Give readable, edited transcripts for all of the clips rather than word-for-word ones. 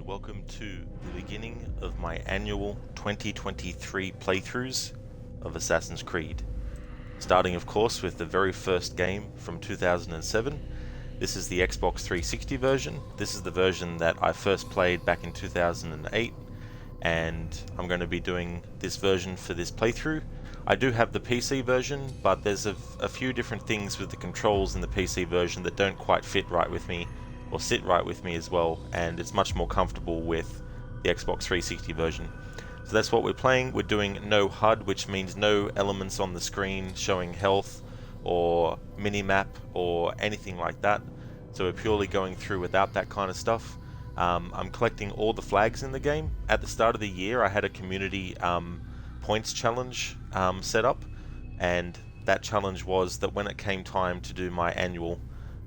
welcome to the beginning of my annual 2023 playthroughs of Assassin's Creed. Starting of course with the very first game from 2007. This is the Xbox 360 version. This is the version that I first played back in 2008, and I'm going to be doing this version for this playthrough. I do have the PC version, but there's a few different things with the controls in the PC version that don't quite fit right with me, or sit right with me as well, and it's much more comfortable with the Xbox 360 version. So that's what we're playing. We're doing no HUD, which means no elements on the screen showing health or minimap or anything like that. So we're purely going through without that kind of stuff. I'm collecting all the flags in the game. At the start of the year, I had a community points challenge set up, and that challenge was that when it came time to do my annual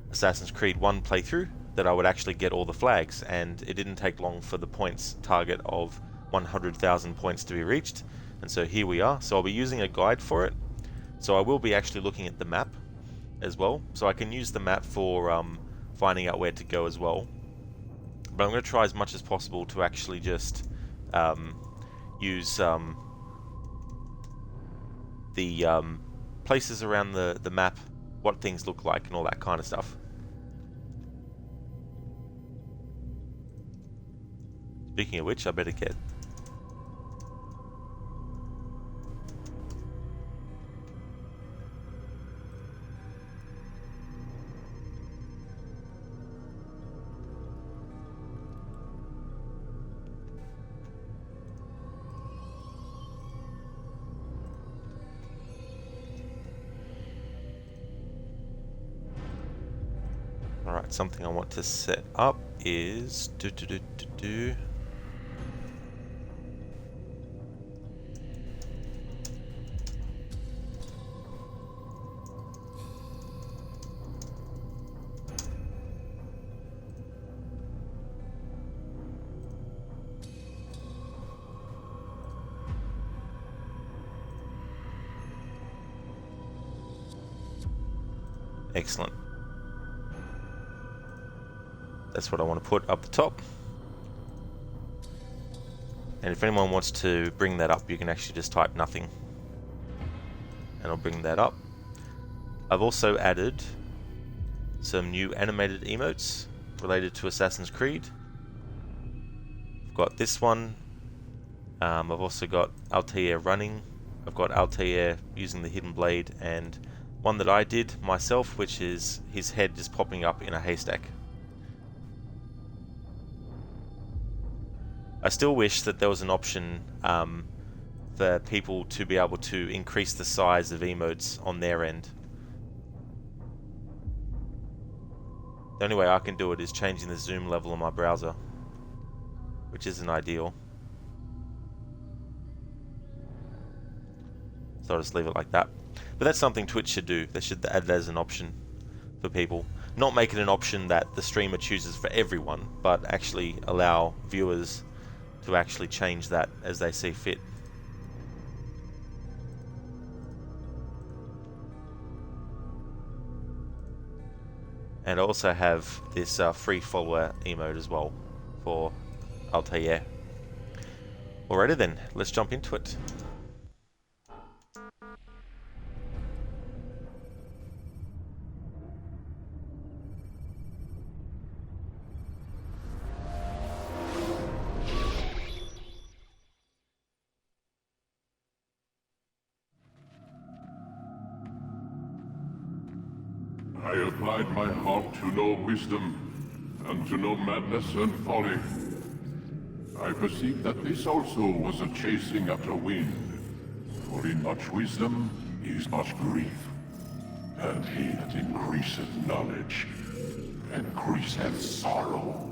Assassin's Creed 1 playthrough, that I would actually get all the flags, and it didn't take long for the points target of 100,000 points to be reached, and so here we are. So I'll be using a guide for it, so I will be actually looking at the map as well, so I can use the map for finding out where to go as well. But I'm going to try as much as possible to actually just use the places around the map, what things look like and all that kind of stuff. Speaking of which, I better get... Alright, something I want to set up is... Excellent. That's what I want to put up the top. And if anyone wants to bring that up, you can actually just type nothing, and I'll bring that up. I've also added some new animated emotes related to Assassin's Creed. I've got this one. I've also got Altair running. I've got Altair using the hidden blade, and one that I did myself, which is his head just popping up in a haystack. I still wish that there was an option for people to be able to increase the size of emotes on their end. The only way I can do it is changing the zoom level on my browser, which isn't ideal. So I'll just leave it like that. But that's something Twitch should do. They should add that as an option for people. Not make it an option that the streamer chooses for everyone, but actually allow viewers to actually change that as they see fit. And I also have this free follower emote as well for Altair. Alrighty then, let's jump into it. I applied my heart to know wisdom, and to know madness and folly. I perceived that this also was a chasing after wind. For in much wisdom is much grief, and he that increaseth knowledge increaseth sorrow.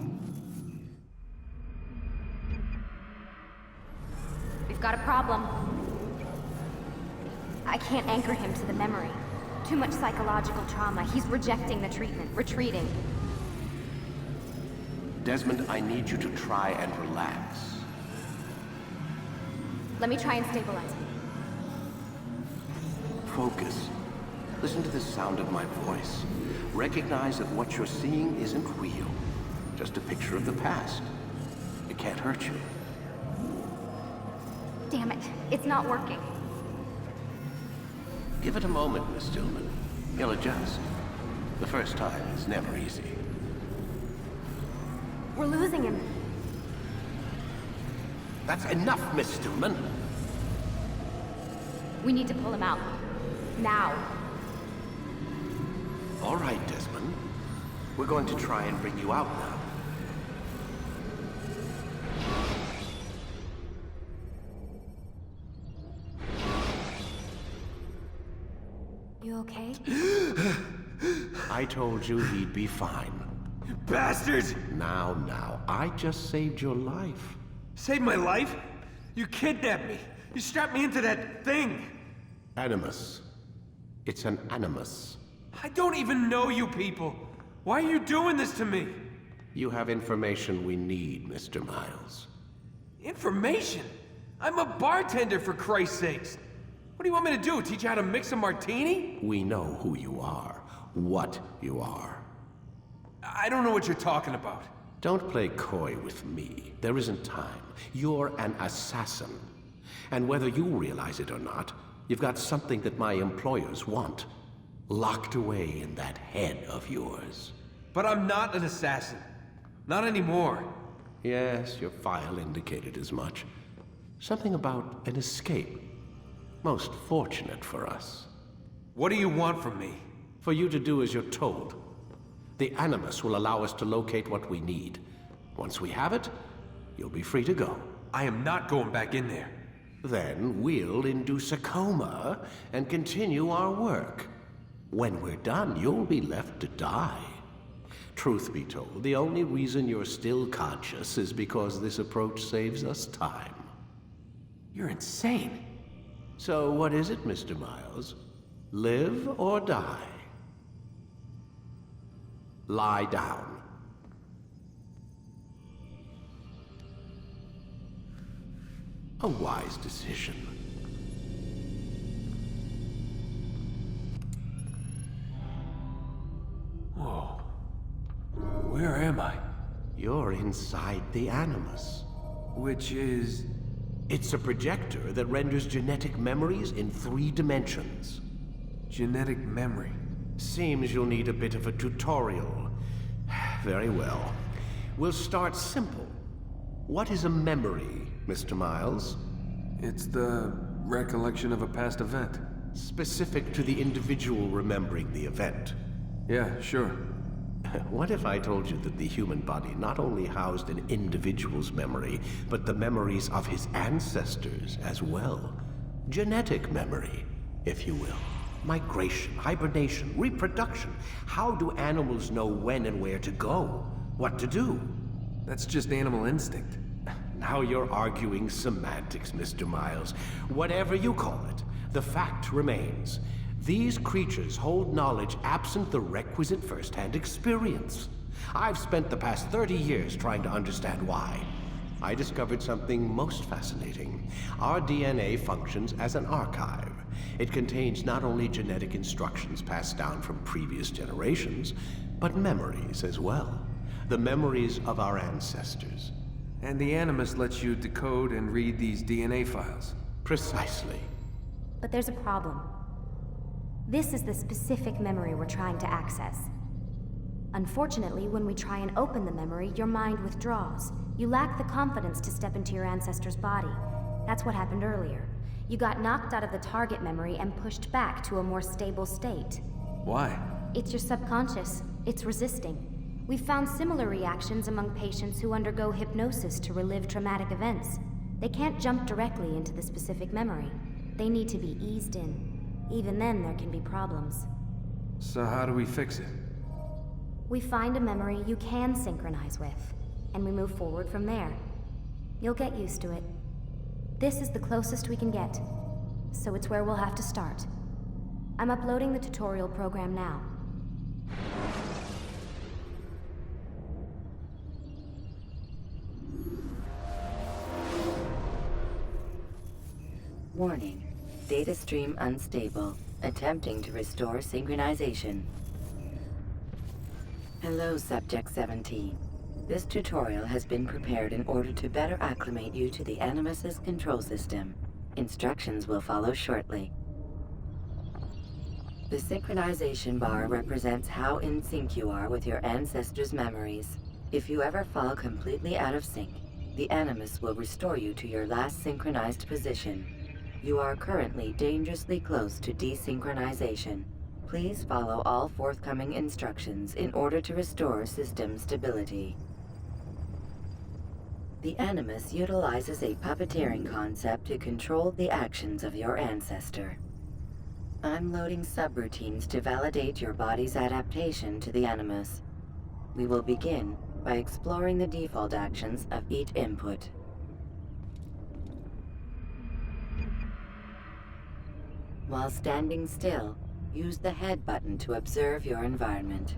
We've got a problem. I can't anchor him to the memory. Too much psychological trauma. He's rejecting the treatment, retreating. Desmond, I need you to try and relax. Let me try and stabilize him. Focus. Listen to the sound of my voice. Recognize that what you're seeing isn't real. Just a picture of the past. It can't hurt you. Damn it, it's not working. Give it a moment, Miss Stillman. He'll adjust. The first time is never easy. We're losing him. That's enough, Miss Stillman. We need to pull him out. Now. All right, Desmond. We're going to try and bring you out now. You okay? I told you he'd be fine. You bastards! Now, I just saved your life. Saved my life? You kidnapped me. You strapped me into that thing. Animus. It's an animus. I don't even know you people. Why are you doing this to me? You have information we need, Mr. Miles. Information? I'm a bartender, for Christ's sakes. What do you want me to do? Teach you how to mix a martini? We know who you are, what you are. I don't know what you're talking about. Don't play coy with me. There isn't time. You're an assassin. And whether you realize it or not, you've got something that my employers want. Locked away in that head of yours. But I'm not an assassin. Not anymore. Yes, your file indicated as much. Something about an escape. Most fortunate for us. What do you want from me? For you to do as you're told. The Animus will allow us to locate what we need. Once we have it, you'll be free to go. I am not going back in there. Then we'll induce a coma and continue our work. When we're done, you'll be left to die. Truth be told, the only reason you're still conscious is because this approach saves us time. You're insane. So what is it, Mr. Miles? Live or die? Lie down. A wise decision. Whoa. Where am I? You're inside the Animus. Which is... It's a projector that renders genetic memories in 3 dimensions. genetic memory. Seems you'll need a bit of a tutorial. Very well. We'll start simple. What is a memory, Mr. Miles? It's the recollection of a past event. Specific to the individual remembering the event. Yeah, sure. What if I told you that the human body not only housed an individual's memory, but the memories of his ancestors as well? Genetic memory, if you will. Migration, hibernation, reproduction. How do animals know when and where to go? What to do? That's just animal instinct. Now you're arguing semantics, Mr. Miles. Whatever you call it, the fact remains. These creatures hold knowledge absent the requisite first-hand experience. I've spent the past 30 years trying to understand why. I discovered something most fascinating. Our DNA functions as an archive. It contains not only genetic instructions passed down from previous generations, but memories as well. The memories of our ancestors. And the Animus lets you decode and read these DNA files. Precisely. But there's a problem. This is the specific memory we're trying to access. Unfortunately, when we try and open the memory, your mind withdraws. You lack the confidence to step into your ancestor's body. That's what happened earlier. You got knocked out of the target memory and pushed back to a more stable state. Why? It's your subconscious. It's resisting. We've found similar reactions among patients who undergo hypnosis to relive traumatic events. They can't jump directly into the specific memory. They need to be eased in. Even then, there can be problems. So how do we fix it? We find a memory you can synchronize with, and we move forward from there. You'll get used to it. This is the closest we can get, so it's where we'll have to start. I'm uploading the tutorial program now. Warning. Data stream unstable. Attempting to restore synchronization. Hello, Subject 17. This tutorial has been prepared in order to better acclimate you to the Animus's control system. Instructions will follow shortly. The synchronization bar represents how in sync you are with your ancestors' memories. If you ever fall completely out of sync, the Animus will restore you to your last synchronized position. You are currently dangerously close to desynchronization. Please follow all forthcoming instructions in order to restore system stability. The Animus utilizes a puppeteering concept to control the actions of your ancestor. I'm loading subroutines to validate your body's adaptation to the Animus. We will begin by exploring the default actions of each input. While standing still, use the head button to observe your environment.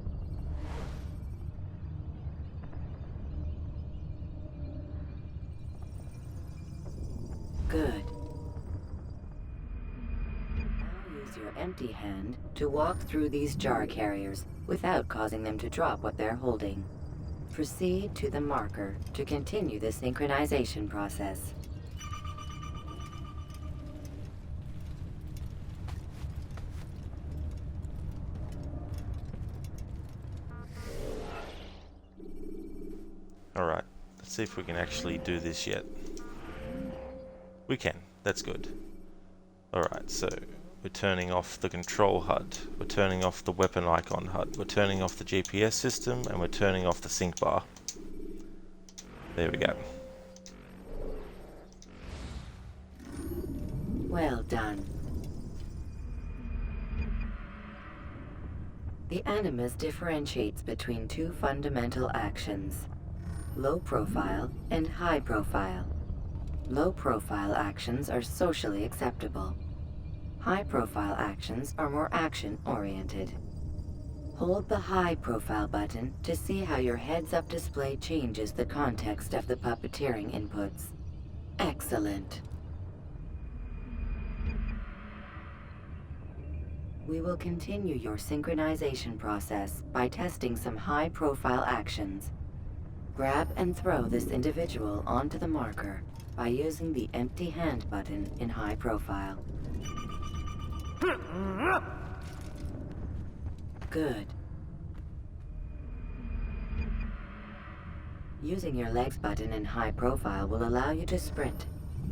Good. Your empty hand to walk through these jar carriers without causing them to drop what they're holding. Proceed to the marker to continue the synchronization process. Alright, let's see if we can actually do this yet. We can, that's good. Alright, so we're turning off the control HUD, we're turning off the weapon icon HUD, we're turning off the GPS system, and we're turning off the sync bar. There we go. Well done. The Animus differentiates between two fundamental actions: low profile and high profile. Low profile actions are socially acceptable. High-profile actions are more action-oriented. Hold the high-profile button to see how your heads-up display changes the context of the puppeteering inputs. Excellent. We will continue your synchronization process by testing some high-profile actions. Grab and throw this individual onto the marker by using the empty hand button in high profile. Good. Using your legs button in high profile will allow you to sprint.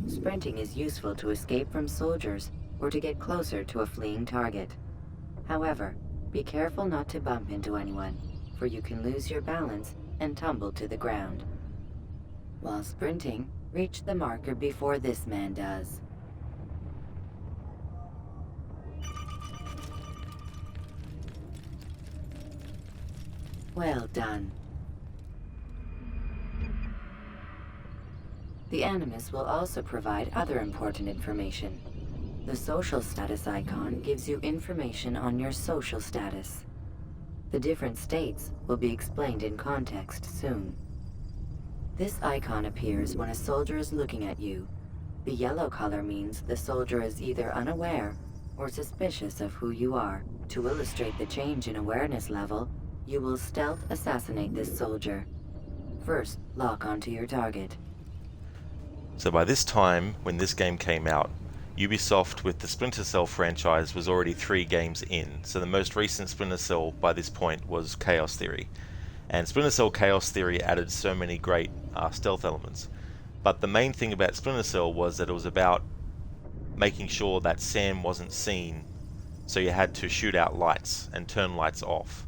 Sprinting is useful to escape from soldiers or to get closer to a fleeing target. However, be careful not to bump into anyone, for you can lose your balance and tumble to the ground. While sprinting, reach the marker before this man does. Well done. The Animus will also provide other important information. The social status icon gives you information on your social status. The different states will be explained in context soon. This icon appears when a soldier is looking at you. The yellow color means the soldier is either unaware or suspicious of who you are. To illustrate the change in awareness level, you will stealth assassinate this soldier. First, lock onto your target. So by this time, when this game came out, Ubisoft with the Splinter Cell franchise was already 3 games in, so the most recent Splinter Cell by this point was Chaos Theory. And Splinter Cell Chaos Theory added so many great stealth elements. But the main thing about Splinter Cell was that it was about making sure that Sam wasn't seen, so you had to shoot out lights and turn lights off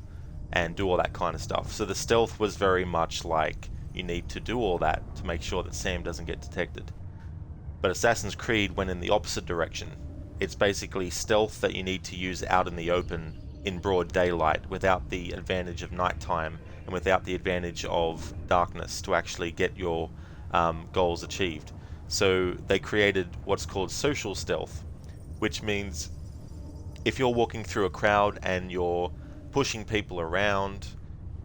and do all that kind of stuff. So the stealth was very much like you need to do all that to make sure that Sam doesn't get detected. But Assassin's Creed went in the opposite direction. It's basically stealth that you need to use out in the open in broad daylight without the advantage of nighttime and without the advantage of darkness to actually get your goals achieved. So they created what's called social stealth, which means if you're walking through a crowd and you're pushing people around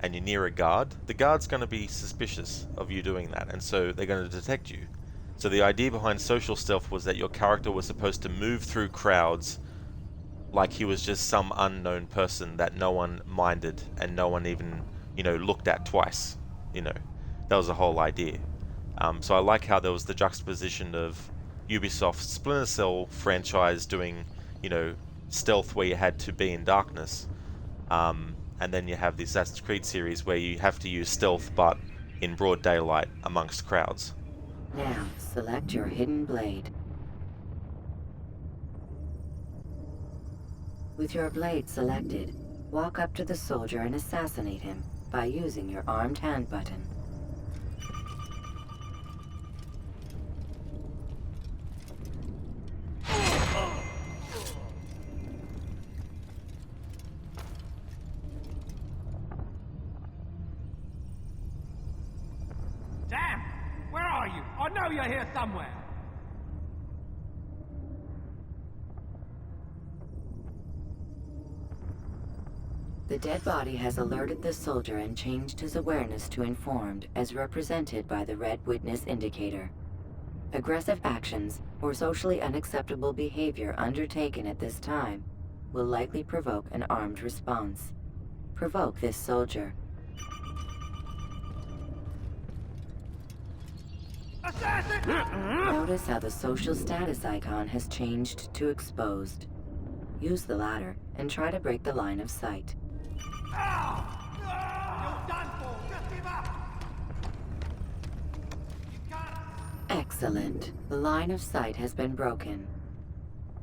and you're near a guard, the guard's going to be suspicious of you doing that, and so they're going to detect you. So the idea behind social stealth was that your character was supposed to move through crowds like he was just some unknown person that no one minded and no one even, looked at twice, That was the whole idea. So I like how there was the juxtaposition of Ubisoft's Splinter Cell franchise doing, stealth where you had to be in darkness, and then you have the Assassin's Creed series where you have to use stealth but in broad daylight amongst crowds. Now, select your hidden blade. With your blade selected, walk up to the soldier and assassinate him by using your armed hand button. Damn! Where are you? I know you're here somewhere! The dead body has alerted the soldier and changed his awareness to informed, as represented by the red witness indicator. Aggressive actions or socially unacceptable behavior undertaken at this time will likely provoke an armed response. Provoke this soldier. Assassin! Notice how the social status icon has changed to exposed. Use the latter and try to break the line of sight. You're done for! Just give up! You can't... Excellent. The line of sight has been broken.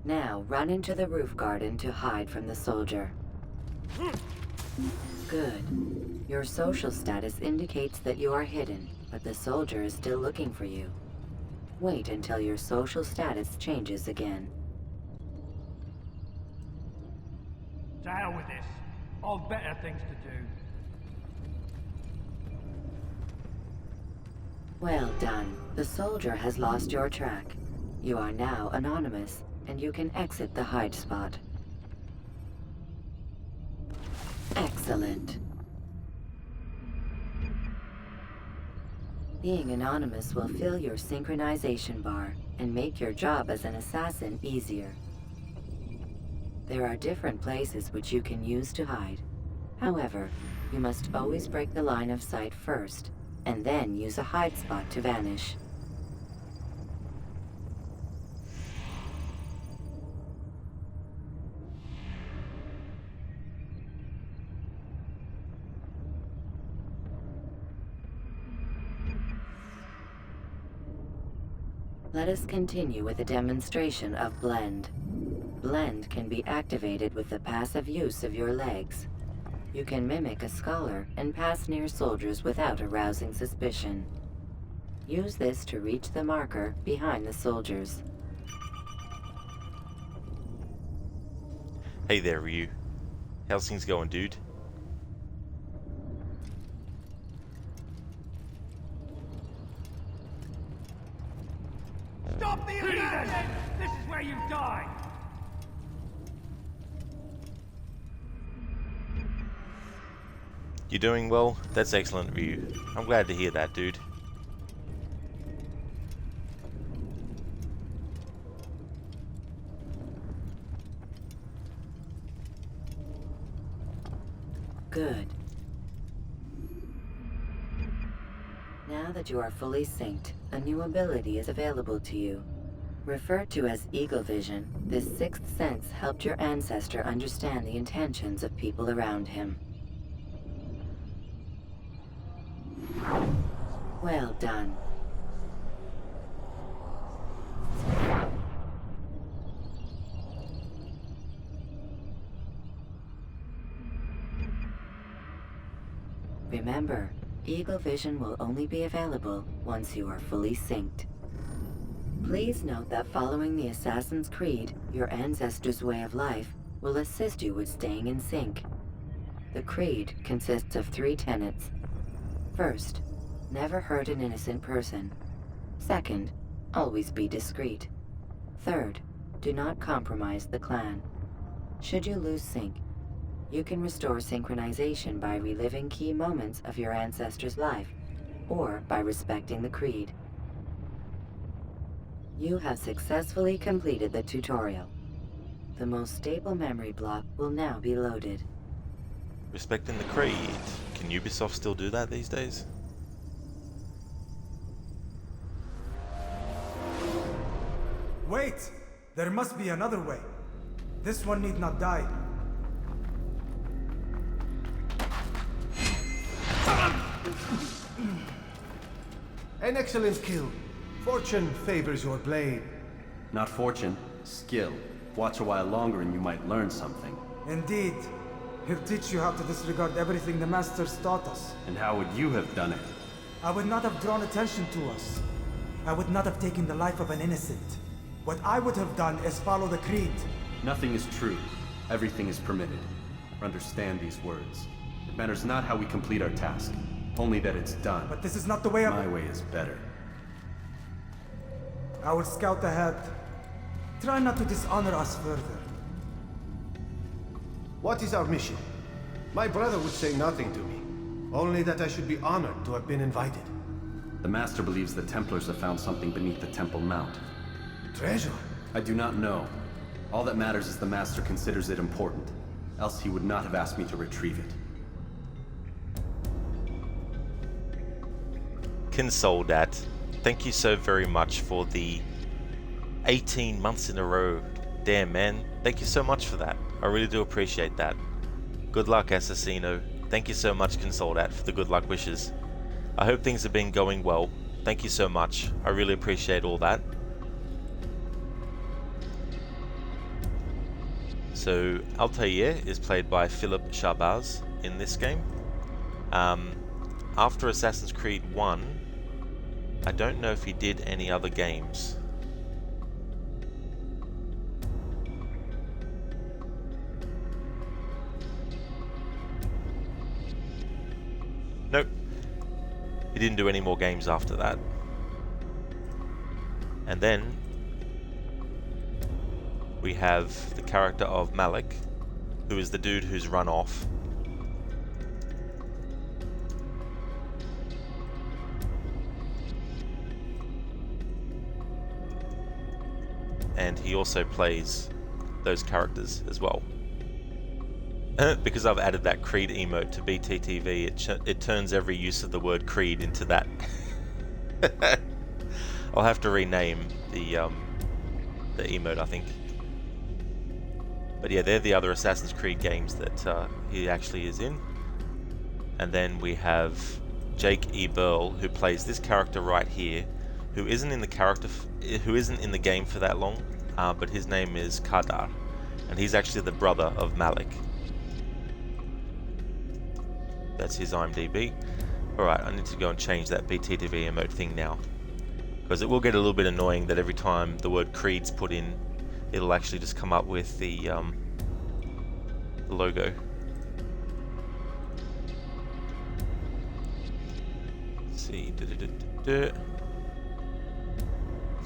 Now run into the roof garden to hide from the soldier. Good. Your social status indicates that you are hidden, but the soldier is still looking for you. Wait until your social status changes again. To hell with this. I've better things to do. Well done. The soldier has lost your track. You are now anonymous, and you can exit the hide spot. Excellent. Being anonymous will fill your synchronization bar and make your job as an assassin easier. There are different places which you can use to hide. However, you must always break the line of sight first, and then use a hide spot to vanish. Let us continue with a demonstration of Blend. Blend can be activated with the passive use of your legs. You can mimic a scholar and pass near soldiers without arousing suspicion. Use this to reach the marker behind the soldiers. Hey there, Ryu. How's things going, dude? Stop the assassin! This is where you die! You doing well? That's excellent, Ryu. I'm glad to hear that, dude. Good. Now that you are fully synced, a new ability is available to you. Referred to as Eagle Vision, this sixth sense helped your ancestor understand the intentions of people around him. Well done. Remember, Eagle Vision will only be available once you are fully synced. Please note that following the Assassin's Creed, your ancestors' way of life will assist you with staying in sync. The Creed consists of 3 tenets. First, never hurt an innocent person. Second, always be discreet. Third, do not compromise the clan. Should you lose sync, you can restore synchronization by reliving key moments of your ancestor's life, or by respecting the Creed. You have successfully completed the tutorial. The most stable memory block will now be loaded. Respecting the Creed. Can Ubisoft still do that these days? Wait! There must be another way. This one need not die. An excellent kill. Fortune favors your blade. Not fortune, skill. Watch a while longer and you might learn something. Indeed. He'll teach you how to disregard everything the Masters taught us. And how would you have done it? I would not have drawn attention to us. I would not have taken the life of an innocent. What I would have done is follow the creed. Nothing is true. Everything is permitted. Understand these words. It matters not how we complete our task, only that it's done. But this is not the way of... My way is better. I will scout ahead. Try not to dishonor us further. What is our mission? My brother would say nothing to me. Only that I should be honored to have been invited. The Master believes the Templars have found something beneath the Temple Mount. Treasure? I do not know. All that matters is the Master considers it important. Else he would not have asked me to retrieve it. Consoldat, thank you so very much for the 18 months in a row. Damn, man. Thank you so much for that. I really do appreciate that. Good luck, Assassino. Thank you so much, Consoldat, for the good luck wishes. I hope things have been going well. Thank you so much. I really appreciate all that. So, Altair is played by Philip Charbaz in this game. After Assassin's Creed 1, I don't know if he did any other games. Nope. He didn't do any more games after that. And then we have the character of Malik, who is the dude who's run off. And he also plays those characters as well. Because I've added that Creed emote to BTTV, it turns every use of the word Creed into that. I'll have to rename the emote, I think. But yeah, they're the other Assassin's Creed games that he actually is in. And then we have Jake E. Burl, who plays this character right here, who isn't in the game for that long, but his name is Kadar, and he's actually the brother of Malik. That's his IMDb. Alright, I need to go and change that BTTV emote thing now, because it will get a little bit annoying that every time the word Creed's put in, it'll actually just come up with the logo. Let's see.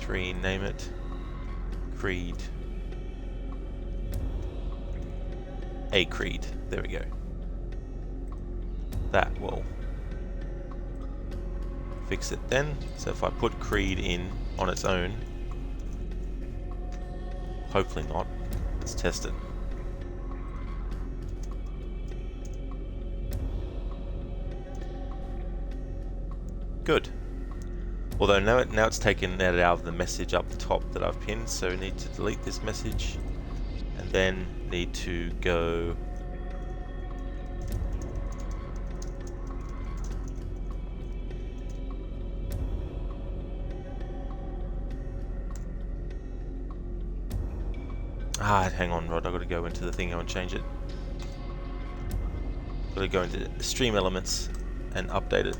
3, name it. Creed. A Creed. There we go. That will fix it then. So if I put Creed in on its own, hopefully not. Let's test it. Good. Although now it's taken it out of the message up the top that I've pinned, so I need to delete this message, and then need to go hang on, Rod, I've got to go into the thing and change it. Got to go into Stream Elements and update it.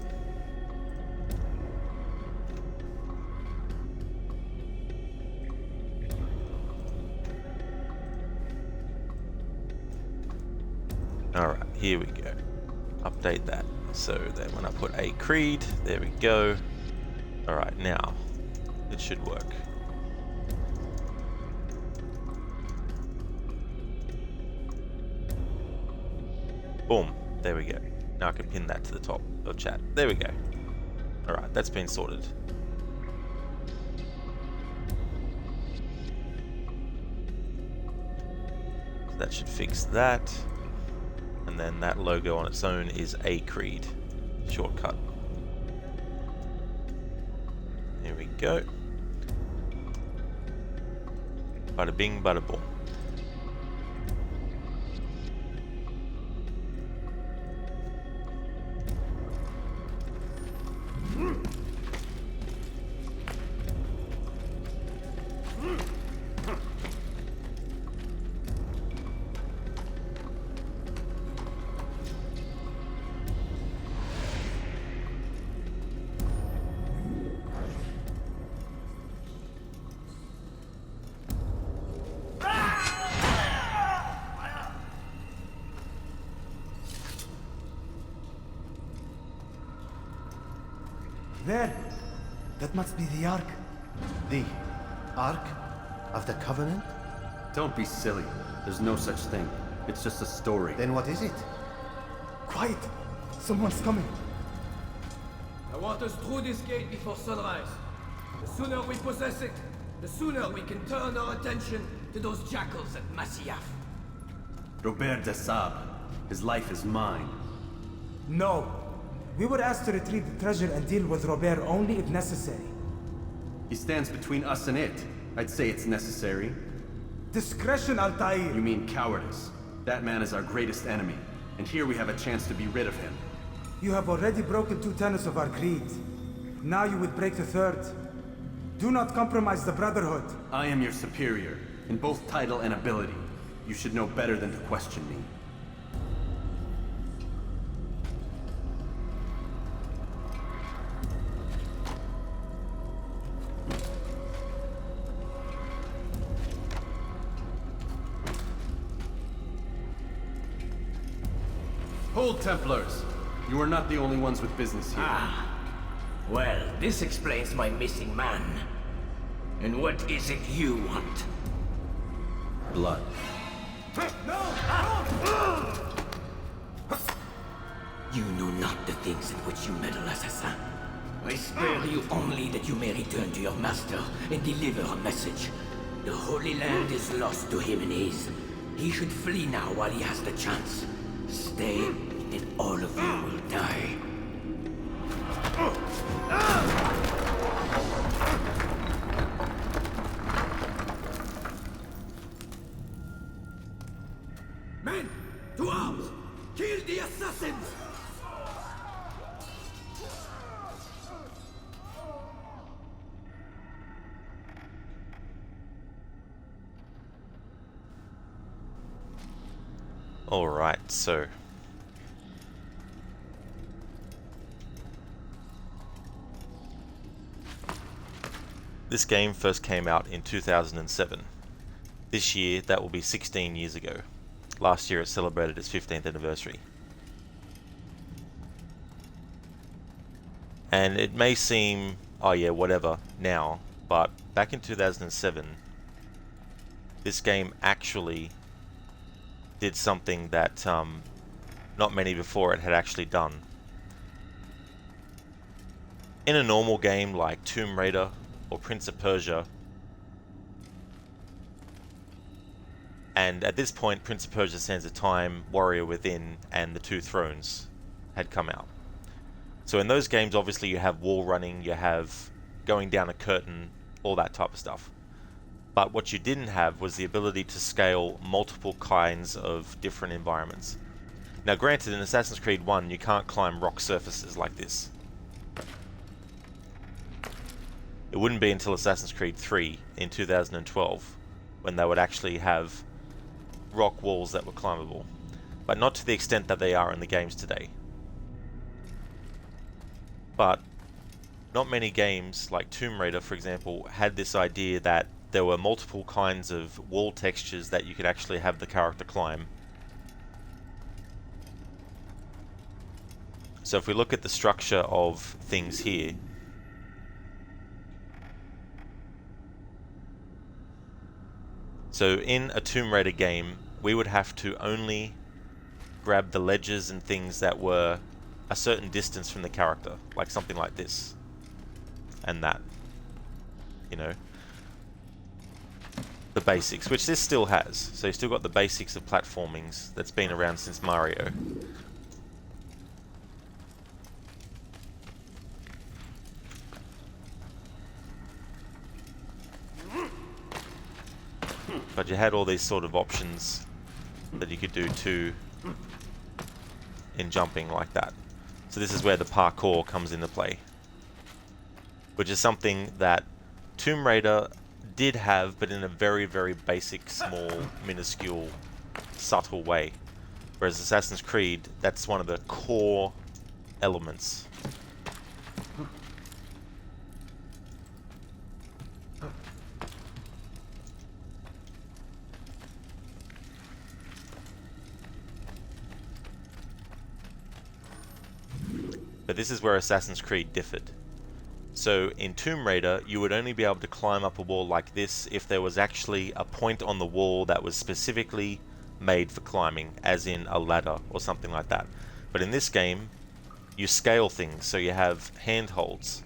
Alright, here we go. Update that. So then when I put A Creed, there we go. Alright, now it should work. Boom, there we go. Now I can pin that to the top of chat. There we go. Alright, that's been sorted. So that should fix that. And then that logo on its own is A Creed. Shortcut. There we go. Bada bing, bada boom. There! That must be the Ark. The Ark of the Covenant? Don't be silly. There's no such thing. It's just a story. Then what is it? Quiet! Someone's coming. I want us through this gate before sunrise. The sooner we possess it, the sooner we can turn our attention to those jackals at Masyaf. Robert de Sable. His life is mine. No. We were asked to retrieve the treasure and deal with Robert only if necessary. He stands between us and it. I'd say it's necessary. Discretion, Altair! You mean cowardice. That man is our greatest enemy, and here we have a chance to be rid of him. You have already broken 2 tenets of our creed. Now you would break the 3rd. Do not compromise the Brotherhood. I am your superior, in both title and ability. You should know better than to question me. Hold, Templars! You are not the only ones with business here. Well, this explains my missing man. And what is it you want? Blood. You know not the things in which you meddle, assassin. I spare you only that you may return to your master and deliver a message. The Holy Land is lost to him and his. He should flee now while he has the chance. Stay, and all of you will die. Men, to arms! Kill the assassins! Alright, so this game first came out in 2007. This year, that will be 16 years ago. Last year it celebrated its 15th anniversary. And it may seem, oh yeah, whatever, now, but back in 2007, this game actually did something that not many before it had actually done. In a normal game like Tomb Raider or Prince of Persia, and at this point Prince of Persia: Sands of Time, Warrior Within, and The Two Thrones had come out. So in those games obviously you have wall running, you have going down a curtain, all that type of stuff. But what you didn't have was the ability to scale multiple kinds of different environments. Now granted, in Assassin's Creed 1 you can't climb rock surfaces like this. It wouldn't be until Assassin's Creed 3 in 2012 when they would actually have rock walls that were climbable, but not to the extent that they are in the games today. But not many games, like Tomb Raider for example, had this idea that there were multiple kinds of wall textures that you could actually have the character climb. So if we look at the structure of things here, so in a Tomb Raider game, we would have to only grab the ledges and things that were a certain distance from the character, like something like this and that, you know, the basics, which this still has. So you still got the basics of platformings that's been around since Mario. but you had all these sort of options that you could do too in jumping like that. So this is where the parkour comes into play, which is something that Tomb Raider did have, but in a very, very basic, small, minuscule, subtle way. Whereas Assassin's Creed, that's one of the core elements. But this is where Assassin's Creed differed. So in Tomb Raider, you would only be able to climb up a wall like this if there was actually a point on the wall that was specifically made for climbing, as in a ladder or something like that. But in this game, you scale things, so you have handholds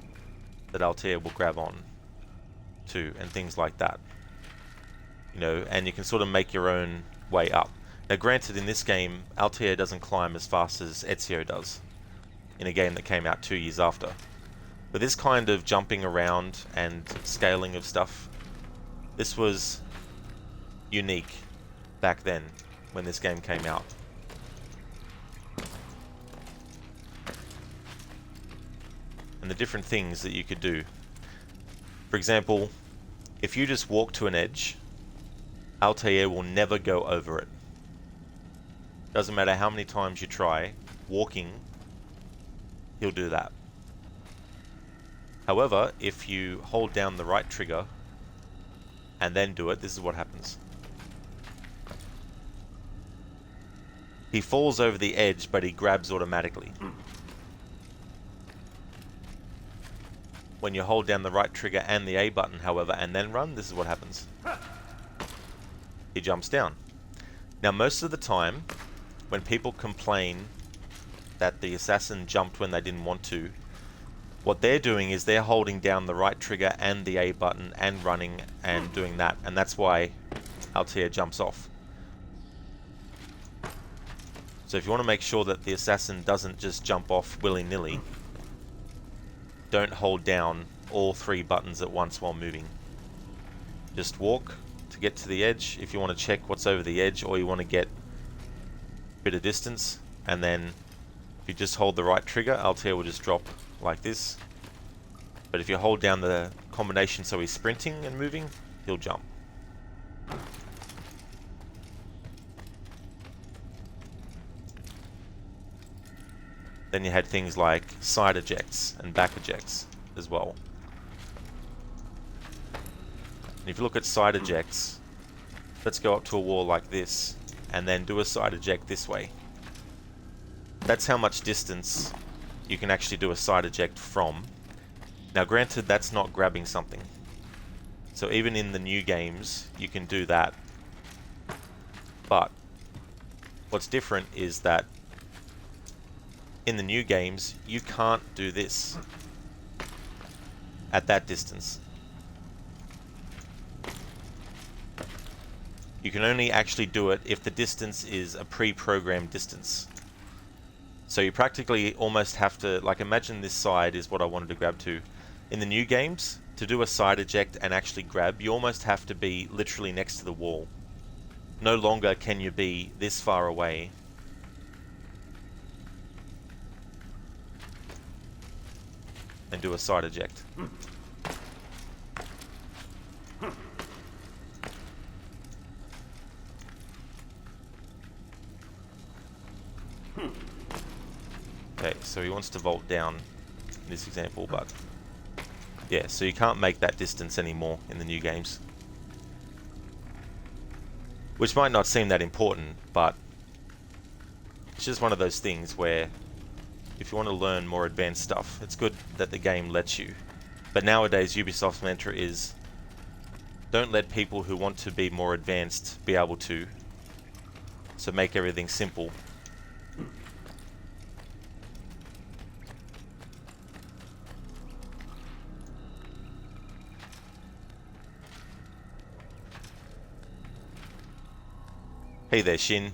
that Altair will grab on to, and things like that. You know, and you can sort of make your own way up. Now granted, in this game, Altair doesn't climb as fast as Ezio does, in a game that came out 2 years after. But this kind of jumping around and scaling of stuff, this was unique back then when this game came out. And the different things that you could do. For example, if you just walk to an edge, Altair will never go over it. Doesn't matter how many times you try, walking, he'll do that. However, if you hold down the right trigger and then do it, this is what happens. He falls over the edge, but he grabs automatically. When you hold down the right trigger and the A button, however, and then run, this is what happens. He jumps down. Now, most of the time, when people complain that the assassin jumped when they didn't want to, what they're doing is they're holding down the right trigger and the A button and running and doing that, and that's why Altair jumps off. So if you want to make sure that the assassin doesn't just jump off willy-nilly, don't hold down all 3 buttons at once while moving. Just walk to get to the edge if you want to check what's over the edge, or you want to get a bit of distance, and then if you just hold the right trigger, Altair will just drop like this. But if you hold down the combination so he's sprinting and moving, he'll jump. Then you had things like side ejects and back ejects as well. And if you look at side ejects, let's go up to a wall like this and then do a side eject this way. That's how much distance you can actually do a side eject from. Now granted, that's not grabbing something. So even in the new games, you can do that. But what's different is that in the new games, you can't do this at that distance. You can only actually do it if the distance is a pre-programmed distance. So you practically almost have to, like, imagine this side is what I wanted to grab to. In the new games, to do a side eject and actually grab, you almost have to be literally next to the wall. No longer can you be this far away and do a side eject. Okay, so he wants to vault down in this example, but yeah, so you can't make that distance anymore in the new games. Which might not seem that important, but it's just one of those things where if you want to learn more advanced stuff, it's good that the game lets you. But nowadays, Ubisoft's mantra is, don't let people who want to be more advanced be able to. So make everything simple. Hey there, Shin.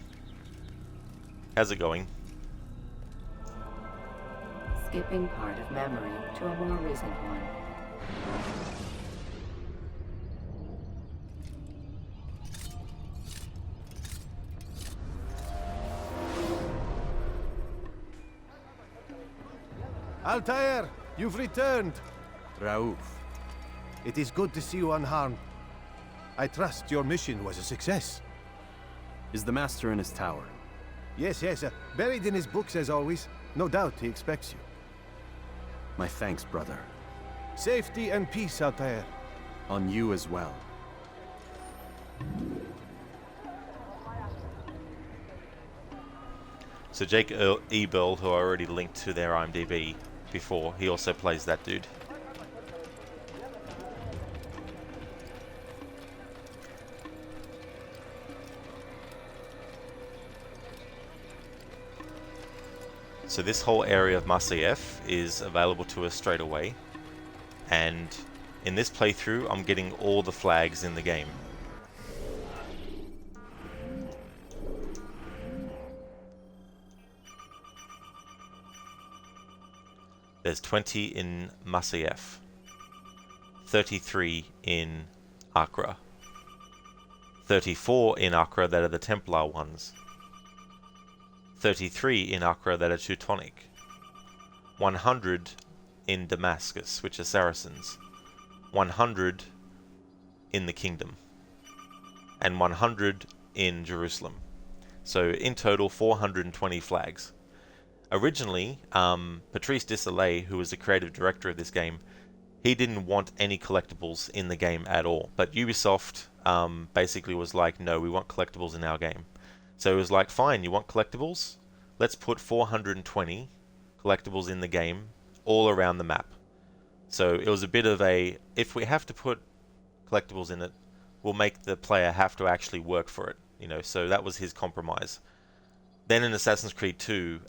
How's it going? Skipping part of memory to a more recent one. Altair, you've returned. Raouf. It is good to see you unharmed. I trust your mission was a success. Is the Master in his tower? Yes, buried in his books as always. No doubt he expects you. My thanks, brother. Safety and peace, Altair. On you as well. So Jake Ebel, who I already linked to their IMDb before, he also plays that dude. So this whole area of Masyaf is available to us straight away, and in this playthrough I'm getting all the flags in the game. There's 20 in Masyaf, 33 in Accra, 34 in Accra that are the Templar ones, 33 in Accra that are Teutonic, 100 in Damascus, which are Saracens, 100 in the Kingdom, and 100 in Jerusalem. So in total 420 flags. Originally, Patrice Desilets, who was the creative director of this game, he didn't want any collectibles in the game at all. But Ubisoft basically was like, no, we want collectibles in our game. So it was like, fine, you want collectibles? Let's put 420 collectibles in the game, all around the map. So it was a bit of a, if we have to put collectibles in it, we'll make the player have to actually work for it. You know, so that was his compromise. Then in Assassin's Creed 2,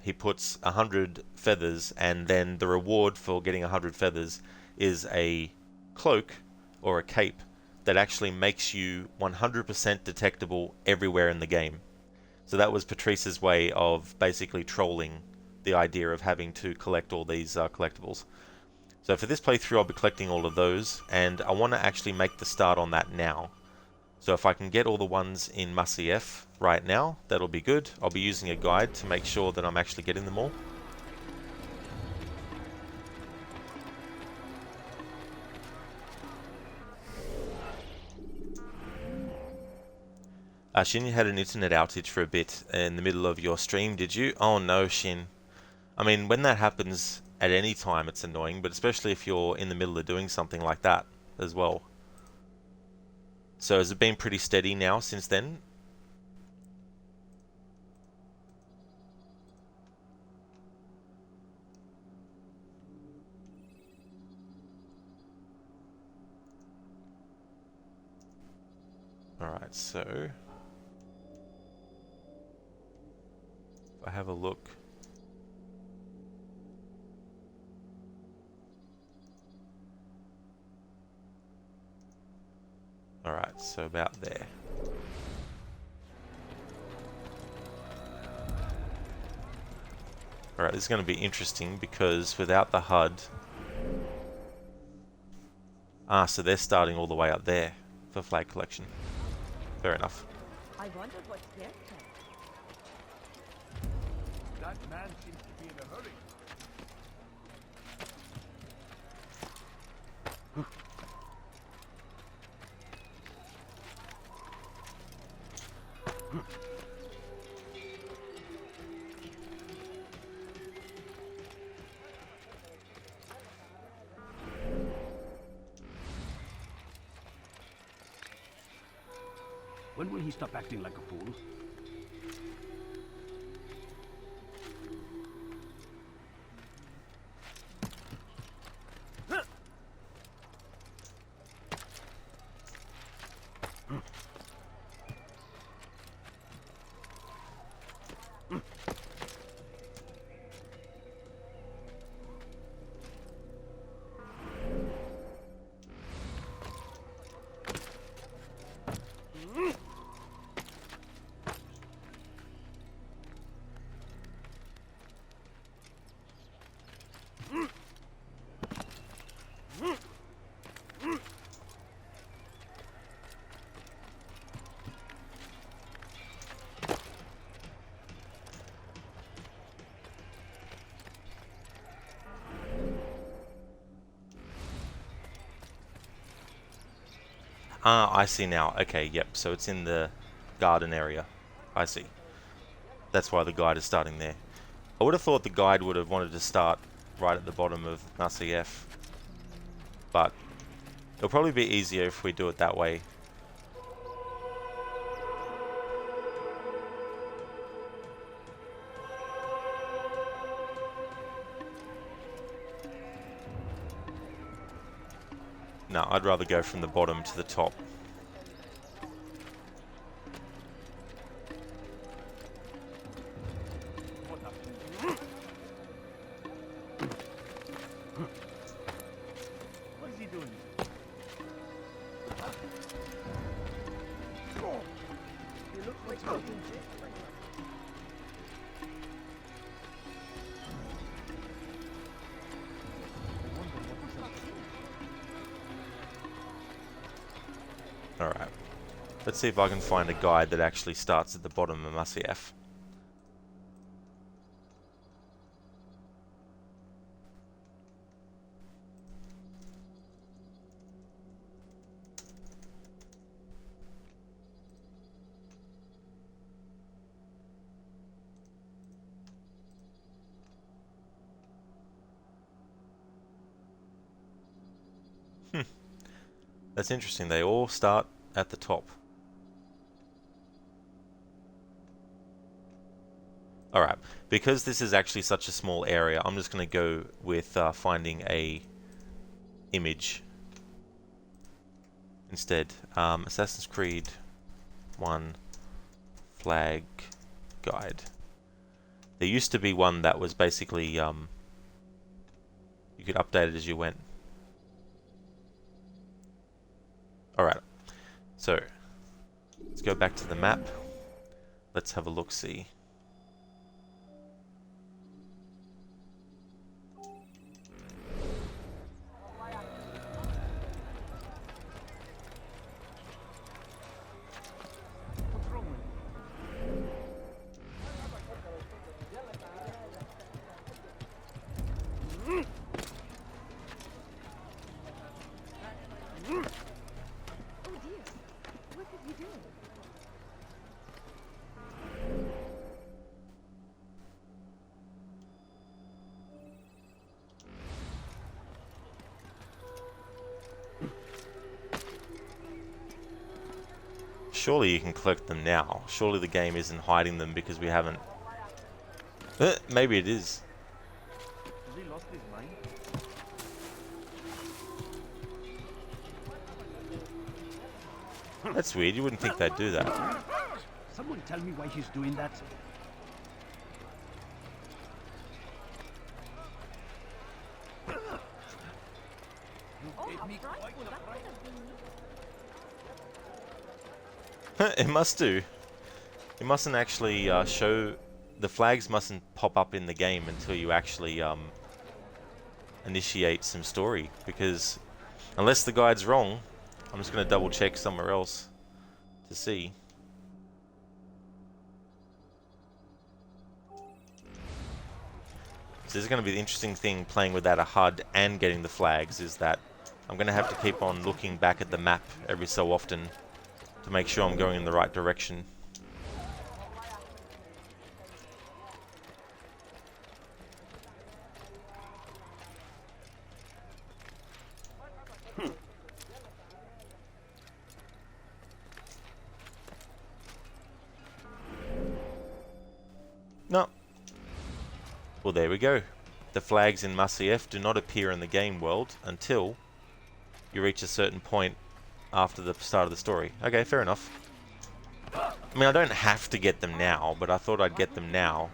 he puts 100 feathers, and then the reward for getting 100 feathers is a cloak or a cape that actually makes you 100% detectable everywhere in the game. So that was Patrice's way of basically trolling the idea of having to collect all these collectibles. So for this playthrough I'll be collecting all of those, and I want to actually make the start on that now. So if I can get all the ones in Masyaf right now, that'll be good. I'll be using a guide to make sure that I'm actually getting them all. Shin, you had an internet outage for a bit in the middle of your stream, did you? Oh no, Shin. I mean, when that happens at any time, it's annoying, but especially if you're in the middle of doing something like that as well. So has it been pretty steady now since then? Alright, so if I have a look. Alright, so about there. Alright, this is going to be interesting because without the HUD... so they're starting all the way up there for flag collection. Fair enough. I wonder what they're doing. That man seems to be in a hurry. When will he stop acting like a fool? Ah, I see now. Okay, yep. So it's in the garden area. I see. That's why the guide is starting there. I would have thought the guide would have wanted to start right at the bottom of RCF. But it'll probably be easier if we do it that way. No, I'd rather go from the bottom to the top. What is he doing? He looks like he's being chased by Alright. Let's see if I can find a guide that actually starts at the bottom of RCF. That's interesting. They all start at the top. Alright, because this is actually such a small area, I'm just going to go with finding a image instead. Assassin's Creed 1 flag guide. There used to be one that was basically, you could update it as you went. Alright, so let's go back to the map. Let's have a look-see. Surely you can collect them now. Surely the game isn't hiding them because we haven't... maybe it is. Has he lost his mind? That's weird. You wouldn't think they'd do that. Someone tell me why he's doing that. It must do. It mustn't actually show... The flags mustn't pop up in the game until you actually initiate some story. Because unless the guide's wrong, I'm just going to double check somewhere else to see. So this is going to be the interesting thing playing without a HUD and getting the flags, is that I'm going to have to keep on looking back at the map every so often to make sure I'm going in the right direction. No. Well, there we go. The flags in RCF do not appear in the game world until you reach a certain point after the start of the story. Okay, fair enough. I mean, I don't have to get them now, but I thought I'd get them now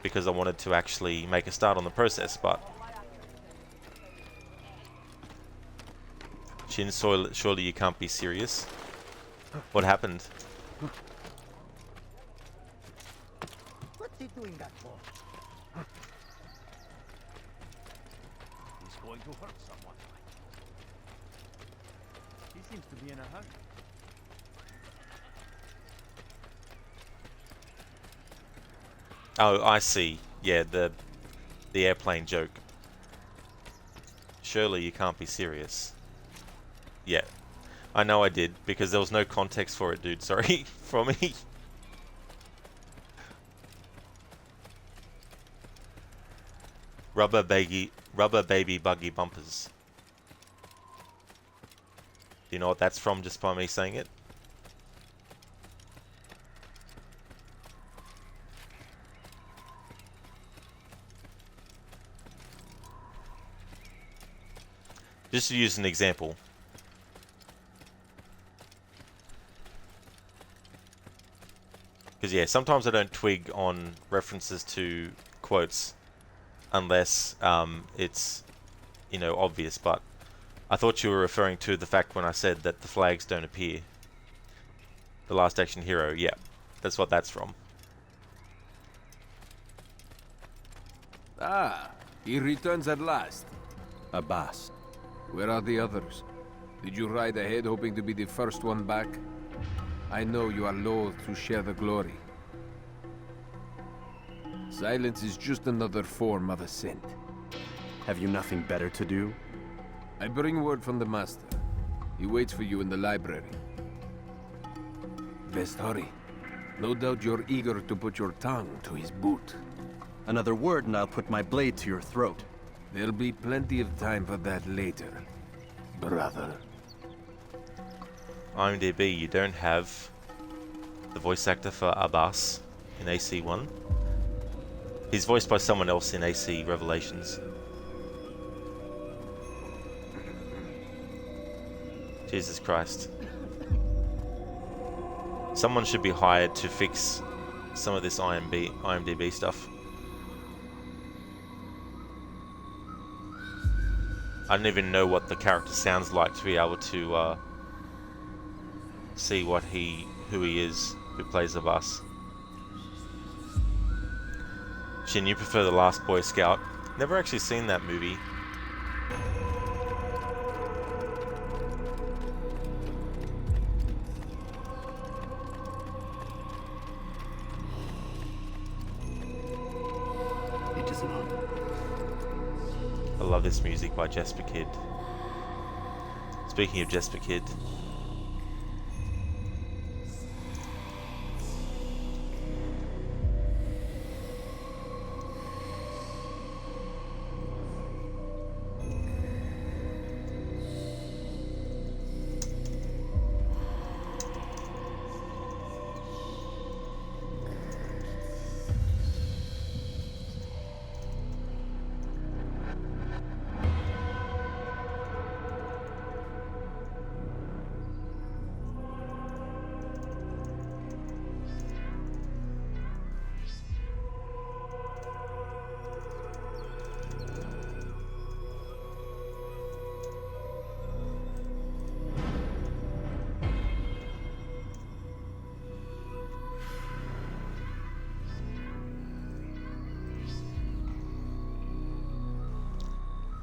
because I wanted to actually make a start on the process, but... Shin, surely you can't be serious. What happened? What's he doing that for? He's going to hurt someone. He seems to be in a hurry. Oh, I see. Yeah, the airplane joke. Surely you can't be serious. Yeah. I know I did, because there was no context for it, dude. Sorry, for me. Rubber baby buggy bumpers. Do you know what that's from just by me saying it? Just to use an example. Because yeah, sometimes I don't twig on references to quotes unless it's, you know, obvious, but I thought you were referring to the fact when I said that the flags don't appear. The Last Action Hero, yeah, that's what that's from. Ah, he returns at last. Abbas. Where are the others? Did you ride ahead hoping to be the first one back? I know you are loath to share the glory. Silence is just another form of assent. Have you nothing better to do? I bring word from the Master. He waits for you in the library. Best hurry. No doubt you're eager to put your tongue to his boot. Another word and I'll put my blade to your throat. There'll be plenty of time for that later, brother. IMDb, you don't have the voice actor for Abbas in AC1. He's voiced by someone else in AC Revelations. Jesus Christ. Someone should be hired to fix some of this IMDb stuff. I don't even know what the character sounds like to be able to see who he is, who plays Abbas. Shin, you prefer The Last Boy Scout. Never actually seen that movie. It is not. I love this music by Jesper Kid. Speaking of Jesper Kid,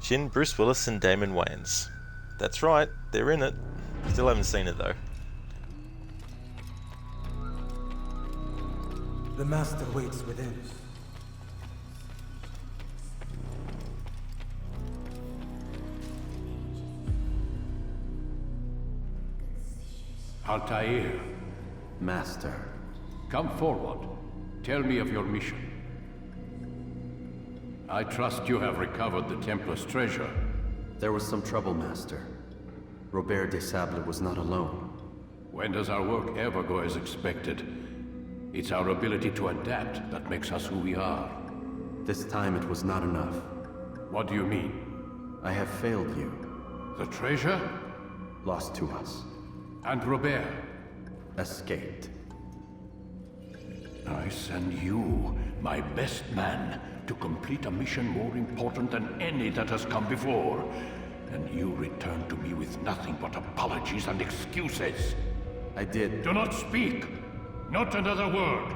Shin, Bruce Willis and Damon Wayans. That's right, they're in it. Still haven't seen it though. The Master waits within. Altair, Master. come forward. Tell me of your mission. I trust you have recovered the Templar's treasure. There was some trouble, Master. Robert de Sable was not alone. When does our work ever go as expected? It's our ability to adapt that makes us who we are. This time it was not enough. What do you mean? I have failed you. The treasure? Lost to us. And Robert? Escaped. I send you, my best man, to complete a mission more important than any that has come before. And you return to me with nothing but apologies and excuses. I did. Do not speak! Not another word!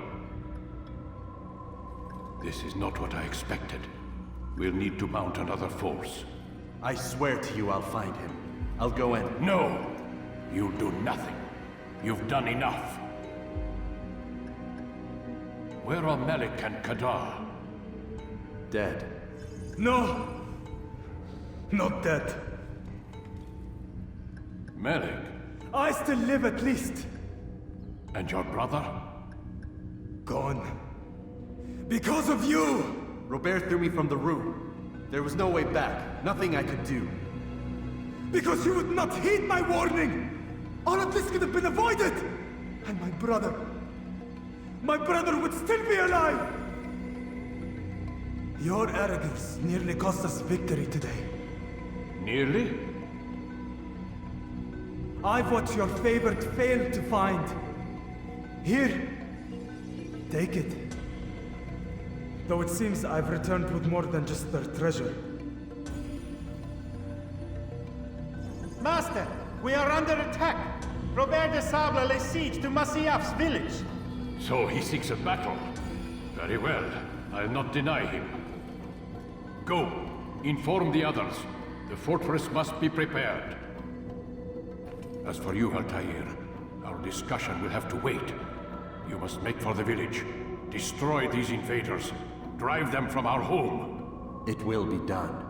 This is not what I expected. We'll need to mount another force. I swear to you I'll find him. I'll go in. No! You'll do nothing. You've done enough. Where are Melik and Kadar? Dead. No! Not dead. Melik, I still live at least. And your brother? Gone. Because of you! Robert threw me from the room. There was no way back. Nothing I could do. Because you would not heed my warning! All of this could have been avoided! And my brother would still be alive! Your arrogance nearly cost us victory today. Nearly? I've what your favorite failed to find. Here, take it. Though it seems I've returned with more than just their treasure. Master, we are under attack. Robert de Sable lays siege to Masyaf's village. So he seeks a battle. Very well. I'll not deny him. Go. Inform the others. The fortress must be prepared. As for you, Altair, our discussion will have to wait. You must make for the village. Destroy these invaders. Drive them from our home. It will be done.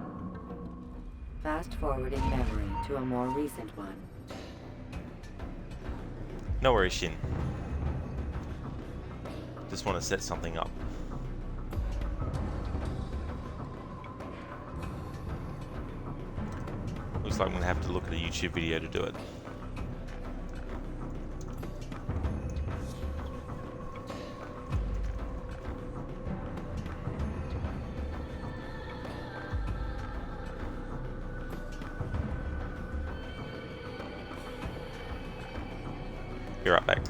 Fast-forwarding memory to a more recent one. No worries, Shin. Just want to set something up. Looks like I'm going to have to look at a YouTube video to do it. Be right back.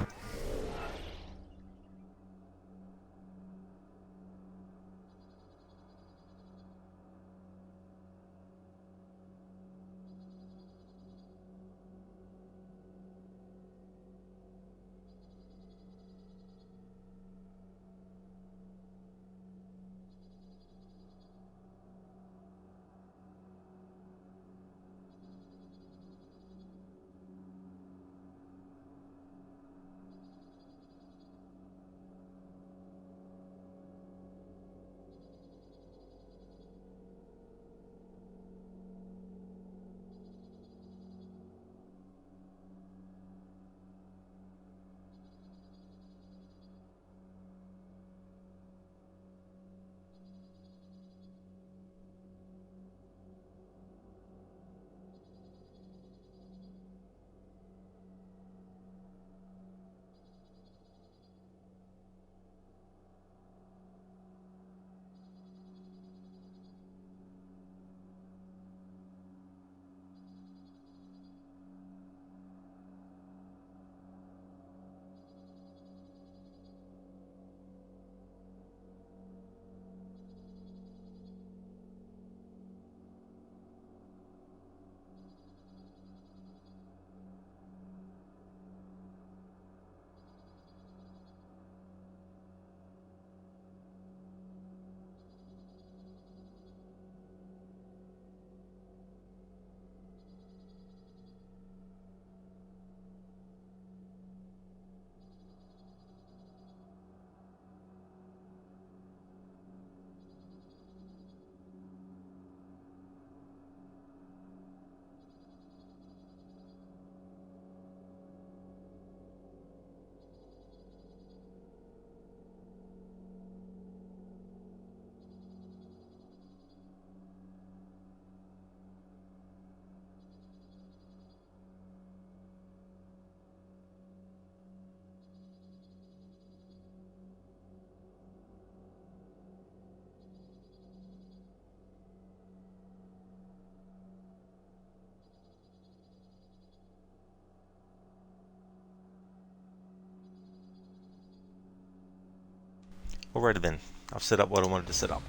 Alrighty then, I've set up what I wanted to set up.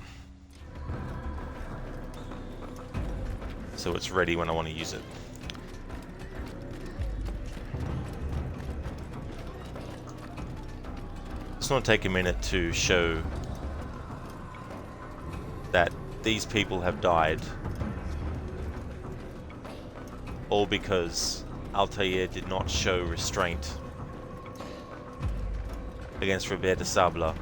So it's ready when I want to use it. Just want to take a minute to show that these people have died all because Altair did not show restraint against Robert de Sable.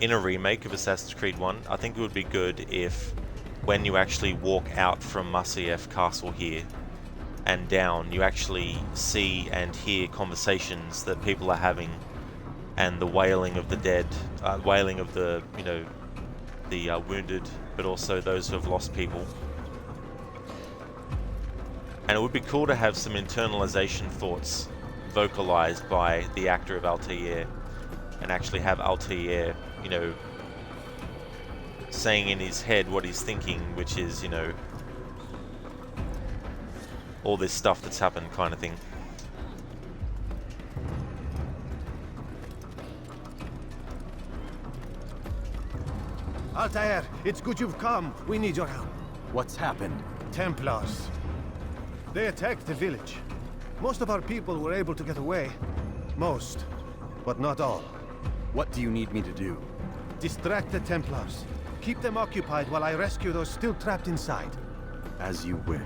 in a remake of Assassin's Creed 1, I think it would be good if when you actually walk out from Masyaf Castle here and down, you actually see and hear conversations that people are having, and the wailing of the dead, wailing of the, you know, the wounded, but also those who have lost people. And it would be cool to have some internalization thoughts vocalized by the actor of Altair, and actually have Altair, you know, saying in his head what he's thinking, which is, you know, all this stuff that's happened kind of thing. Altair, it's good you've come. We need your help. What's happened? Templars. They attacked the village. Most of our people were able to get away. Most, but not all. What do you need me to do? Distract the Templars. Keep them occupied while I rescue those still trapped inside. As you wish.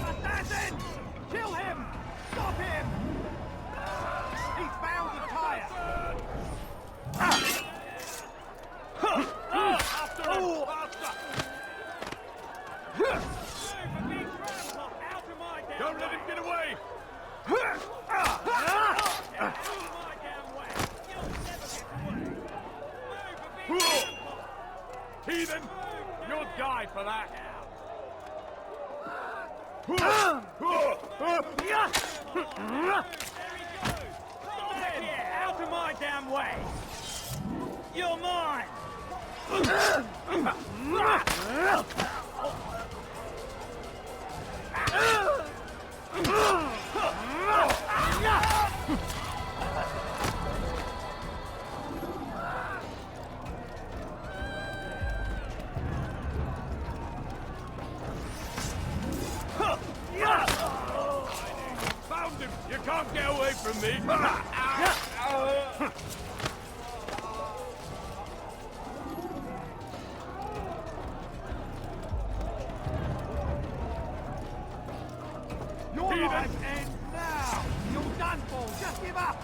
Assassin! Kill him! Stop him! He's found the tire! After him! Faster! Don't let him get away! Heathen! You'll die for that! Out of my damn way! You're mine! Found him! You can't get away from me! Your life ends now! You're done for! Just give up!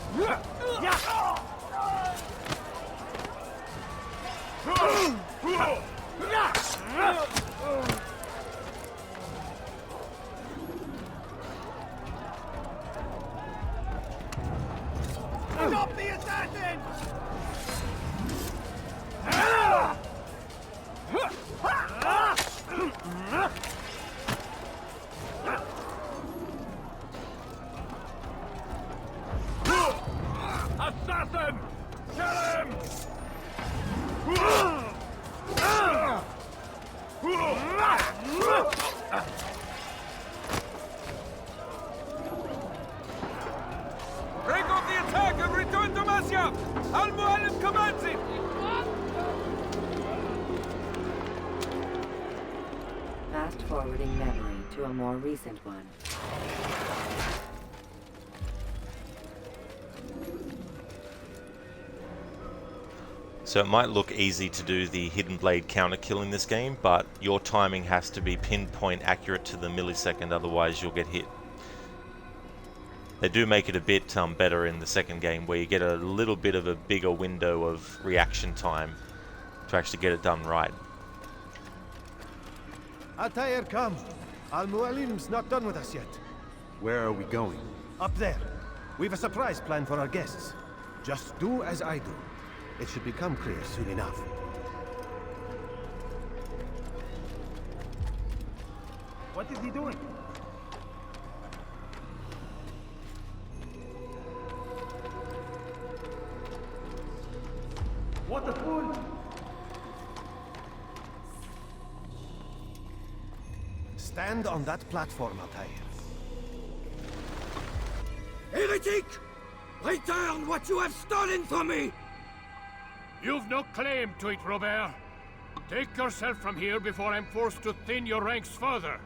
Stop the assassin! Assassin! Kill him! Break off the attack and return to Masyaf! Al-Mu'allim commands it! Fast-forwarding memory to a more recent one. So it might look easy to do the hidden blade counter kill in this game, but your timing has to be pinpoint accurate to the millisecond, otherwise you'll get hit. They do make it a bit better in the second game, where you get a little bit of a bigger window of reaction time to actually get it done right. Altair, come. Al-Mu'allim's not done with us yet. Where are we going? Up there. We've a surprise plan for our guests. Just do as I do. It should become clear soon enough. What is he doing? What a fool! Stand on that platform, Altair. Heretic! Return what you have stolen from me! You've no claim to it, Robert. Take yourself from here before I'm forced to thin your ranks further.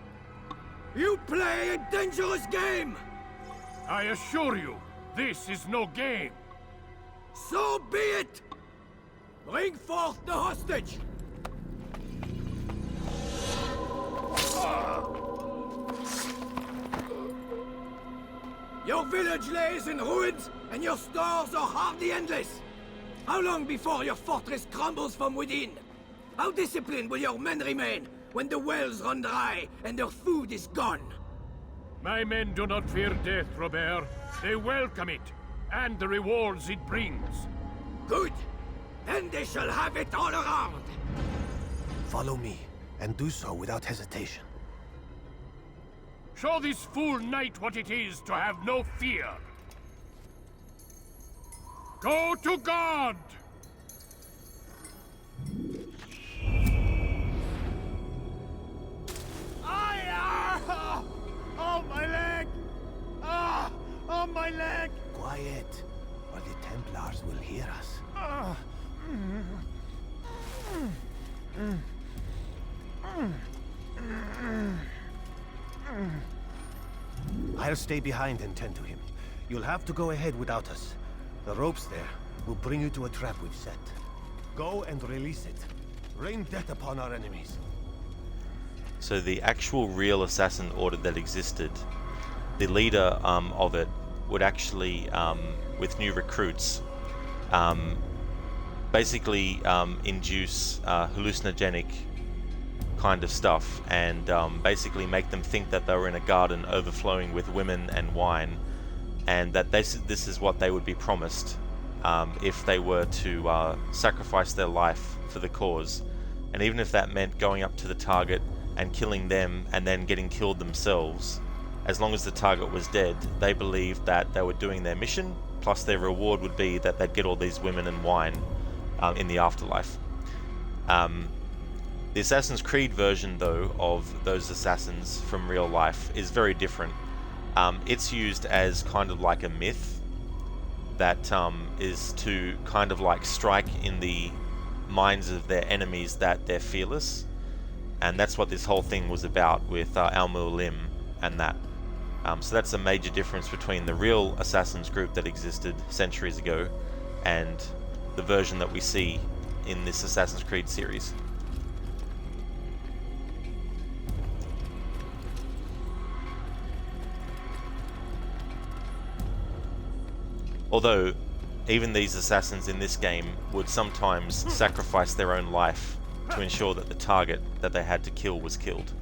You play a dangerous game! I assure you, this is no game. So be it! Bring forth the hostage! Your village lays in ruins, and your stores are hardly endless. How long before your fortress crumbles from within? How disciplined will your men remain when the wells run dry and their food is gone? My men do not fear death, Robert. They welcome it, and the rewards it brings. Good. Then they shall have it all around. Follow me, and do so without hesitation. Show this fool knight what it is to have no fear. Go to God! Oh, my leg! Ah! Oh, my leg! Quiet, or the Templars will hear us. I'll stay behind and tend to him. You'll have to go ahead without us. The ropes there will bring you to a trap we've set. Go and release it. Rain death upon our enemies. So the actual real assassin order that existed, the leader of it would actually, with new recruits, basically induce hallucinogenic kind of stuff and basically make them think that they were in a garden overflowing with women and wine, and that this is what they would be promised if they were to sacrifice their life for the cause. And even if that meant going up to the target and killing them and then getting killed themselves, as long as the target was dead, they believed that they were doing their mission, plus their reward would be that they'd get all these women and wine in the afterlife. The Assassin's Creed version, though, of those assassins from real life is very different. It's used as kind of like a myth that is to kind of like strike in the minds of their enemies that they're fearless. And that's what this whole thing was about with Al-Mualim and that. So that's a major difference between the real assassins group that existed centuries ago and the version that we see in this Assassin's Creed series. Although, even these assassins in this game would sometimes sacrifice their own life to ensure that the target that they had to kill was killed.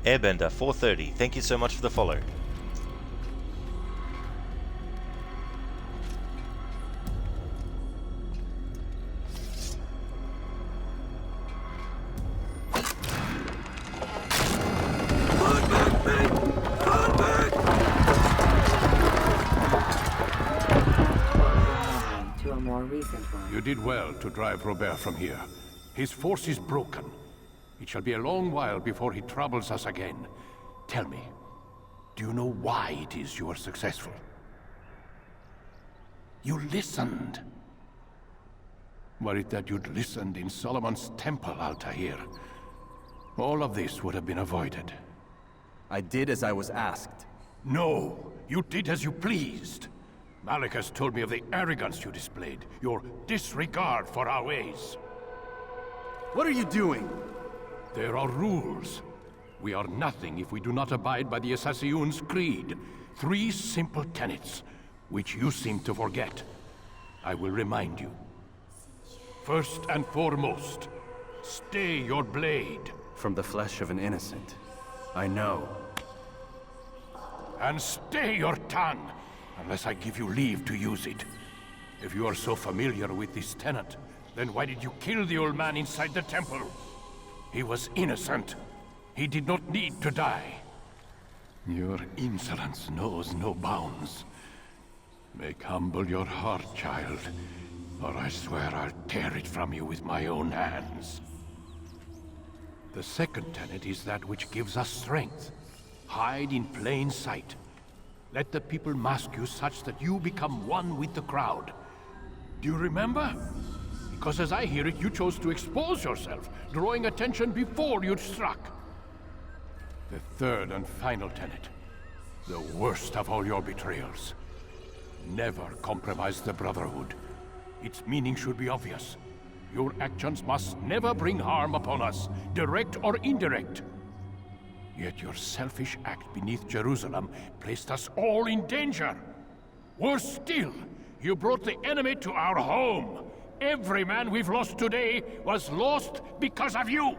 Airbender 430, thank you so much for the follow. To a more recent one. You did well to drive Robert from here. His force is broken. It shall be a long while before he troubles us again. Tell me, do you know why it is you are successful? You listened. Were it that you'd listened in Solomon's temple, Altair, all of this would have been avoided. I did as I was asked. No, you did as you pleased. Malik has told me of the arrogance you displayed, your disregard for our ways. What are you doing? There are rules. We are nothing if we do not abide by the Assassin's Creed. 3 simple tenets, which you seem to forget. I will remind you. First and foremost, stay your blade. From the flesh of an innocent. I know. And stay your tongue, unless I give you leave to use it. If you are so familiar with this tenant, then why did you kill the old man inside the temple? He was innocent. He did not need to die. Your insolence knows no bounds. Make humble your heart, child, or I swear I'll tear it from you with my own hands. The second tenet is that which gives us strength. Hide in plain sight. Let the people mask you such that you become one with the crowd. Do you remember? Because as I hear it, you chose to expose yourself, drawing attention before you'd struck. The third and final tenet. The worst of all your betrayals. Never compromise the Brotherhood. Its meaning should be obvious. Your actions must never bring harm upon us, direct or indirect. Yet your selfish act beneath Jerusalem placed us all in danger. Worse still, you brought the enemy to our home. Every man we've lost today was lost because of you.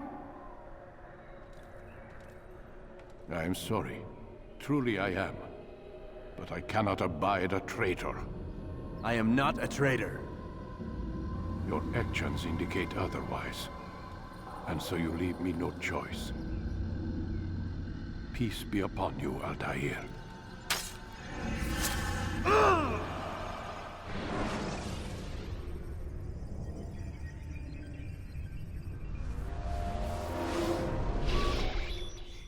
I am sorry. Truly I am. But I cannot abide a traitor. I am not a traitor. Your actions indicate otherwise. And so you leave me no choice. Peace be upon you, Altair.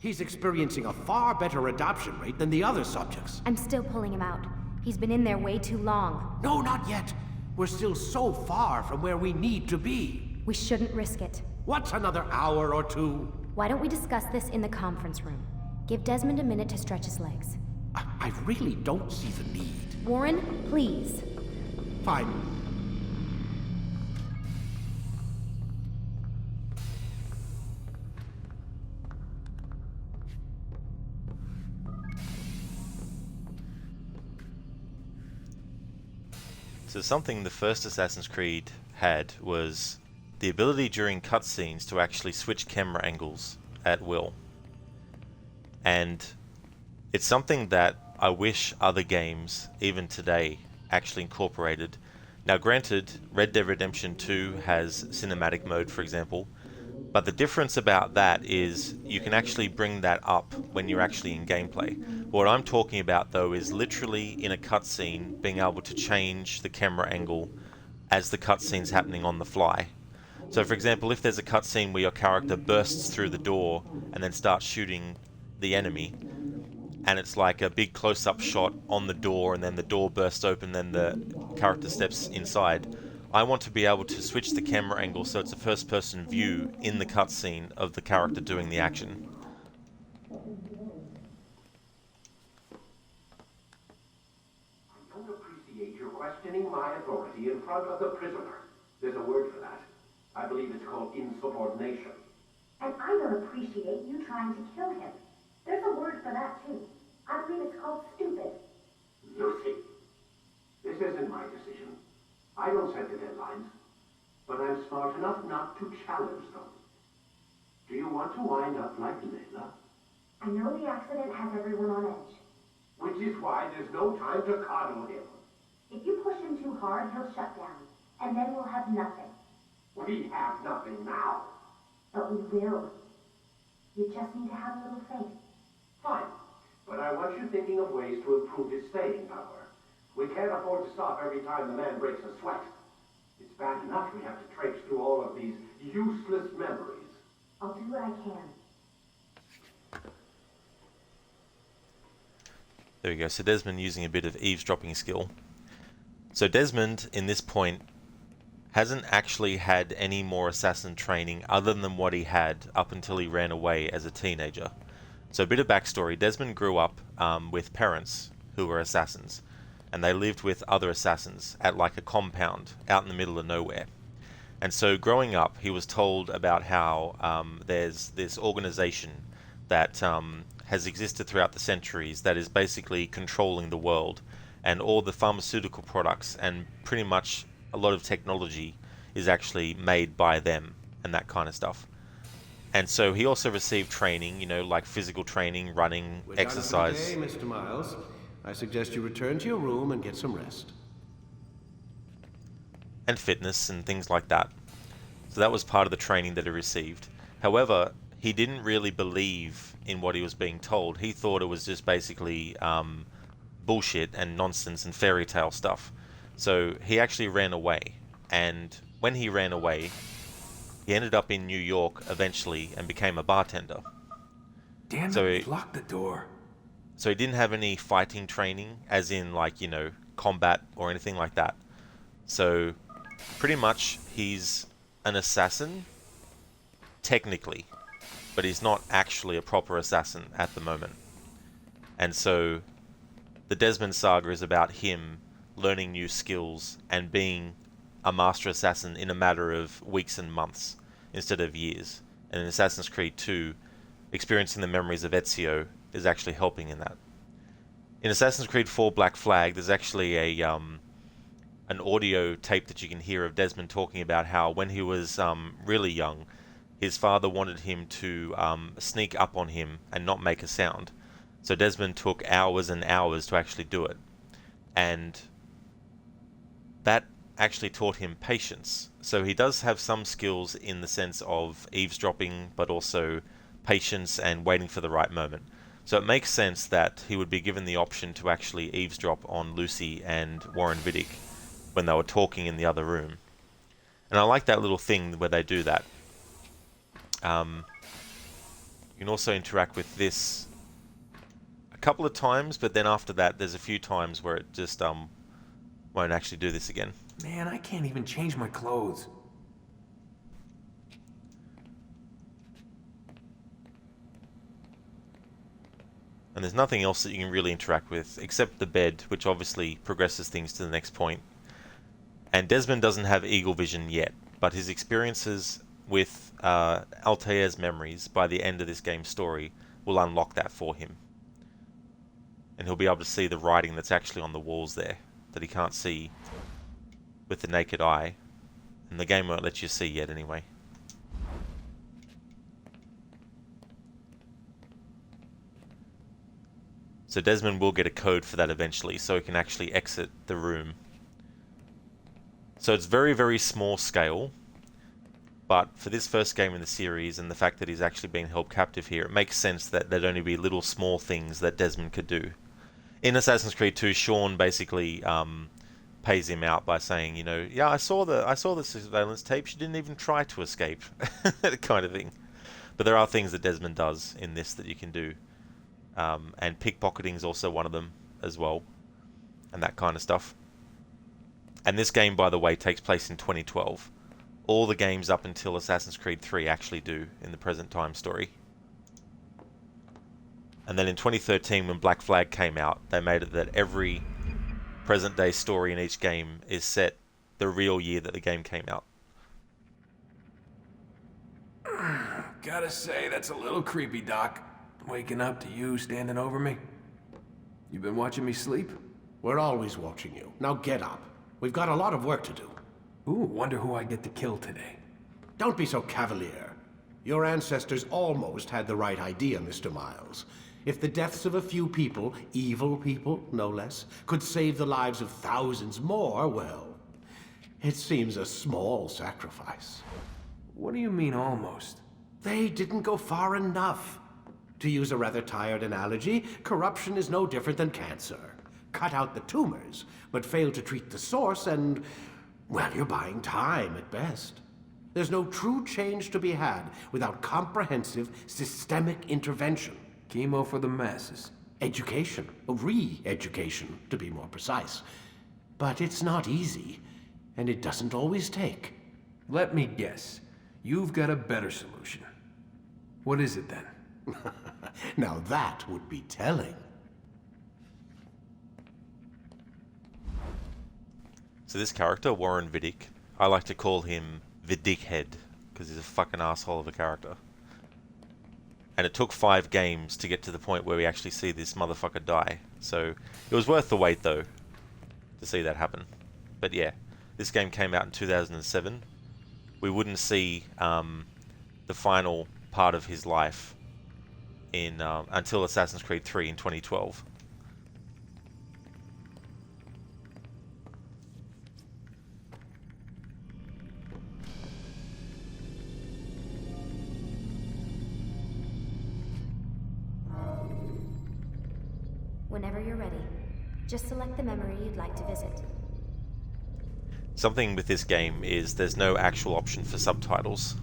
He's experiencing a far better adoption rate than the other subjects. I'm still pulling him out. He's been in there way too long. No, not yet. We're still so far from where we need to be. We shouldn't risk it. What's another hour or two? Why don't we discuss this in the conference room? Give Desmond a minute to stretch his legs. I really don't see the need. Warren, please. Fine. So something the first Assassin's Creed had was the ability during cutscenes to actually switch camera angles at will. And it's something that I wish other games, even today, actually incorporated. Now granted, Red Dead Redemption 2 has cinematic mode, for example, but the difference about that is you can actually bring that up when you're actually in gameplay. What I'm talking about though is literally in a cutscene being able to change the camera angle as the cutscene's happening on the fly. So for example, if there's a cutscene where your character bursts through the door and then starts shooting the enemy, and it's like a big close-up shot on the door and then the door bursts open, then the character steps inside, I want to be able to switch the camera angle so it's a first-person view in the cutscene of the character doing the action. I don't appreciate your questioning my authority in front of the prisoner. There's a word for that. I believe it's called insubordination. And I don't appreciate you trying to kill him. There's a word for that, too. I believe it's called stupid. Lucy, this isn't my decision. I don't set the deadlines, but I'm smart enough not to challenge them. Do you want to wind up like Layla? I know the accident has everyone on edge. Which is why there's no time to coddle him. If you push him too hard, he'll shut down, and then we'll have nothing. We have nothing now. But we will. You just need to have a little faith. Fine, but I want you thinking of ways to improve his staying power. We can't afford to stop every time the man breaks a sweat. It's bad enough we have to traipse through all of these useless memories. I'll do what I can. There we go, so Desmond using a bit of eavesdropping skill. So Desmond, in this point, hasn't actually had any more assassin training other than what he had up until he ran away as a teenager. So a bit of backstory, Desmond grew up with parents who were assassins, and they lived with other assassins at like a compound out in the middle of nowhere. And so growing up, he was told about how there's this organization that has existed throughout the centuries that is basically controlling the world, and all the pharmaceutical products and pretty much a lot of technology is actually made by them and that kind of stuff. And so he also received training, you know, like physical training, running, We're done for exercise. today, Mr. Miles. I suggest you return to your room and get some rest. And fitness and things like that. So that was part of the training that he received. However, he didn't really believe in what he was being told. He thought it was just basically bullshit and nonsense and fairy tale stuff. So he actually ran away. And when he ran away, he ended up in New York eventually and became a bartender. Damn it, So we locked the door. So he didn't have any fighting training, as in like, you know, combat or anything like that. So pretty much he's an assassin, technically, but he's not actually a proper assassin at the moment. And so the Desmond saga is about him learning new skills and being a master assassin in a matter of weeks and months instead of years. And in Assassin's Creed 2, experiencing the memories of Ezio is actually helping in that. In Assassin's Creed 4 Black Flag, there's actually an audio tape that you can hear of Desmond talking about how when he was really young, his father wanted him to sneak up on him and not make a sound. So Desmond took hours and hours to actually do it. And that actually taught him patience. So he does have some skills in the sense of eavesdropping, but also patience and waiting for the right moment. So it makes sense that he would be given the option to actually eavesdrop on Lucy and Warren Vidic when they were talking in the other room. And I like that little thing where they do that. You can also interact with this a couple of times, but then after that there's a few times where it just won't actually do this again. Man, I can't even change my clothes. And there's nothing else that you can really interact with except the bed, which obviously progresses things to the next point. And Desmond doesn't have eagle vision yet, but his experiences with Altair's memories by the end of this game's story will unlock that for him. And he'll be able to see the writing that's actually on the walls there that he can't see with the naked eye. And the game won't let you see yet anyway. So Desmond will get a code for that eventually, so he can actually exit the room. So it's very, very small scale, but for this first game in the series and the fact that he's actually been held captive here, it makes sense that there'd only be little small things that Desmond could do. In Assassin's Creed 2, Sean basically pays him out by saying, you know, yeah, I saw the surveillance tapes, you didn't even try to escape, that kind of thing. But there are things that Desmond does in this that you can do. And pickpocketing is also one of them as well, and that kind of stuff. And this game, by the way, takes place in 2012. All the games up until Assassin's Creed 3 actually do in the present time story. And then in 2013, when Black Flag came out, they made it that every present day story in each game is set the real year that the game came out. Gotta say, that's a little creepy, Doc. Waking up to you standing over me. You been watching me sleep? We're always watching you. Now get up. We've got a lot of work to do. Ooh, wonder who I get to kill today. Don't be so cavalier. Your ancestors almost had the right idea, Mr. Miles. If the deaths of a few people, evil people, no less, could save the lives of thousands more, well, it seems a small sacrifice. What do you mean, almost? They didn't go far enough. To use a rather tired analogy, corruption is no different than cancer. Cut out the tumors, but fail to treat the source and, well, you're buying time at best. There's no true change to be had without comprehensive, systemic intervention. Chemo for the masses. Education. Re-education, to be more precise. But it's not easy, and it doesn't always take. Let me guess. You've got a better solution. What is it then? Now that would be telling. So this character, Warren Vidic, I like to call him Vidickhead, because he's a fucking asshole of a character. And it took 5 games to get to the point where we actually see this motherfucker die. So it was worth the wait, though, to see that happen. But yeah, this game came out in 2007. We wouldn't see the final part of his life in until Assassin's Creed 3 in 2012. Whenever you're ready, just select the memory you'd like to visit. Something with this game is there's no actual option for subtitles.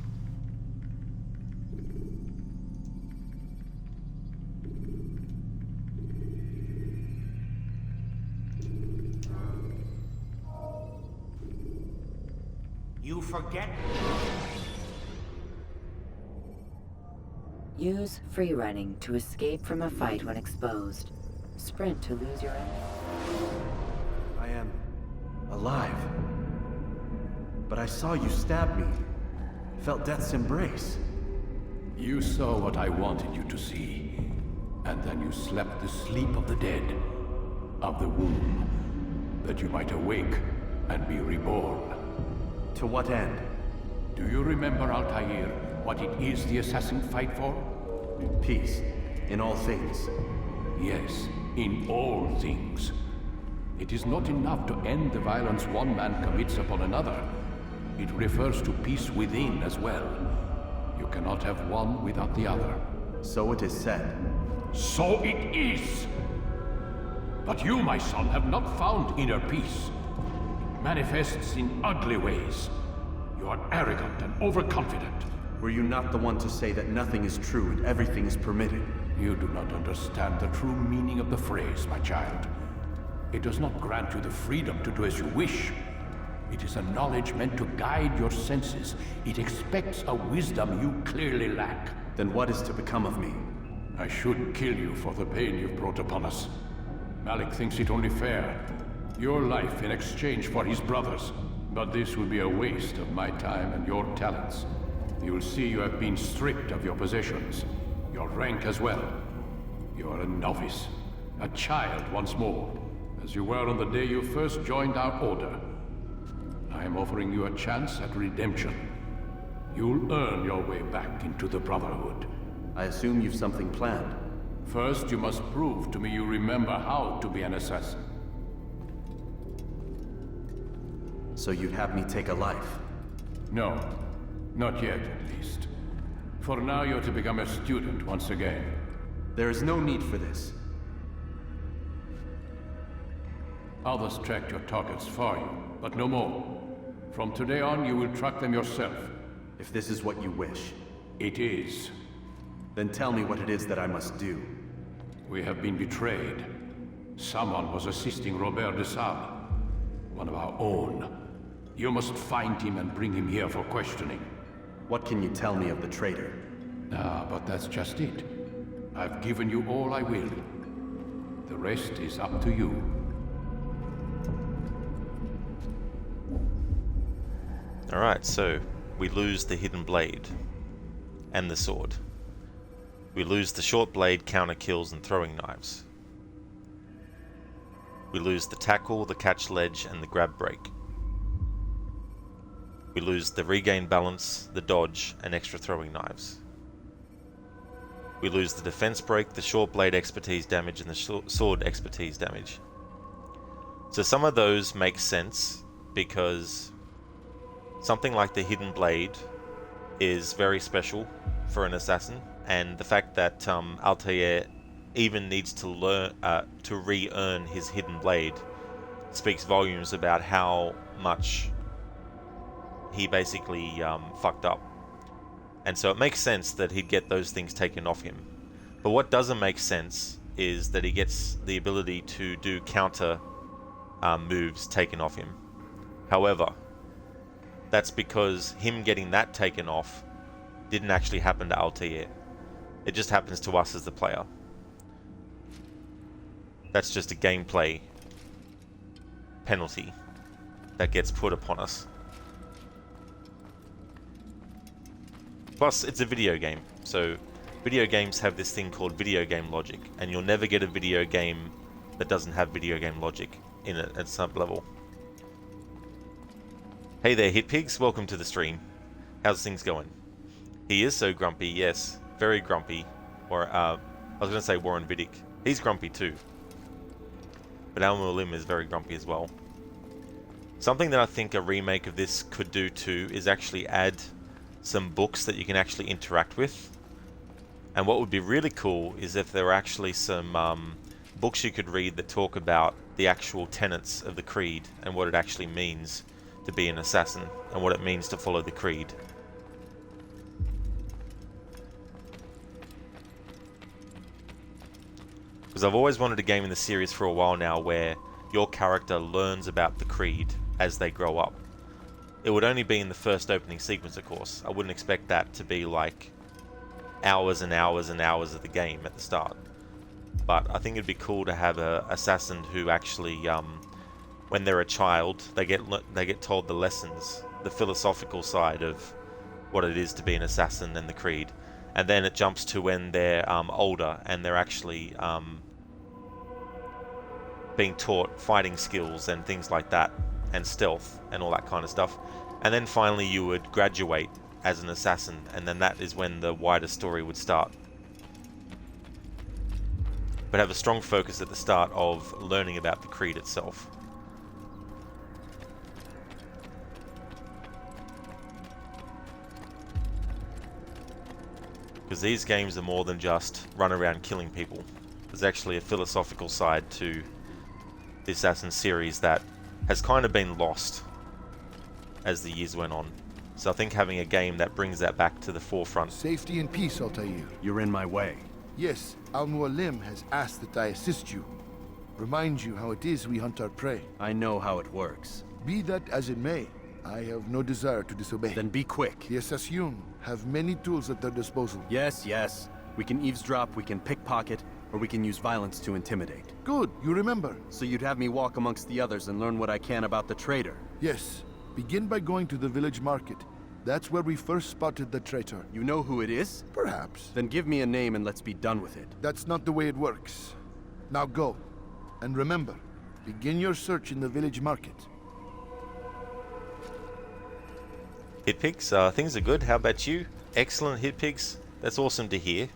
You forget? Use free running to escape from a fight when exposed. Sprint to lose your enemy. I am alive. But I saw you stab me. Felt death's embrace. You saw what I wanted you to see. And then you slept the sleep of the dead, of the womb, that you might awake and be reborn. To what end? Do you remember, Altair, what it is the assassins fight for? Peace. In all things. Yes, in all things. It is not enough to end the violence one man commits upon another. It refers to peace within as well. You cannot have one without the other. So it is said. So it is! But you, my son, have not found inner peace. It manifests in ugly ways. You are arrogant and overconfident. Were you not the one to say that nothing is true and everything is permitted? You do not understand the true meaning of the phrase, my child. It does not grant you the freedom to do as you wish. It is a knowledge meant to guide your senses. It expects a wisdom you clearly lack. Then what is to become of me? I should kill you for the pain you've brought upon us. Malik thinks it only fair. Your life in exchange for his brother's. But this would be a waste of my time and your talents. You will see you have been stripped of your possessions. Your rank as well. You are a novice. A child once more. As you were on the day you first joined our order. I am offering you a chance at redemption. You'll earn your way back into the Brotherhood. I assume you've something planned. First, you must prove to me you remember how to be an assassin. So you'd have me take a life? No. Not yet, at least. For now, you're to become a student once again. There is no need for this. Others tracked your targets for you, but no more. From today on, you will track them yourself. If this is what you wish. It is. Then tell me what it is that I must do. We have been betrayed. Someone was assisting Robert de Sable, one of our own. You must find him and bring him here for questioning. What can you tell me of the traitor? Ah, but that's just it. I've given you all I will. The rest is up to you. Alright, so we lose the hidden blade and the sword. We lose the short blade, counter kills, and throwing knives. We lose the tackle, the catch ledge, and the grab break. We lose the regain balance, the dodge, and extra throwing knives. We lose the defense break, the short blade expertise damage, and the sword expertise damage. So some of those make sense because something like the hidden blade is very special for an assassin, and the fact that Altair even needs to learn to re-earn his hidden blade speaks volumes about how much he basically fucked up. And so it makes sense that he'd get those things taken off him. But what doesn't make sense is that he gets the ability to do counter moves taken off him. However, that's because him getting that taken off didn't actually happen to Altair. It just happens to us as the player. That's just a gameplay penalty that gets put upon us. Plus, it's a video game, so video games have this thing called video game logic, and you'll never get a video game that doesn't have video game logic in it at some level. Hey there, Hit Pigs, welcome to the stream. How's things going? He is so grumpy, yes. Very grumpy. Or, I was going to say Warren Vidic. He's grumpy too. But Al-Mualim is very grumpy as well. Something that I think a remake of this could do too is actually add some books that you can actually interact with. And what would be really cool is if there were actually some books you could read that talk about the actual tenets of the Creed and what it actually means to be an assassin and what it means to follow the Creed. Because I've always wanted a game in the series for a while now where your character learns about the Creed as they grow up. It would only be in the first opening sequence, of course. I wouldn't expect that to be like hours and hours and hours of the game at the start. But I think it'd be cool to have an assassin who actually, when they're a child, they get told the lessons, the philosophical side of what it is to be an assassin and the Creed. And then it jumps to when they're older and they're actually being taught fighting skills and things like that, and stealth and all that kind of stuff. And then finally you would graduate as an assassin, and then that is when the wider story would start. But have a strong focus at the start of learning about the Creed itself. Because these games are more than just run around killing people. There's actually a philosophical side to the Assassin series that has kind of been lost as the years went on. So I think having a game that brings that back to the forefront. Safety and peace, Altair. You're in my way. Yes, Al-Mualim has asked that I assist you. Remind you how it is we hunt our prey. I know how it works. Be that as it may, I have no desire to disobey. Then be quick. The Assassin have many tools at their disposal. Yes, yes. We can eavesdrop, we can pickpocket, or we can use violence to intimidate. Good, you remember. So you'd have me walk amongst the others and learn what I can about the traitor? Yes. Begin by going to the village market. That's where we first spotted the traitor. You know who it is? Perhaps. Then give me a name and let's be done with it. That's not the way it works. Now go. And remember, begin your search in the village market. Hit pigs, things are good. How about you? Excellent hit pigs. That's awesome to hear.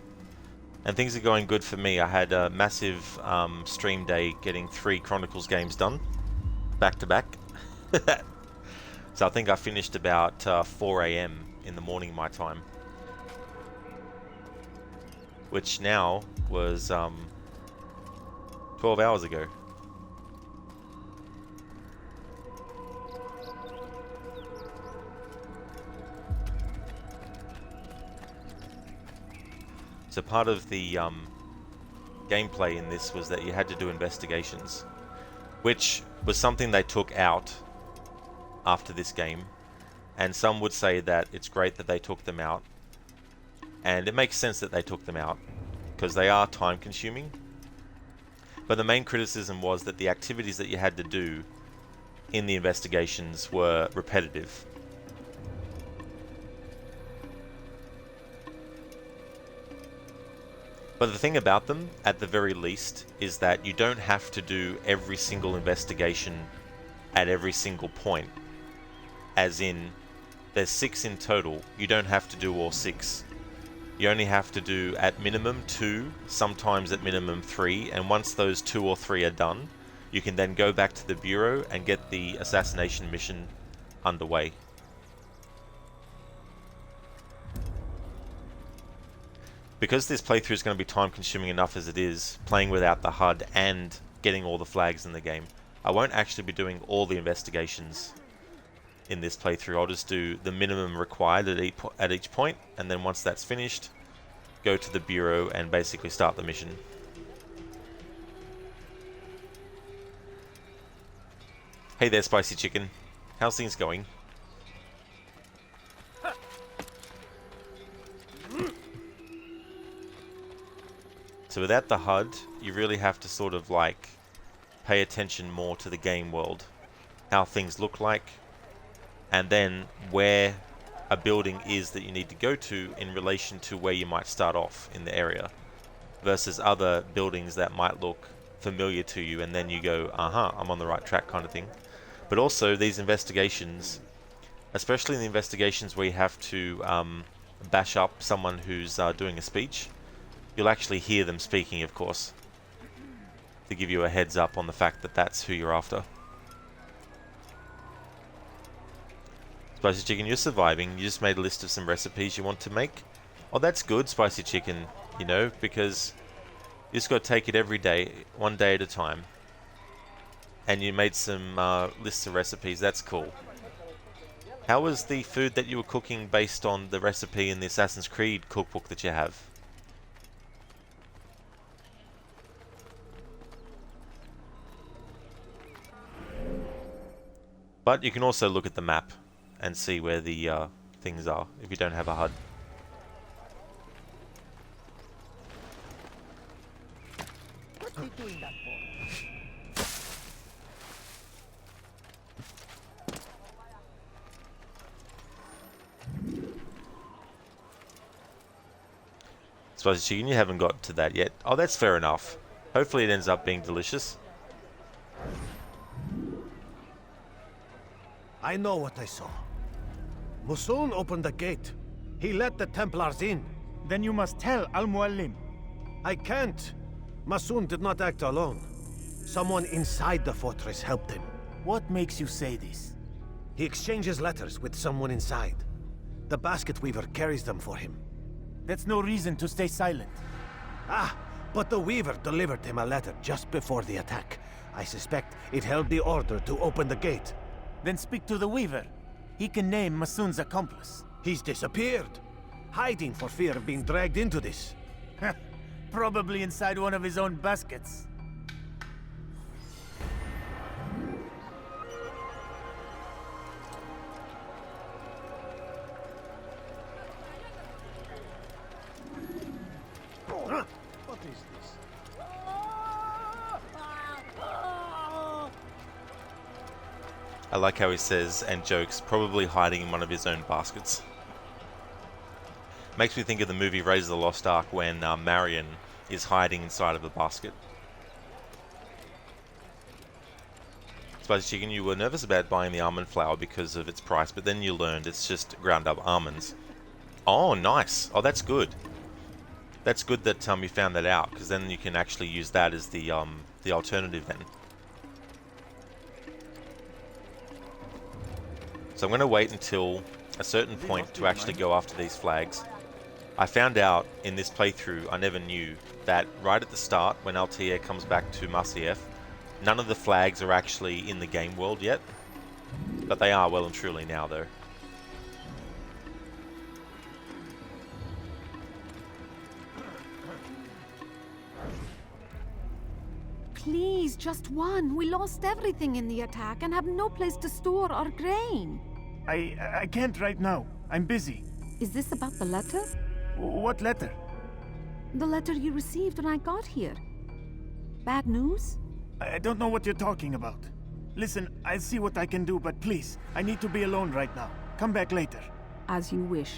And things are going good for me. I had a massive stream day getting 3 Chronicles games done. Back to back. So I think I finished about 4 AM in the morning my time. Which now was 12 hours ago. So part of the gameplay in this was that you had to do investigations, which was something they took out after this game, and some would say that it's great that they took them out, and it makes sense that they took them out because they are time consuming. But the main criticism was that the activities that you had to do in the investigations were repetitive. But the thing about them, at the very least, is that you don't have to do every single investigation at every single point. As in, there's 6 in total, you don't have to do all 6. You only have to do at minimum 2, sometimes at minimum 3, and once those 2 or 3 are done, you can then go back to the Bureau and get the assassination mission underway. Because this playthrough is going to be time consuming enough as it is, playing without the HUD and getting all the flags in the game, I won't actually be doing all the investigations in this playthrough. I'll just do the minimum required at each point, and then once that's finished, go to the Bureau and basically start the mission. Hey there, Spicy Chicken. How's things going? So without the HUD, you really have to sort of like pay attention more to the game world, how things look like, and then where a building is that you need to go to in relation to where you might start off in the area, versus other buildings that might look familiar to you and then you go, aha, I'm on the right track kind of thing. But also these investigations, especially in the investigations where you have to bash up someone who's doing a speech, you'll actually hear them speaking, of course, to give you a heads up on the fact that that's who you're after. Spicy Chicken, you're surviving. You just made a list of some recipes you want to make. Oh, that's good, Spicy Chicken, you know, because you just got to take it every day, one day at a time. And you made some lists of recipes. That's cool. How was the food that you were cooking based on the recipe in the Assassin's Creed cookbook that you have? But you can also look at the map and see where the things are if you don't have a HUD. What's he doing that for? Spicy Chicken, you haven't got to that yet. Oh, that's fair enough. Hopefully it ends up being delicious. I know what I saw. Musun opened the gate. He let the Templars in. Then you must tell Al-Mualim. I can't. Musun did not act alone. Someone inside the fortress helped him. What makes you say this? He exchanges letters with someone inside. The basket weaver carries them for him. That's no reason to stay silent. Ah, but the weaver delivered him a letter just before the attack. I suspect it held the order to open the gate. Then speak to the weaver. He can name Masun's accomplice. He's disappeared. Hiding for fear of being dragged into this. Probably inside one of his own baskets. What is this? I like how he says and jokes, probably hiding in one of his own baskets. Makes me think of the movie Raiders of the Lost Ark when Marion is hiding inside of a basket. Spicy Chicken, you were nervous about buying the almond flour because of its price, but then you learned it's just ground up almonds. Oh, nice. Oh, that's good. That's good that you found that out, because then you can actually use that as the alternative then. So I'm going to wait until a certain point to actually go after these flags. I found out in this playthrough, I never knew, that right at the start, when Altair comes back to Masyaf, none of the flags are actually in the game world yet. But they are well and truly now, though. Please, just one. We lost everything in the attack and have no place to store our grain. I can't right now. I'm busy. Is this about the letter? What letter? The letter you received when I got here. Bad news? I don't know what you're talking about. Listen, I'll see what I can do, but please, I need to be alone right now. Come back later. As you wish.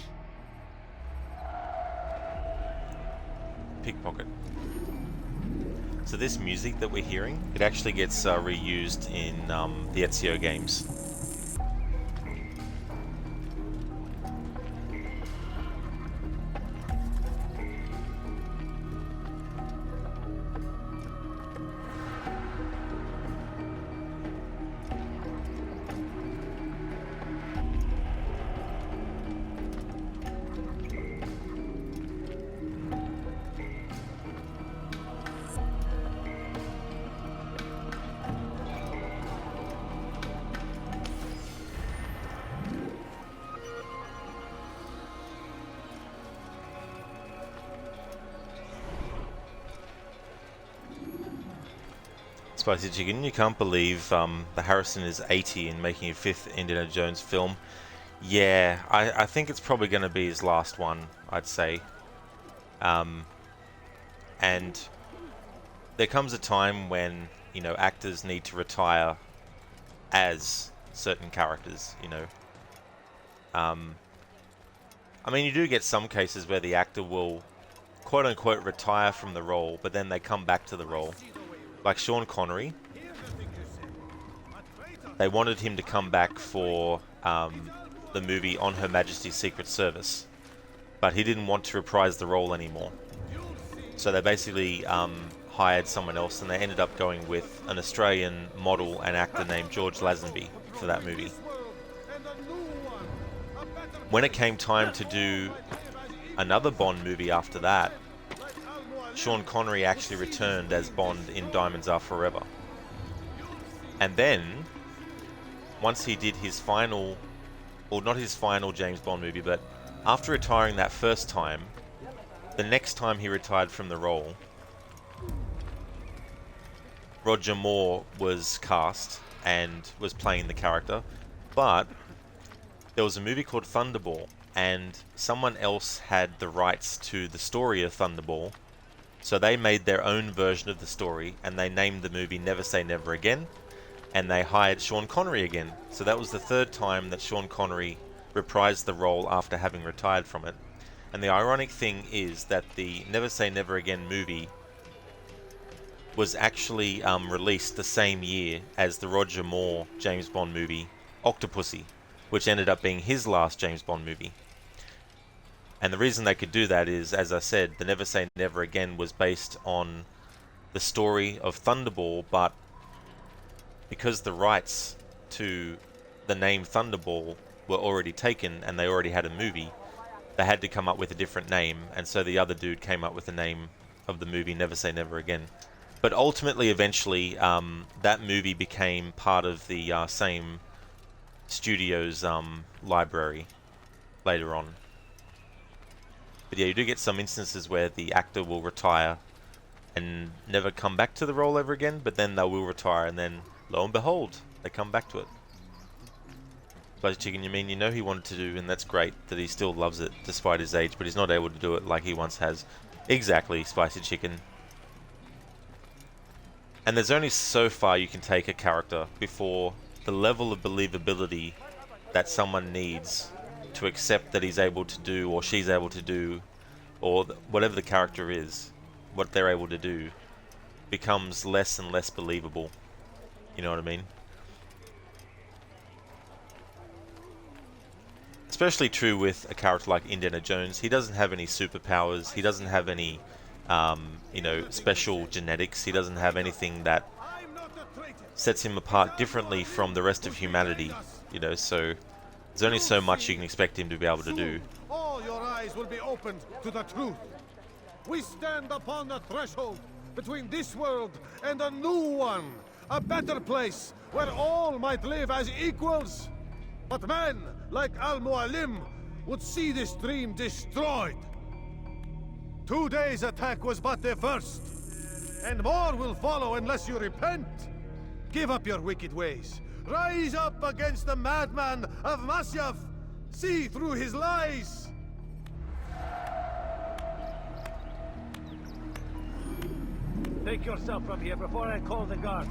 Pickpocket. So this music that we're hearing, it actually gets reused in the Ezio games. Spicy Chicken, you can't believe the Harrison is 80 and making a 5th Indiana Jones film. Yeah, I think it's probably going to be his last one, I'd say. And there comes a time when, you know, actors need to retire as certain characters, you know. I mean, you do get some cases where the actor will quote-unquote retire from the role, but then they come back to the role. Like Sean Connery, they wanted him to come back for the movie On Her Majesty's Secret Service, but he didn't want to reprise the role anymore. So they basically hired someone else, and they ended up going with an Australian model and actor named George Lazenby for that movie. When it came time to do another Bond movie after that, Sean Connery actually returned as Bond in Diamonds Are Forever. And then, once he did his final, or not his final James Bond movie, but after retiring that first time, the next time he retired from the role, Roger Moore was cast and was playing the character, but there was a movie called Thunderball, and someone else had the rights to the story of Thunderball, so they made their own version of the story, and they named the movie Never Say Never Again, and they hired Sean Connery again. So that was the third time that Sean Connery reprised the role after having retired from it. And the ironic thing is that the Never Say Never Again movie was actually released the same year as the Roger Moore James Bond movie, Octopussy, which ended up being his last James Bond movie. And the reason they could do that is, as I said, the Never Say Never Again was based on the story of Thunderball, but because the rights to the name Thunderball were already taken and they already had a movie, they had to come up with a different name, and so the other dude came up with the name of the movie Never Say Never Again. But ultimately, eventually, that movie became part of the same studio's library later on. But yeah, you do get some instances where the actor will retire and never come back to the role ever again, but then they will retire, and then lo and behold, they come back to it. Spicy Chicken, you mean you know he wanted to do, and that's great that he still loves it despite his age, but he's not able to do it like he once has. Exactly, Spicy Chicken. And there's only so far you can take a character before the level of believability that someone needs to accept that he's able to do, or she's able to do, or whatever the character is, what they're able to do, becomes less and less believable. You know what I mean? Especially true with a character like Indiana Jones. He doesn't have any superpowers. He doesn't have any, special genetics. He doesn't have anything that sets him apart differently from the rest of humanity. You know, so there's only so much you can expect him to be able to do. All your eyes will be opened to the truth. We stand upon the threshold between this world and a new one, a better place where all might live as equals. But men like Al-Mualim would see this dream destroyed. Today's attack was but the first, and more will follow unless you repent. Give up your wicked ways. Rise up against the madman of Masyaf. See through his lies. Take yourself from here before I call the guards.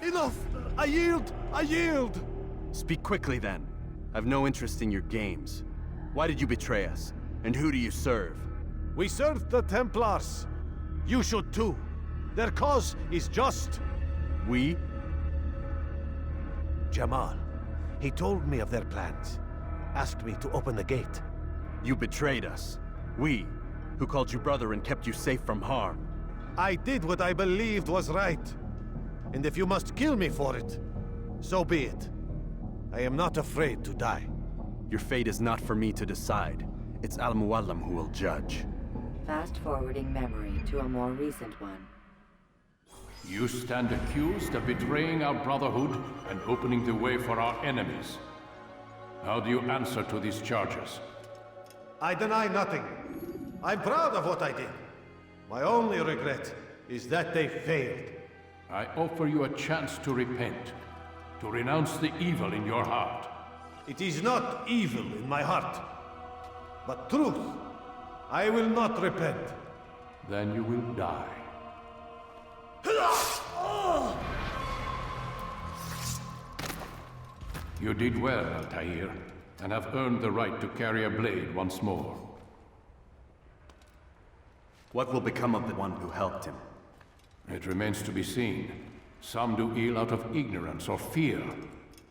Enough! I yield! I yield! Speak quickly then. I've no interest in your games. Why did you betray us? And who do you serve? We serve the Templars. You should too. Their cause is just. We? Jamal. He told me of their plans. Asked me to open the gate. You betrayed us. We, who called you brother and kept you safe from harm. I did what I believed was right. And if you must kill me for it, so be it. I am not afraid to die. Your fate is not for me to decide. It's Al-Mualim who will judge. Fast-forwarding memory to a more recent one. You stand accused of betraying our Brotherhood and opening the way for our enemies. How do you answer to these charges? I deny nothing. I'm proud of what I did. My only regret is that they failed. I offer you a chance to repent, to renounce the evil in your heart. It is not evil in my heart, but truth. I will not repent. Then you will die. You did well, Altair, and have earned the right to carry a blade once more. What will become of the one who helped him? It remains to be seen. Some do ill out of ignorance or fear.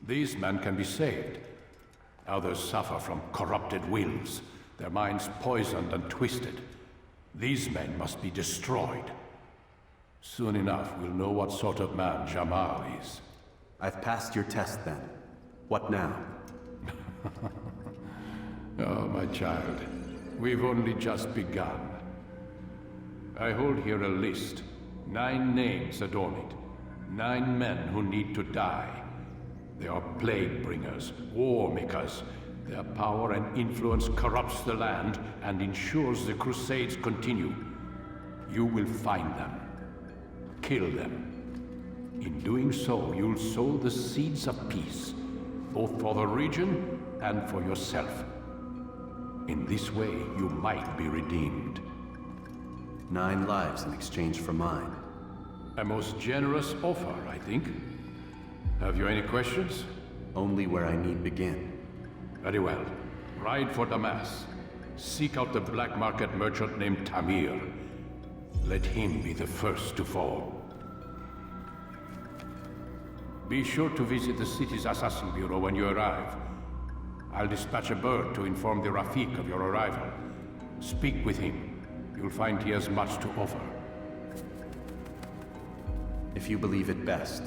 These men can be saved. Others suffer from corrupted wills, their minds poisoned and twisted. These men must be destroyed. Soon enough, we'll know what sort of man Jamal is. I've passed your test then. What now? Oh, my child. We've only just begun. I hold here a list. 9 names adorn it. 9 men who need to die. They are plague bringers, war makers. Their power and influence corrupts the land and ensures the Crusades continue. You will find them. Kill them. In doing so, you'll sow the seeds of peace, both for the region and for yourself. In this way, you might be redeemed. 9 lives in exchange for mine. A most generous offer, I think. Have you any questions? Only where I need begin. Very well. Ride for Damas. Seek out the black market merchant named Tamir. Let him be the first to fall. Be sure to visit the city's assassin bureau when you arrive. I'll dispatch a bird to inform the Rafik of your arrival. Speak with him. You'll find he has much to offer. If you believe it best.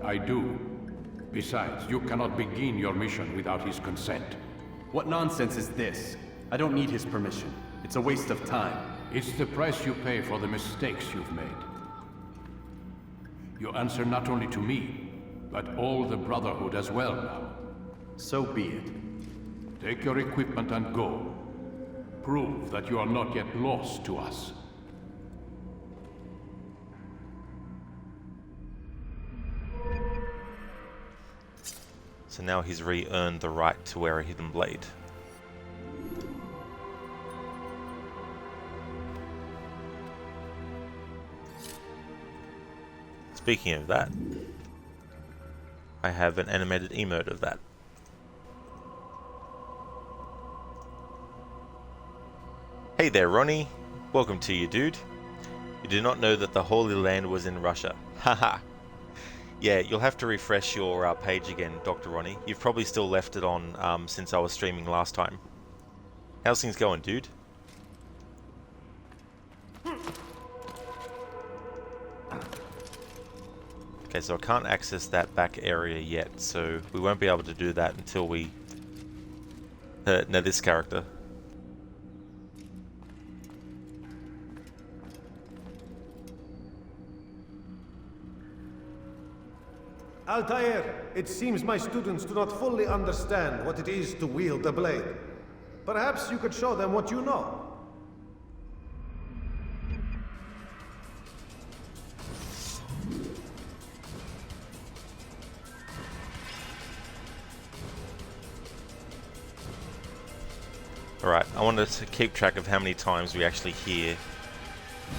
I do. Besides, you cannot begin your mission without his consent. What nonsense is this? I don't need his permission. It's a waste of time. It's the price you pay for the mistakes you've made. You answer not only to me, but all the Brotherhood as well now. So be it. Take your equipment and go. Prove that you are not yet lost to us. So now he's re-earned the right to wear a hidden blade. Speaking of that, I have an animated emote of that. Hey there, Ronnie. Welcome to you, dude. You did not know that the Holy Land was in Russia. Haha. Yeah, you'll have to refresh your page again, Dr. Ronnie. You've probably still left it on since I was streaming last time. How's things going, dude? Okay, so I can't access that back area yet, so we won't be able to do that until we know this character. Altair, it seems my students do not fully understand what it is to wield a blade. Perhaps you could show them what you know. Alright, I wanted to keep track of how many times we actually hear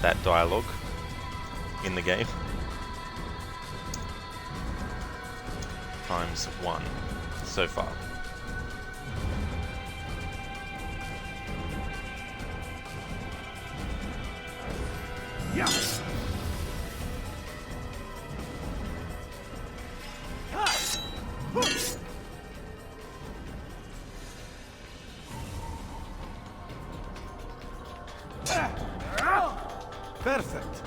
that dialogue in the game. Times 1 so far. Yeah. Perfect.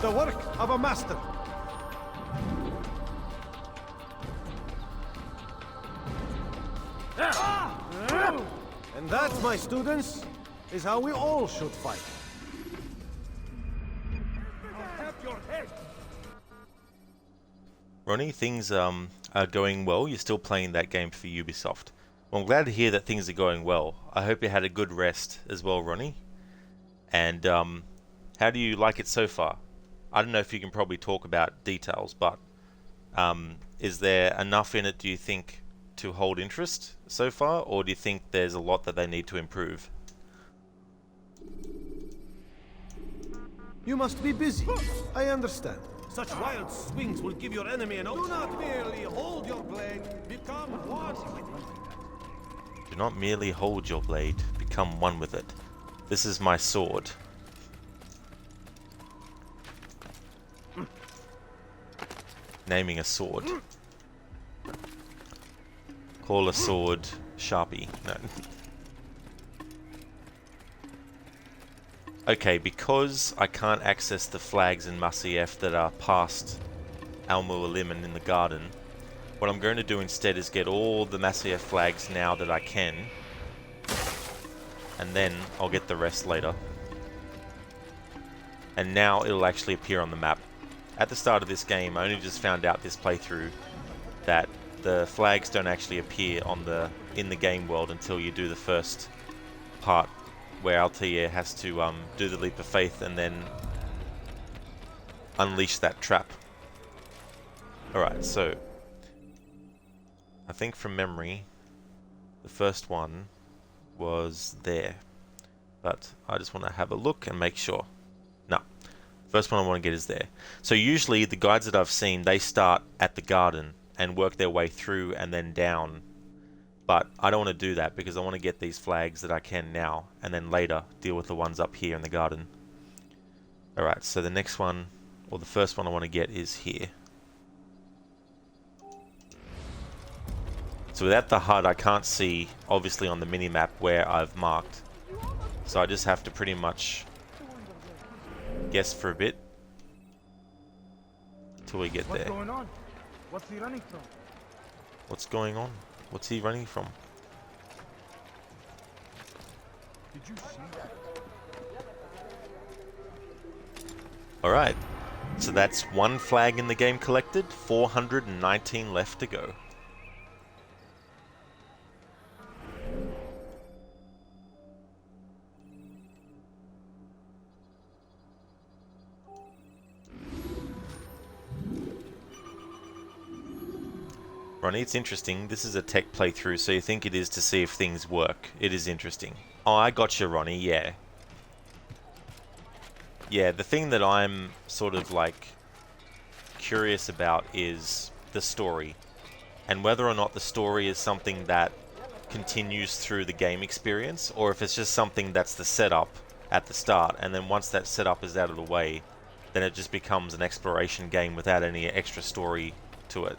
The work of a master. And that, my students, is how we all should fight. Ronnie, things are going well. You're still playing that game for Ubisoft. Well, I'm glad to hear that things are going well. I hope you had a good rest as well, Ronnie. And how do you like it so far? I don't know if you can probably talk about details, but is there enough in it, do you think, to hold interest so far? Or do you think there's a lot that they need to improve? You must be busy. I understand. Such wild swings will give your enemy an opening. Do not merely hold your blade, become one. Do not merely hold your blade, become one with it. This is my sword. Naming a sword. Call a sword Sharpie. No. Okay, because I can't access the flags in Masyaf that are past Al-Mualim and in the garden, what I'm going to do instead is get all the Masyaf flags now that I can, and then I'll get the rest later. And now it'll actually appear on the map. At the start of this game, I only just found out this playthrough that the flags don't actually appear in the game world until you do the first part, where Altair has to do the leap of faith and then unleash that trap. Alright, so I think from memory the first one was there, but I just want to have a look and make sure. No, first one I want to get is there. So usually the guides that I've seen, they start at the garden and work their way through and then down. But I don't want to do that because I want to get these flags that I can now and then later deal with the ones up here in the garden. Alright, so the next one, or the first one I want to get is here. So without the HUD, I can't see, obviously, on the minimap where I've marked. So I just have to pretty much guess for a bit until we get there. What's going on? What's he running from? What's going on? What's he running from? Did you see that? Alright, so that's one flag in the game collected, 419 left to go. Ronnie, it's interesting. This is a tech playthrough, so you think it is to see if things work. It is interesting. Oh, I got you, Ronnie, yeah. Yeah, the thing that I'm sort of like curious about is the story. And whether or not the story is something that continues through the game experience, or if it's just something that's the setup at the start, and then once that setup is out of the way, then it just becomes an exploration game without any extra story to it.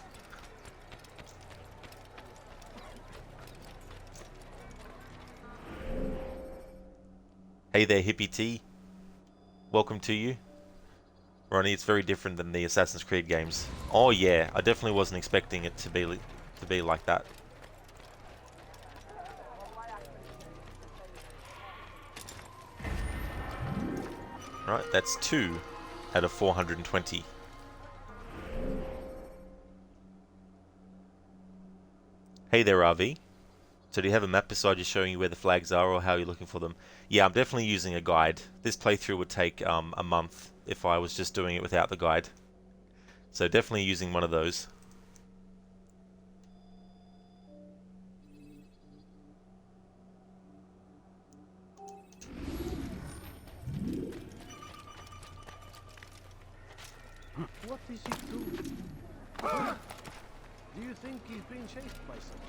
Hey there, Hippie T. Welcome to you. Ronnie, it's very different than the Assassin's Creed games. Oh yeah, I definitely wasn't expecting it to be like that. Right, that's 2 out of 420. Hey there, RV. So do you have a map beside you showing you where the flags are or how you're looking for them? Yeah, I'm definitely using a guide. This playthrough would take a month if I was just doing it without the guide. So definitely using one of those. What is he doing? Do you think he's being chased by someone?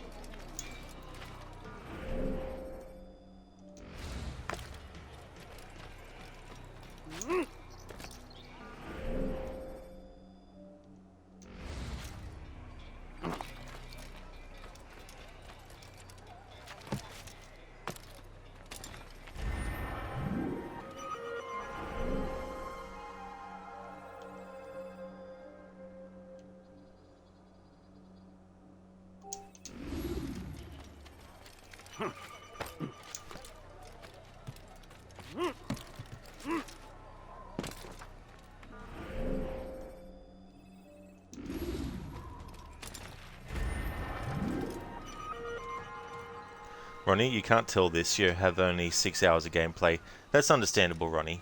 Ronnie, you can't tell this. You have only 6 hours of gameplay. That's understandable, Ronnie.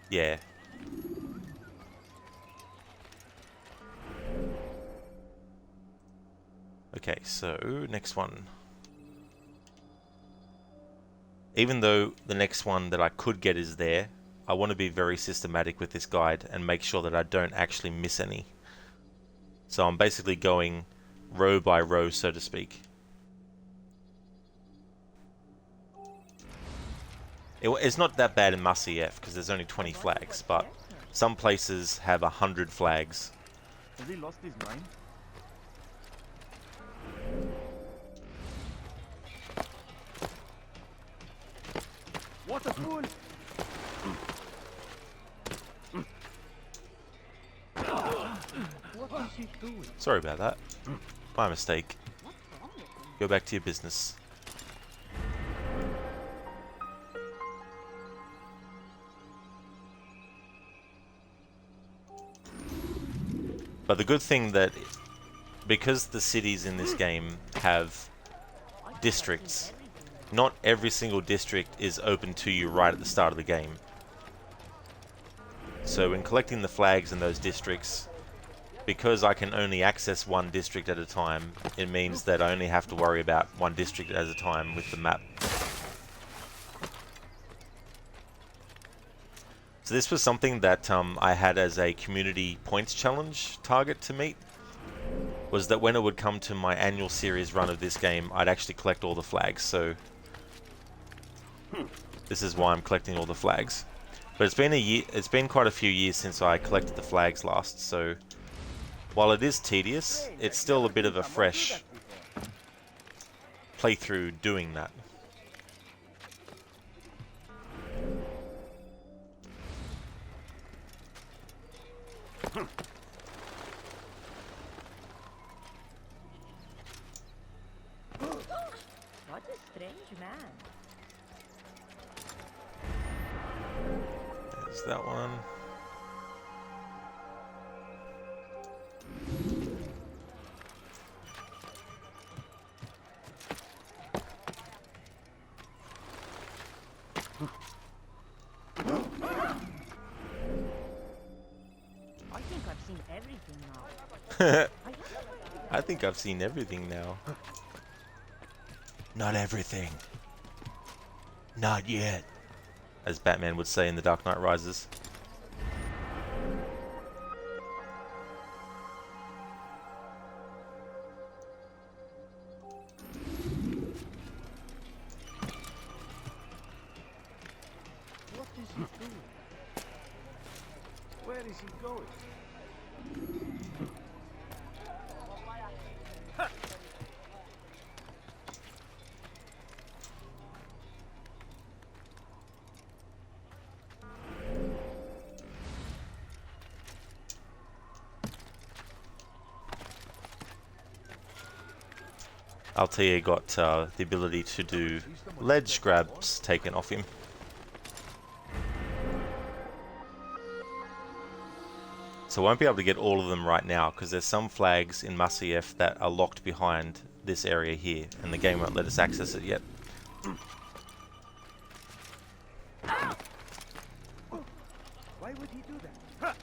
Yeah. Okay, so next one. Even though the next one that I could get is there, I want to be very systematic with this guide and make sure that I don't actually miss any. So I'm basically going row by row, so to speak. It's not that bad in Masyaf because there's only 20 flags, but some places have 100 flags. Has he lost his mind? What a fool! What is he doing? Sorry about that. My mistake. Go back to your business. But the good thing that, because the cities in this game have districts, not every single district is open to you right at the start of the game. So in collecting the flags in those districts, because I can only access one district at a time, it means that I only have to worry about one district at a time with the map. So this was something that I had as a community points challenge target to meet, was that when it would come to my annual series run of this game, I'd actually collect all the flags. So this is why I'm collecting all the flags. But it's been quite a few years since I collected the flags last, so while it is tedious, it's still a bit of a fresh playthrough doing that. What a strange man. There's that one. I think I've seen everything now. I think I've seen everything now. Not everything. Not yet. As Batman would say in The Dark Knight Rises. What is he doing? Where is he going? Altair got the ability to do ledge grabs taken off him. So I won't be able to get all of them right now because there's some flags in Masyaf that are locked behind this area here and the game won't let us access it yet. Why would he do that?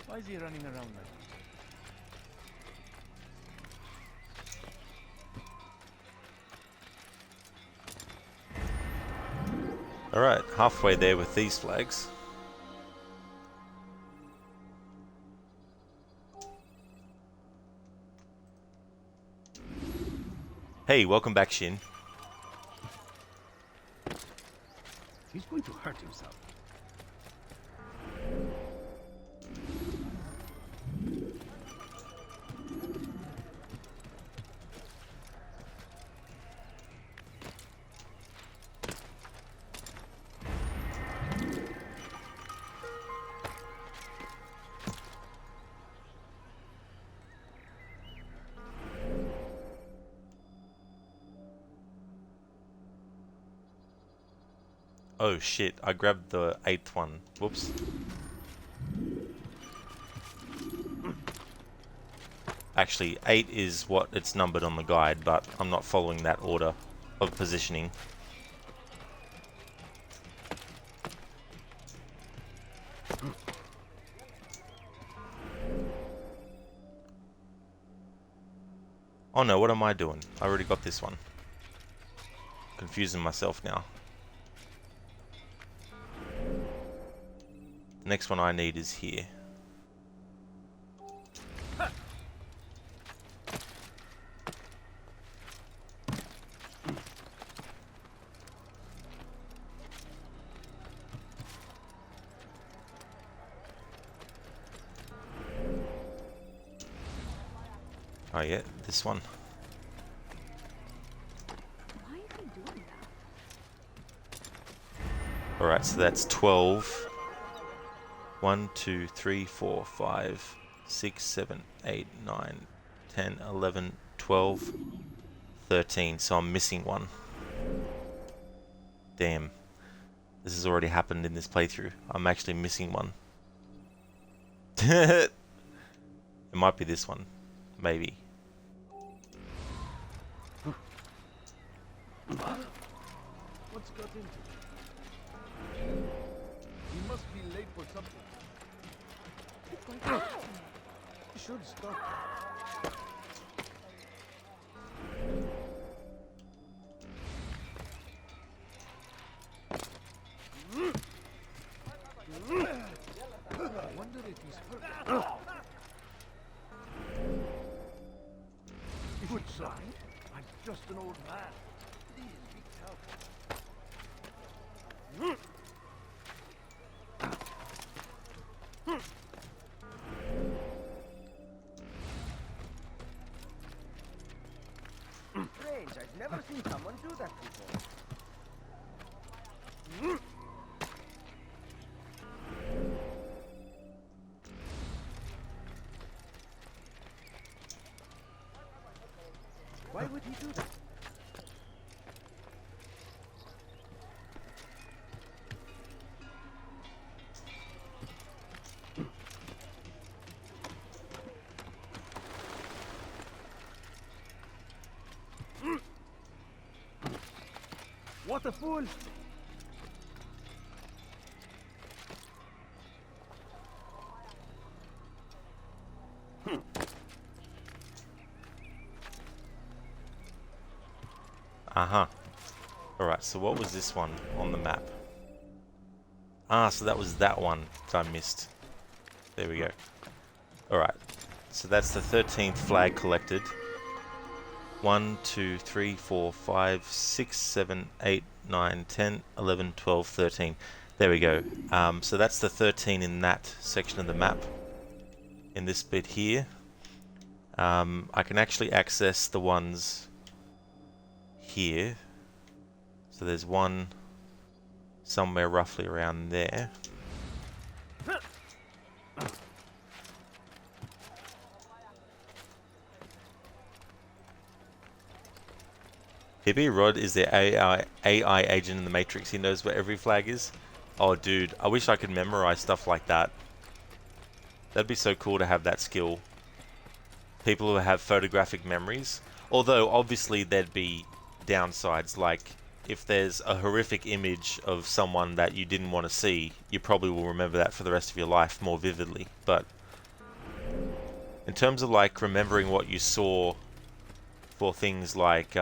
Why is he running around like this? Alright, halfway there with these flags. Hey, welcome back, Shin. He's going to hurt himself. Oh shit, I grabbed the 8th one. Whoops. Actually, 8 is what it's numbered on the guide, but I'm not following that order of positioning. Oh no, what am I doing? I already got this one. Confusing myself now. The next one I need is here. Oh yeah, this one. Why is he doing that? Alright, so that's 12. 1, 2, 3, 4, 5, 6, 7, 8, 9, 10, 11, 12, 13. So I'm missing one. Damn. This has already happened in this playthrough. I'm actually missing one. It might be this one. Maybe. What's got into it? He must be late for something. He should stop. I wonder if he's hurt. Good sign. I'm just an old man. Please be careful. Strange, I've never seen someone do that before. Why would he do that? What a fool! Uh-huh. Alright, so what was this one on the map? Ah, so that was that one that I missed. There we go. Alright, so that's the 13th flag collected. 1, 2, 3, 4, 5, 6, 7, 8, 9, 10, 11, 12, 13. There we go. So that's the 13 in that section of the map. In this bit here. I can actually access the ones here. So there's one somewhere roughly around there. Hippie Rod is the AI agent in the Matrix. He knows where every flag is. Oh, dude, I wish I could memorize stuff like that. That'd be so cool to have that skill. People who have photographic memories. Although, obviously, there'd be downsides. Like, if there's a horrific image of someone that you didn't want to see, you probably will remember that for the rest of your life more vividly. But in terms of, like, remembering what you saw for things like,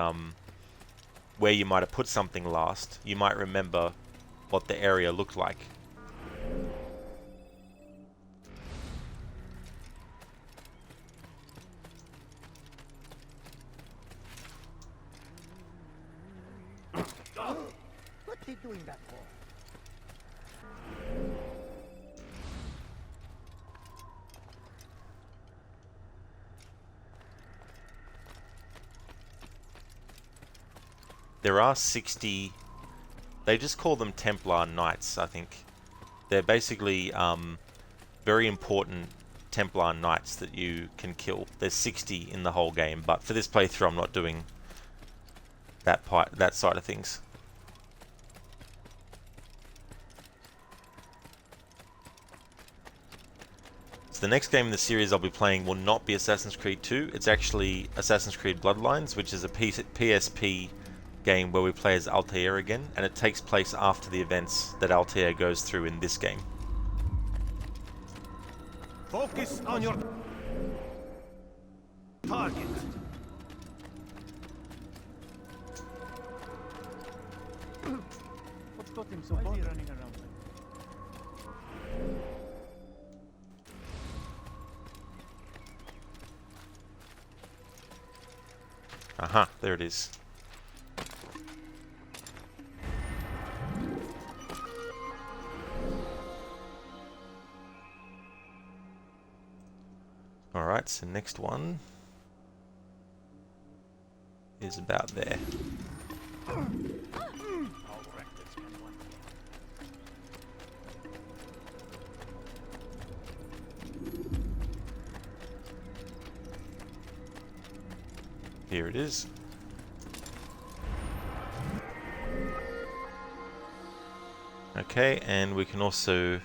where you might have put something last, you might remember what the area looked like. What's he doing that for? There are 60... They just call them Templar Knights, I think. They're basically very important Templar Knights that you can kill. There's 60 in the whole game, but for this playthrough I'm not doing that side of things. So the next game in the series I'll be playing will not be Assassin's Creed 2. It's actually Assassin's Creed Bloodlines, which is a PSP game where we play as Altair again, and it takes place after the events that Altair goes through in this game. Focus on your target. What's got him so far? Why is he running around like Aha, there it is. Alright, so next one is about there. Here it is. Okay, and we can also...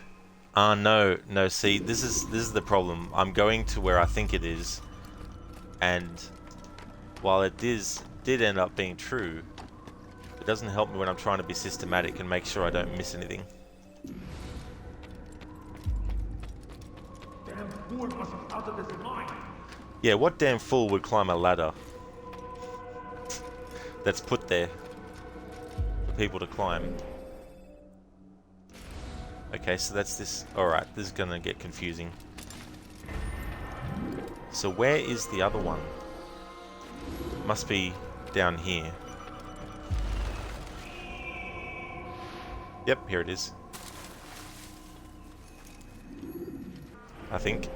no, see, this is the problem. I'm going to where I think it is, and while it did end up being true, it doesn't help me when I'm trying to be systematic and make sure I don't miss anything. Damn fool must have out of his mind. Yeah, what damn fool would climb a ladder that's put there for people to climb? Okay, so that's this. Alright, this is gonna get confusing. So where is the other one? Must be down here. Yep, here it is. I think.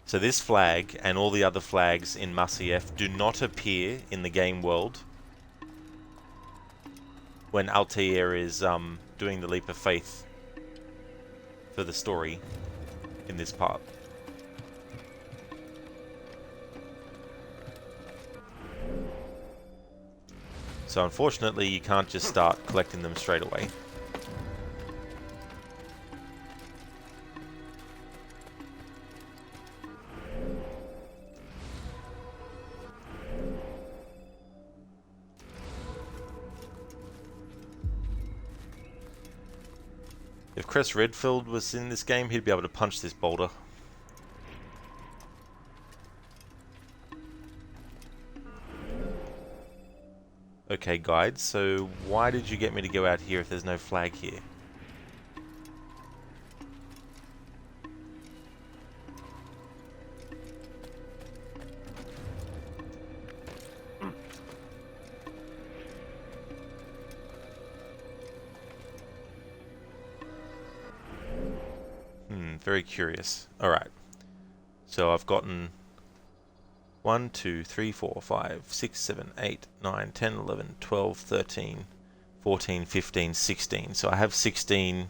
So this flag and all the other flags in Masyaf do not appear in the game world when Altair is doing the leap of faith for the story in this part. So unfortunately you can't just start collecting them straight away. If Chris Redfield was in this game, he'd be able to punch this boulder. Okay, guide, so why did you get me to go out here if there's no flag here? Very curious. Alright. So I've gotten 1, 2, 3, 4, 5, 6, 7, 8, 9, 10, 11, 12, 13, 14, 15, 16. So I have 16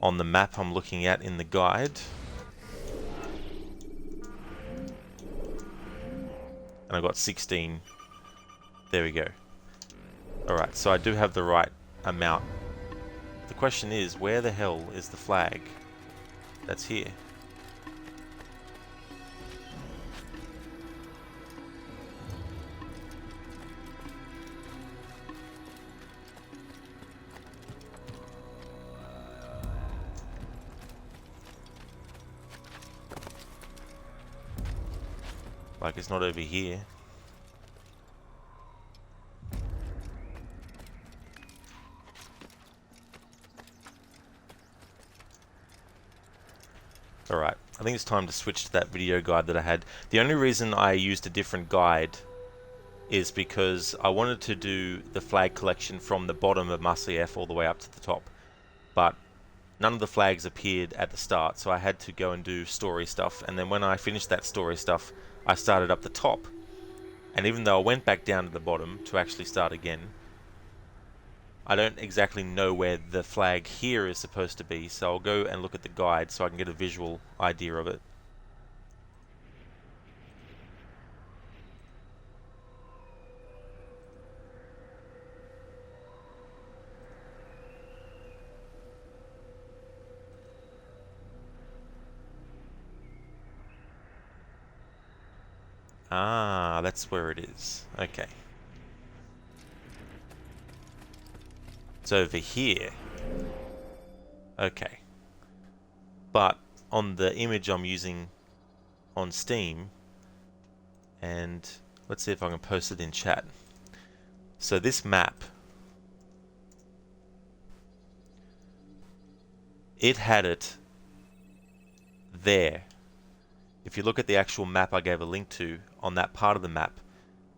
on the map I'm looking at in the guide. And I've got 16. There we go. Alright, so I do have the right amount. The question is, where the hell is the flag that's here? Like, it's not over here. Alright, I think it's time to switch to that video guide that I had. The only reason I used a different guide is because I wanted to do the flag collection from the bottom of Masyaf all the way up to the top. But none of the flags appeared at the start, so I had to go and do story stuff. And then when I finished that story stuff, I started up the top. And even though I went back down to the bottom to actually start again, I don't exactly know where the flag here is supposed to be, so I'll go and look at the guide so I can get a visual idea of it. Ah, that's where it is. Okay. It's over here. Okay. But on the image I'm using on Steam, and let's see if I can post it in chat. So this map, it had it there. If you look at the actual map I gave a link to, on that part of the map,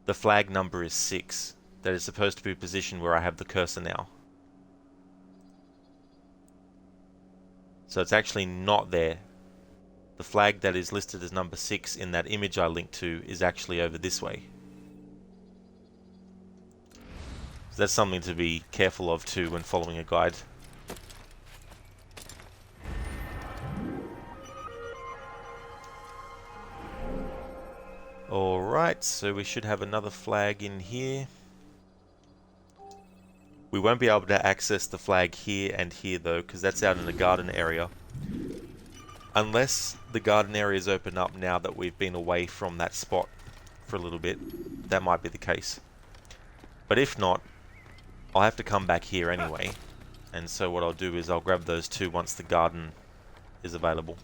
the flag number is 6. That is supposed to be positioned where I have the cursor now. So it's actually not there. The flag that is listed as number 6 in that image I linked to is actually over this way. So that's something to be careful of too when following a guide. Alright, so we should have another flag in here. We won't be able to access the flag here and here though, because that's out in the garden area. Unless the garden areas open up now that we've been away from that spot for a little bit. That might be the case. But if not, I'll have to come back here anyway. And so what I'll do is I'll grab those two once the garden is available.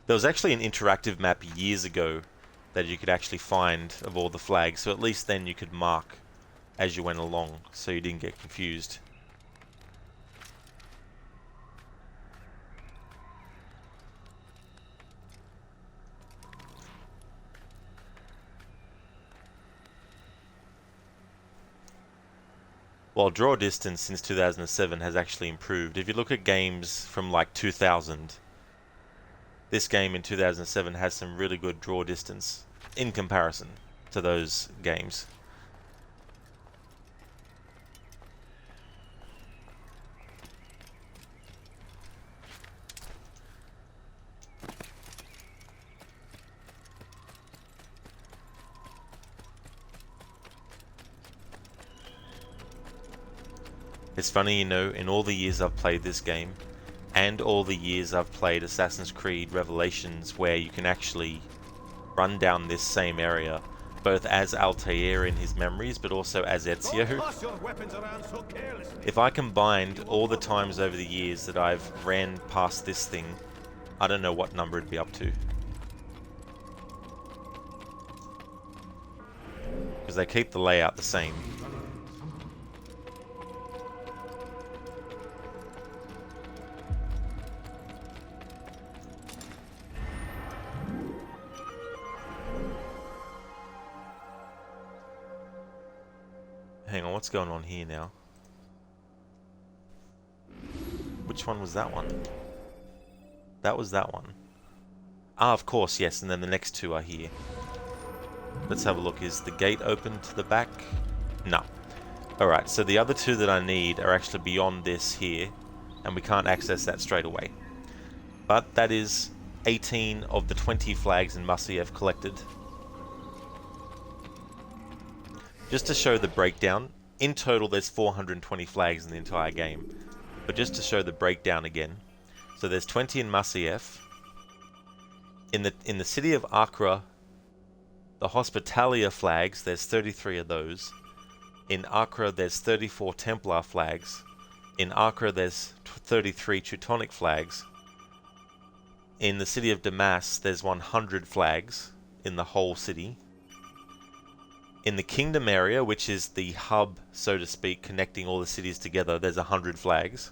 There was actually an interactive map years ago that you could actually find of all the flags, so at least then you could mark as you went along, so you didn't get confused. Well, draw distance since 2007 has actually improved. If you look at games from like 2000, this game in 2007 has some really good draw distance in comparison to those games. It's funny, you know, in all the years I've played this game, and all the years I've played Assassin's Creed Revelations, where you can actually run down this same area, both as Altair in his memories, but also as Ezio. If I combined all the times over the years that I've ran past this thing, I don't know what number it'd be up to. Because they keep the layout the same. Hang on, what's going on here now? Which one was that one? That was that one. Ah, of course, yes, and then the next two are here. Let's have a look. Is the gate open to the back? No. Alright, so the other two that I need are actually beyond this here, and we can't access that straight away. But that is 18 of the 20 flags in Masyaf collected. Just to show the breakdown, in total there's 420 flags in the entire game. But just to show the breakdown again, so there's 20 in Masyaf. In the city of Acre, the Hospitalia flags, there's 33 of those. In Acre there's 34 Templar flags. In Acre there's 33 Teutonic flags. In the city of Damas there's 100 flags in the whole city. In the Kingdom area, which is the hub, so to speak, connecting all the cities together, there's 100 flags.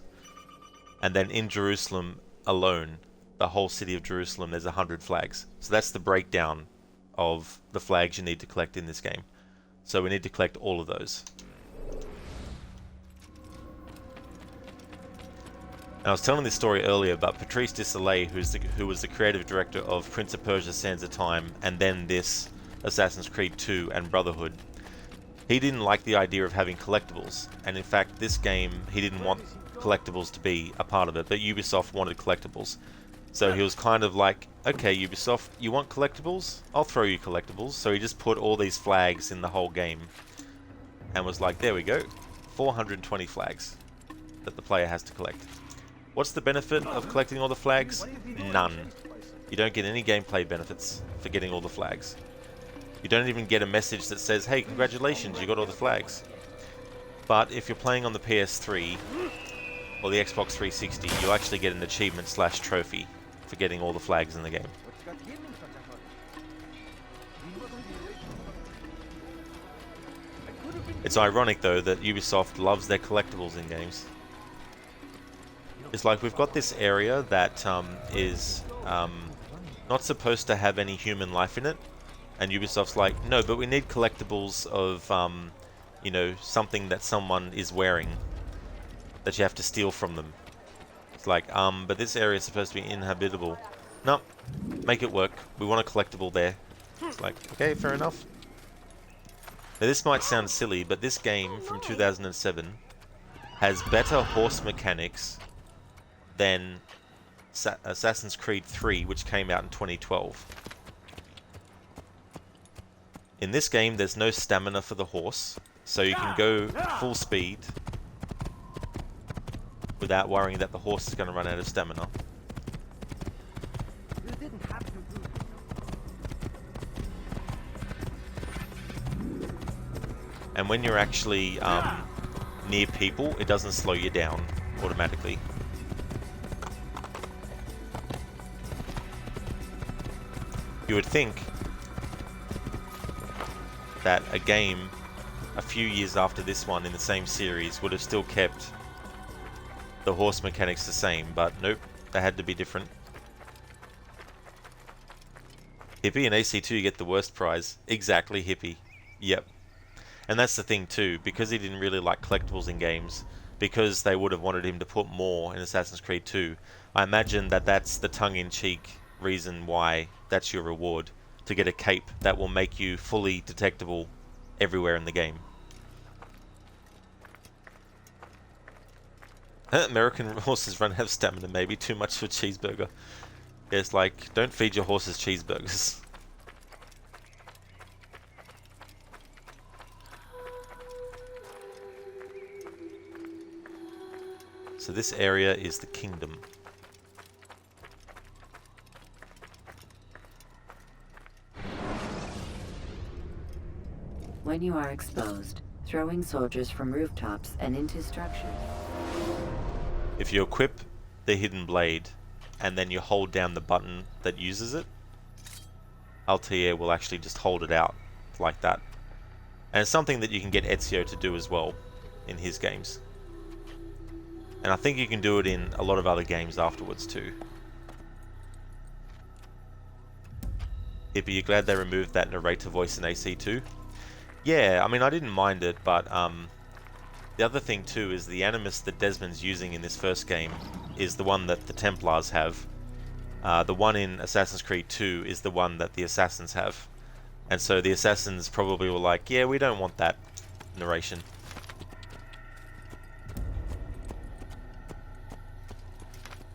And then in Jerusalem alone, the whole city of Jerusalem, there's 100 flags. So that's the breakdown of the flags you need to collect in this game. So we need to collect all of those. And I was telling this story earlier about Patrice Desilets, who was the creative director of Prince of Persia: Sands of Time, and then this Assassin's Creed 2 and Brotherhood. He didn't like the idea of having collectibles, and in fact this game he didn't want collectibles to be a part of it, but Ubisoft wanted collectibles. So he was kind of like, okay Ubisoft, you want collectibles? I'll throw you collectibles. So he just put all these flags in the whole game and was like, there we go, 420 flags. that the player has to collect. What's the benefit of collecting all the flags? None. You don't get any gameplay benefits for getting all the flags. You don't even get a message that says, hey, congratulations, you got all the flags. But if you're playing on the PS3 or the Xbox 360, you'll actually get an achievement / trophy for getting all the flags in the game. It's ironic though that Ubisoft loves their collectibles in games. It's like we've got this area that is not supposed to have any human life in it, and Ubisoft's like, no, but we need collectibles of, you know, something that someone is wearing that you have to steal from them. It's like, but this area is supposed to be inhabitable. No, make it work. We want a collectible there. It's like, okay, fair enough. Now this might sound silly, but this game from 2007 has better horse mechanics than Assassin's Creed 3, which came out in 2012. In this game, there's no stamina for the horse, so you can go full speed without worrying that the horse is going to run out of stamina. And when you're actually near people, it doesn't slow you down automatically. You would think that a game a few years after this one in the same series would have still kept the horse mechanics the same, but nope, they had to be different. Hippie and AC2, you get the worst prize. Exactly, Hippie. Yep. And that's the thing too, because he didn't really like collectibles in games, because they would have wanted him to put more in Assassin's Creed 2, I imagine that that's the tongue-in-cheek reason why that's your reward, to get a cape that will make you fully detectable everywhere in the game. American horses run out of stamina, maybe too much for cheeseburger. It's like, don't feed your horses cheeseburgers. So this area is the kingdom. When you are exposed, throwing soldiers from rooftops and into structures. If you equip the hidden blade and then you hold down the button that uses it, Altair will actually just hold it out like that. And it's something that you can get Ezio to do as well in his games. And I think you can do it in a lot of other games afterwards too. Hippie, you glad they removed that narrator voice in AC2? Yeah, I mean, I didn't mind it, but the other thing too is the animus that Desmond's using in this first game is the one that the Templars have. The one in Assassin's Creed 2 is the one that the Assassins have. And so the Assassins probably were like, yeah, we don't want that narration.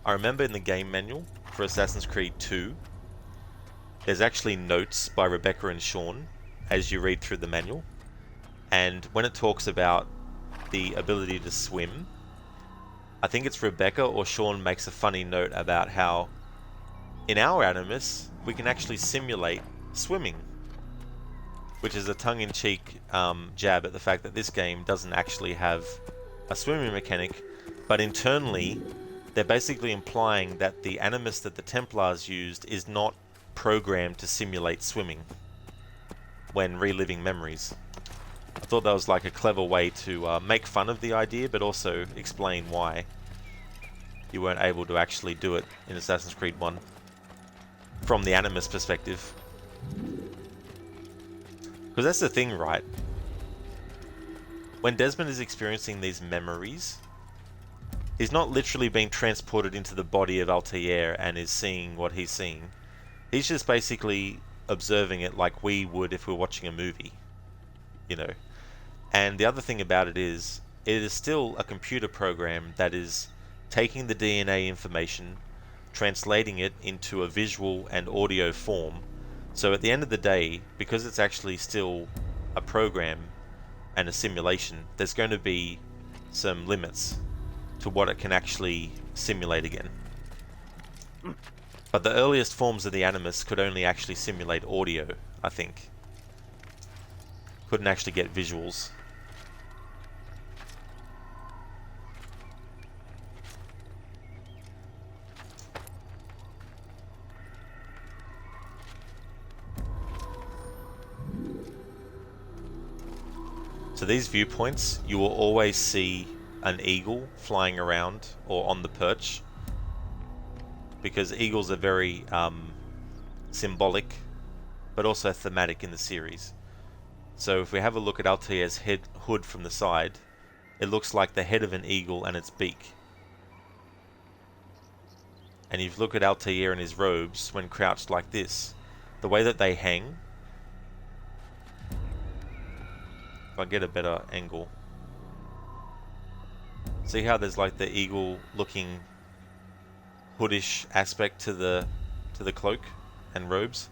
I remember in the game manual for Assassin's Creed 2, there's actually notes by Rebecca and Sean as you read through the manual. And when it talks about the ability to swim, I think it's Rebecca or Sean makes a funny note about how in our Animus we can actually simulate swimming, which is a tongue-in-cheek jab at the fact that this game doesn't actually have a swimming mechanic, but internally they're basically implying that the Animus that the Templars used is not programmed to simulate swimming when reliving memories. I thought that was like a clever way to make fun of the idea, but also explain why you weren't able to actually do it in Assassin's Creed 1 from the Animus perspective. Because that's the thing, right? When Desmond is experiencing these memories, he's not literally being transported into the body of Altair and is seeing what he's seeing. He's just basically observing it like we would if we were watching a movie, you know. And the other thing about it is still a computer program that is taking the DNA information, translating it into a visual and audio form. So at the end of the day, because it's actually still a program and a simulation, there's going to be some limits to what it can actually simulate again. But the earliest forms of the Animus could only actually simulate audio, I think. Couldn't actually get visuals. So these viewpoints, you will always see an eagle flying around or on the perch, because eagles are very symbolic but also thematic in the series. So if we have a look at Altair's HUD from the side, it looks like the head of an eagle and its beak. And if you look at Altair and his robes when crouched like this, the way that they hang, if I get a better angle, see how there's like the eagle looking hoodish aspect to the cloak and robes?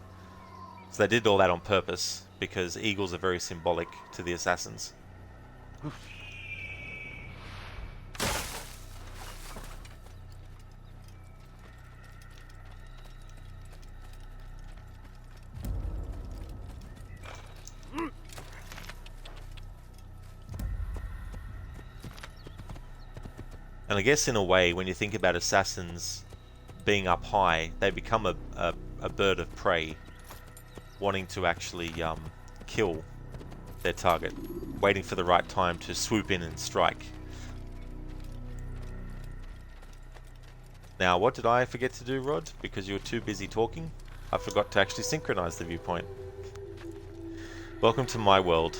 So they did all that on purpose because eagles are very symbolic to the assassins. And I guess in a way, when you think about assassins being up high, they become a bird of prey, wanting to actually kill their target, waiting for the right time to swoop in and strike. Now, what did I forget to do, Rod? Because you were too busy talking? I forgot to actually synchronize the viewpoint. Welcome to my world.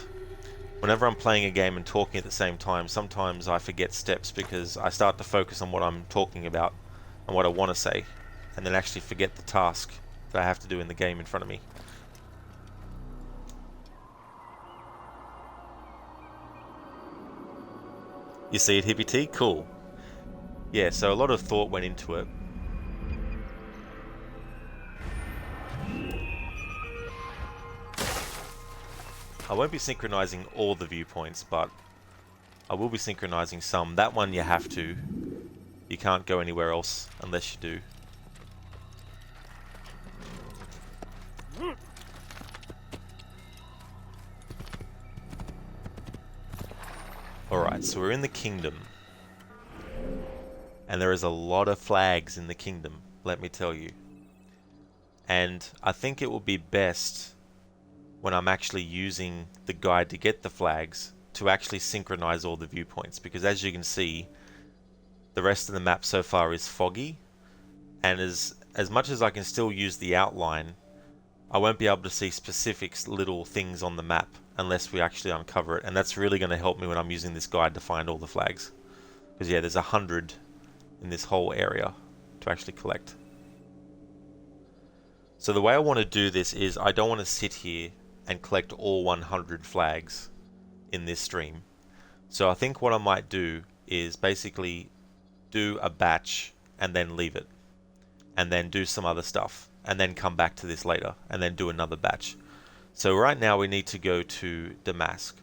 Whenever I'm playing a game and talking at the same time, sometimes I forget steps because I start to focus on what I'm talking about and what I want to say, and then actually forget the task that I have to do in the game in front of me. You see it, Hippie T? Cool. Yeah, so a lot of thought went into it. I won't be synchronizing all the viewpoints, but I will be synchronizing some. That one you have to. You can't go anywhere else unless you do. Alright, so we're in the kingdom. And there is a lot of flags in the kingdom, let me tell you. And I think it will be best when I'm actually using the guide to get the flags to actually synchronize all the viewpoints, because as you can see, the rest of the map so far is foggy, and as much as I can still use the outline, I won't be able to see specific little things on the map unless we actually uncover it, and that's really going to help me when I'm using this guide to find all the flags, because yeah, there's 100 in this whole area to actually collect. So the way I want to do this is I don't want to sit here and collect all 100 flags in this stream. So I think what I might do is basically do a batch and then leave it, and then do some other stuff, and then come back to this later, and then do another batch. So right now we need to go to Damask.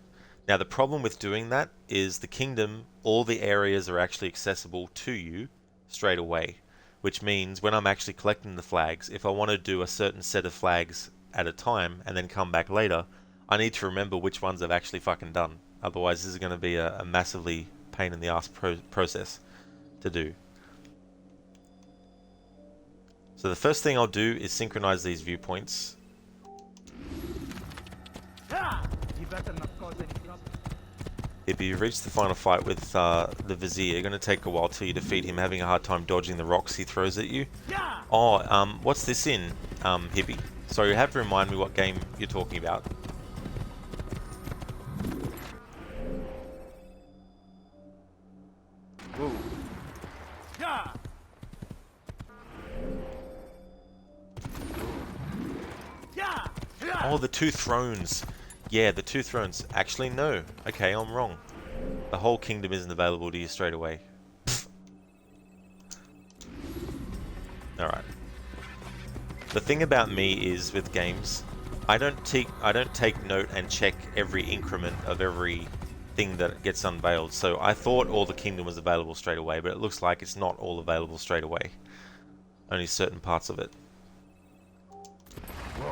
Now the problem with doing that is the kingdom, all the areas are actually accessible to you straight away, which means when I'm actually collecting the flags, if I want to do a certain set of flags at a time and then come back later, I need to remember which ones I've actually fucking done. Otherwise this is going to be a massively pain in the ass process to do. So the first thing I'll do is synchronize these viewpoints. If you reach the final fight with the Vizier, going to take a while till you defeat him, having a hard time dodging the rocks he throws at you. Oh, what's this in, Hippie? Sorry, you have to remind me what game you're talking about. Whoa. Oh, the two thrones. Yeah, the two thrones. Actually, no. Okay, I'm wrong. The whole kingdom isn't available to you straight away. Alright. The thing about me is, with games, I don't take note and check every increment of every thing that gets unveiled. So I thought all the kingdom was available straight away, but it looks like it's not all available straight away. Only certain parts of it. Whoa.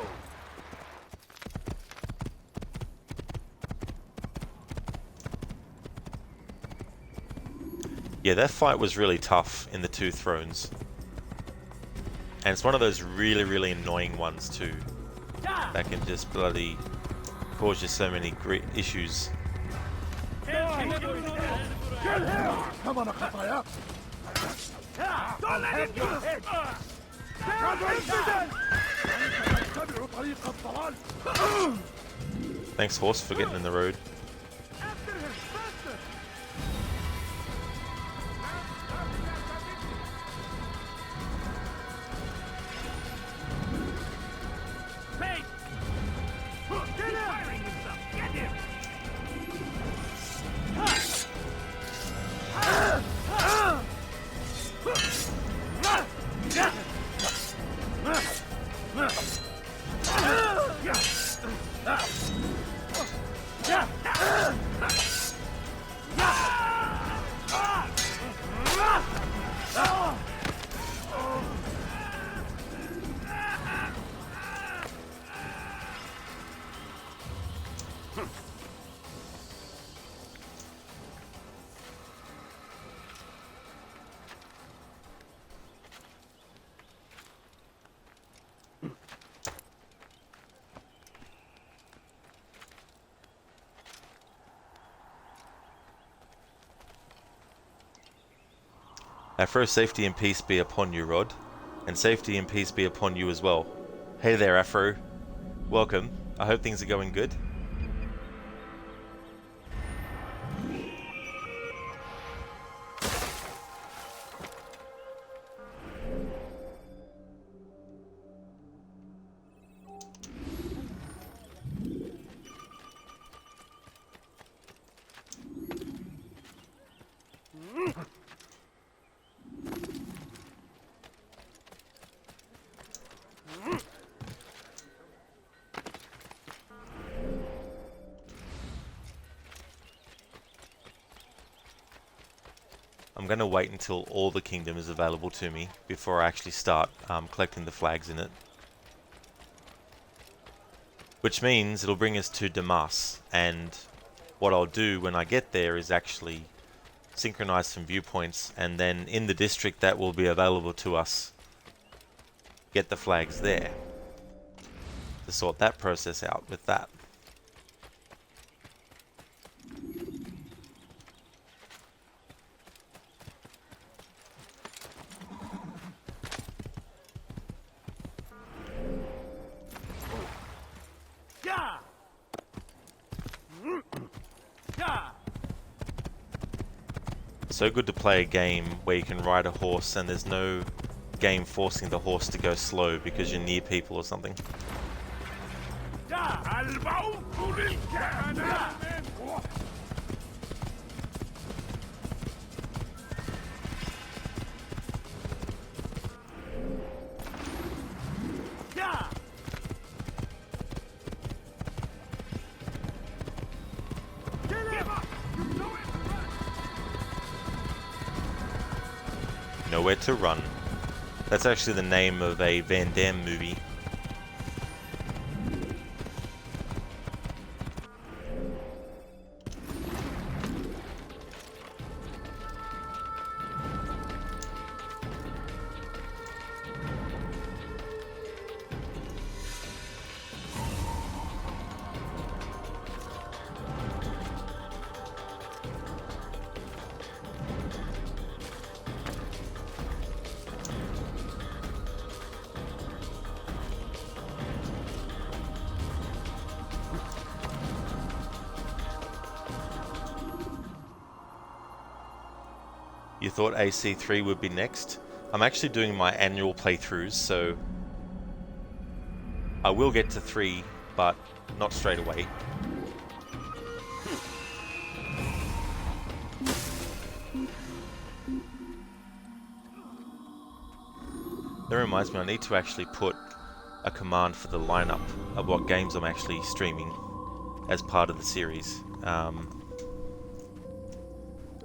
Yeah, that fight was really tough in the Two Thrones. And it's one of those really, really annoying ones too. That can just bloody cause you so many issues. Come on, Akataya! Don't let him go! Thanks, horse, for getting in the road. Afro, safety and peace be upon you, Rod. And safety and peace be upon you as well. Hey there, Afro. Welcome. I hope things are going good. I'm going to wait until all the kingdom is available to me before I actually start collecting the flags in it. Which means it'll bring us to Damas, and what I'll do when I get there is actually synchronize some viewpoints, and then in the district that will be available to us, get the flags there to sort that process out with that. So good to play a game where you can ride a horse and there's no game forcing the horse to go slow because you're near people or something. Nowhere to Run. That's actually the name of a Van Damme movie. You thought AC3 would be next? I'm actually doing my annual playthroughs, so I will get to 3, but not straight away. That reminds me, I need to actually put a command for the lineup of what games I'm actually streaming as part of the series.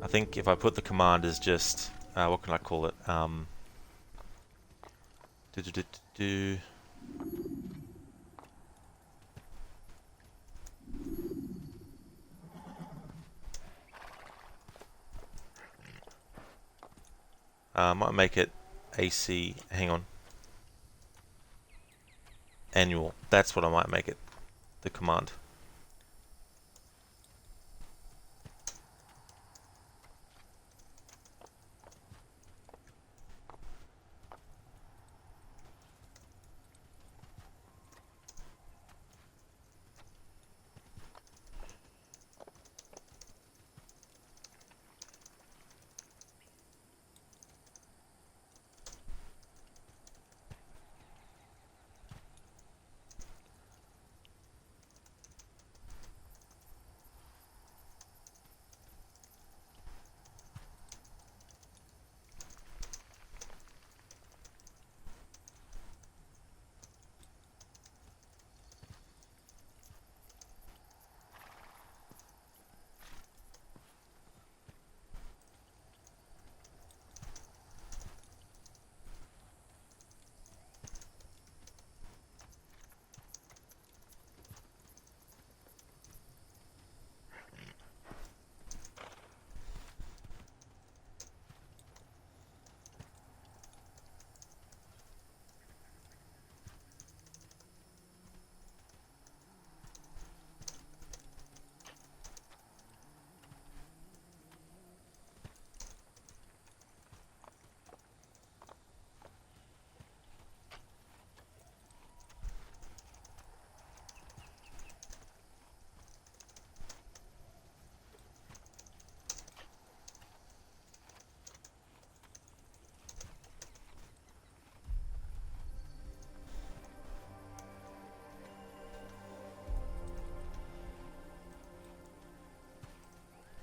I think if I put the command as just what can I call it? I might make it AC. Hang on. Annual. That's what I might make it. The command.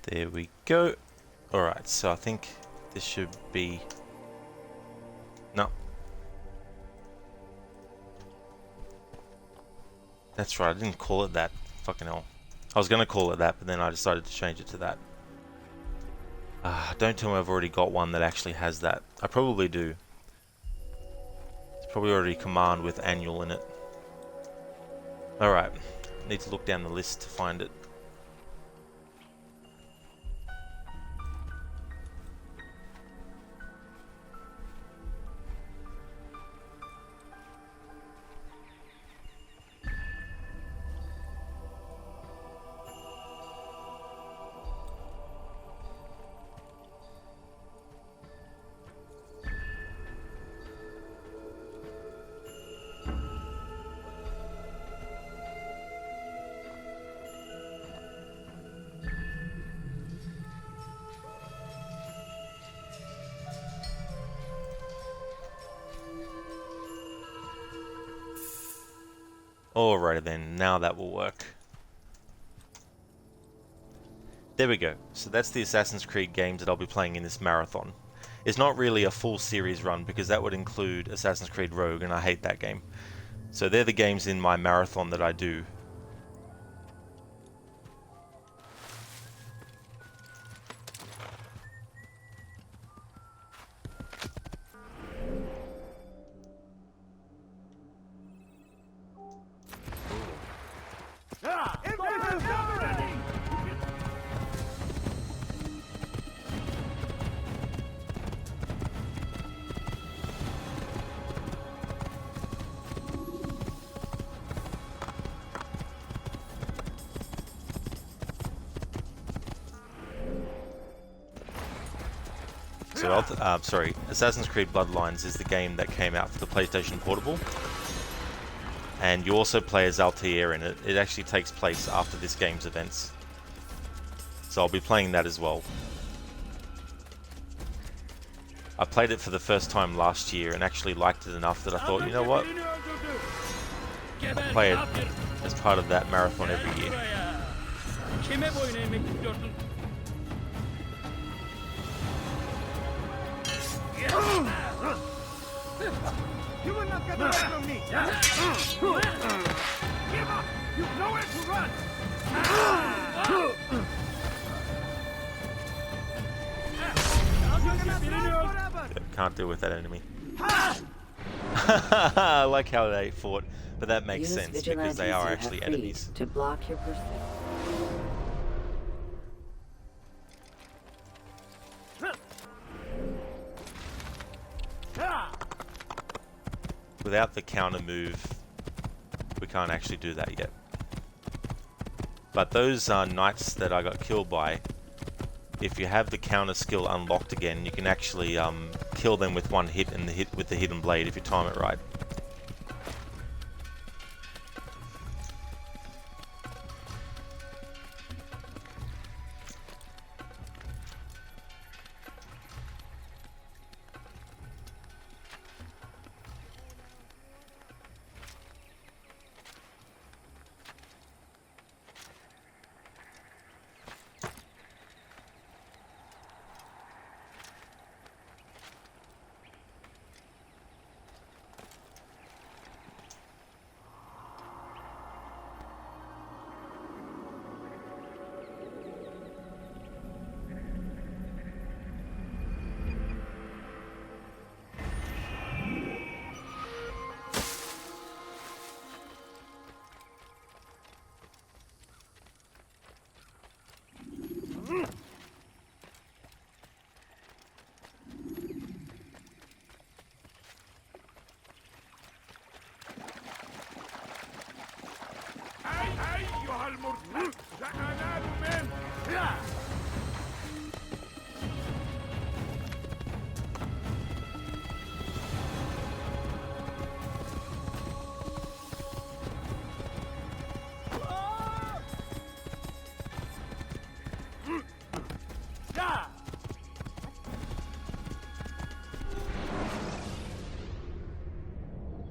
There we go. Alright, so I think this should be... No. That's right, I didn't call it that. Fucking hell. I was gonna call it that, but then I decided to change it to that. Don't tell me I've already got one that actually has that. I probably do. It's probably already command with annual in it. Alright. Need to look down the list to find it. Alright then, now that will work. There we go. So that's the Assassin's Creed games that I'll be playing in this marathon. It's not really a full series run because that would include Assassin's Creed Rogue and I hate that game. So they're the games in my marathon that I do. So, sorry, Assassin's Creed Bloodlines is the game that came out for the PlayStation Portable. And you also play as Altair in it. It actually takes place after this game's events. So I'll be playing that as well. I played it for the first time last year and actually liked it enough that I thought, you know what? I'll play it as part of that marathon every year. You will not get away from me! Give up! You've nowhere to run! Can't deal with that enemy. I like how they fought, but that makes sense because they are actually enemies. To block your pursuit. Without the counter move, we can't actually do that yet. But those knights that I got killed by, if you have the counter skill unlocked again, you can actually kill them with one hit and with the hidden blade if you time it right.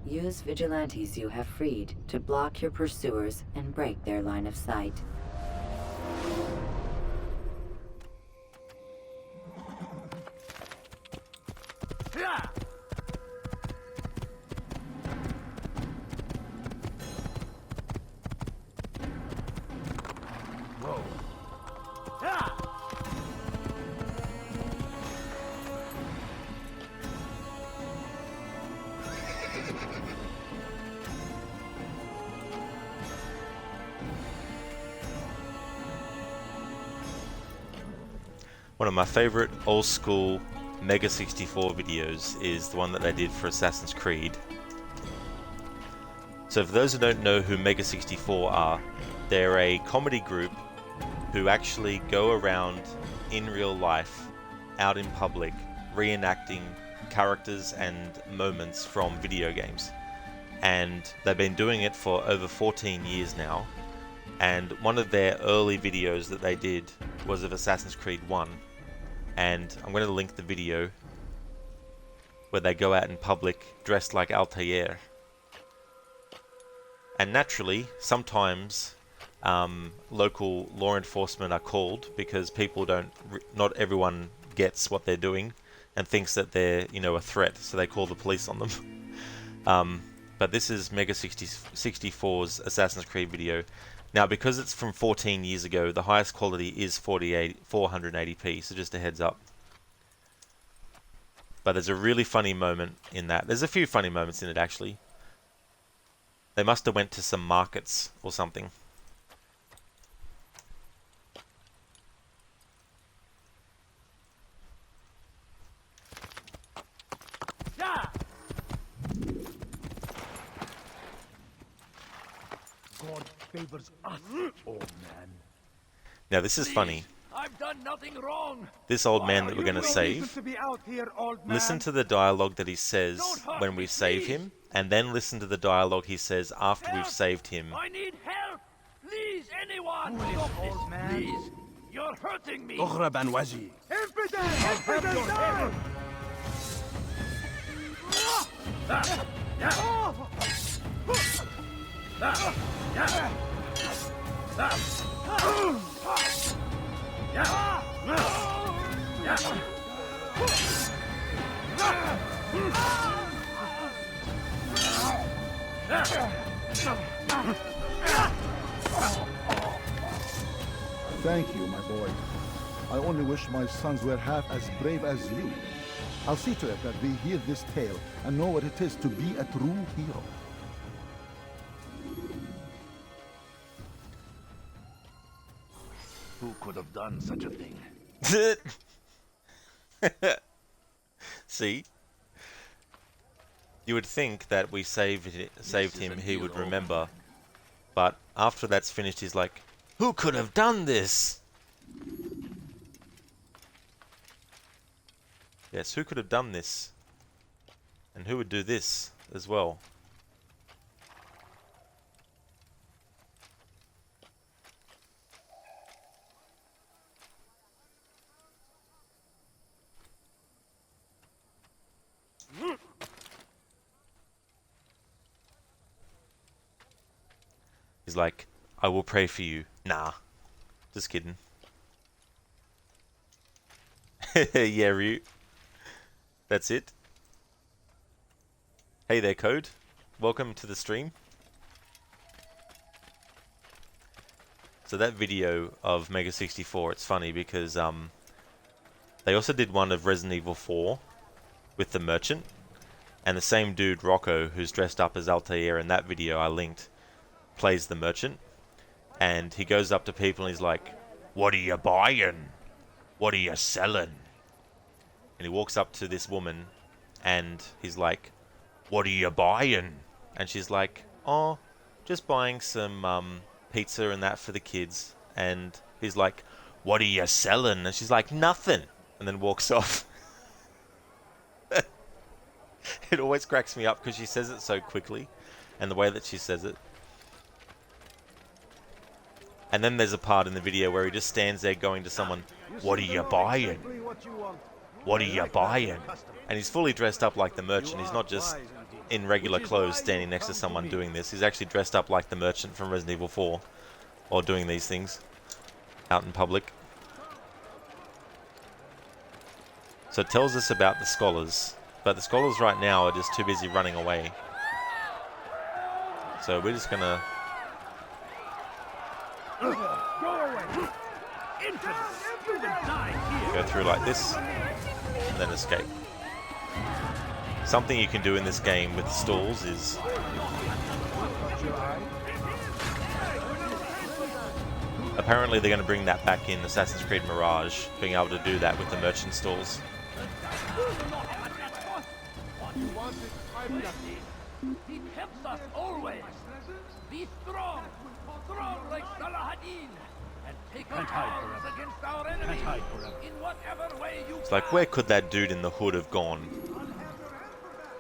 Use vigilantes you have freed to block your pursuers and break their line of sight. One of my favorite old school Mega 64 videos is the one that they did for Assassin's Creed. So for those who don't know who Mega 64 are, they're a comedy group who actually go around in real life, out in public, reenacting characters and moments from video games. And they've been doing it for over 14 years now. And one of their early videos that they did was of Assassin's Creed 1. And I'm going to link the video where they go out in public dressed like Altair. And naturally, sometimes local law enforcement are called because people not everyone gets what they're doing and thinks that they're, a threat, so they call the police on them. But this is Mega 64's Assassin's Creed video. Now, because it's from 14 years ago, the highest quality is 480p, so just a heads up. But there's a really funny moment in that. There's a few funny moments in it, actually. They must have went to some markets or something. God favors us, old man. Now this is funny. I've done nothing wrong. This old man that we're going to No save, reason to be out here, old man. listen to the dialogue that he says when we save him, and then listen to the dialogue he says after we've saved him. I need help. Please, anyone. Stop old man. Please. You're hurting me. Banwazi. Thank you, my boy. I only wish my sons were half as brave as you. I'll see to it that we hear this tale and know what it is to be a true hero. Who could have done such a thing? See? You would think that we saved him, he would remember. But after that's finished, he's like, who could have done this? Yes, who could have done this? And who would do this as well? He's like, I will pray for you. Nah. Just kidding. Yeah, Ryu. That's it. Hey there, Code. Welcome to the stream. So that video of Mega 64, it's funny because they also did one of Resident Evil 4 with the merchant. And the same dude, Rocco, who's dressed up as Altair in that video I linked, plays the merchant. And he goes up to people and he's like, what are you buying? What are you selling? And he walks up to this woman and he's like, what are you buying? And she's like, oh, just buying some pizza and that for the kids. And he's like, what are you selling? And she's like, nothing. And then walks off. It always cracks me up because she says it so quickly. And the way that she says it. And then there's a part in the video where he just stands there going to someone, what are you buying? What are you buying? And he's fully dressed up like the merchant. He's not just in regular clothes standing next to someone doing this. He's actually dressed up like the merchant from Resident Evil 4 while doing these things out in public. So it tells us about the scholars. But the scholars right now are just too busy running away. So we're just gonna go through like this and then escape. Something you can do in this game with the stalls is apparently they're going to bring that back in Assassin's Creed Mirage, being able to do that with the merchant stalls. He helps us always. Be strong, strong like Salahadin, and take up arms against our enemies in whatever way you. It's like, where could that dude in the hood have gone?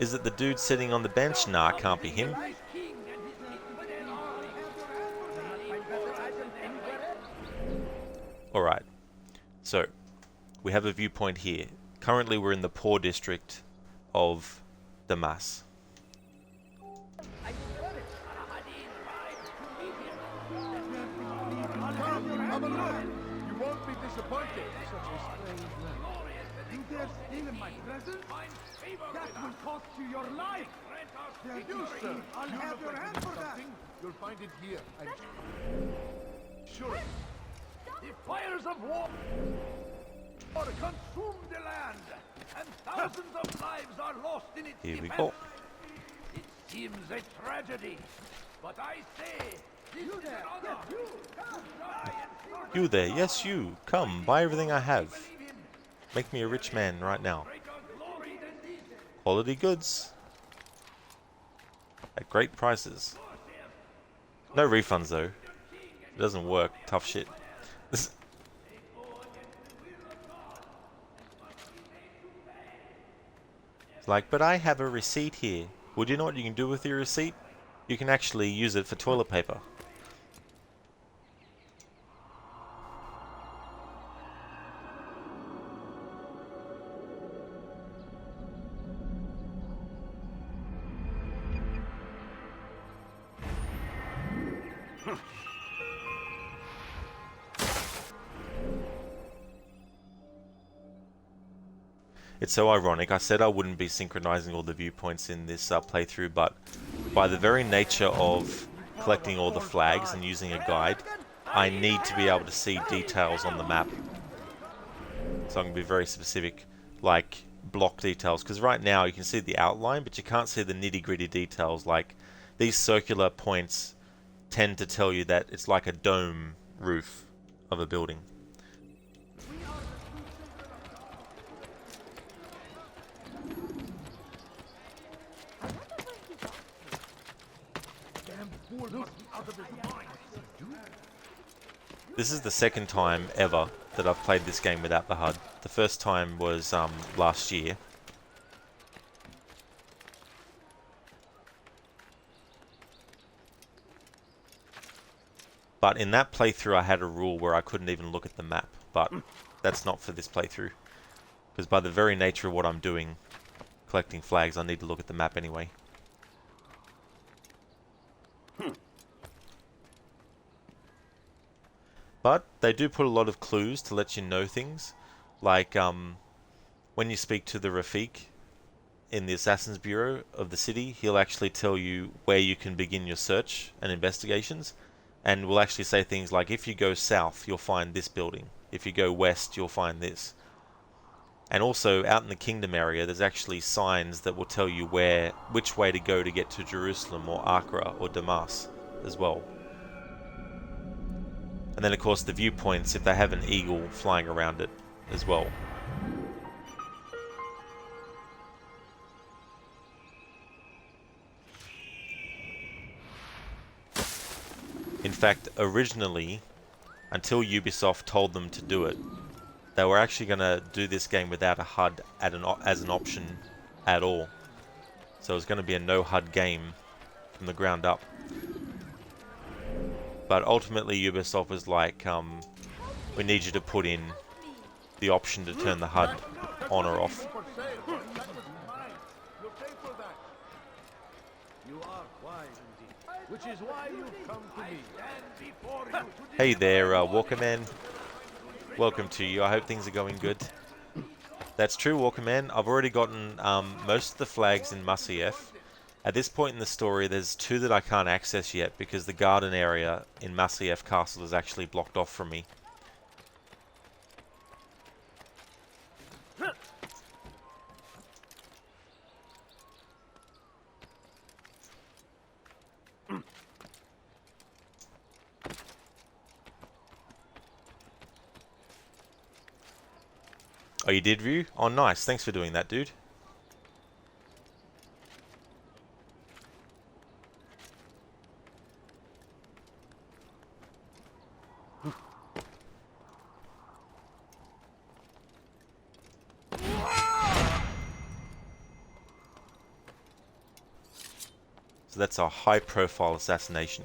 Is it the dude sitting on the bench? Nah, it can't be him. Alright, so we have a viewpoint here. Currently we're in the poor district of Damas. Have a look. You won't be disappointed. Such a strange land. You dare steal in my presence? That will cost you your life. You, sir. I'll have your hand for that. You'll find it here. I'm sure. The fires of war consume the land, and thousands of lives are lost in its Here we defense. go. It seems a tragedy, but I say, this is an honor. You there, yes you. Come, buy everything I have. Make me a rich man right now. Quality goods. At great prices. No refunds though. It doesn't work. Tough shit. It's like, but I have a receipt here. Well, do you know what you can do with your receipt? You can actually use it for toilet paper. It's so ironic. I said I wouldn't be synchronizing all the viewpoints in this playthrough, but by the very nature of collecting all the flags and using a guide, I need to be able to see details on the map. So I'm going to be very specific, like block details, because right now you can see the outline, but you can't see the nitty-gritty details. Like these circular points tend to tell you that it's like a dome roof of a building. This is the second time ever that I've played this game without the HUD. The first time was last year. But in that playthrough I had a rule where I couldn't even look at the map. But that's not for this playthrough. Because by the very nature of what I'm doing, collecting flags, I need to look at the map anyway. But they do put a lot of clues to let you know things. Like when you speak to the Rafik in the Assassin's Bureau of the city, he'll actually tell you where you can begin your search and investigations. And will actually say things like, if you go south, you'll find this building. If you go west, you'll find this. And also, out in the Kingdom area, there's actually signs that will tell you which way to go to get to Jerusalem or Accra or Damas as well. And then of course the viewpoints, if they have an eagle flying around it as well. In fact, originally, until Ubisoft told them to do it, they were actually going to do this game without a HUD as an option at all. So it was going to be a no HUD game from the ground up. But ultimately Ubisoft was like, we need you to put in the option to turn the HUD on or off. Which is why you've come to me. Hey there, Walkerman. Welcome to you. I hope things are going good. That's true, Walkerman. I've already gotten most of the flags in Masyaf. At this point in the story, there's 2 that I can't access yet because the garden area in Masyaf Castle is actually blocked off from me. Oh, you did, Ryu? Oh, nice. Thanks for doing that, dude. So that's a high-profile assassination.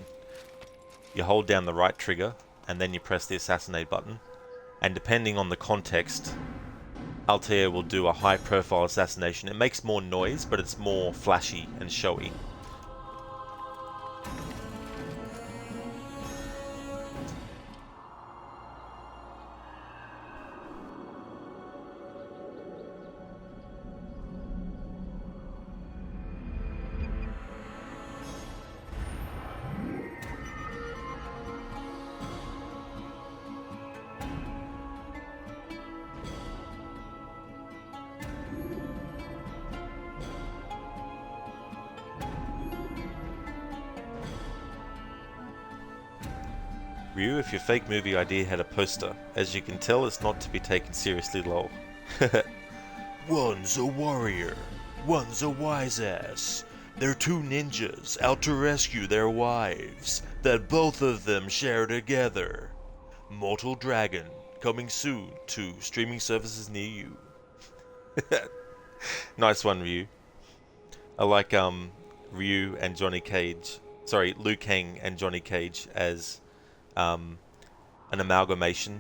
You hold down the right trigger, and then you press the assassinate button. And depending on the context, Altair will do a high-profile assassination. It makes more noise, but it's more flashy and showy. Ryu, if your fake movie idea had a poster, as you can tell, it's not to be taken seriously, lol. One's a warrior, one's a wise ass. They're 2 ninjas out to rescue their wives that both of them share together. Mortal Dragon, coming soon to streaming services near you. Nice one, Ryu. I like Ryu and Johnny Cage. Sorry, Liu Kang and Johnny Cage as an amalgamation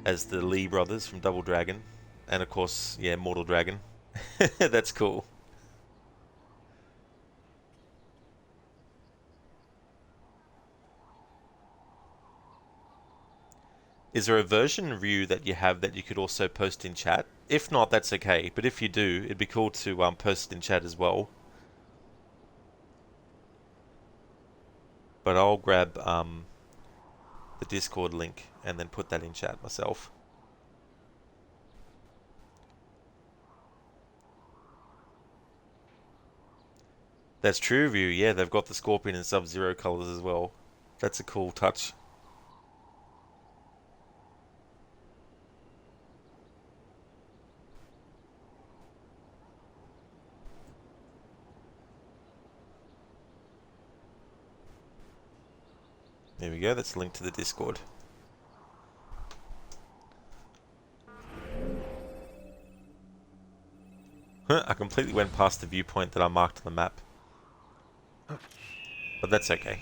as the Lee brothers from Double Dragon, and of course, yeah, Mortal Dragon. That's cool. Is there a version of Ryu that you have that you could also post in chat? If not, that's okay, but if you do, it'd be cool to post it in chat as well. But I'll grab the Discord link and then put that in chat myself. That's true of you. Yeah, they've got the Scorpion and Sub-Zero colors as well. That's a cool touch. There we go. That's linked to the Discord. I completely went past the viewpoint that I marked on the map. But that's okay.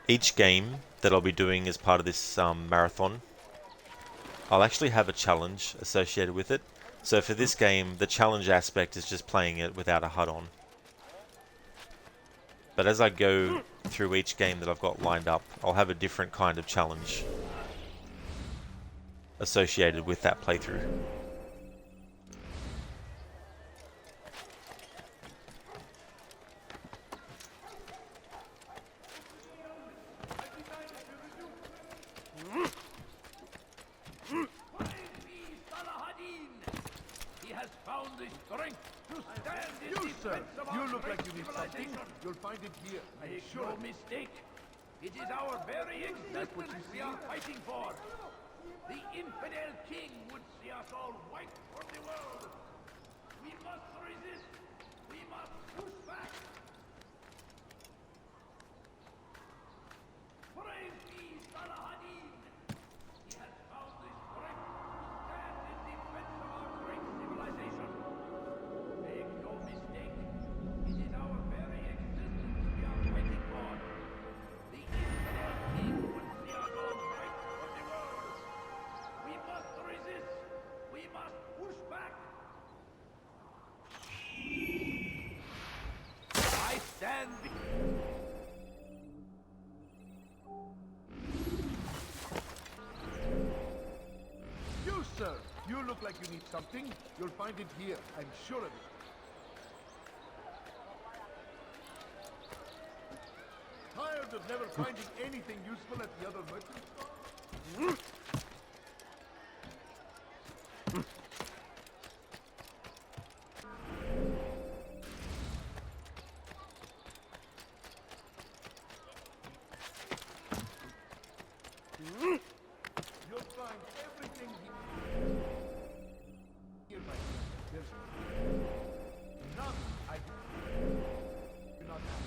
Each game that I'll be doing as part of this marathon, I'll actually have a challenge associated with it. So for this game, the challenge aspect is just playing it without a HUD on. But as I go through each game that I've got lined up, I'll have a different kind of challenge associated with that playthrough. He has found the strength to stand in defense of our You look like you need civilization. something. You'll find it here. Make no mistake. It is our very existence we are fighting for. The infidel king would see us all wiped from the world. We must resist. We must push back. Praise be Salahadin. He has found the strength to stand in defense of our great civilization. Make no mistake. It is our very existence we are fighting for. The infidel king would see us all wiped from the world. We must resist. We must push back. I stand. You, sir. You look like you need something. You'll find it here. I'm sure of it. Tired of never finding anything useful at the other merchant store? You'll find everything here, my friend. There's none I do not have.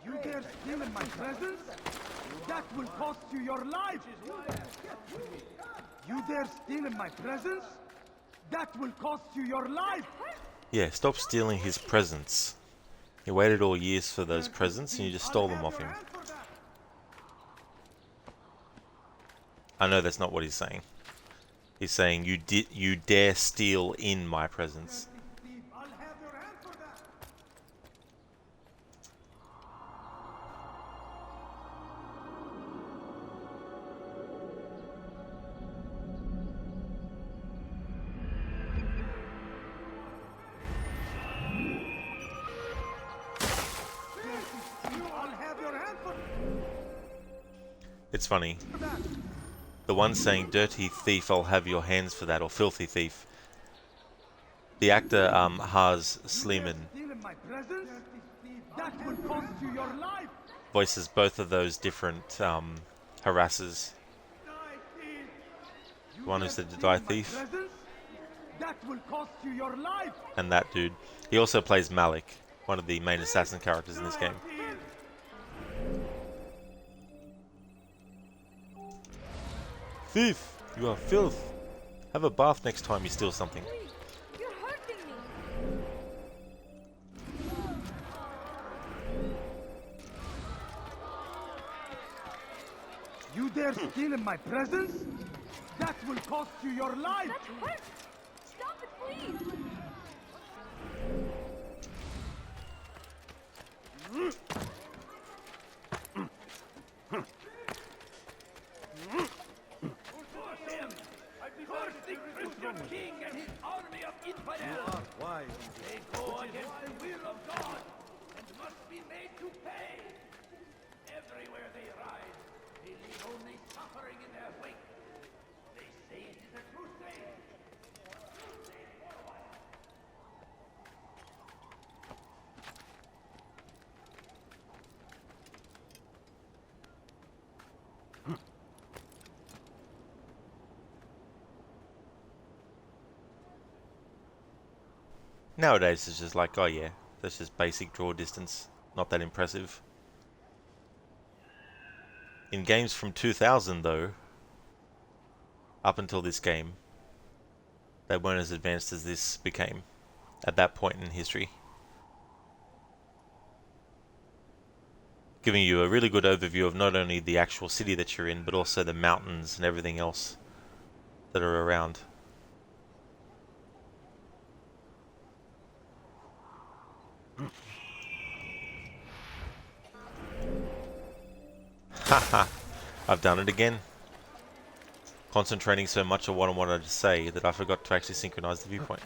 You dare steal in my presence? That will cost you your life! You dare steal in my presence? That will cost you your life! Yeah, stop stealing his presents. He waited all years for those presents and you just stole them off him. I know that's not what he's saying. He's saying you dare steal in my presents. It's funny. The one saying, "Dirty thief, I'll have your hands for that," or "Filthy thief." The actor Haz Sleeman voices both of those different harassers. The one who's the die thief, and that dude. He also plays Malik, one of the main assassin characters in this game. Thief! You are filth! Have a bath next time you steal something. You're hurting me. You dare steal in my presence? That will cost you your life! That hurts! Stop it, please! King and his army of infidels. Why? They go against the will of God and must be made to pay. only suffering in their wake. They say it is a crusade. Nowadays it's just like, oh yeah, that's just basic draw distance, not that impressive. In games from 2000 though, up until this game, they weren't as advanced as this became at that point in history. Giving you a really good overview of not only the actual city that you're in, but also the mountains and everything else that are around. Haha, I've done it again. Concentrating so much on what I wanted to say that I forgot to actually synchronize the viewpoint.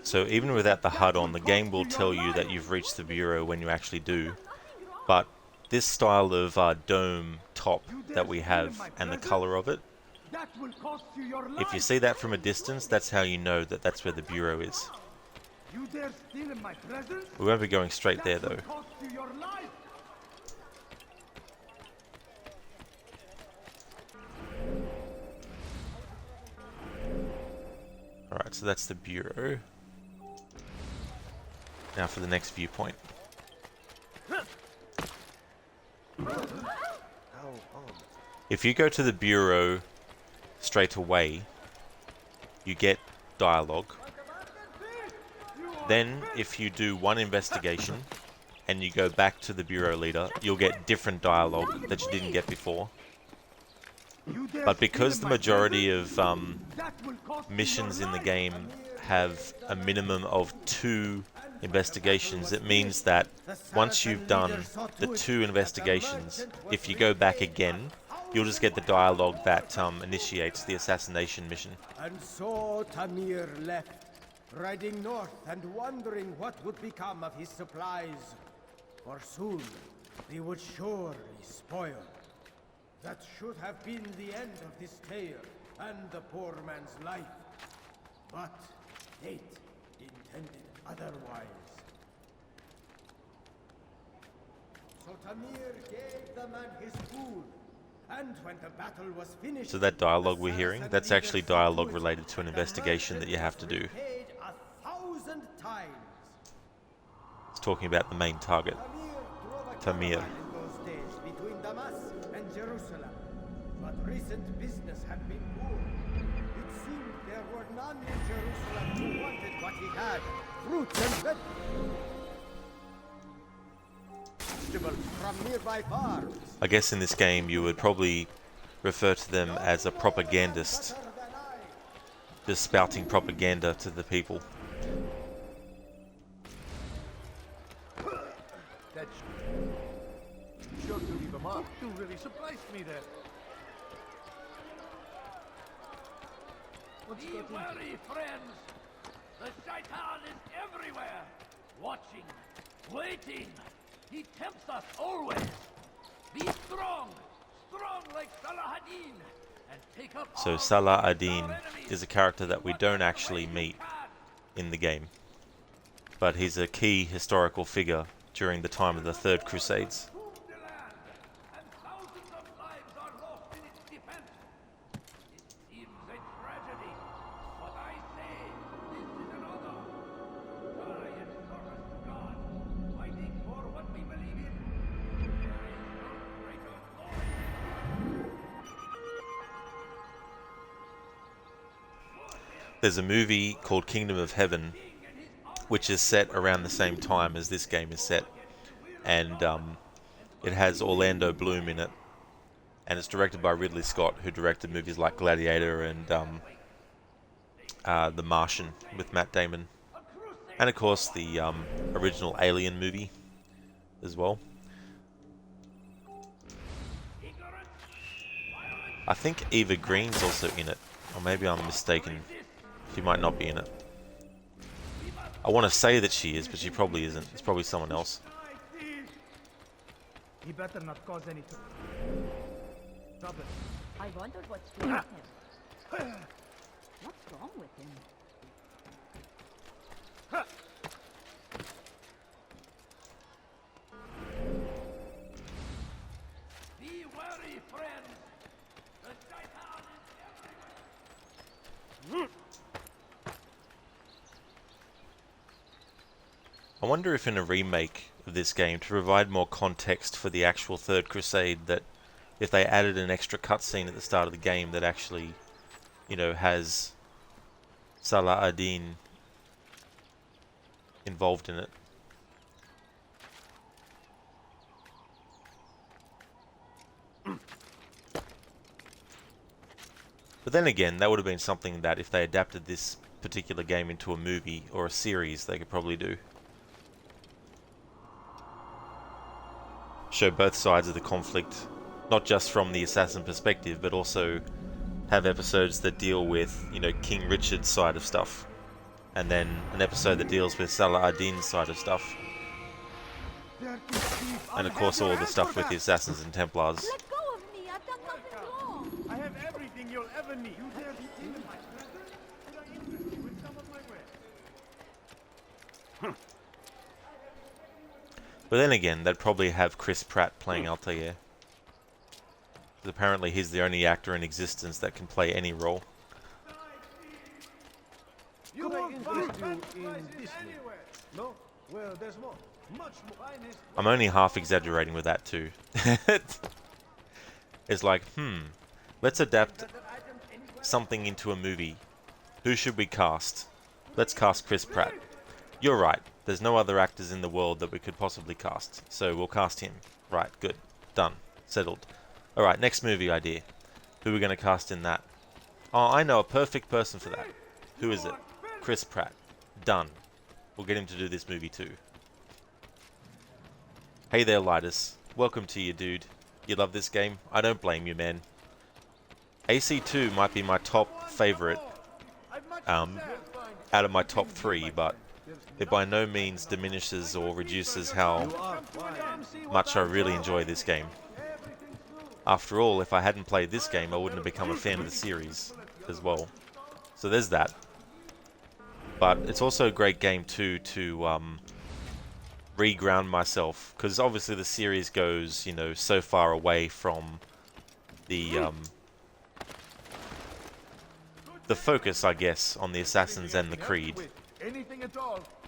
So even without the HUD on, the game will tell you that you've reached the Bureau when you actually do. But this style of dome top that we have and the color of it, if you see that from a distance, that's how you know that that's where the Bureau is. We won't be going straight there though. Alright, so that's the Bureau. Now for the next viewpoint. If you go to the Bureau straight away, you get dialogue. Then, if you do one investigation and you go back to the Bureau leader, you'll get different dialogue that you didn't get before. But because the majority of missions in the game have a minimum of 2 investigations, it means that once you've done the 2 investigations, if you go back again, you'll just get the dialogue that initiates the assassination mission. And so Tamir left, riding north and wondering what would become of his supplies. For soon, they would surely spoil. That should have been the end of this tale and the poor man's life. But fate intended otherwise. So Tamir gave the man his food, and when the battle was finished... So that dialogue we're hearing, that's actually dialogue related to an investigation that you have to do. It's talking about the main target, Tamir. But recent business had been poor. It seemed there were none in Jerusalem who wanted what he had. Fruits and vegetables from nearby farms. I guess in this game you would probably refer to them as a propagandist. Just spouting propaganda to the people. That's sure to leave a mark. You really surprised me there. Be wary, friends. The Shaitan is everywhere! Watching, waiting. He tempts us always. Be strong! Strong like Salahadin! And take up So all Salah against ad-Din our enemies. is a character that we don't actually meet in the game, but he's a key historical figure during the time of the Third Crusades. There's a movie called Kingdom of Heaven, which is set around the same time as this game is set, and it has Orlando Bloom in it, and it's directed by Ridley Scott, who directed movies like Gladiator and The Martian with Matt Damon, and of course the original Alien movie as well. I think Eva Green's also in it, or maybe I'm mistaken. She might not be in it. I want to say that she is, but she probably isn't. It's probably someone else. He better not cause any trouble. I wondered what's wrong with him. What's wrong with him? Be wary, friends. The Shaitan is everywhere. I wonder if in a remake of this game, to provide more context for the actual Third Crusade, that if they added an extra cutscene at the start of the game that actually, you know, has Salah ad-Din involved in it. But then again, that would have been something that if they adapted this particular game into a movie or a series, they could probably do. Show both sides of the conflict, not just from the assassin perspective, but also have episodes that deal with, you know, King Richard's side of stuff, and then an episode that deals with Salah ad-Din's side of stuff, and of course all the stuff with the Assassins and Templars. Let go of me! I've done nothing wrong! I have everything you'll ever need. You dare steal my treasure? Could I interest you in some of my wares? But then again, they'd probably have Chris Pratt playing Altair. Because apparently he's the only actor in existence that can play any role. You may interest you in this one. No? Well, there's more. Much more. I'm only half exaggerating with that too. It's like, let's adapt something into a movie. Who should we cast? Let's cast Chris Pratt. You're right. There's no other actors in the world that we could possibly cast, so we'll cast him. Right, good. Done. Settled. Alright, next movie idea. Who are we going to cast in that? Oh, I know a perfect person for that. Who is it? Chris Pratt. Done. We'll get him to do this movie too. Hey there, Lidus. Welcome to you, dude. You love this game? I don't blame you, man. AC2 might be my top favorite out of my top 3, but it by no means diminishes or reduces how much I really enjoy this game. After all, if I hadn't played this game, I wouldn't have become a fan of the series as well. So there's that. But it's also a great game too to re-ground myself, because obviously the series goes, you know, so far away from the focus, I guess, on the Assassins and the Creed.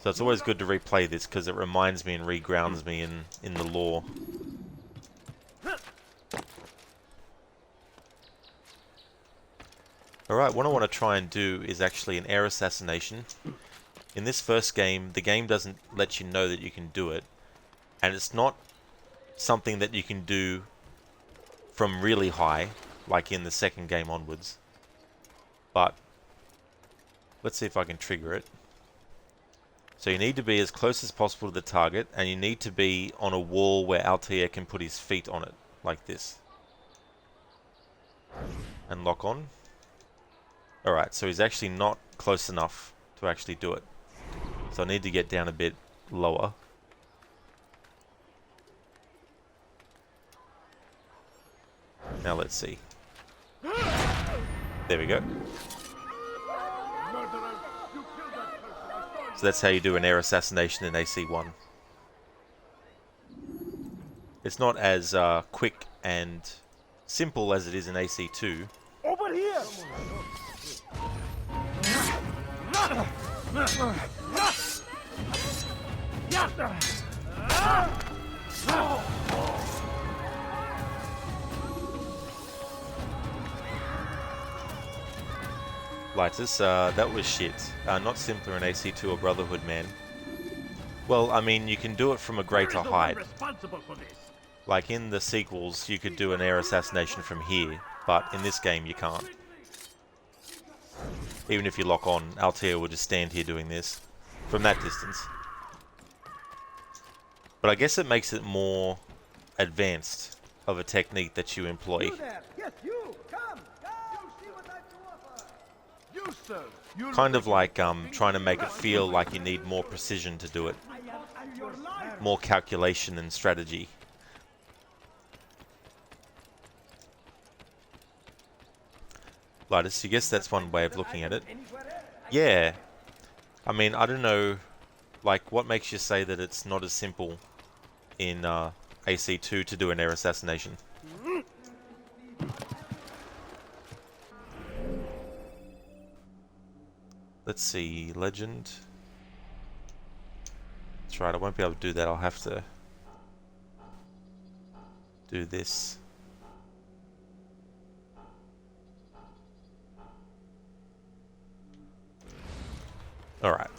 So it's always good to replay this because it reminds me and re-grounds me in the lore. Alright, what I want to try and do is actually an air assassination. In this first game, the game doesn't let you know that you can do it. And it's not something that you can do from really high, like in the second game onwards. But let's see if I can trigger it. So you need to be as close as possible to the target, and you need to be on a wall where Altair can put his feet on it, like this. And lock on. Alright, so he's actually not close enough to actually do it. So I need to get down a bit lower. Now let's see. There we go. So that's how you do an air assassination in AC1. It's not as quick and simple as it is in AC2. Over here! Lightus, that was shit. Not simpler in AC2 or Brotherhood, man. Well, I mean, you can do it from a greater height. Like in the sequels, you could do an air assassination from here, but in this game you can't. Even if you lock on, Altair will just stand here doing this from that distance. But I guess it makes it more advanced of a technique that you employ. You there! Yes, you! Come! You see what I have to offer! You, sir! You Kind of like trying to make it feel like you need more precision to do it. More calculation and strategy. Lightus, you guess that's one way of looking at it. Yeah. I mean, I don't know, like, what makes you say that it's not as simple in AC2 to do an air assassination? Let's see, Legend. That's right, I won't be able to do that. I'll have to do this. Alright.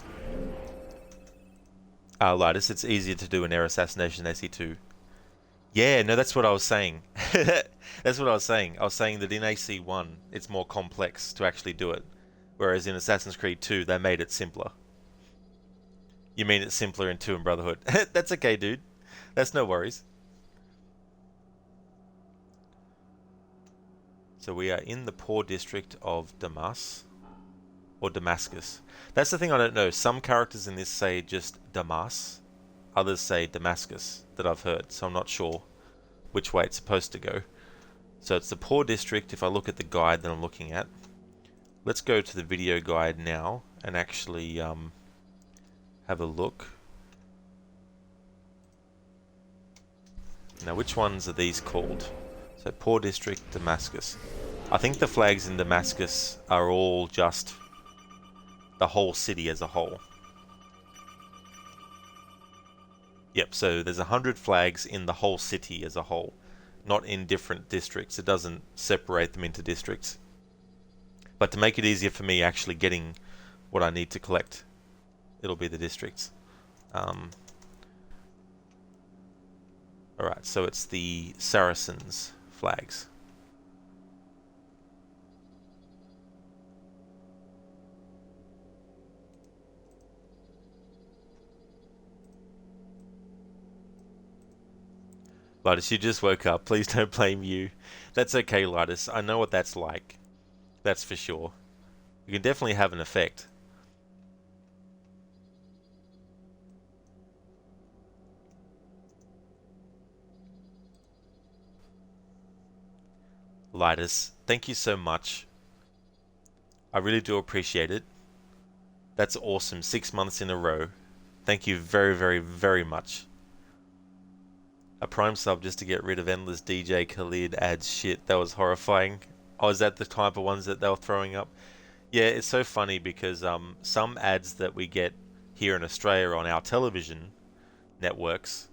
Lightus, it's easier to do an air assassination in AC2. Yeah, no, that's what I was saying. That's what I was saying. I was saying that in AC1, it's more complex to actually do it. Whereas in Assassin's Creed 2, they made it simpler. You mean it's simpler in 2 and Brotherhood. That's okay, dude. That's no worries. So we are in the poor district of Damas. Or Damascus. That's the thing I don't know. Some characters in this say just Damas. Others say Damascus that I've heard. So I'm not sure which way it's supposed to go. So it's the poor district if I look at the guide that I'm looking at. Let's go to the video guide now and actually have a look. Now which ones are these called? So poor district, Damascus. I think the flags in Damascus are all just the whole city as a whole. Yep, so there's 100 flags in the whole city as a whole, not in different districts. It doesn't separate them into districts. But to make it easier for me actually getting what I need to collect, it'll be the districts. Alright, so it's the Saracens flags. Lightus, you just woke up. Please don't blame you. That's okay, Lightus. I know what that's like. That's for sure. You can definitely have an effect. Lightus, thank you so much. I really do appreciate it. That's awesome. 6 months in a row. Thank you very, very, very much. A Prime sub just to get rid of endless DJ Khalid ads. Shit, that was horrifying. Oh, is that the type of ones that they were throwing up? Yeah, it's so funny because some ads that we get here in Australia on our television networks,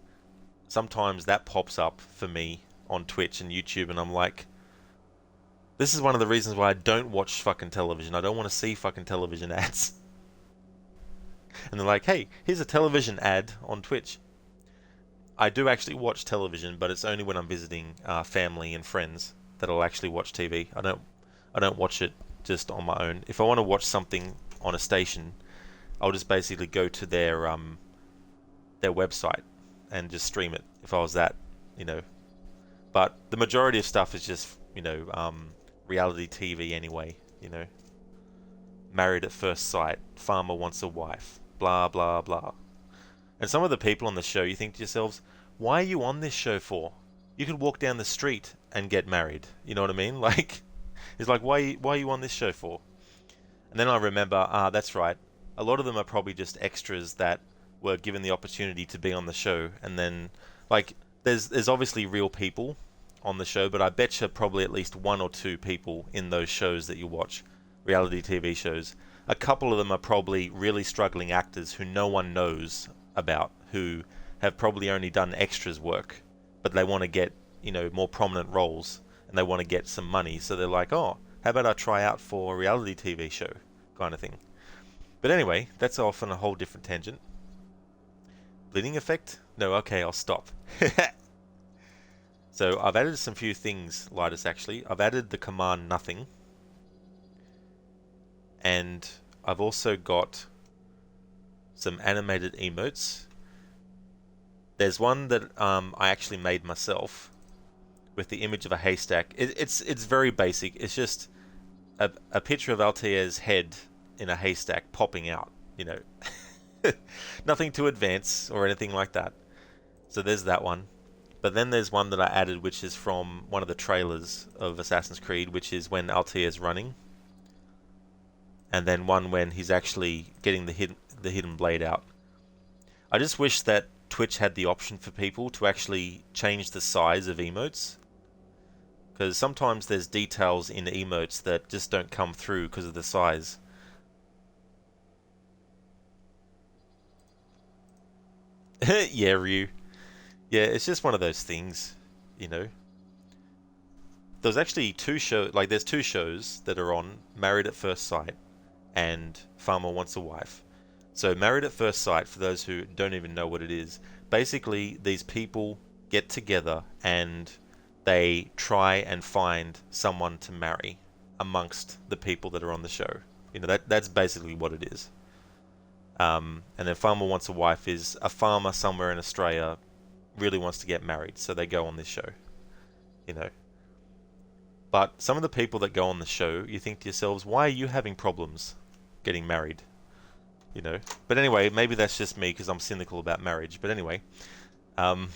sometimes that pops up for me on Twitch and YouTube, and I'm like, this is one of the reasons why I don't watch fucking television. I don't want to see fucking television ads. And they're like, hey, here's a television ad on Twitch. I do actually watch television, but it's only when I'm visiting family and friends that I'll actually watch TV. I don't watch it just on my own. If I want to watch something on a station, I'll just basically go to their website and just stream it. If I was that, you know. But the majority of stuff is just, you know, reality TV anyway, you know. Married at First Sight, Farmer Wants a Wife, blah blah blah. And some of the people on the show, you think to yourselves, why are you on this show for? You could walk down the street and get married. You know what I mean? Like, it's like, why are you on this show for? And then I remember, that's right. A lot of them are probably just extras that were given the opportunity to be on the show. And then, like, there's obviously real people on the show, but I bet you probably at least 1 or 2 people in those shows that you watch, reality TV shows. A couple of them are probably really struggling actors who no one knows about, who have probably only done extras work, but they want to get, you know, more prominent roles, and they want to get some money, so they're like, oh, how about I try out for a reality TV show, kind of thing. But anyway, that's off on a whole different tangent. Bleeding effect? No, okay, I'll stop. So I've added some few things, Lidus, actually. I've added the command nothing, and I've also got some animated emotes. There's one that I actually made myself with the image of a haystack. It's very basic. It's just a picture of Altair's head in a haystack popping out, you know. Nothing too advanced or anything like that. So there's that one. But then there's one that I added, which is from one of the trailers of Assassin's Creed, which is when Altair's running. And then one when he's actually getting the hidden blade out. I just wish that Twitch had the option for people to actually change the size of emotes, because sometimes there's details in emotes that just don't come through because of the size. Yeah, Ryu. Yeah, it's just one of those things, you know. There's actually there's 2 shows that are on, Married at First Sight and Farmer Wants a Wife. So Married at First Sight, for those who don't even know what it is, basically these people get together and they try and find someone to marry amongst the people that are on the show. You know, that's basically what it is. And then Farmer Wants a Wife is a farmer somewhere in Australia really wants to get married, so they go on this show, you know. But some of the people that go on the show, you think to yourselves, why are you having problems getting married? You know. But anyway, maybe that's just me because I'm cynical about marriage. But anyway, hey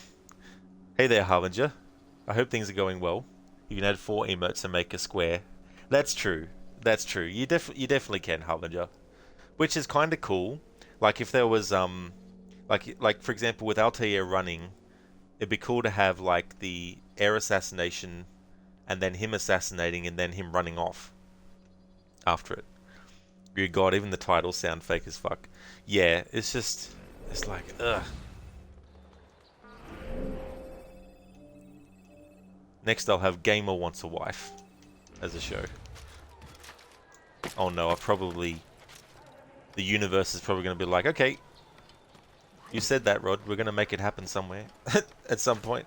there, Harbinger. I hope things are going well. You can add 4 emotes and make a square. That's true. That's true. You definitely can, Harbinger. Which is kind of cool. Like if there was like for example with Altair running, it'd be cool to have like the air assassination and then him assassinating and then him running off after it. Good God, even the titles sound fake as fuck. Yeah, it's like, ugh. Next I'll have Gamer Wants a Wife as a show. Oh no, the universe is probably going to be like, okay, you said that, Rod, we're going to make it happen somewhere at some point.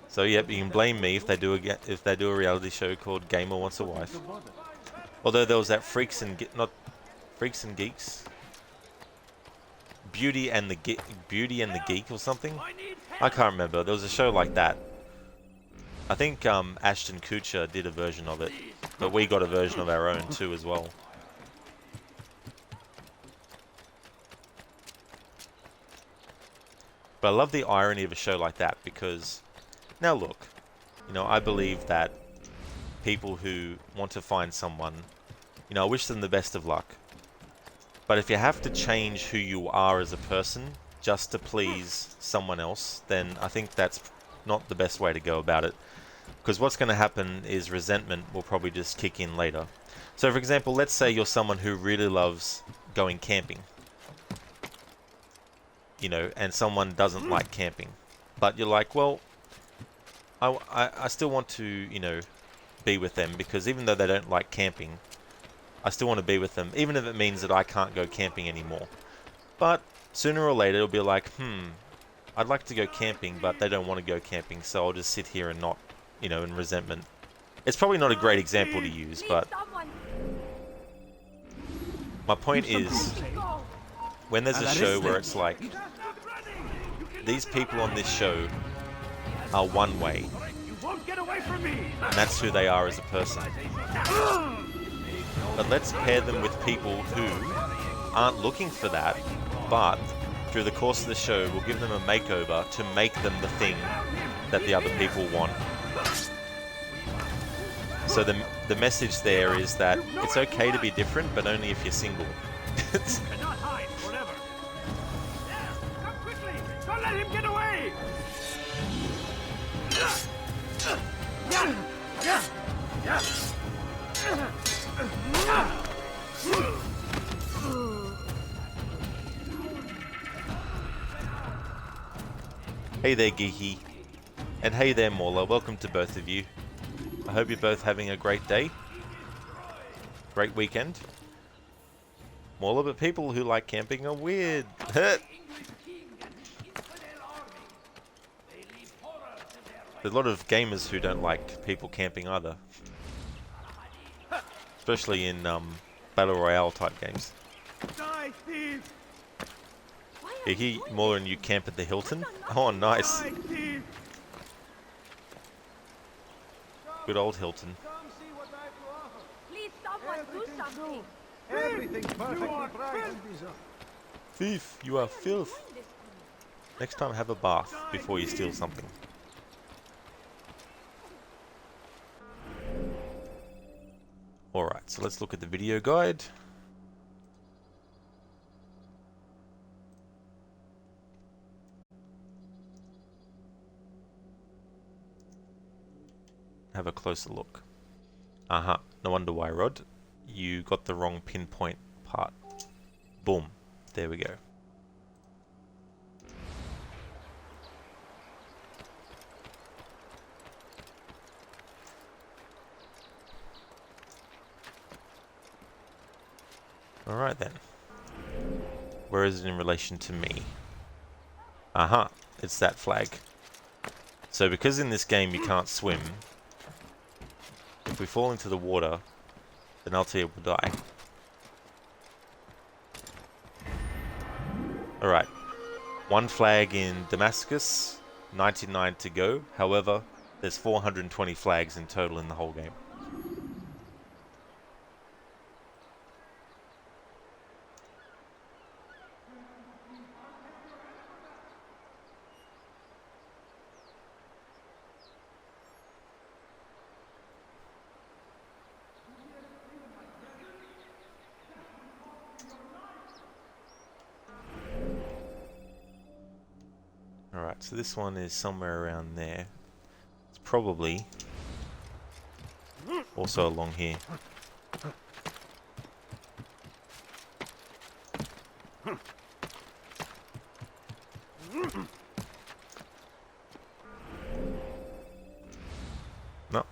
So yep, you can blame me if they do a reality show called Gamer Wants a Wife. Although there was that Freaks and Geeks, Beauty and the Geek or something. I can't remember. There was a show like that. I think Ashton Kutcher did a version of it, but we got a version of our own too as well. But I love the irony of a show like that because, now look, you know, I believe that people who want to find someone, you know, I wish them the best of luck. But if you have to change who you are as a person just to please someone else, then I think that's not the best way to go about it. Because what's going to happen is resentment will probably just kick in later. So for example, let's say you're someone who really loves going camping. You know, and someone doesn't like camping. But you're like, well, I still want to, you know, be with them because even though they don't like camping, I still want to be with them, even if it means that I can't go camping anymore. But sooner or later it'll be like, I'd like to go camping, but they don't want to go camping, so I'll just sit here and not, you know, in resentment. It's probably not a great example to use, but my point is, when there's a show where it's like, these people on this show are one way, and that's who they are as a person. but let's pair them with people who aren't looking for that, but through the course of the show, we'll give them a makeover to make them the thing that the other people want. So the message there is that it's okay to be different, but only if you're single. Cannot hide forever. Yeah, come quickly! Don't let him get away! Hey there, Geeky. And hey there, Mauler. Welcome to both of you. I hope you're both having a great day. Great weekend. Mauler, but people who like camping are weird. There's a lot of gamers who don't like people camping either. Especially in Battle Royale type games. Die, thief! Geeky, Mauler and you camp at the Hilton? Oh, nice. Die, thief! Good old Hilton. Please, someone do something. Everything's perfectly private. Thief, you are filth. Next time have a bath before you steal something. Alright, so let's look at the video guide. Have a closer look. Aha, no wonder why, Rod. You got the wrong pinpoint part. Boom. There we go. Alright then. Where is it in relation to me? Aha, it's that flag. So because in this game you can't swim, if we fall into the water, then Altair will die. Alright. One flag in Damascus, 99 to go. However, there's 420 flags in total in the whole game. Alright, so this one is somewhere around there. It's probably also along here. No.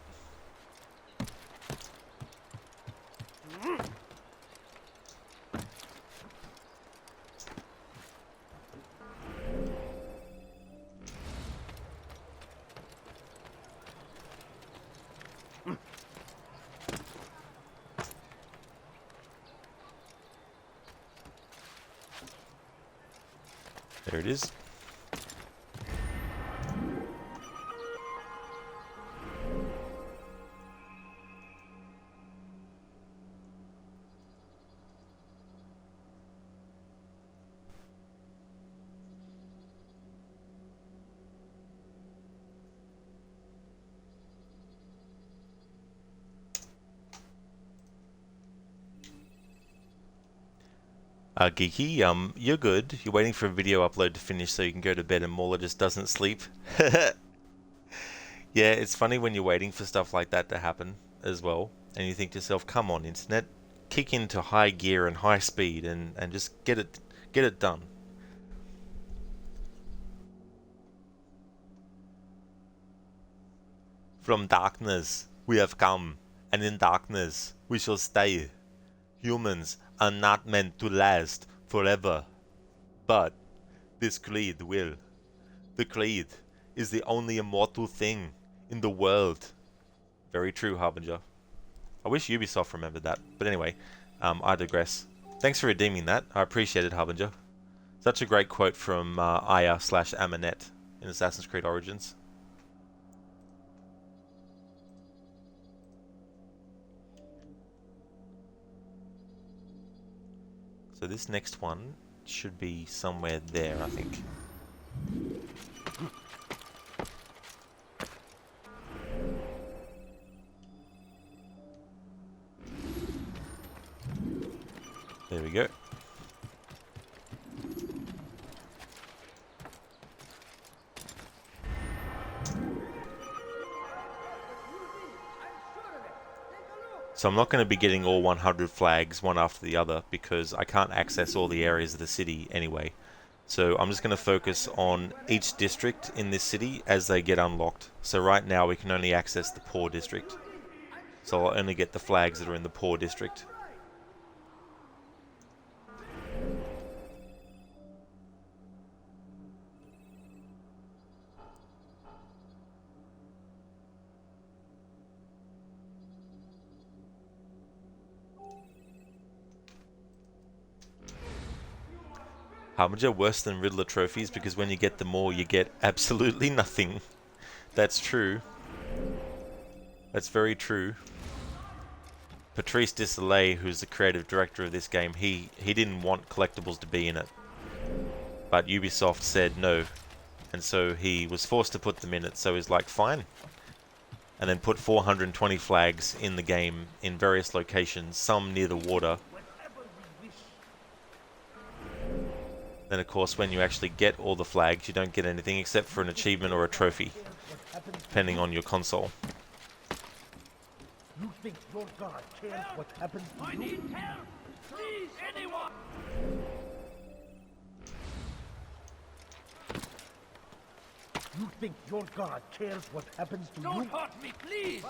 There it is. Geeky, you're good. You're waiting for a video upload to finish so you can go to bed and Mauler just doesn't sleep. Yeah, it's funny when you're waiting for stuff like that to happen as well, and you think to yourself, come on, internet, kick into high gear and high speed and just get it done. From darkness we have come, and in darkness we shall stay. Humans are not meant to last forever. But this creed will. The creed is the only immortal thing in the world. Very true, Harbinger. I wish Ubisoft remembered that. But anyway, I digress. Thanks for redeeming that. I appreciate it, Harbinger. Such a great quote from Aya/Aminet in Assassin's Creed Origins. So this next one should be somewhere there, I think. There we go. So I'm not going to be getting all 100 flags one after the other because I can't access all the areas of the city anyway. So I'm just going to focus on each district in this city as they get unlocked. So right now we can only access the poor district. So I'll only get the flags that are in the poor district. Harbinger worse than Riddler trophies because when you get them all, you get absolutely nothing. That's true. That's very true. Patrice Desolé, who's the creative director of this game, he didn't want collectibles to be in it. But Ubisoft said no. And so he was forced to put them in it, so he's like, fine. And then put 420 flags in the game in various locations, some near the water. Then of course when you actually get all the flags you don't get anything except for an achievement or a trophy, depending on your console. You think your God cares what happens to you? I need help! Please, anyone! You think your God cares what happens to you? Don't hurt me, please!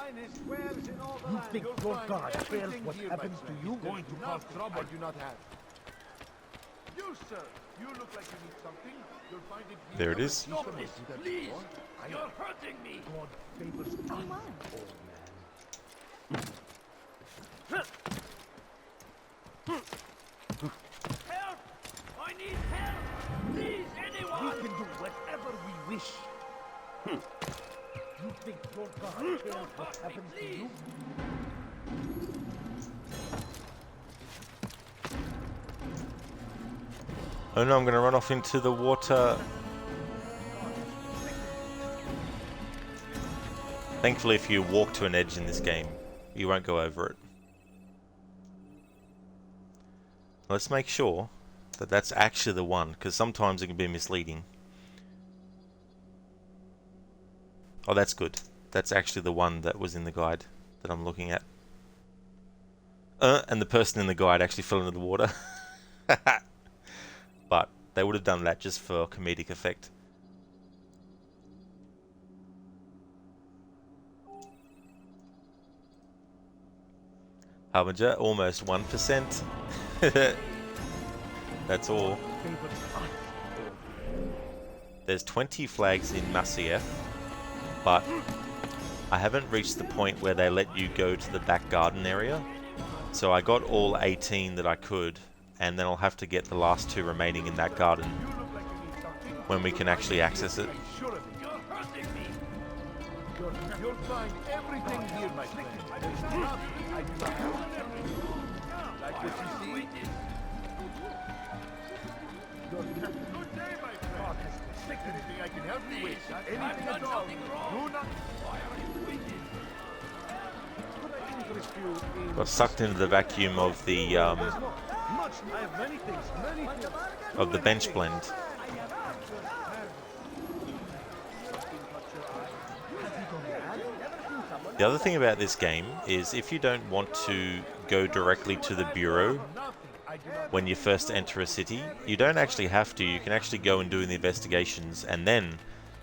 You think your God cares what happens to you? Going to cause trouble. I do not have. You, sir, you look like you need something. You'll find it here. There it is. Stop this, please! You're hurting me! God favors us, old man. Help! I need help! Please, anyone! We can do whatever we wish. You think your God cares what happens to you? Oh no, I'm going to run off into the water. Thankfully, if you walk to an edge in this game, you won't go over it. Let's make sure that that's actually the one, because sometimes it can be misleading. Oh, that's good. That's actually the one that was in the guide that I'm looking at. And the person in the guide actually fell into the water. But they would have done that just for comedic effect. Harbinger, almost 1%. That's all. There's 20 flags in Masyaf, but I haven't reached the point where they let you go to the back garden area. So I got all 18 that I could, and then I'll have to get the last 2 remaining in that garden when we can actually access it. You'll find everything here, my friend. There's nothing I do not have. Like what you see? Good day, my friend. God has conflicted anything I can help you with. Anything at all. Do not. Why are you waiting? Could I interest you in... Got sucked into the vacuum of the bench blend. The other thing about this game is if you don't want to go directly to the bureau when you first enter a city, you don't actually have to. You can actually go and do the investigations, and then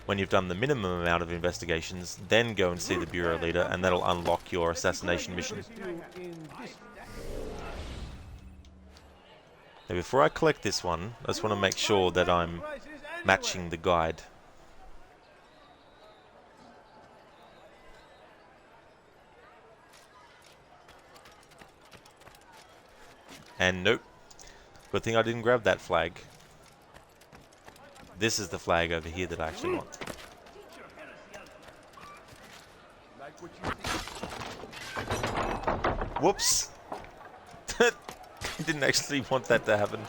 when you've done the minimum amount of investigations, then go and see the bureau leader, and that'll unlock your assassination mission. Now, before I collect this one, I just want to make sure that I'm matching the guide. And nope. Good thing I didn't grab that flag. This is the flag over here that I actually want. Whoops. I didn't actually want that to happen.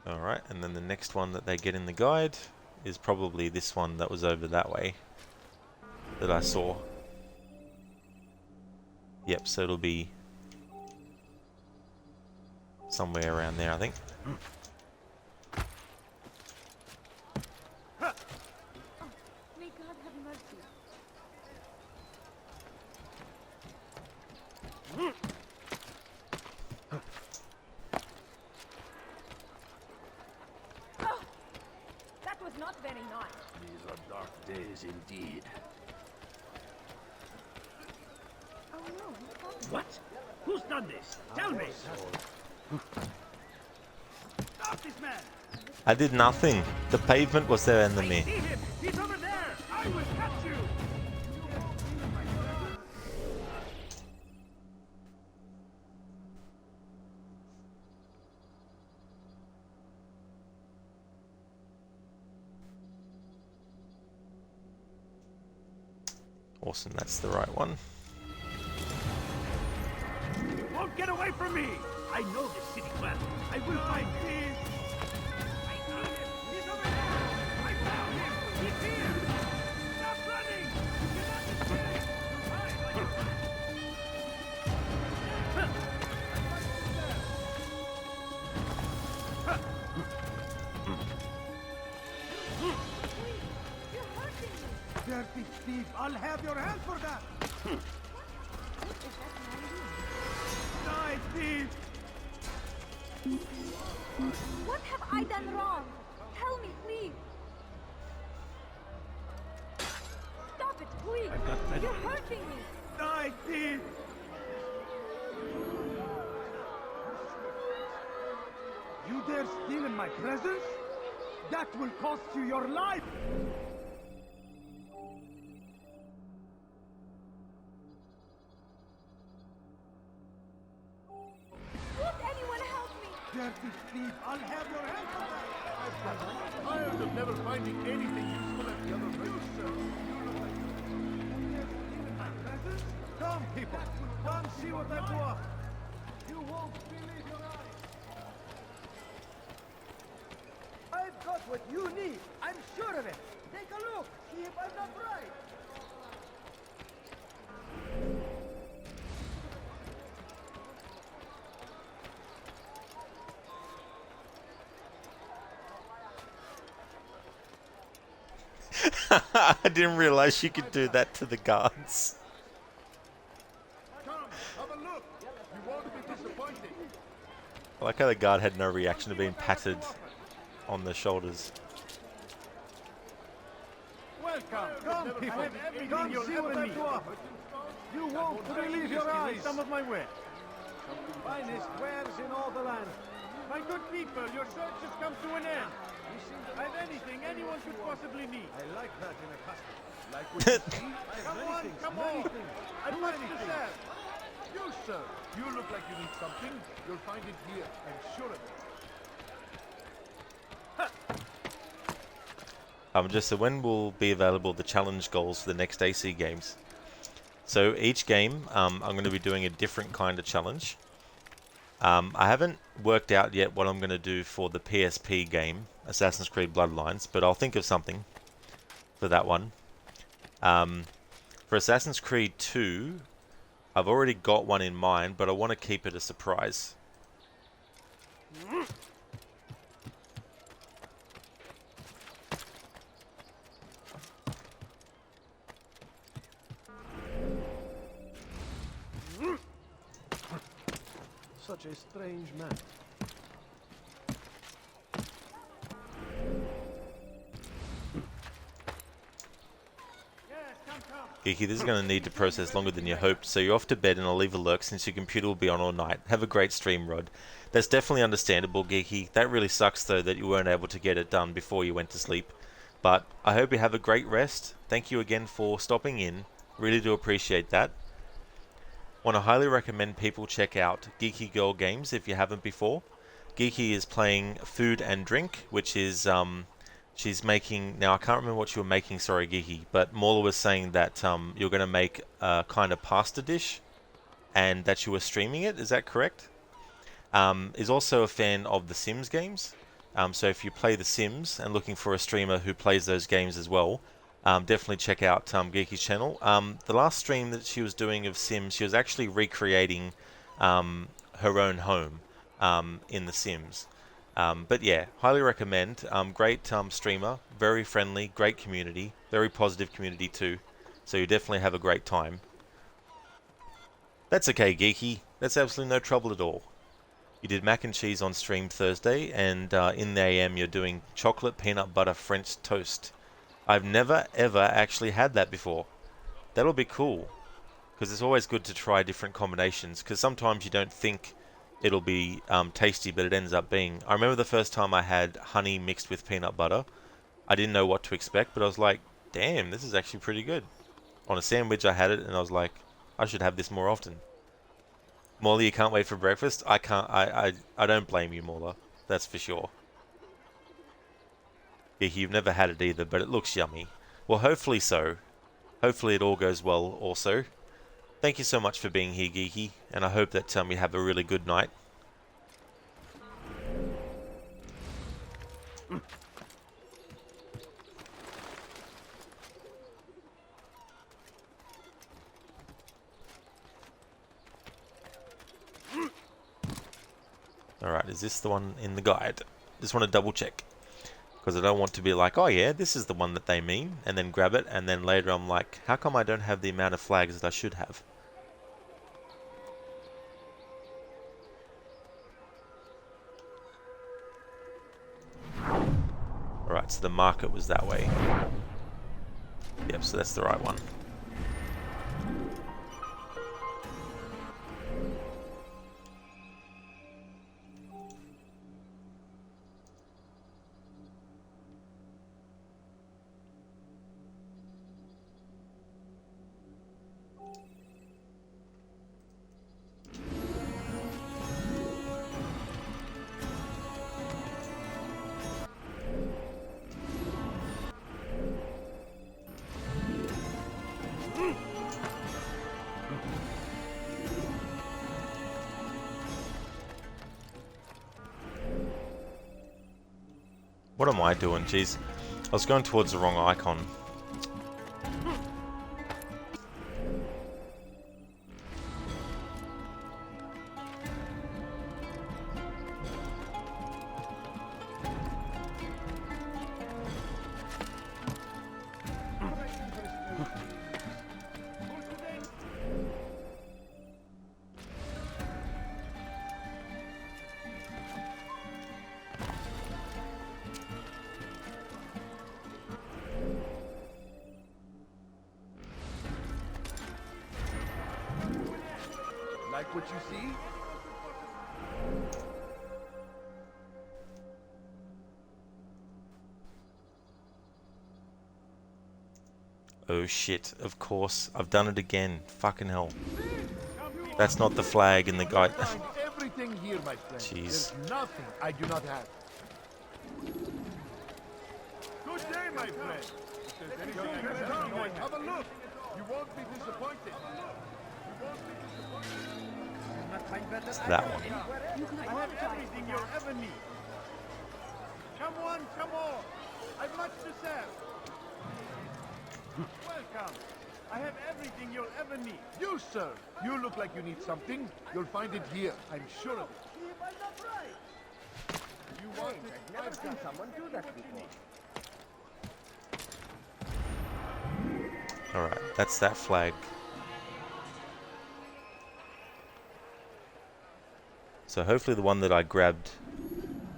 Alright, and then the next one that they get in the guide is probably this one that was over that way that I saw. Yep, so it'll be somewhere around there, I think. May God have mercy. That was not very nice. These are dark days indeed. Oh no. What? Who's done this? Tell me! Stop this man! I did nothing. The pavement was their enemy. See him! He's over there! I will catch you! Awesome, that's the right one. You won't get away from me! I know this city well. I will find him! I see him! He's over there! I found him! He's here! Stop running! You cannot escape! You're fine! Dirty thief, I'll have your hand for that! Die, thief! What have I done wrong? Tell me, please. Stop it, please. You're hurting me. Die, thief! You dare steal in my presence? That will cost you your life! Won't anyone help me? Dirty thief, I'll have your hand for that! I'm tired of never finding anything useful at the other place, sir. Come, people! Come see what I've got! You won't believe your eyes! I've got what you need! I'm sure of it! Take a look! See if I'm not right! I didn't realize you could do that to the guards. Come, have a look! You won't be disappointed! I like how the guard had no reaction to being patted on the shoulders. Welcome! Come, people! Come see what I've got! You won't believe your eyes! Some of my wares. Finest wares in all the land! My good people, your search has come to an end. I have anything anyone could possibly need. I like that in a customer. Like what you see, I have Come on, many things, come many on. things. I'd Do like to anything. serve. You, sir, you look like you need something. You'll find it here, I'm sure of it. Just so when will be available the challenge goals for the next AC games? So each game, I'm going to be doing a different kind of challenge. I haven't worked out yet what I'm going to do for the PSP game, Assassin's Creed Bloodlines, but I'll think of something for that one. For Assassin's Creed 2, I've already got one in mind, but I want to keep it a surprise. Such a strange man. Geeky, this is going to need to process longer than you hoped, so you're off to bed and I'll leave a lurk since your computer will be on all night. Have a great stream, Rod. That's definitely understandable, Geeky. That really sucks, though, that you weren't able to get it done before you went to sleep. But I hope you have a great rest. Thank you again for stopping in. Really do appreciate that. Want to highly recommend people check out Geeky Girl Games if you haven't before. Geeky is playing Food and Drink, which is she's making, now I can't remember what you were making, sorry Geeky, but Mauler was saying that you're going to make a kind of pasta dish and that you were streaming it, is that correct? Is also a fan of the Sims games. So if you play the Sims and looking for a streamer who plays those games as well, definitely check out Geeky's channel. The last stream that she was doing of Sims, she was actually recreating her own home in the Sims. But yeah, highly recommend. Great streamer, very friendly, great community, very positive community too. So you definitely have a great time. That's okay, Geeky. That's absolutely no trouble at all. You did mac and cheese on stream Thursday, and in the AM you're doing chocolate peanut butter French toast. I've never ever actually had that before. That'll be cool, because it's always good to try different combinations, because sometimes you don't think it'll be tasty, but it ends up being. I remember the first time I had honey mixed with peanut butter. I didn't know what to expect, but I was like, damn, this is actually pretty good. On a sandwich I had it, and I was like, I should have this more often. Mauler, you can't wait for breakfast? I can't. I don't blame you, Mauler. That's for sure. Yeah, you've never had it either, but it looks yummy. Well, hopefully so. Hopefully it all goes well also. Thank you so much for being here, Geeky, and I hope that you have a really good night. Alright, is this the one in the guide? Just want to double check. Because I don't want to be like, oh yeah, this is the one that they mean, and then grab it, and then later I'm like, how come I don't have the amount of flags that I should have? Alright, so the market was that way. Yep, so that's the right one. What am I doing? Jeez. I was going towards the wrong icon. Like what you see? Oh shit, of course. I've done it again. Fucking hell. That's not the flag in the guide. Everything here, my friend. Jeez. There's nothing I do not have. Good day, my friend. If there's anything I can tell you, have a look. You won't be disappointed. It's that one. I have everything you'll ever need. Come on, come on. I've much to sell. Welcome. I have everything you'll ever need. You, sir. You look like you need something. You'll find it here. I'm sure of it. You want it? I've never seen someone do that before. Alright, that's that flag. So hopefully the one that I grabbed...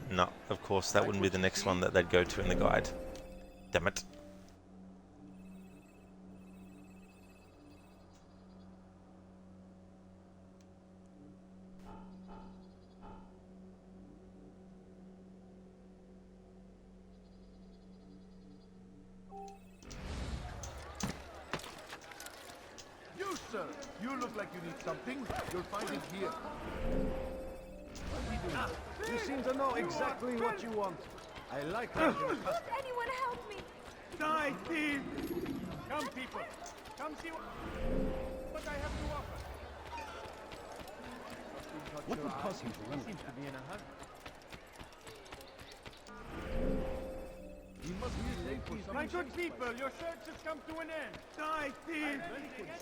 No, of course that wouldn't be the next one that they'd go to in the guide. Damn it. You, sir. You look like you need something. You'll find it here. You seem to know exactly what you want. I like that. Anyone help me! Die, thief! Come, people. Come see what I have to offer. What would cause him to run? Seems to be in a hurry. He must be late for some My good people, your search has come to an end. Die, thief! Many things.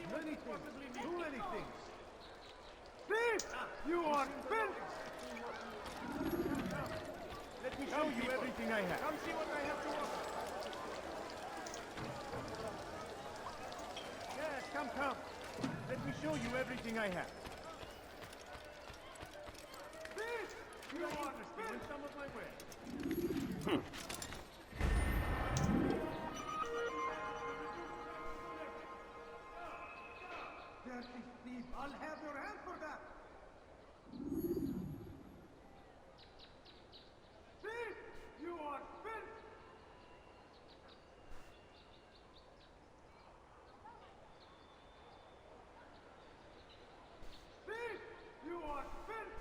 Too many things. Thief! You are filth! Let me show you everything I have. Come see what I have to offer. Yes, come. Let me show you everything I have. Thief! You are stealing some of my wares. Dirty thief! I'll have your hand for that! Thief! You are filth! Thief! You are filth!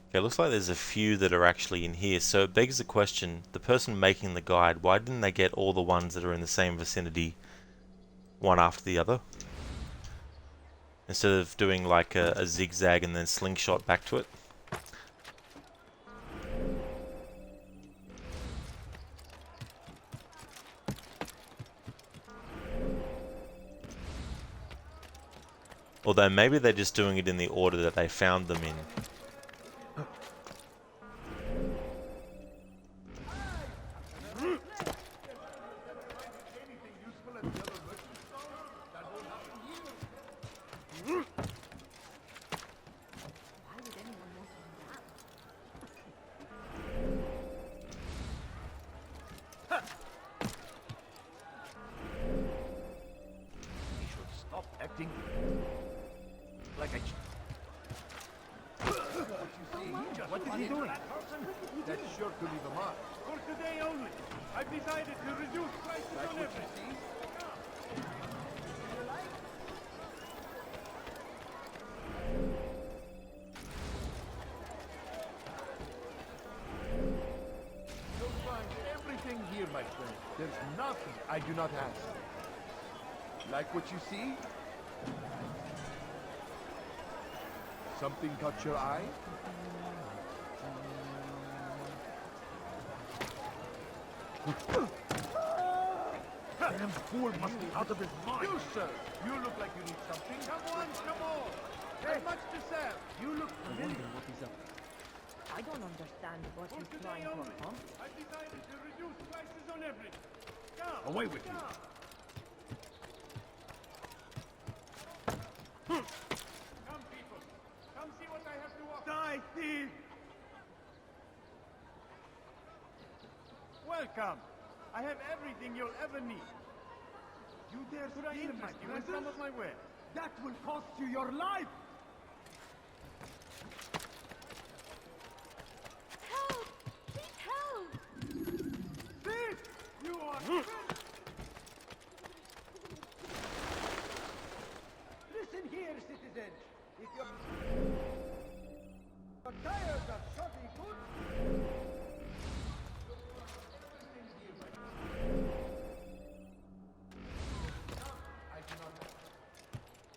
Okay, looks like there's a few that are actually in here, so it begs the question, the person making the guide, why didn't they get all the ones that are in the same vicinity, one after the other? Instead of doing like a zigzag and then slingshot back to it? Although maybe they're just doing it in the order that they found them in. Acting like a... What is he doing? That's sure to leave a mark. For today only, I've decided to reduce prices on everything. You'll find everything here, my friend. There's nothing I do not ask. Like what you see? Something caught your eye? Damn fool must be out of his mind. You, sir, you look like you need something. Come on, come on. There's much to sell. You look familiar. What is up? I don't understand what he's trying to accomplish. I've decided to reduce prices on everything. Come, Away with you. Come, people. Come see what I have to offer. Die, thief! Welcome. I have everything you'll ever need. You dare Could I steal interest my you in some presents? of my wares? That will cost you your life! Help! Please help! Thief! You are... Listen here, citizen. If you're tired of shoddy goods,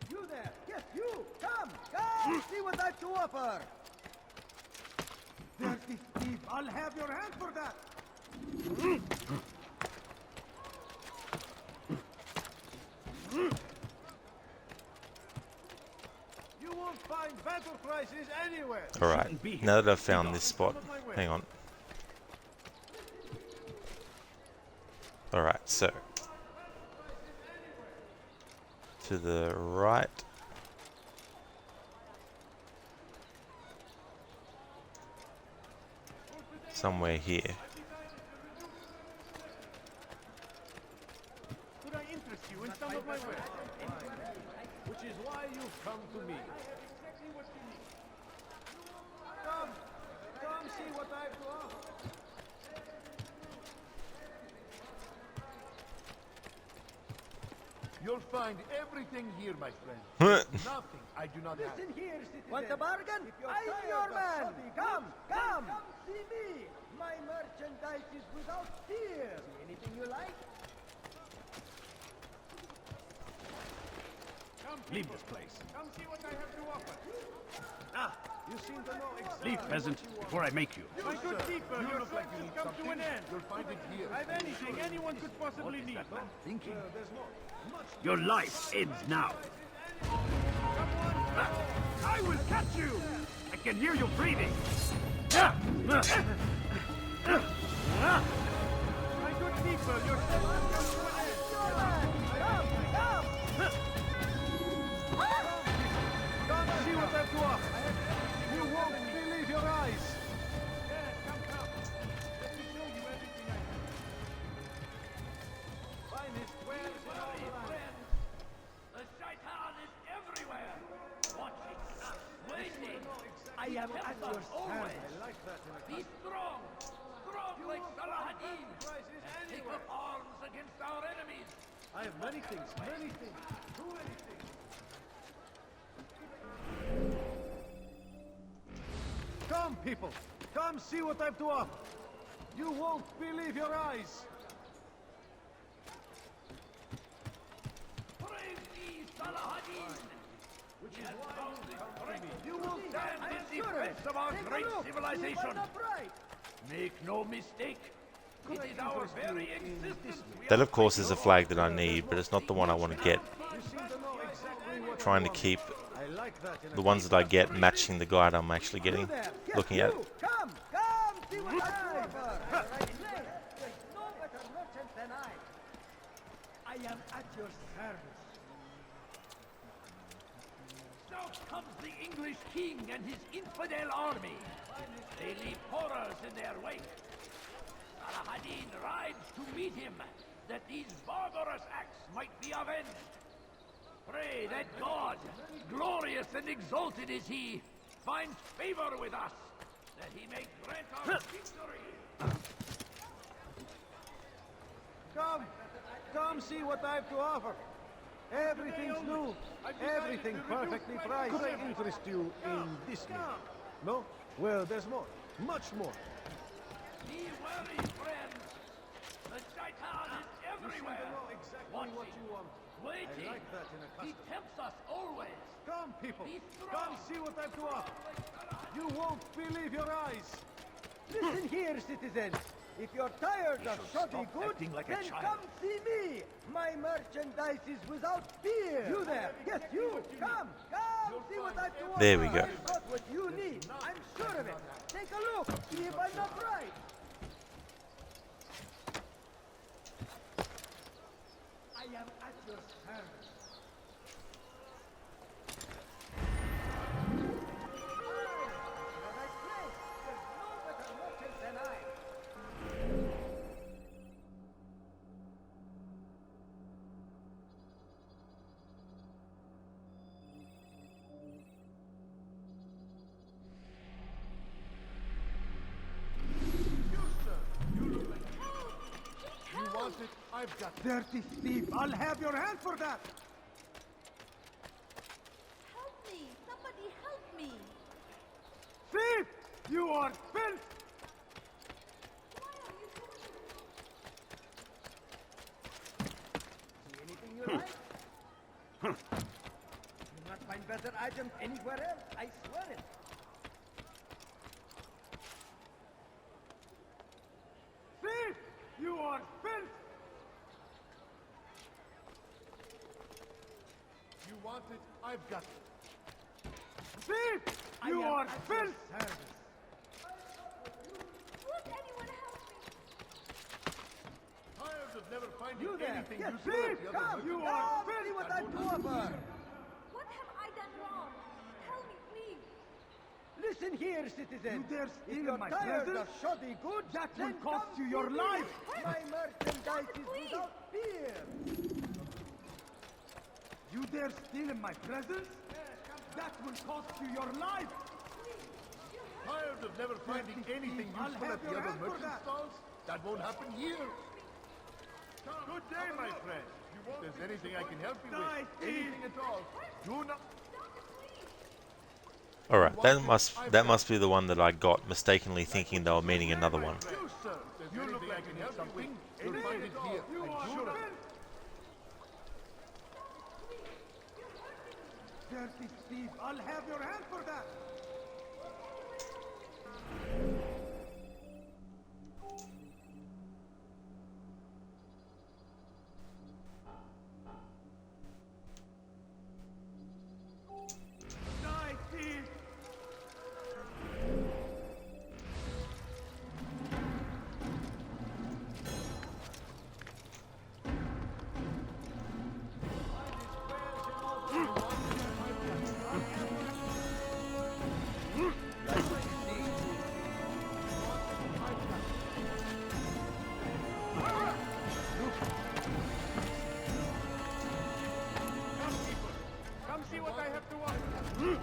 you there, yes, you, come, see what I've to offer. Dirty thief! I'll have your hand for that! You won't find better prices anywhere. Alright, now that I've found this spot, hang on. Alright, so to the right. Somewhere here. Could I interest you in some of my wares? Which is why you've come to me. Exactly what you need. Come see what I've to offer. You'll find everything here, my friend. Nothing I do not have. Listen here, citizen. Want a bargain? I'm your man. Come, come. Come see me. My merchandise is without fear. See anything you like? Leave this place. Come see what I have to offer. Ah, You seem to know exactly. leave, peasant, before I make you. My good keeper, your look like you need come to an end. You'll find it here. I've anything anyone could possibly need. Thinking. There's more. Your life ends now. I will catch you! I can hear you breathing. My good keeper, your Come see what I've to offer. You won't believe your eyes. Come. Let me show you everything I have. Finest wares in all the land. The shaitan is everywhere. Watching us, waiting. I am at your always. I like that in a Be strong. Strong like Saladin. Take up arms against our enemies. I have many things. Do anything. Come, people. Come see what I've to offer. You won't believe your eyes. Praise thee, Saladin. Which is why you will stand in defense of our great civilization. Make no mistake. It is our very existence. That, of course, is a flag that I need, but it's not the one I want to get. Trying to keep the ones that I get matching the guide I'm actually getting, looking at. Come, see what I offer. There's no better merchant than I am at your service. South comes the English king and his infidel army. They leave horrors in their wake. Saladin rides to meet him, that these barbarous acts might be avenged. Pray that God, glorious and exalted is he, finds favor with us, that he may grant us victory. Come see what I have to offer. Everything's new. Everything perfectly priced. Could I interest you in this new? No? Well, there's more. Much more. Be wary, friends. The shaitan is everywhere. Exactly what you want. Waiting. I like that in a He tempts us always. Come, people. Be strong. Come see what I have to offer. You won't believe your eyes. Listen here, citizen. If you're tired of shoddy goods, like then come see me. My merchandise is without fear. You there? Yes, you. Come, see what I do. There we go. I've got what you need. I'm sure of it. Take a look. See if I'm not right. I am at your service. I've got dirty thief. I'll have your hand for that. Help me! Somebody help me! Thief! You are filth! See anything you like? You'll not find better items anywhere else. I swear it. Thief! You are filth! You want it? I've got it. Thief! You are filth! Would anyone help me? Tired of never finding You there? anything Yes, useful thief! at the other Come! merchant You are stalls. see what I That do won't offer. happen What have I done wrong? Tell me, please. Listen here, citizen. You dare If steal you're my tired presents? of shoddy goods, That then will cost come you your see me. life. My merchandise is without fear. You dare steal my presents? That will cost you your life! Tired of never finding anything useful at the other merchant stalls? That won't happen here! Good day, my friend. If there's anything I can help you with, anything at all, do not... Alright, that must be the one that I got, mistakenly thinking they were meaning another one. You look like you need something. You'll find it here. I'm sure of it. Dirty thief, I'll have your hand for that! Die, thief! Come see what I have to offer.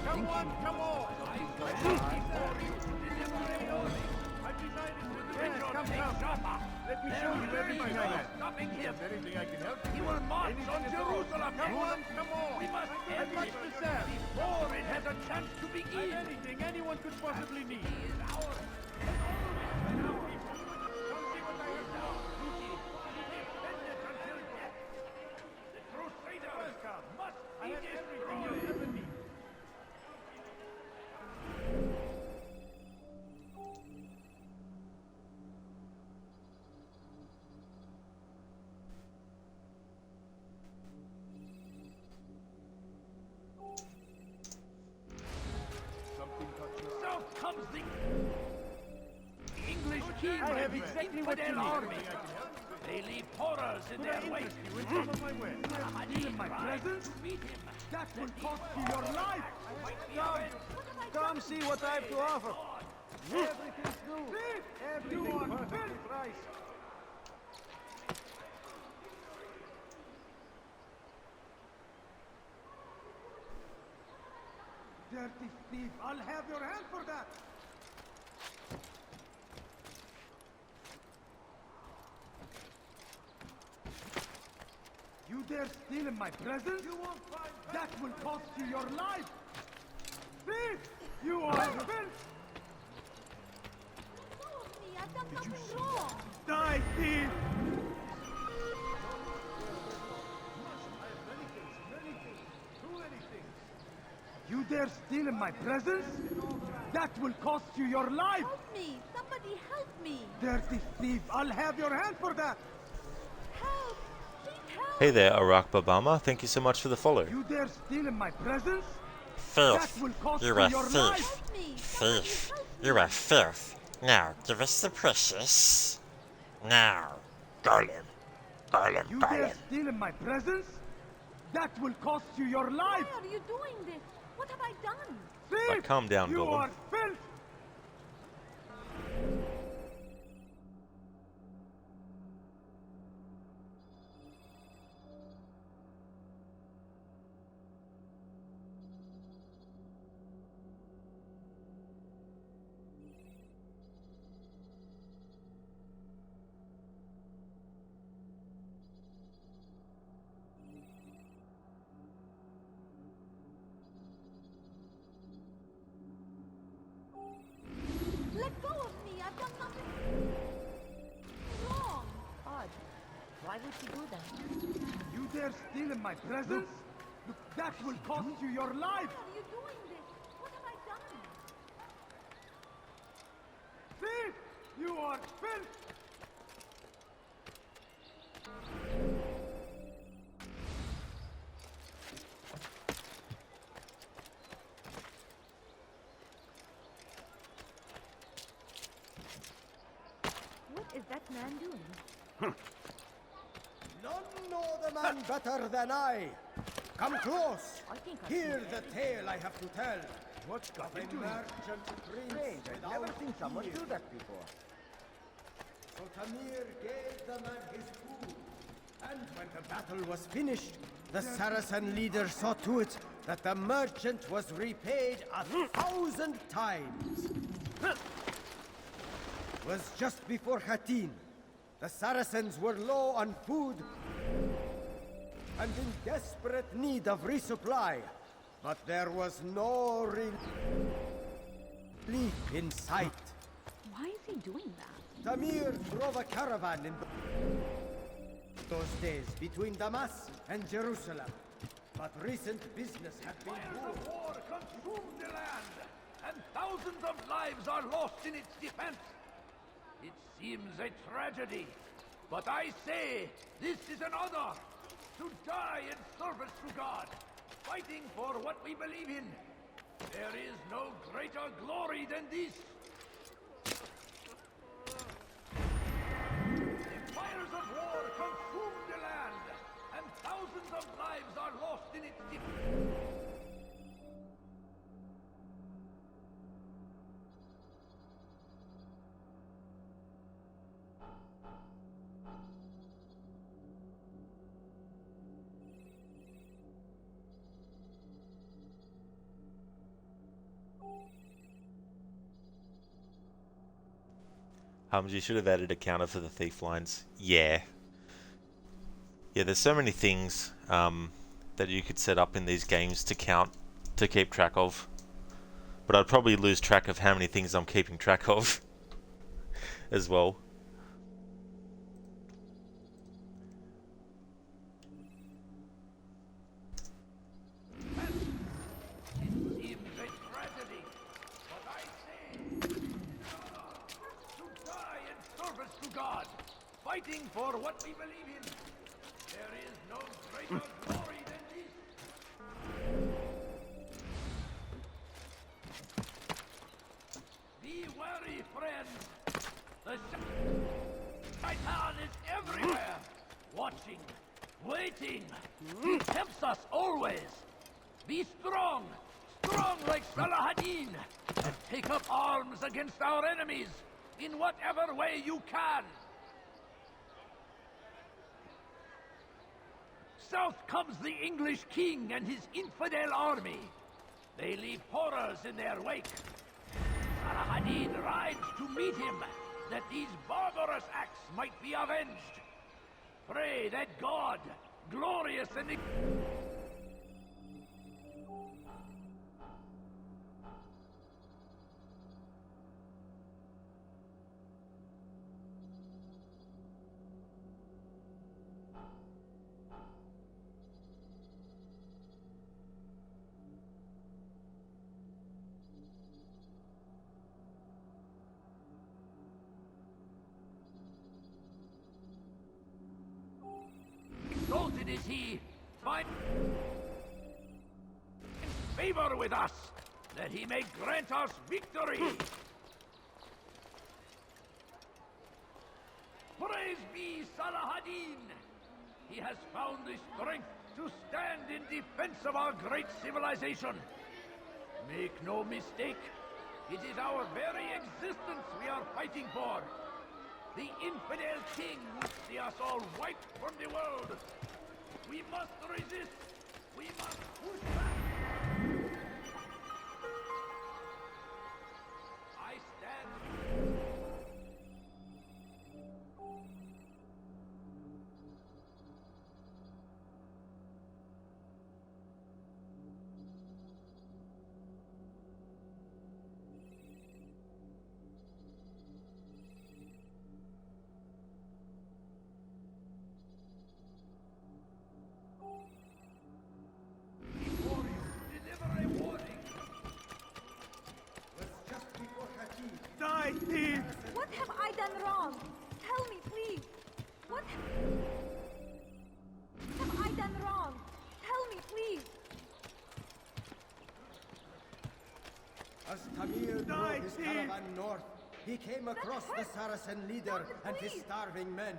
Come on, come on! Let me show you everything I have. Stopping him. Anything I can help you with? March on Jerusalem. Come on, come on. We must have much to serve before it has a chance to begin. Anything anyone could possibly need. He is ours. Come see what I have done. Defended until death. The Crusaders must be everything you ever need. So comes the English king I have and exactly what you infidel need. army. They leave horrors in their wake. My presence? That will cost you your life! Come see what I have to offer. Everything's new! Everything perfectly priced! Dirty thief, I'll have your hand for that! You dare steal in my presence? You won't find that will cost you your life! Thief! You are filth! I've done nothing wrong. Die, thief! You dare steal in my presence? That will cost you your life! Help me! Somebody help me! Dirty thief, I'll have your hand for that! Help! Please help! Hey there, Arak Babama. Thank you so much for the follow. You dare steal in my presence? Filth. That will cost You're a you your thief. life! Thief. You're a filth. Now, give us the precious. Now. Golem. Golem, You dare golem. steal in my presence? That will cost you your life! Why are you doing this? What have I done? Thief! Right, calm down, You Golem. are filth! Let go of me! I've done nothing wrong! Odd. Why would she do that? You dare steal in my presence? That will cost you your life! Why are you doing this? What have I done? Thief! You are filth! What is that man doing? None know the man better than I. Come close. I think I've Hear seen the tale I have to tell. What's got Of a into him? merchant prince Strange, I've never without seen someone fear. do that before. So Tamir gave the man his food. And when the battle was finished, the Saracen leader saw to it that the merchant was repaid 1,000 times. It was just before Hattin. The Saracens were low on food and in desperate need of resupply, but there was no relief in sight. Why is he doing that? Tamir drove a caravan in those days between Damas and Jerusalem, but recent business had been Fires of war consume the land, and thousands of lives are lost in its defense. It seems a tragedy, but I say this is an honor. To die in service to God, fighting for what we believe in. There is no greater glory than this. The fires of war consume the land, and thousands of lives are lost in its defense. You should have added a counter for the thief lines. Yeah. Yeah, there's so many things that you could set up in these games to count, to keep track of. But I'd probably lose track of how many things I'm keeping track of as well. Fighting for what we believe in. There is no greater glory than this. Be wary, friends. The Shaitan is everywhere. Watching, waiting. He tempts us always. Be strong. Strong like Salahadin. And take up arms against our enemies. In whatever way you can. South comes the English king and his infidel army. They leave horrors in their wake. Salahadin rides to meet him, that these barbarous acts might be avenged. Pray that God, glorious and... Exalted is he, find favor with us, that he may grant us victory. Praise be Salahadin! He has found the strength to stand in defense of our great civilization. Make no mistake, it is our very existence we are fighting for. The infidel king would see us all wiped from the world. We must resist. We must push back. I stand... What have I done wrong? Tell me, please. What have I done wrong? Tell me, please. As Tamir drove his caravan north, he came across the Saracen leader and his starving men.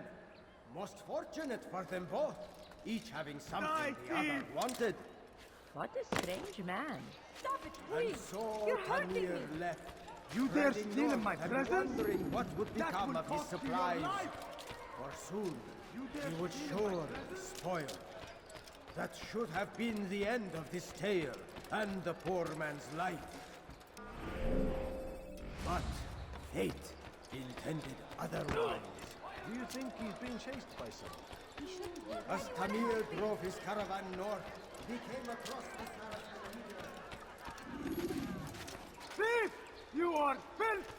Most fortunate for them both, each having something the other wanted. What a strange man. Stop it, And please. so You're hurting me. Tamir left. You dare treading steal in north my and presence? wondering what would That become will of his cost you your supplies. life. For soon, You dare he would steal in my surely presence? spoil. That should have been the end of this tale, and the poor man's life. But fate intended otherwise. Do you think he's being chased by someone? He shouldn't be. As Tamir drove his caravan north, he came across the Saracen. Thief! You are filth!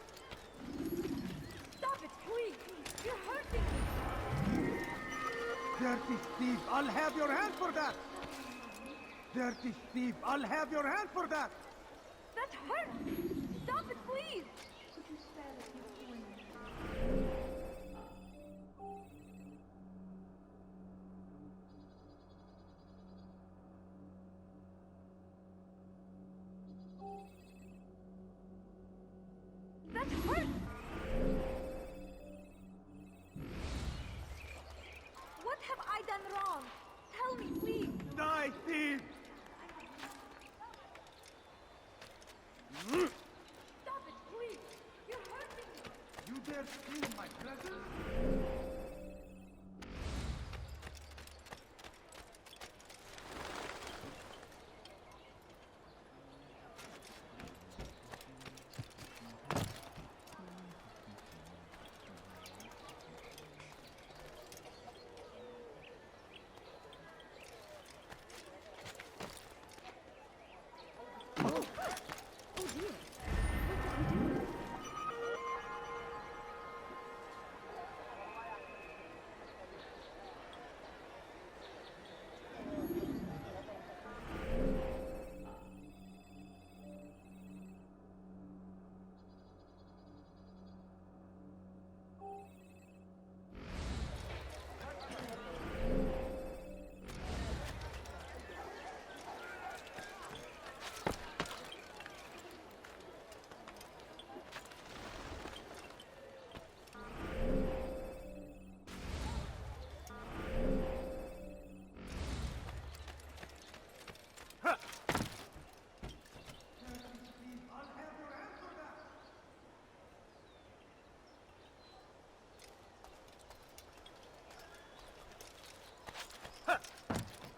Stop it, please! You're hurting me! Dirty thief, I'll have your hand for that! Dirty thief, I'll have your hand for that! That hurts! Stop it, please! That hurts! What have I done wrong? Tell me, please! Die, thief! Stop it, please! You're hurting me! You dare steal my presents?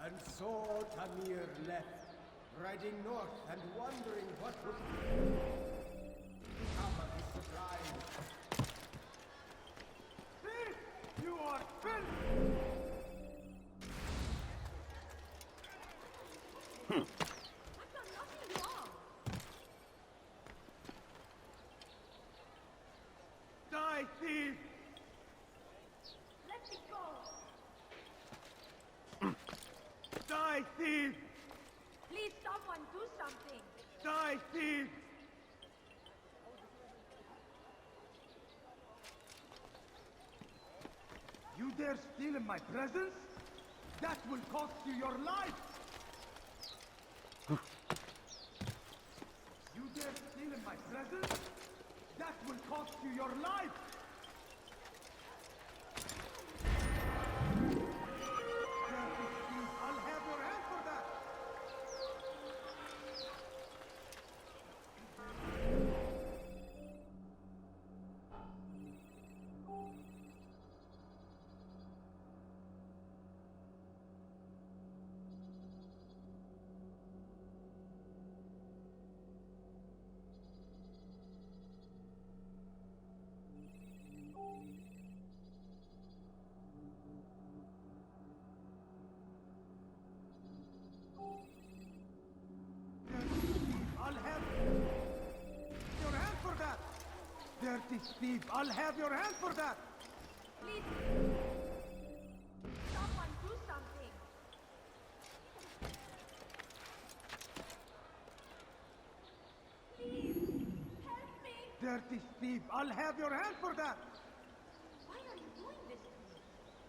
And so Tamir left, riding north and wondering what would become of his supplies. Thief! You are filth! I've done nothing wrong! Die, thief! Let me go! Die, thief! Please, someone do something! Die, thief! You dare steal in my presence? That will cost you your life! You dare steal in my presence? That will cost you your life! I'll have your hand for that! I'll have your hand for that! Dirty thief, I'll have your hand for that! Please! Someone do something! Please! Help me! Dirty thief, I'll have your hand for that! Why are you doing this to me?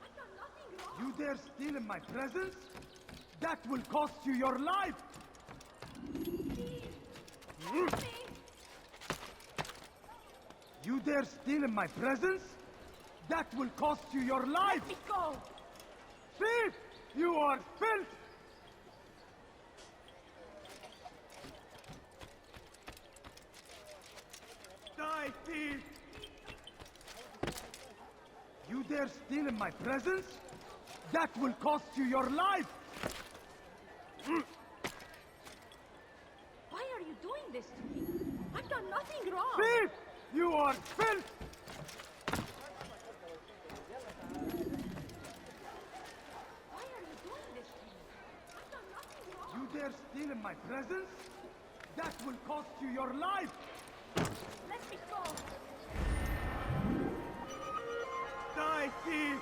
I've done nothing wrong! You dare steal in my presence? That will cost you your life! Help me! You dare steal in my presence? That will cost you your life! Let me go! Thief! You are filth! Die, thief! You dare steal in my presence? That will cost you your life! Why are you doing this to me? I've done nothing wrong. Thief! You are filth! Why are you doing this to me? I've done nothing wrong. You dare steal in my presence? That will cost you your life! Let me go. Die, thief!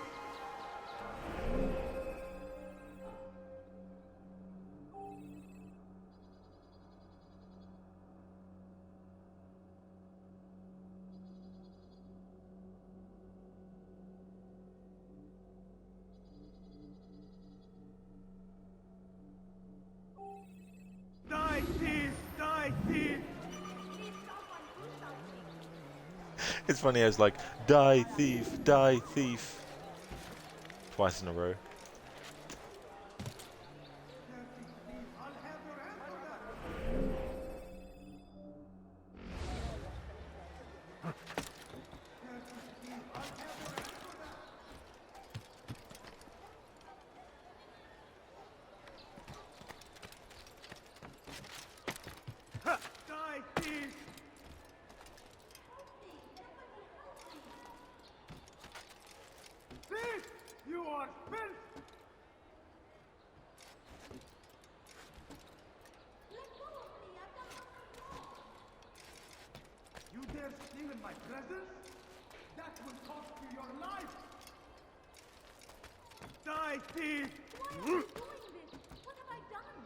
Die, thief! Die, thief! It's funny, I was like, die thief, die thief. Twice in a row. Die, thief! Thief! You are filth! You dare steal in my presence? That will cost you your life! Die, thief! Why are you doing this? What have I done?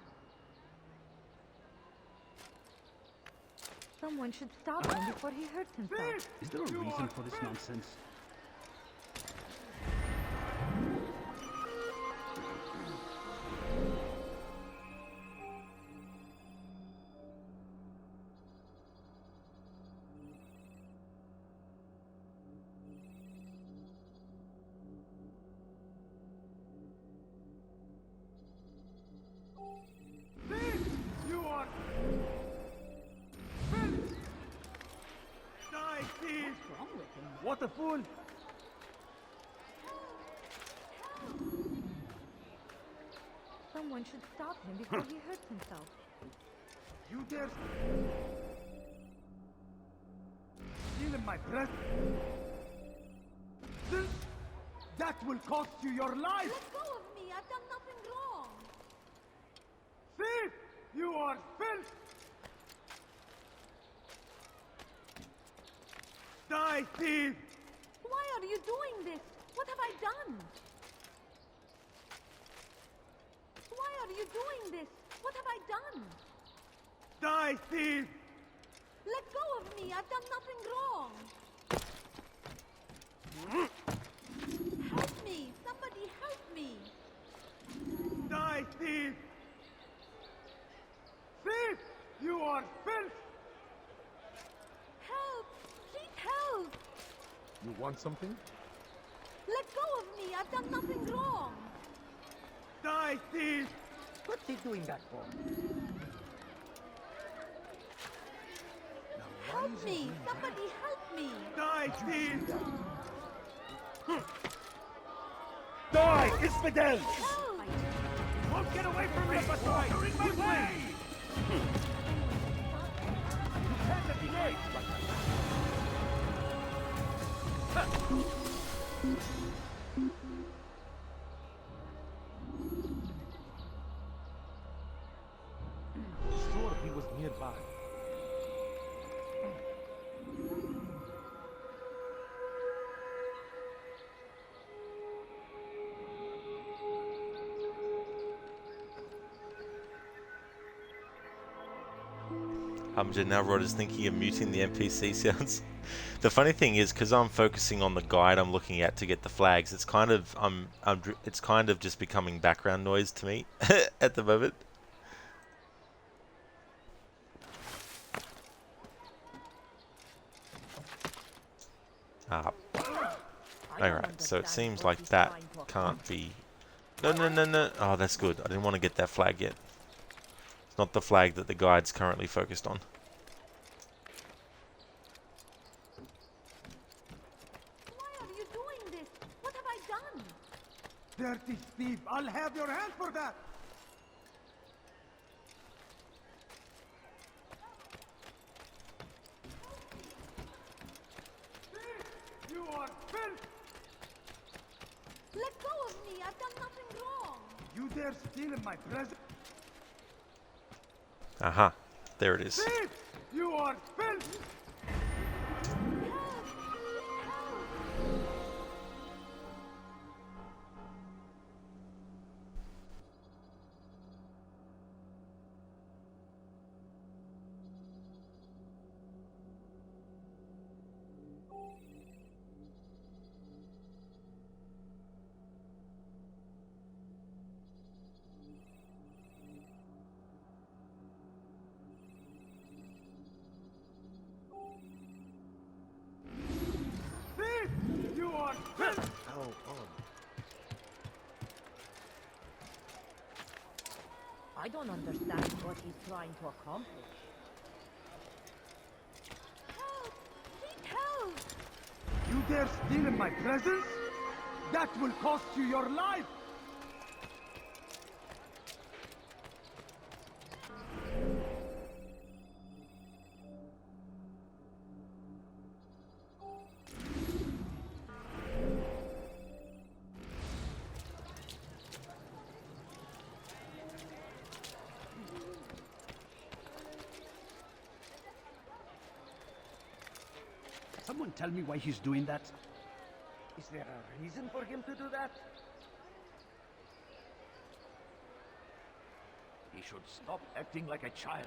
Someone should stop him before he hurts himself. Is there a reason for this nonsense? Thief! You are filth! Die, thief! What's wrong with him? What a fool! Someone should stop him before he hurts himself. You dare steal in my presence? That will cost you your life! Let go of me! I've done nothing wrong! Thief! You are filth! Die, thief! Why are you doing this? What have I done? Why are you doing this? What have I done? Die, thief! Let go of me! I've done nothing wrong! Help me! Somebody help me! Die, thief! Thief! You are filth! Help! Please help! You want something? Let go of me! I've done nothing wrong! Die, thief! What's he doing that for? Help me! Somebody help me! Die, thief! Die, infidel! Help! Won't get away from me! You're in my way! You can't let me wait! Sure, he was nearby. Janelrod is thinking of muting the NPC sounds. The funny thing is, because I'm focusing on the guide I'm looking at to get the flags, it's kind of it's kind of just becoming background noise to me at the moment. Alright, so it seems like that can't be... No. Oh, that's good. I didn't want to get that flag yet. It's not the flag that the guide's currently focused on. Why are you doing this? What have I done? Dirty thief! I'll have your hand for that! dare steal in my presence? Aha, there it is. Thief! You are filth! You are filth! I don't understand what he's trying to accomplish. Help! You dare steal in my presence? That will cost you your life! Someone tell me why he's doing that? Is there a reason for him to do that? He should stop acting like a child.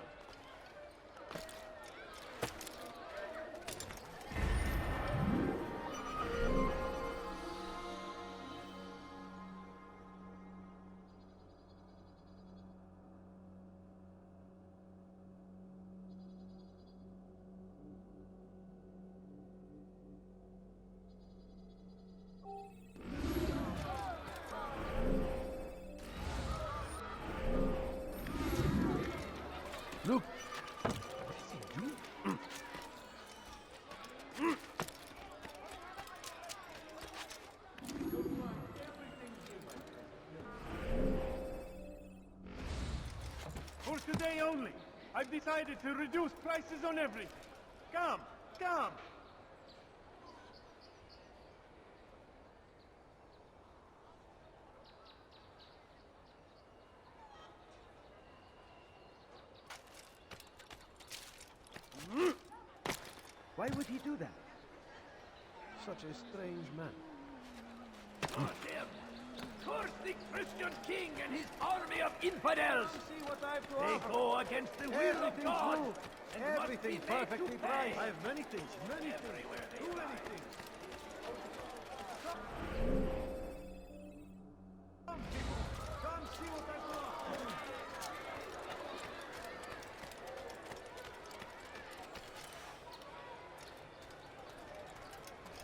Look! For today only, I've decided to reduce prices on everything. Come, come! Why would he do that? Such a strange man. Goddamn! Curse the Christian king and his army of infidels! See what I have to They offer. go against the will of Everything's God! new. And must Everything be made perfectly to priced. pay. I have many things, many things. Do anything. Come, people. Come see what I have to offer.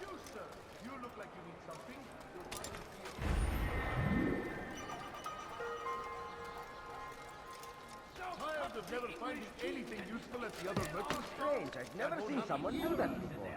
You, sir. You look like you need something. Tired of never finding anything useful at the other merchants? Strange. I've never seen someone do that before.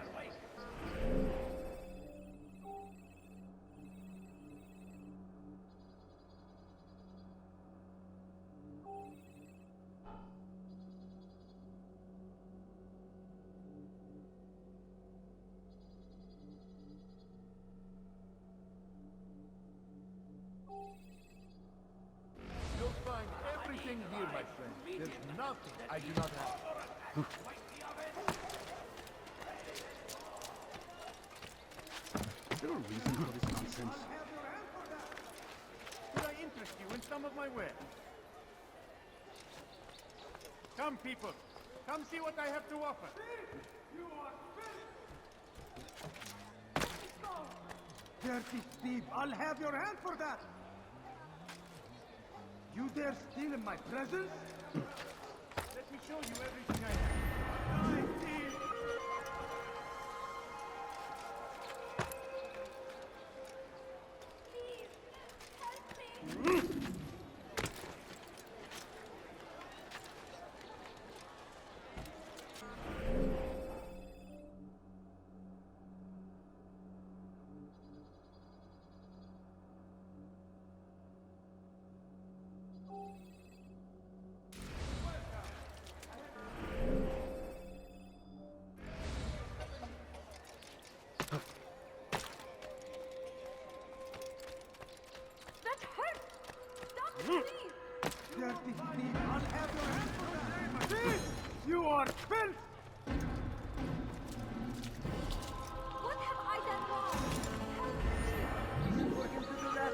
You'll find everything here, my friend. There's nothing I do not have. Is there a reason for this nonsense? Could I interest you in some of my wares? Come, people. Come see what I have to offer. You are dirty thief! I'll have your hand for that! You dare steal in my presence? Let me show you everything I have. Die, thief! Dirty thief, I'll have your hand for that! Thief! You are filth! What have I done wrong? Is it working to do that?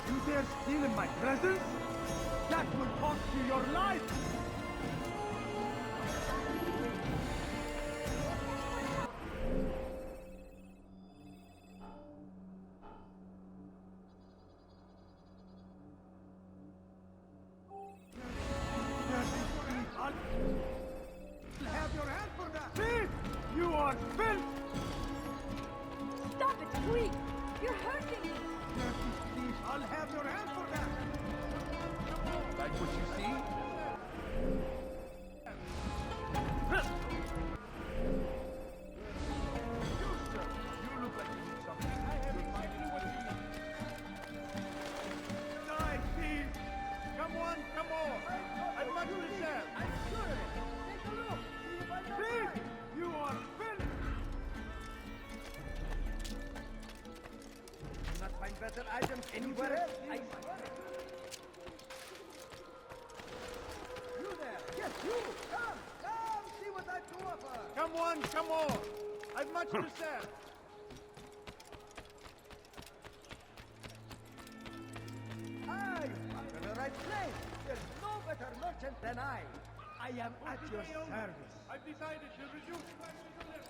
You dare steal in my presence? That will cost you your life! I'll have your hand for that! Thief! You are filth! Stop it, quick! You're hurting me! Dirty thief, I'll have your hand for that! Like what you see? You, sir, you look like you need something. I have exactly what you need. Die, thief! Come on, come on! I've much to sell! I'm sure of it! Take a look! Thief! You are filth! Do not find better items anywhere else, I swear. You there! Yes, you! Come! Come! See what I've to offer! Come on, come on! I've much to sell! Ah, you come to the right place! There's no better merchant than I! I am at your service! I've decided to reduce prices a little.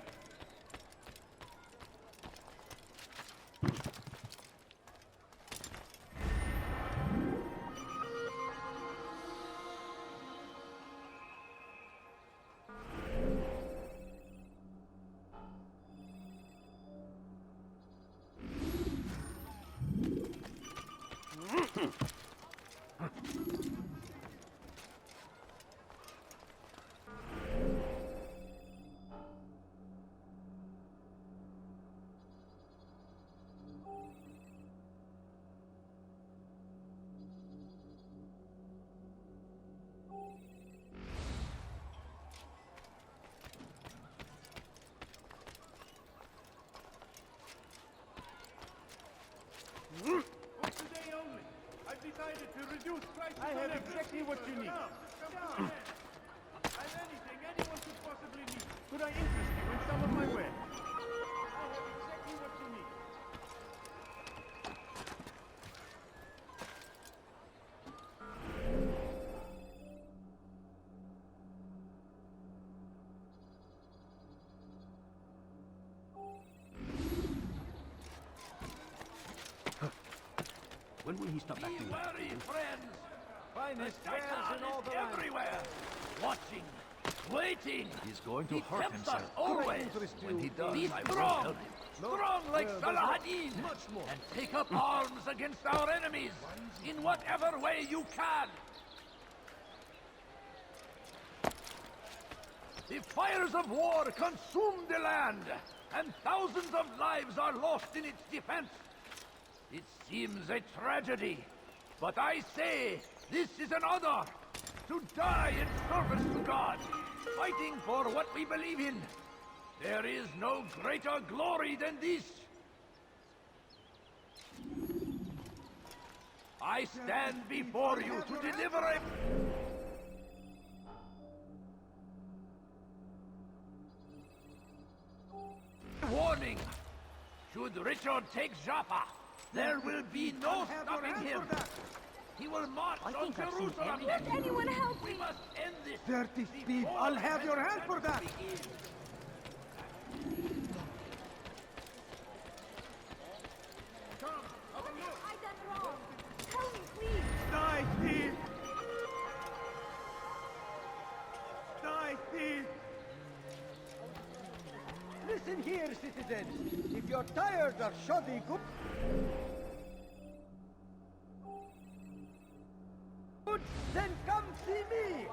For today only, I've decided to reduce prices. I have exactly what you need. Come ahead. I've anything anyone could possibly need. Could I interest you in some of my wares? I have exactly what you need. When will he stop acting like Worry, friends! Finest wares in all the land. Everywhere! Watching, waiting! He's going He tempts us always! When he does, Be strong! Strong like Salahadin! And take up arms against our enemies! In whatever way you can! The fires of war consume the land! And thousands of lives are lost in its defense! It seems a tragedy, but I say this is an honor to die in service to God, fighting for what we believe in. There is no greater glory than this. I stand before you to deliver a... warning! Should Richard take Jaffa, there will be no stopping him. He will march on Jerusalem. Let anyone help me! We must end this. Dirty thief, I'll have your hand for that! Come, What have I done wrong? Tell me, please! Die, thief! Die, thief! Listen here, citizens. If you're tired of shoddy goods, then come see me!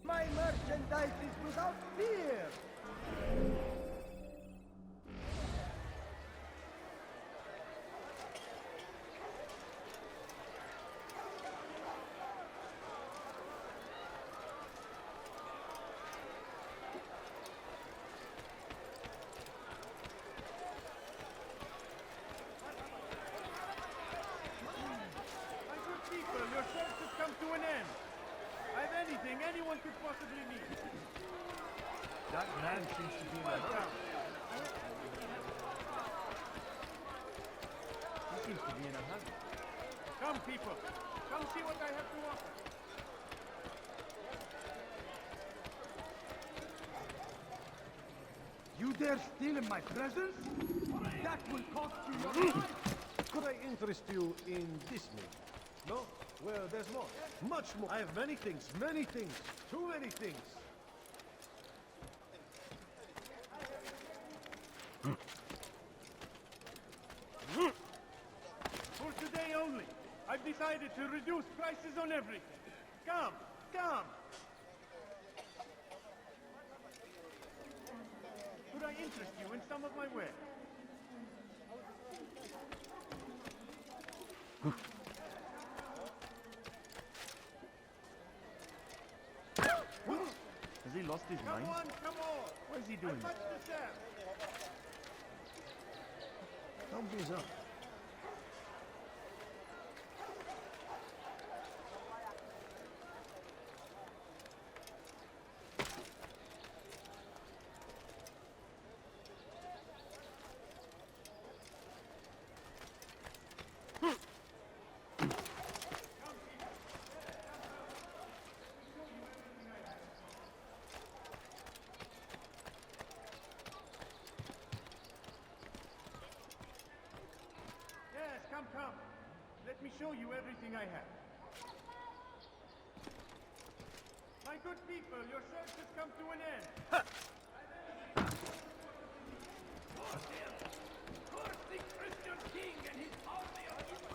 My merchandise is without fear! anyone could possibly need. That man seems to be in a hurry. He seems to be in a hurry. Come, people. Come see what I have to offer. You dare steal in my presence? That will cost you your life. Could I interest you in this maybe? No? Well, there's more. Much more. I have many things. Too many things. For today only, I've decided to reduce prices on everything. Come, come. Could I interest you in some of my wares? Has he lost his mind? Come on! What is he doing? Something's up. Yes, come. Let me show you everything I have. My good people, your search has come to an end.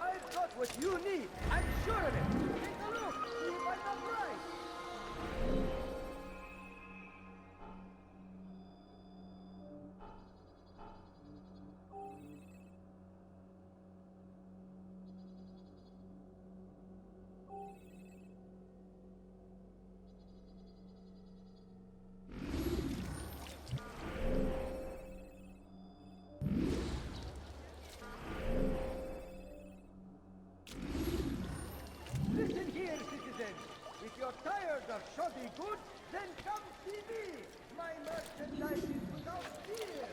I've got what you need. I'm sure of it. Take a look. See if I'm not right. Listen here, citizens. If you're tired of shoddy goods, then come see me. My merchandise is without fear.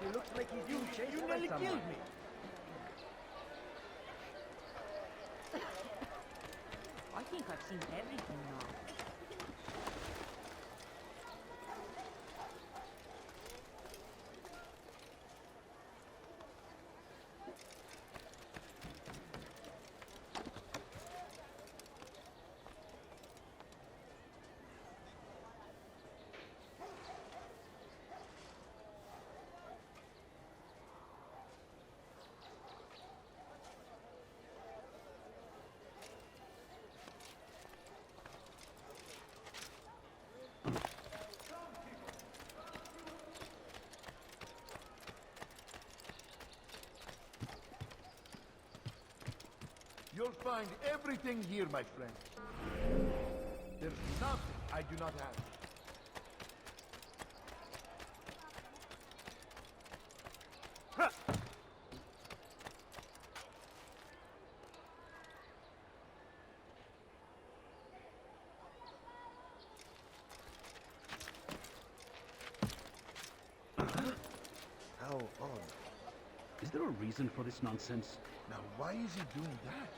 He looks like he's being chased You by nearly someone. killed me. I think I've seen everything now. You'll find everything here, my friend. There's nothing I do not have. Ha! How odd. Is there a reason for this nonsense? Now, why is he doing that?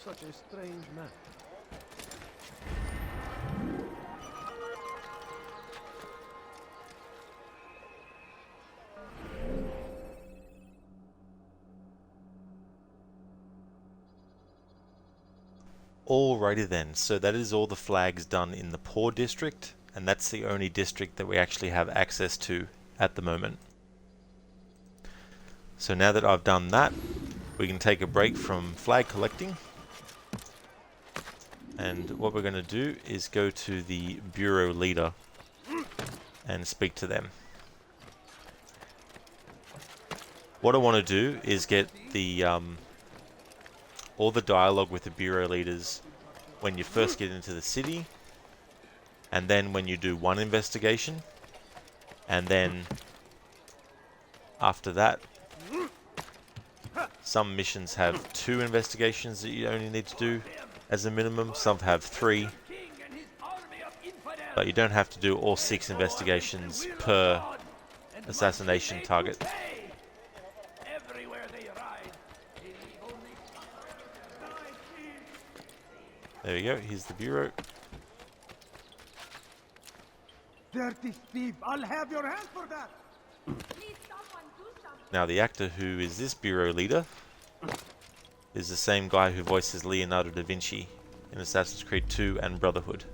Such a strange man. Alrighty then, so that is all the flags done in the poor district, and that's the only district that we actually have access to at the moment. So now that I've done that, we can take a break from flag collecting, and what we're going to do is go to the bureau leader and speak to them. What I want to do is get the all the dialogue with the bureau leaders when you first get into the city, and then when you do one investigation, and then after that, some missions have 2 investigations that you only need to do as a minimum, some have 3, but you don't have to do all 6 investigations per assassination target. There we go, here's the bureau. Dirty thief, I'll have your hand for that! Now the actor who is this bureau leader is the same guy who voices Leonardo da Vinci in Assassin's Creed 2 and Brotherhood.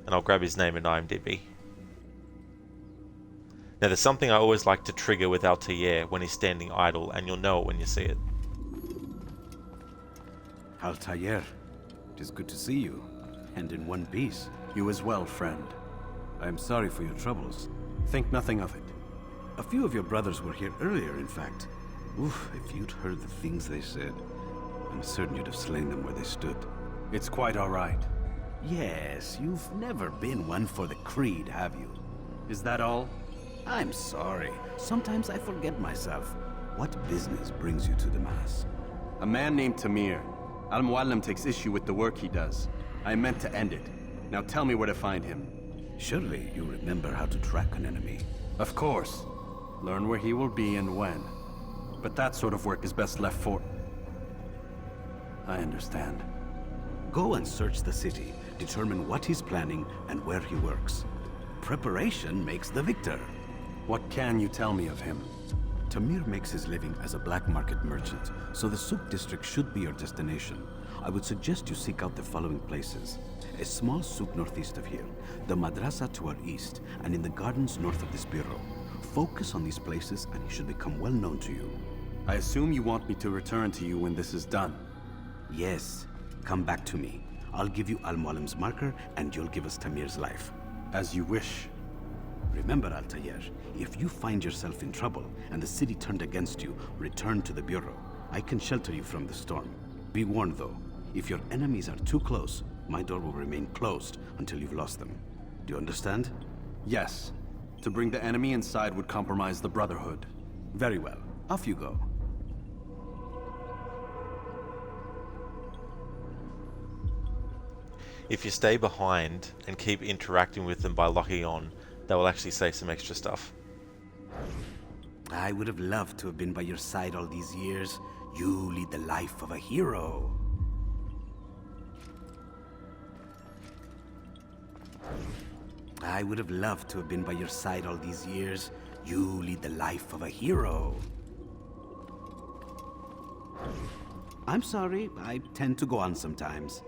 And I'll grab his name in IMDb. Now there's something I always like to trigger with Altair when he's standing idle, and you'll know it when you see it. Altair, it is good to see you, and in one piece. You as well, friend. I am sorry for your troubles. Think nothing of it. A few of your brothers were here earlier, in fact. Oof, if you'd heard the things they said, I'm certain you'd have slain them where they stood. It's quite all right. Yes, you've never been one for the Creed, have you? Is that all? I'm sorry. Sometimes I forget myself. What business brings you to the Mass? A man named Tamir. Al-Muallim takes issue with the work he does. I meant to end it. Now tell me where to find him. Surely you remember how to track an enemy. Of course. Learn where he will be and when. But that sort of work is best left for... I understand. Go and search the city. Determine what he's planning and where he works. Preparation makes the victor. What can you tell me of him? Tamir makes his living as a black market merchant, so the souk district should be your destination. I would suggest you seek out the following places. A small souk northeast of here, the madrasa to our east, and in the gardens north of this bureau. Focus on these places and he should become well known to you. I assume you want me to return to you when this is done. Yes. Come back to me. I'll give you Al-Mualim's marker and you'll give us Tamir's life. As you wish. Remember, Altair, if you find yourself in trouble and the city turned against you, return to the bureau. I can shelter you from the storm. Be warned though, if your enemies are too close, my door will remain closed until you've lost them. Do you understand? Yes. To bring the enemy inside would compromise the Brotherhood. Very well. Off you go. If you stay behind and keep interacting with them by locking on, they will actually say some extra stuff. I would have loved to have been by your side all these years. You lead the life of a hero. I would have loved to have been by your side all these years. You lead the life of a hero. I'm sorry, I tend to go on sometimes.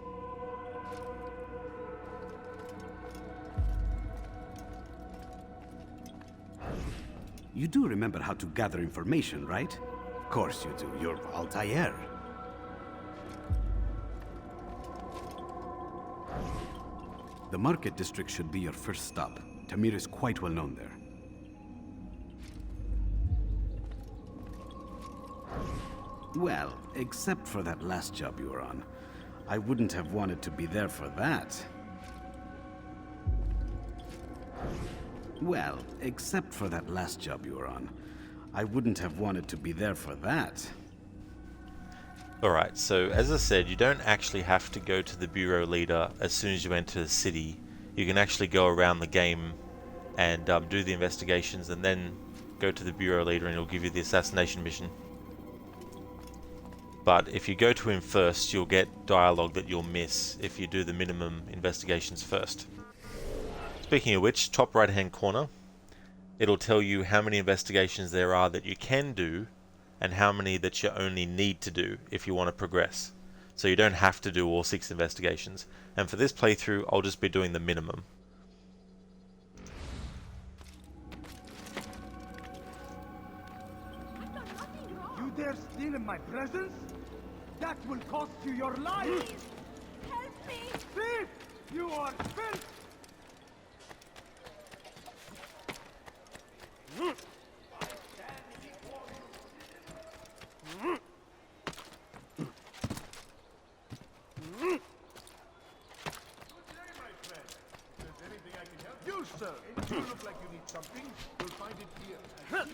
You do remember how to gather information, right? Of course you do. You're Altair. The market district should be your first stop. Tamir is quite well known there. Well, except for that last job you were on. I wouldn't have wanted to be there for that. Well, except for that last job you were on. I wouldn't have wanted to be there for that. Alright, so as I said, you don't actually have to go to the bureau leader as soon as you enter the city. You can actually go around the game and do the investigations and then go to the bureau leader and he'll give you the assassination mission. But if you go to him first, you'll get dialogue that you'll miss if you do the minimum investigations first. Speaking of which, top right hand corner, it'll tell you how many investigations there are that you can do and how many that you only need to do if you want to progress. So you don't have to do all 6 investigations. And for this playthrough, I'll just be doing the minimum. You dare steal in my presence? That will cost you your life! Please, help me! Thief! You are filth! sir. You look like you need something. You'll find it here. Help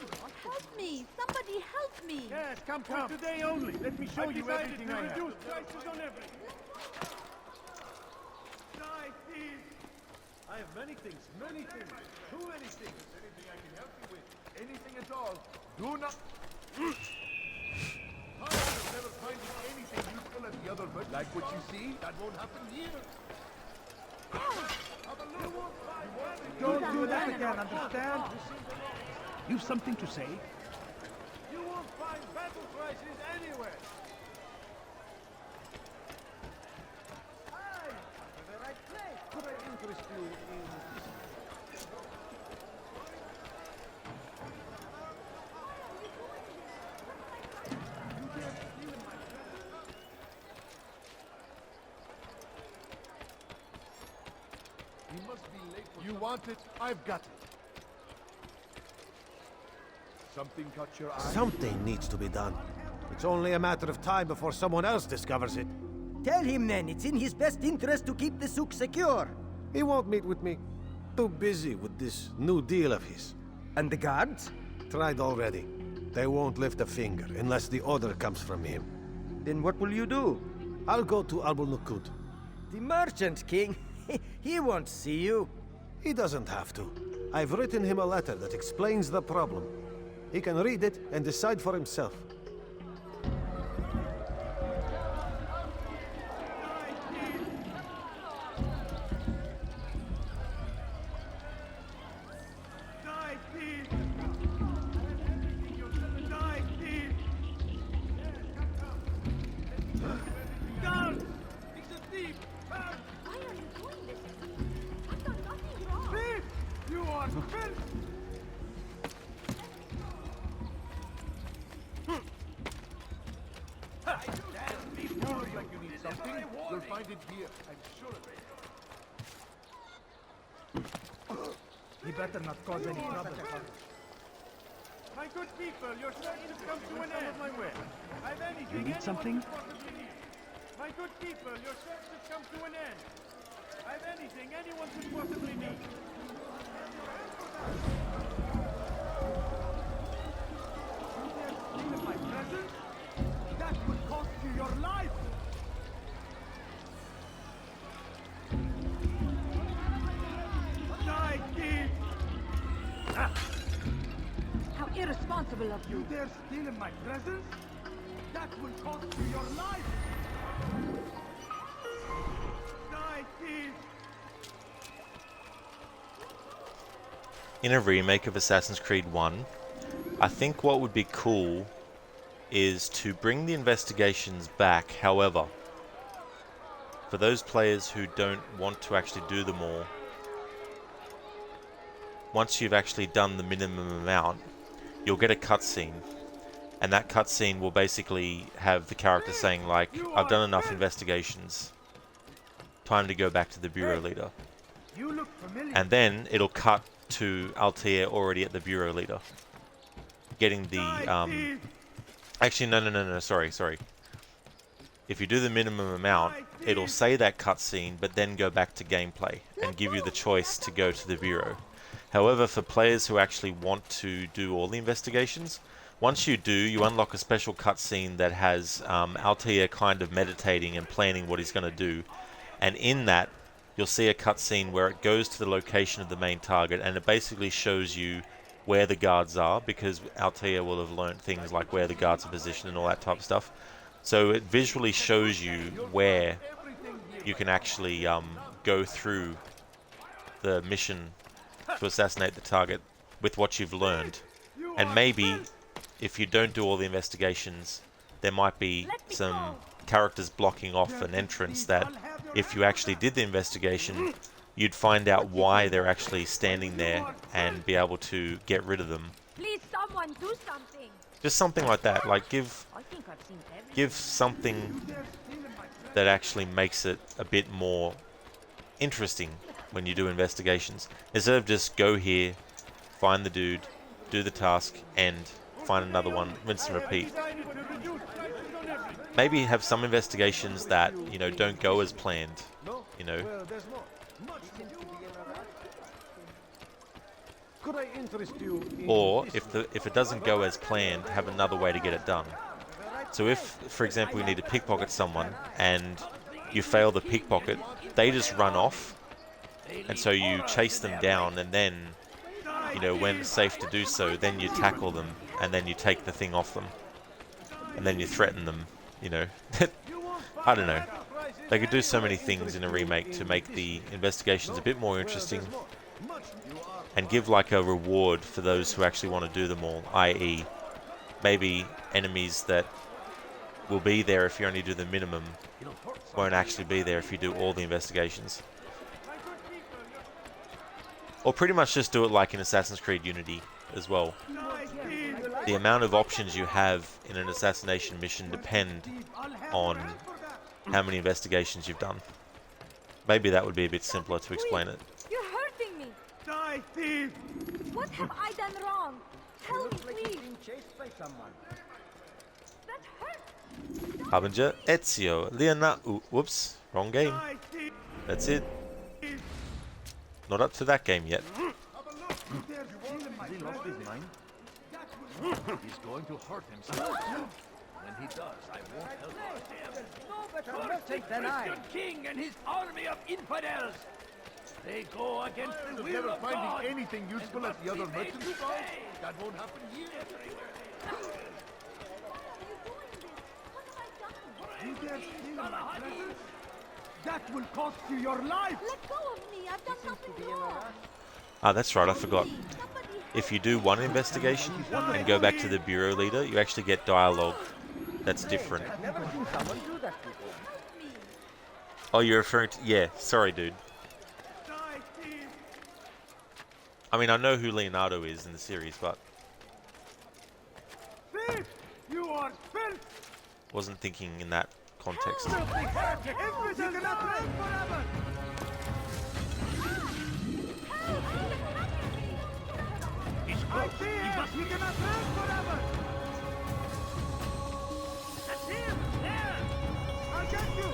me! Somebody help me! Yes, come. For today only. Let me show you everything I have. Reduce prices on everything. Die, thief! I have many things. Too many things. Anything I can help you with. Anything at all. Do not... Never finding anything useful at the other bird. Like what you see, that won't happen here. Have a look. Don't do that again, understand? You've something to say? You won't find battle prices anywhere. Hi, to the right place. Could I interest you in this? You must be late for... You want it? I've got it. Something caught your eye? Something needs to be done. It's only a matter of time before someone else discovers it. Tell him then, it's in his best interest to keep the souk secure. He won't meet with me. Too busy with this new deal of his. And the guards? Tried already. They won't lift a finger unless the order comes from him. Then what will you do? I'll go to Nukud. The merchant king? He won't see you. He doesn't have to. I've written him a letter that explains the problem. He can read it and decide for himself. You'll find it here, I'm sure of it. He better not cause any trouble. My good people, your search has come to an end. My way. I've anything. You need something? My good people, your search has come to an end. I've anything anyone could possibly need. You dare steal my presents? That would cost you your life! Die, thief! How irresponsible of you! You dare steal my presents? That will cost you your life! Die, thief! In a remake of Assassin's Creed 1, I think what would be cool is to bring the investigations back. However, for those players who don't want to actually do them all, once you've actually done the minimum amount, you'll get a cutscene, and that cutscene will basically have the character saying like, I've done enough investigations, time to go back to the bureau leader. You look familiar. And then it'll cut to Altair already at the bureau leader, getting the actually no, sorry. If you do the minimum amount, it'll say that cutscene, but then go back to gameplay and give you the choice to go to the bureau. However, for players who actually want to do all the investigations, once you do, you unlock a special cutscene that has Altair kind of meditating and planning what he's going to do, and in that you'll see a cutscene where it goes to the location of the main target, and it basically shows you where the guards are, because Altair will have learnt things like where the guards are positioned and all that type of stuff. So it visually shows you where you can actually go through the mission to assassinate the target with what you've learned. And maybe, if you don't do all the investigations, there might be some characters blocking off an entrance that, if you actually did the investigation, you'd find out why they're actually standing there and be able to get rid of them. Please, someone do something. Just something like that. Like give something that actually makes it a bit more interesting when you do investigations. Instead of just go here, find the dude, do the task, and find another one, rinse and repeat. Maybe have some investigations that, you know, don't go as planned, you know. Could I interest you in Or if it doesn't go as planned, have another way to get it done. So if, for example, you need to pickpocket someone and you fail the pickpocket, they just run off, and so you chase them down, and then, you know, when it's safe to do so, then you tackle them, and then you take the thing off them, and then you threaten them, you know. I don't know. They could do so many things in a remake to make the investigations a bit more interesting, and give like a reward for those who actually want to do them all, i.e. maybe enemies that will be there if you only do the minimum won't actually be there if you do all the investigations. Or pretty much just do it like in Assassin's Creed Unity as well. The amount of options you have in an assassination mission depend on how many investigations you've done. Maybe that would be a bit simpler to explain it. You're hurting me! Die, thief! What have I done wrong? Tell me, please! Chased by someone. That hurts! Harbinger, Ezio, whoops, wrong game. That's it. Not up to that game yet. Has he lost his mind? He's going to hurt himself. When he does, I won't help him. First the Christian king and his army of infidels. They go against the will of finding God. anything useful at the other merchant stalls? That won't happen here. You dare steal my presents? That will cost you your life. Let go of me! I've done nothing wrong! Ah, that's right, I forgot. If you do one investigation and go back to the bureau leader, you actually get dialogue that's different. I've never seen someone do that before. Oh, you're referring to... Yeah, sorry, dude. I mean, I know who Leonardo is in the series, but... Thief! You are filth! wasn't thinking in that context. That's him! There! I'll get you!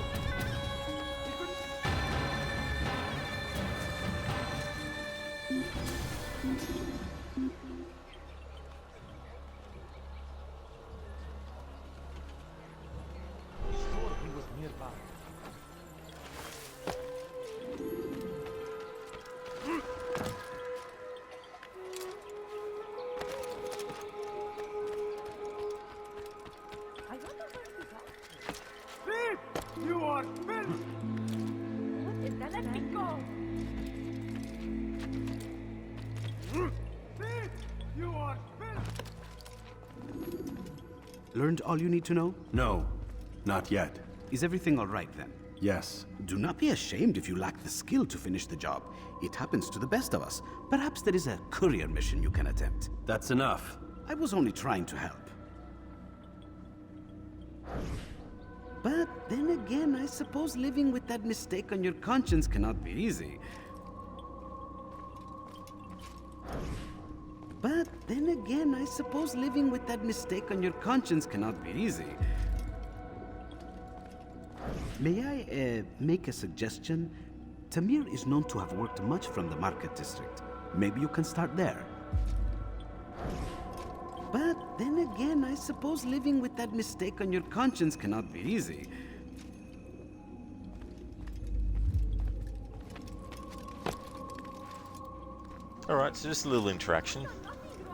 He was nearby. I wonder where he's off to. Thief! You are filth! What is that? Let me go! Thief! You are filth! Learned all you need to know? No, not yet. Is everything all right then? Yes. Do not be ashamed if you lack the skill to finish the job. It happens to the best of us. Perhaps there is a courier mission you can attempt. That's enough. I was only trying to help. But then again, I suppose living with that mistake on your conscience cannot be easy. But then again, I suppose living with that mistake on your conscience cannot be easy. May I make a suggestion? Tamir is known to have worked much from the market district. Maybe you can start there. But then again, I suppose living with that mistake on your conscience cannot be easy. Alright, so just a little interaction.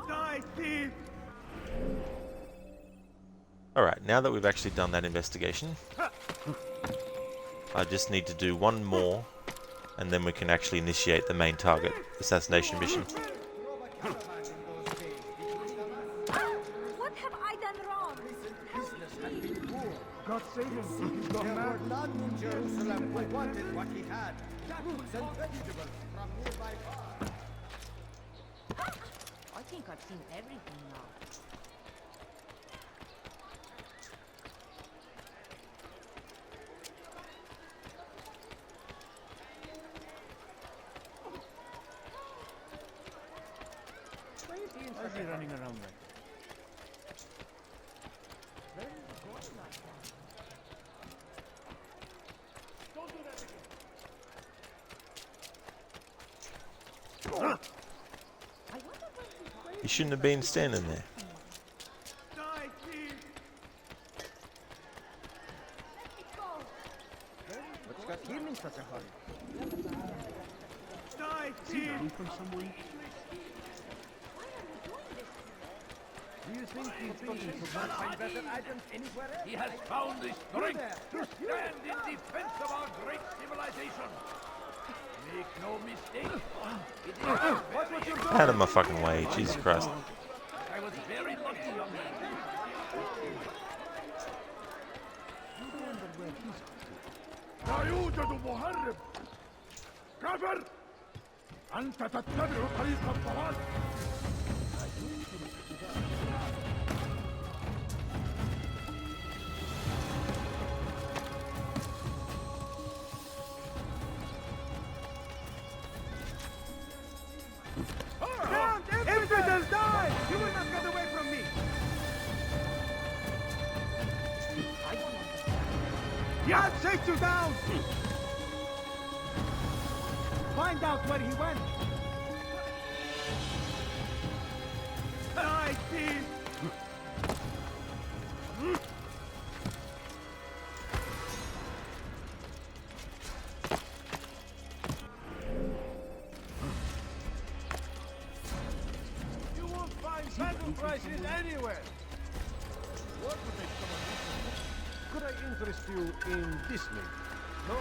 Die, thief! Alright, now that we've actually done that investigation, I just need to do one more, and then we can actually initiate the main target assassination mission. What have I done wrong? God save him. He's gone mad. None in Jerusalem who wanted what he had. Fruits and vegetables from nearby farms. I think I've seen everything now. Why is he running around like that? Where is he going like that? Don't do that again! I wonder You shouldn't have been standing there. What's got him in such a hurry? Is he running from someone? Do you think he's going to find better items anywhere else? He has found the strength to stand in defense of our great civilization. Make no mistake. It is Watch what you're doing. Out of my fucking way, Jesus Christ. I was very lucky on that. لا يوجد مهرب كفر أنت تتبع طريق الضلال Infidels, die! You will not get away from me! I'll chase you down! Find out where he went! Die, thief! You won't find battle prices anywhere! What would make someone listen? Could I interest you in this maybe? No?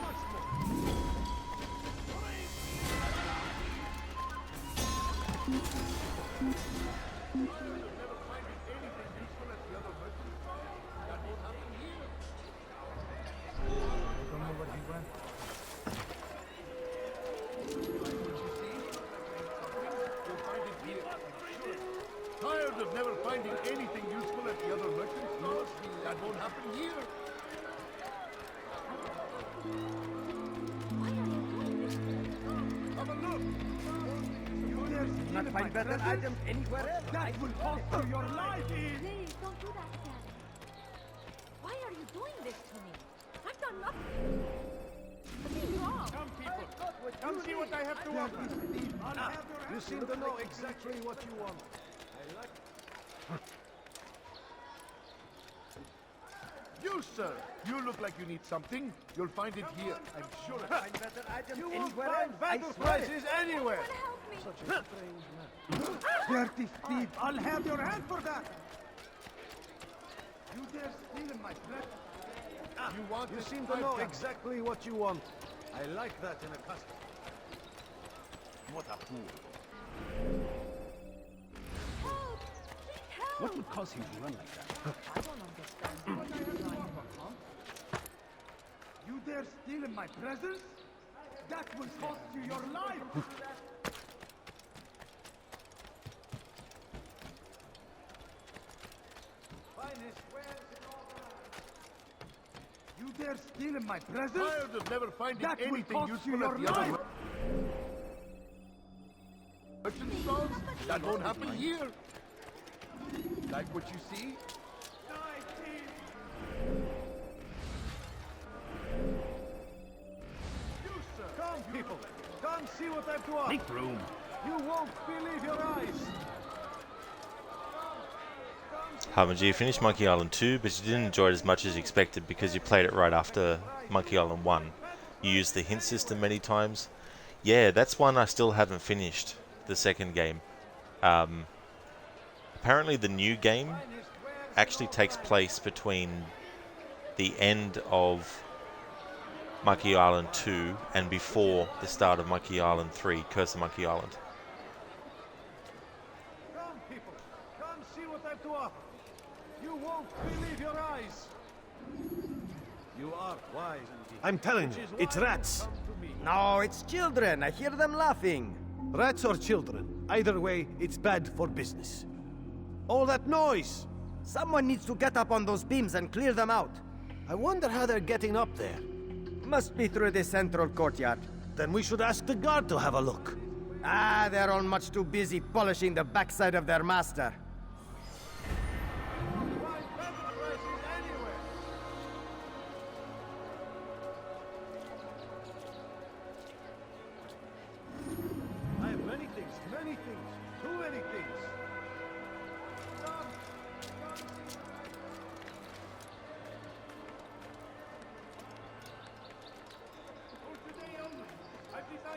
Much more. I don't know where he went. Tired of never finding anything useful at the other merchants' stores? That won't happen here. Have a look. You not find better items anywhere else? That will cost you your life! Please, don't do that, Sam. Why are you doing this to me? I've done nothing. What's wrong? Come, people. Come see what I have to offer. You seem to know exactly what you want. I like it. You, sir. You look like you need something. You'll find it here. I'm sure. Find better items You won't anywhere find else? battle prices anywhere. Such a strange man. Dirty thief! I'll have your hand for that! You dare steal in my flesh? You want you seem to know exactly what you want. I like that in a customer. What a fool. What would cause him to run like that? I don't understand what you're trying to accomplish. You dare steal in my presence? That will cost you your life! You dare steal in my presence? Tired of never finding That will anything cost you useful your at the other life! merchant stores? That won't happen here. Like what you see? You, sir. Come, people. Come see what I've to offer. Make room. You won't believe your eyes. Harmon, you finished Monkey Island 2, but you didn't enjoy it as much as you expected because you played it right after Monkey Island 1. You used the hint system many times. Yeah, that's one I still haven't finished, the second game. Apparently the new game actually takes place between the end of Monkey Island 2 and before the start of Monkey Island 3, Curse of Monkey Island. Come, people. Come see what I've to offer. You won't believe your eyes. You are wise indeed. I'm telling you, it's rats. No, it's children. I hear them laughing. Rats or children. Either way, it's bad for business. All that noise! Someone needs to get up on those beams and clear them out. I wonder how they're getting up there. Must be through the central courtyard. Then we should ask the guard to have a look. Ah, they're all much too busy polishing the backside of their master. I have many things, many things.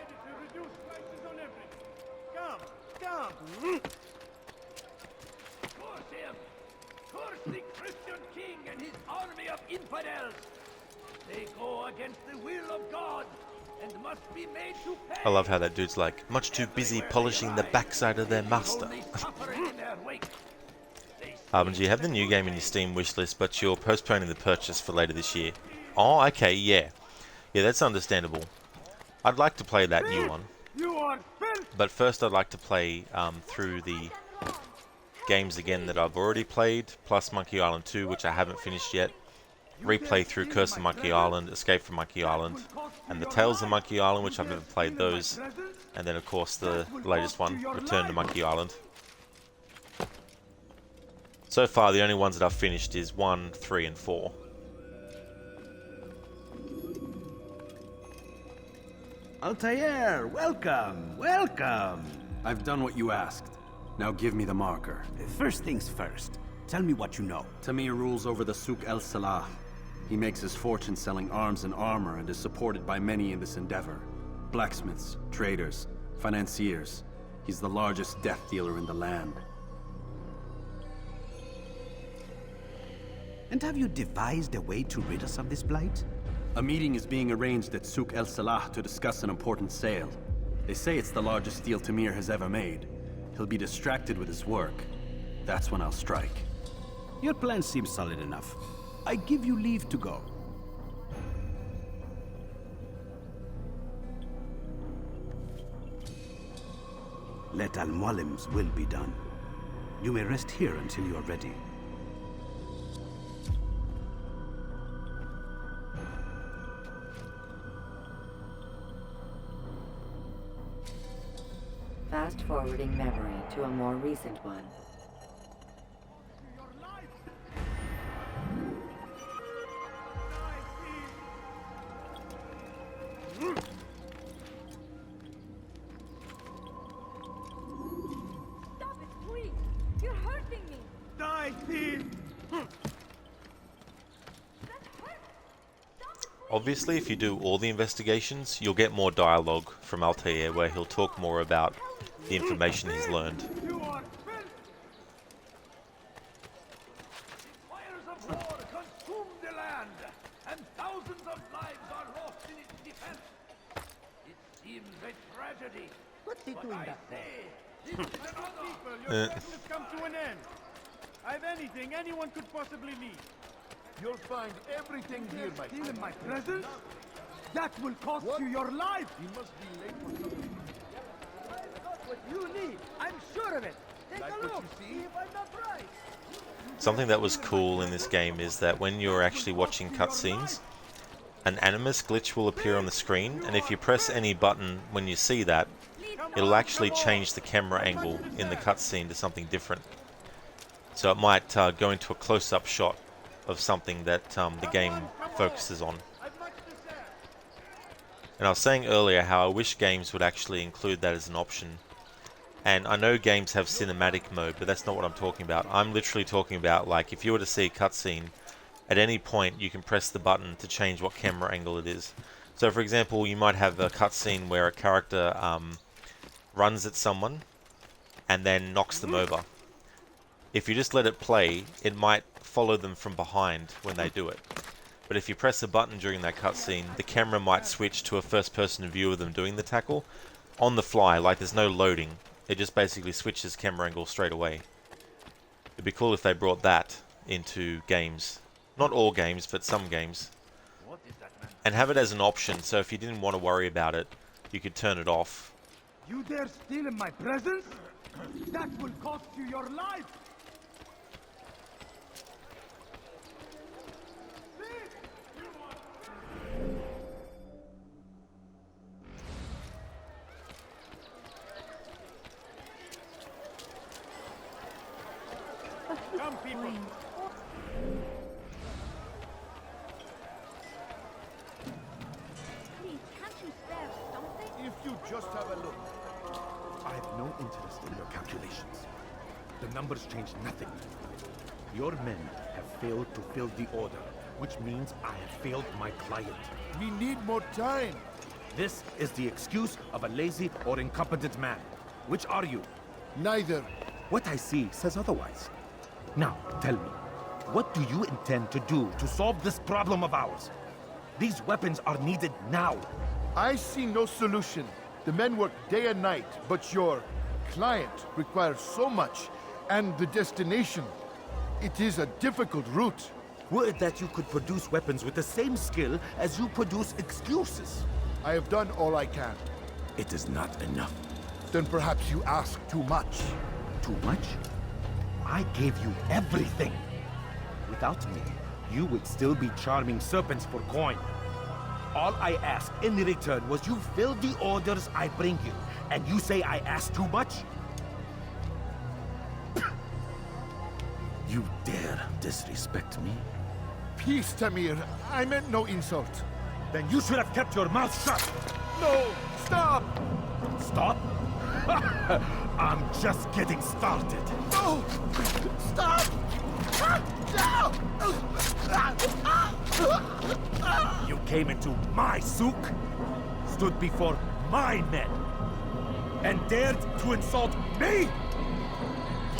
decided to reduce prices on everything. Come. Curse him! Curse the Christian king and his army of infidels! They go against the will of God and must be made to pay. I love how that dude's like, much too busy polishing the backside of their master. Do you have the new game in your Steam wishlist, but you're postponing the purchase for later this year? Oh, okay, yeah. Yeah, that's understandable. I'd like to play that new one. But first I'd like to play through the games again that I've already played, plus Monkey Island 2, which I haven't finished yet. Replay through Curse of Monkey Island, Escape from Monkey Island, and the Tales of Monkey Island, which I've never played those. And then of course the latest one, Return to Monkey Island. So far the only ones that I've finished is 1, 3 and 4. Altair, welcome, welcome! I've done what you asked. Now give me the marker. First things first. Tell me what you know. Tamir rules over the Souk El Salah. He makes his fortune selling arms and armor and is supported by many in this endeavor. Blacksmiths, traders, financiers. He's the largest death dealer in the land. And have you devised a way to rid us of this blight? A meeting is being arranged at Souk El Salah to discuss an important sale. They say it's the largest deal Tamir has ever made. He'll be distracted with his work. That's when I'll strike. Your plan seems solid enough. I give you leave to go. Let Al-Mualim's will be done. You may rest here until you are ready. Fast-forwarding memory to a more recent one. Stop it, please! You're hurting me! Die, thief! Obviously, if you do all the investigations, you'll get more dialogue from Altair, where he'll talk more about the information he's learned. Fires of war consume the land, and thousands of lives are lost in its defense. It seems a tragedy. What's he doing back there? This is people, your quest has come to an end. I've anything anyone could possibly need. You'll find everything here, my friend. Steal in my presence? That will cost you your life! He must be late for something. What you need, I'm sure of it. Take Like a what look. you see? See if I'm not right. Something that was cool in this game is that when you're actually watching cutscenes, an animus glitch will appear on the screen, and if you press any button when you see that, it'll actually change the camera angle in the cutscene to something different. So it might go into a close-up shot of something that the game focuses on. And I was saying earlier how I wish games would actually include that as an option. And I know games have cinematic mode, but that's not what I'm talking about. I'm literally talking about, like, if you were to see a cutscene, at any point you can press the button to change what camera angle it is. So for example, you might have a cutscene where a character runs at someone and then knocks them over. If you just let it play, it might follow them from behind when they do it. But if you press a button during that cutscene, the camera might switch to a first-person view of them doing the tackle on the fly, like there's no loading. It just basically switches camera angle straight away. It'd be cool if they brought that into games. Not all games, but some games. And have it as an option, so if you didn't want to worry about it, you could turn it off. You dare steal in my presence? That will cost you your life! Come, people! Please, can't you spare something? If you just have a look. I have no interest in your calculations. The numbers change nothing. Your men have failed to fill the order, which means I have failed my client. We need more time. This is the excuse of a lazy or incompetent man. Which are you? Neither. What I see says otherwise. Now, tell me, what do you intend to do to solve this problem of ours? These weapons are needed now. I see no solution. The men work day and night, but your client requires so much, and the destination. It is a difficult route. Were it that you could produce weapons with the same skill as you produce excuses? I have done all I can. It is not enough. Then perhaps you ask too much. Too much? I gave you everything. Without me, you would still be charming serpents for coin. All I ask in return was you fill the orders I bring you, and you say I ask too much? You dare disrespect me? Peace, Tamir. I meant no insult. Then you should have kept your mouth shut! No! Stop! Stop? I'm just getting started. No! Stop! You came into my souk, stood before my men, and dared to insult me?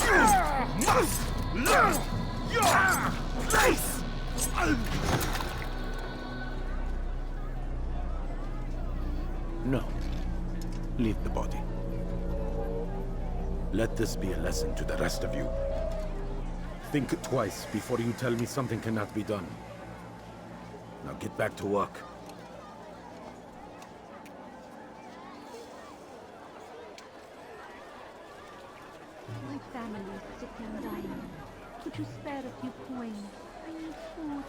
You must learn your place! No. Leave the body. Let this be a lesson to the rest of you. Think twice before you tell me something cannot be done. Now get back to work. My family is sick and dying. Could you spare a few coins? I need food.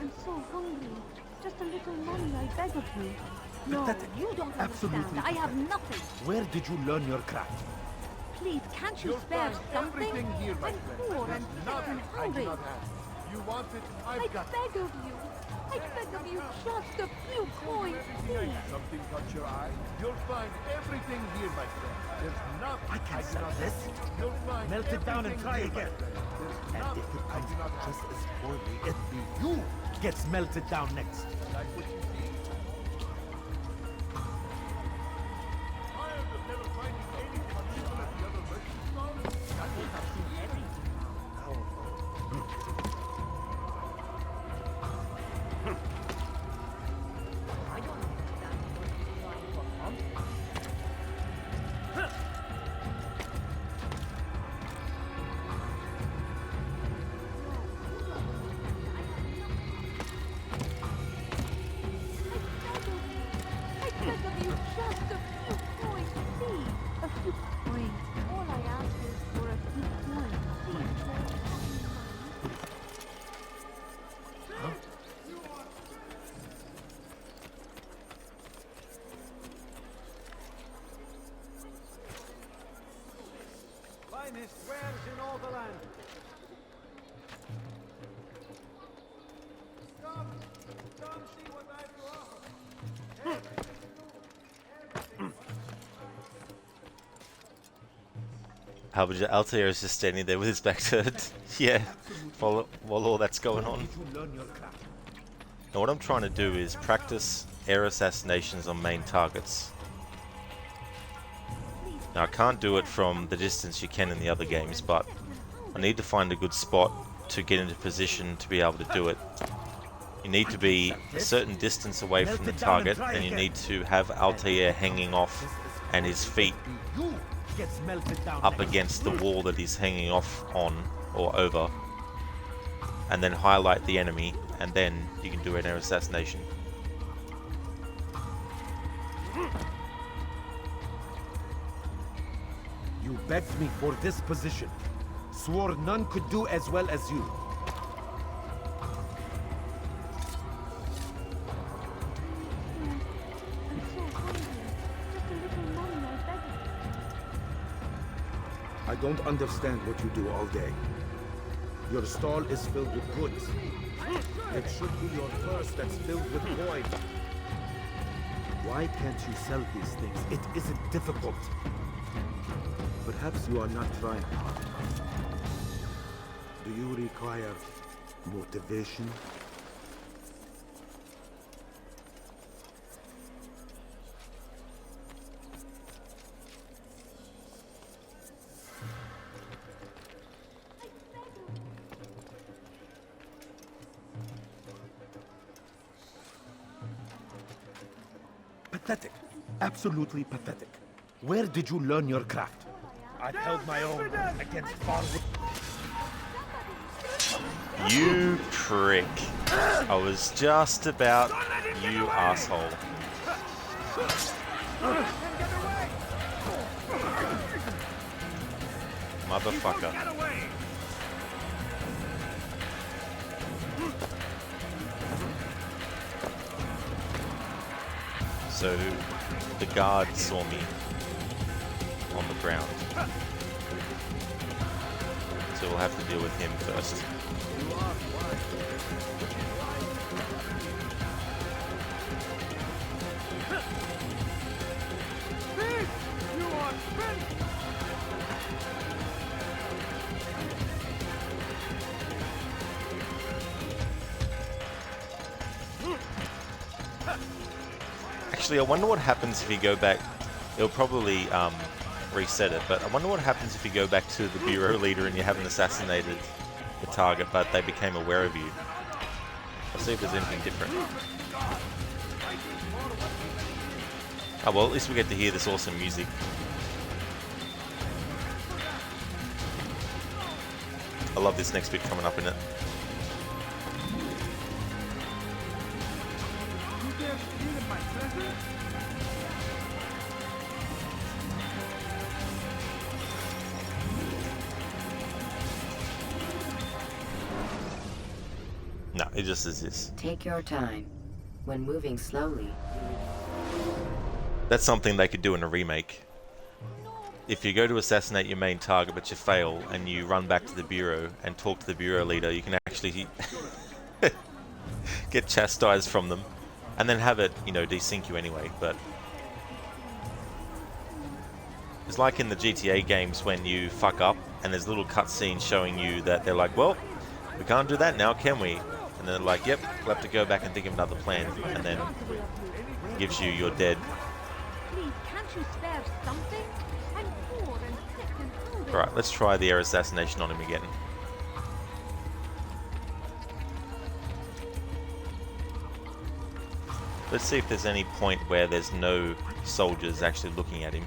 I'm so hungry. Just a little money, I beg of you. No, Pathetic. you don't Absolutely understand. I have nothing. Where did you learn your craft? Please, can't you You'll spare find something? everything here, my I'm friend. poor There's and sick nothing and I do hungry. not have. You want it, I I've got it. beg of you. I beg of you just a few coins, please. Something caught your eye? You'll find everything here, my friend. There's nothing I can do sell not this. have. You'll find Melt it down and everything try here, my again. friend. There's And nothing if it I comes do not out have. just as poorly, it'll be you gets melted down next. Like what you see? I am the never finding anything unusual at the other merchant stall. I won't have seen anything. I beg of you just a few coins, please. A few coins. All I ask is for a few coins, please. Finest wares in all the land. Come see what I have to offer. Altair is just standing there with his back turned. Yeah, while all that's going on. Now what I'm trying to do is practice air assassinations on main targets. Now I can't do it from the distance you can in the other games, but I need to find a good spot to get into position to be able to do it. You need to be a certain distance away from the target, and you need to have Altair hanging off and his feet up against the wall that he's hanging off on or over, and then highlight the enemy, and then you can do an air assassination. You begged me for this position. Swore none could do as well as you. I'm so hungry. Just a little money, I beg of you. I don't understand what you do all day. Your stall is filled with goods. It should be your purse that's filled with coin. Why can't you sell these things? It isn't difficult. Perhaps you are not trying hard enough. Do you require motivation? pathetic. Absolutely pathetic. Where did you learn your craft? I've held my own against far... You prick. I was just about, you asshole. Motherfucker. So, the guard saw me on the ground. So we'll have to deal with him first. Actually, I wonder what happens if you go back. It'll probably reset it, but I wonder what happens if you go back to the bureau leader and you haven't assassinated the target, but they became aware of you. I'll see if there's anything different. Oh well, at least we get to hear this awesome music. I love this next bit coming up in it. No, it just is this. Take your time. When moving slowly. That's something they could do in a remake. If you go to assassinate your main target but you fail and you run back to the bureau and talk to the bureau leader, you can actually get chastised from them and then have it, you know, desync you anyway. But it's like in the GTA games when you fuck up and there's little cutscenes showing you that they're like, well, we can't do that now, can we? And they're like, yep, we'll have to go back and think of another plan, and then gives you your dead. Please, can't you spare something? I'm poor and sick and hungry. Alright, let's try the air assassination on him again. Let's see if there's any point where there's no soldiers actually looking at him.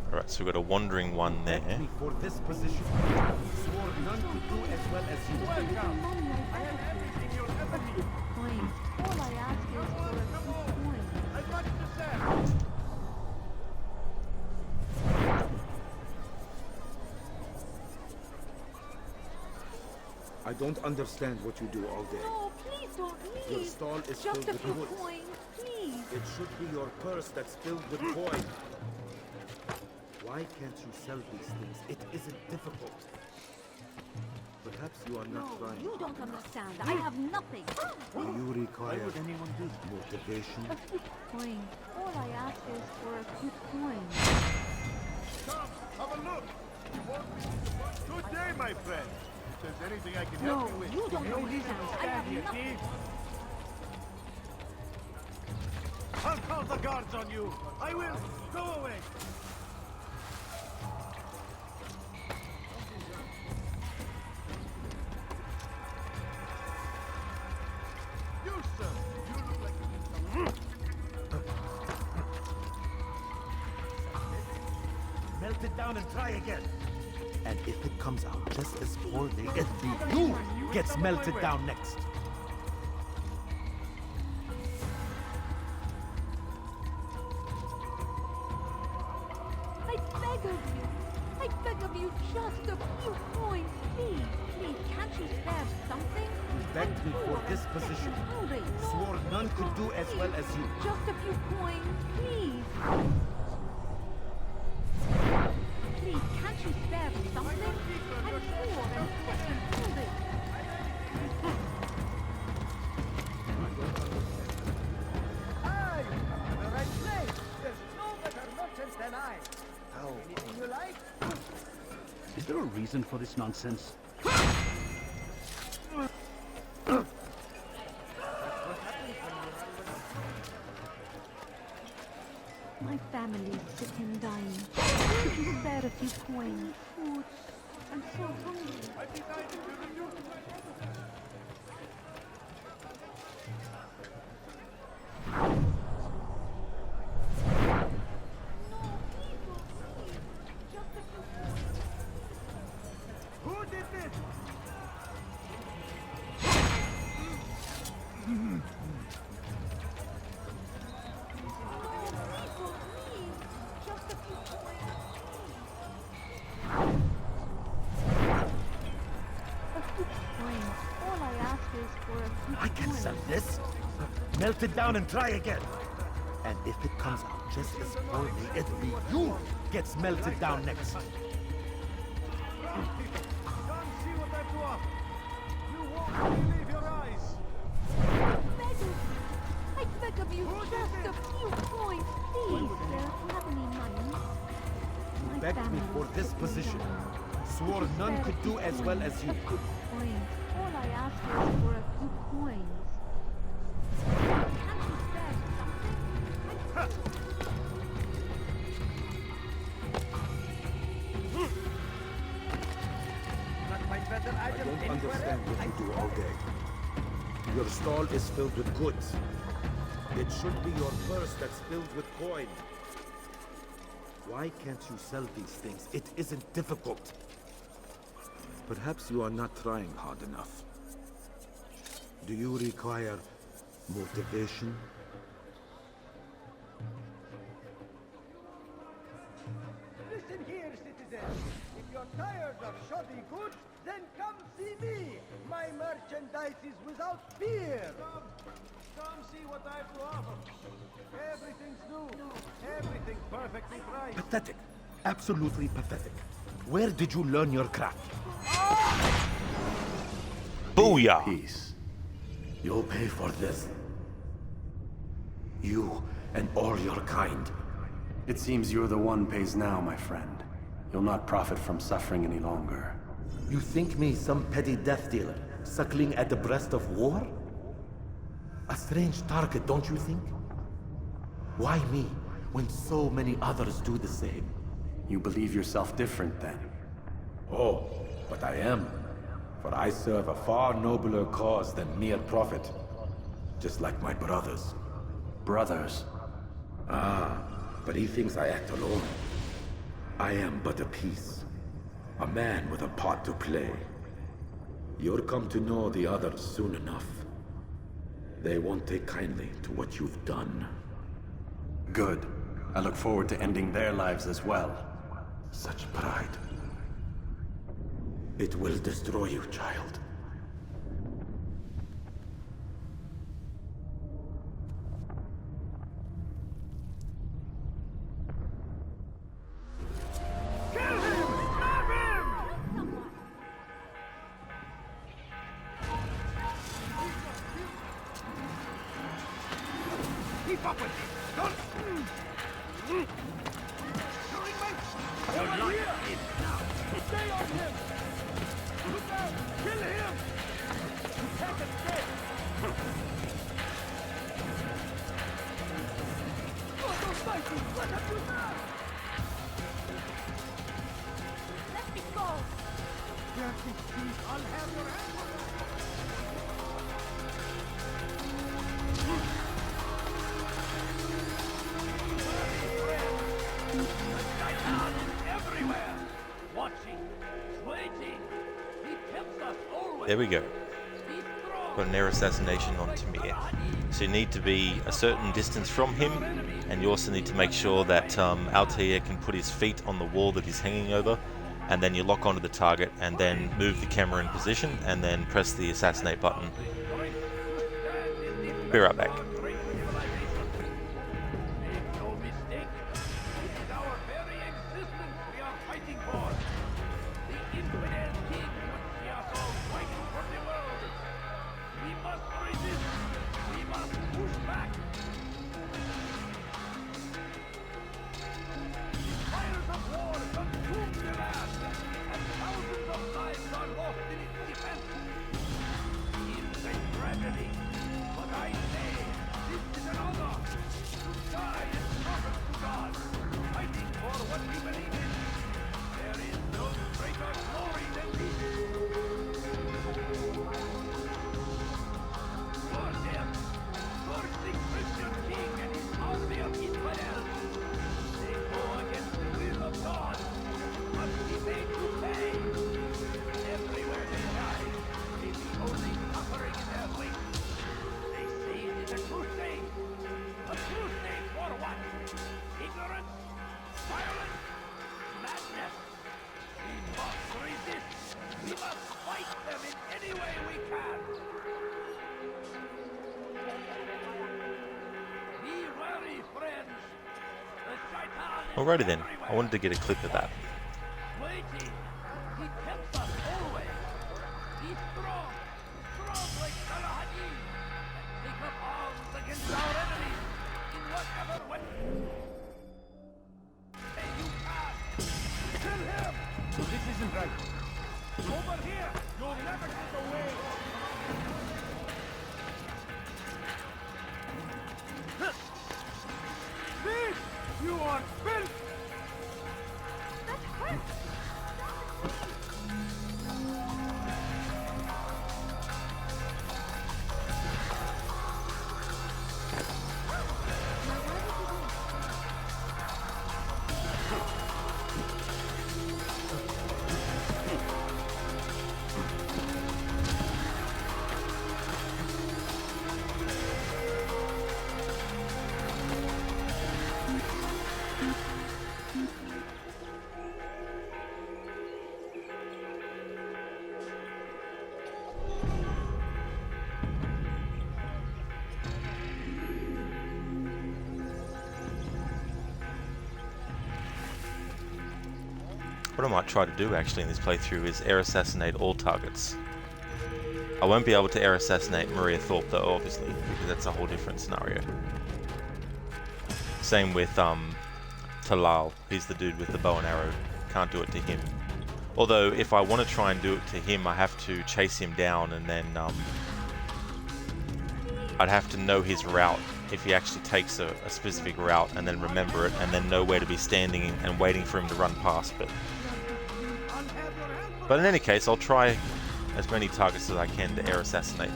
Alright, so we've got a wandering one there. For this position, swore none could do as well as you. All I ask is for a few coins. As much to say. I don't understand what you do all day. No, please don't leave. Your stall is Just filled a with few goods. coins, please. It should be your purse that's filled with coin. Why can't you sell these things? It isn't difficult. Perhaps you are not No, trying. you don't understand. I have nothing. Do you require Why would anyone do that? motivation? A few coins. All I ask is for a few coins. Come, have a look. You won't be disappointed. Good day, my friend. If there's anything I can No, help you with. you don't understand. I have nothing. I'll call the guards on you. I will. Go away. You, sir. You look like you need some... Melt it down and try again. And if it comes out just as poorly, it'll be you gets melted down next. I beg of you, just a few coins, please. Please, can't you spare something? You begged me for this position. Hungry. Swore none could do as well as you. Just a few coins, please. Please, can't you spare something? I'm poor and sick and hungry. Aye, you're in the right place. There's no better merchants than I. Anything you like? Is there a reason for this nonsense? coin. All I ask is for a few I can coins. sell this. Melt it down and try again. And if it comes out just as poorly, it'll be you gets melted down next. Come see what I've to offer. You won't believe your eyes. I beg of you, just a few coins, please, sir. If you have any money. You begged me for this position. Swore none could do as well as you. Coins. All I ask is for a few coins. Can't you spare something? I don't understand what you do all day. Your stall is filled with goods. It should be your purse that's filled with coin. Why can't you sell these things? It isn't difficult. Perhaps you are not trying hard enough. Do you require motivation? Listen here, citizens. If you're tired of shoddy goods, then come see me. My merchandise is without fear. Come see what I have to offer. Everything's new. Everything's perfectly priced. Pathetic. Absolutely pathetic. Where did you learn your craft? Booyah! Peace. You'll pay for this. You and all your kind. It seems you're the one pays now, my friend. You'll not profit from suffering any longer. You think me some petty death dealer, suckling at the breast of war? A strange target, don't you think? Why me, when so many others do the same? You believe yourself different, then? Oh, but I am. For I serve a far nobler cause than mere profit. Just like my brothers. Brothers? Ah, but he thinks I act alone. I am but a piece. A man with a part to play. You'll come to know the others soon enough. They won't take kindly to what you've done. Good. I look forward to ending their lives as well. Such pride. It will destroy you, child. Keep up with me. Don't... Your life is now. Stay on him. Look out. Kill him. You can't escape. Oh, those fighters. What have you done? Let me go. Dirty thief. I'll have your hand. Everywhere! Watching, waiting. He tempts us always. There we go. Got an air assassination on Tamir. So you need to be a certain distance from him, and you also need to make sure that Altair can put his feet on the wall that he's hanging over, and then you lock onto the target and then move the camera in position and then press the assassinate button. Be right back. Alrighty then, I wanted to get a clip of that. Waiting. He helps us always. He's strong. Strong like Salahadin. And take up arms against our enemies. In whatever way. Hey, you can't. Kill him. This isn't right. Over here. You'll never get away. This! You are filth! That hurts! What I might try to do actually in this playthrough is air assassinate all targets. I won't be able to air assassinate Maria Thorpe though, obviously, because that's a whole different scenario. Same with Talal, he's the dude with the bow and arrow, can't do it to him. Although if I want to try and do it to him, I have to chase him down, and then I'd have to know his route if he actually takes a specific route, and then remember it, and then know where to be standing and waiting for him to run past. But in any case, I'll try as many targets as I can to air assassinate.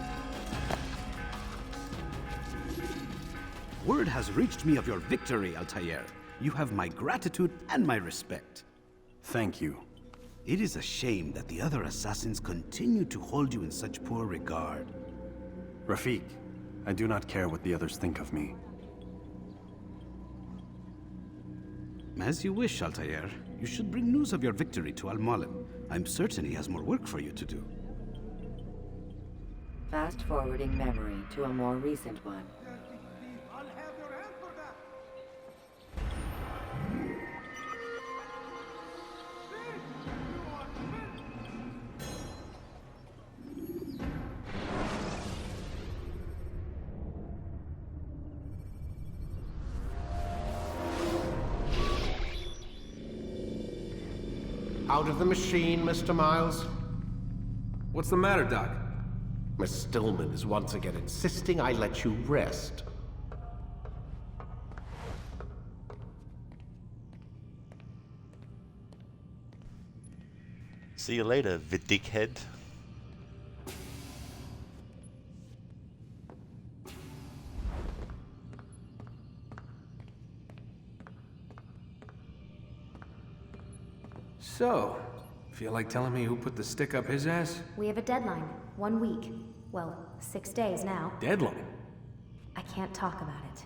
Word has reached me of your victory, Altair. You have my gratitude and my respect. Thank you. It is a shame that the other assassins continue to hold you in such poor regard. Rafik, I do not care what the others think of me. As you wish, Altair. You should bring news of your victory to Al-Mualim. I'm certain he has more work for you to do. Fast-forwarding memory to a more recent one. Out of the machine, Mr. Miles? What's the matter, Doc? Miss Stillman is once again insisting I let you rest. See you later, Vidickhead. So, feel like telling me who put the stick up his ass? We have a deadline. 1 week. Well, 6 days now. Deadline? I can't talk about it.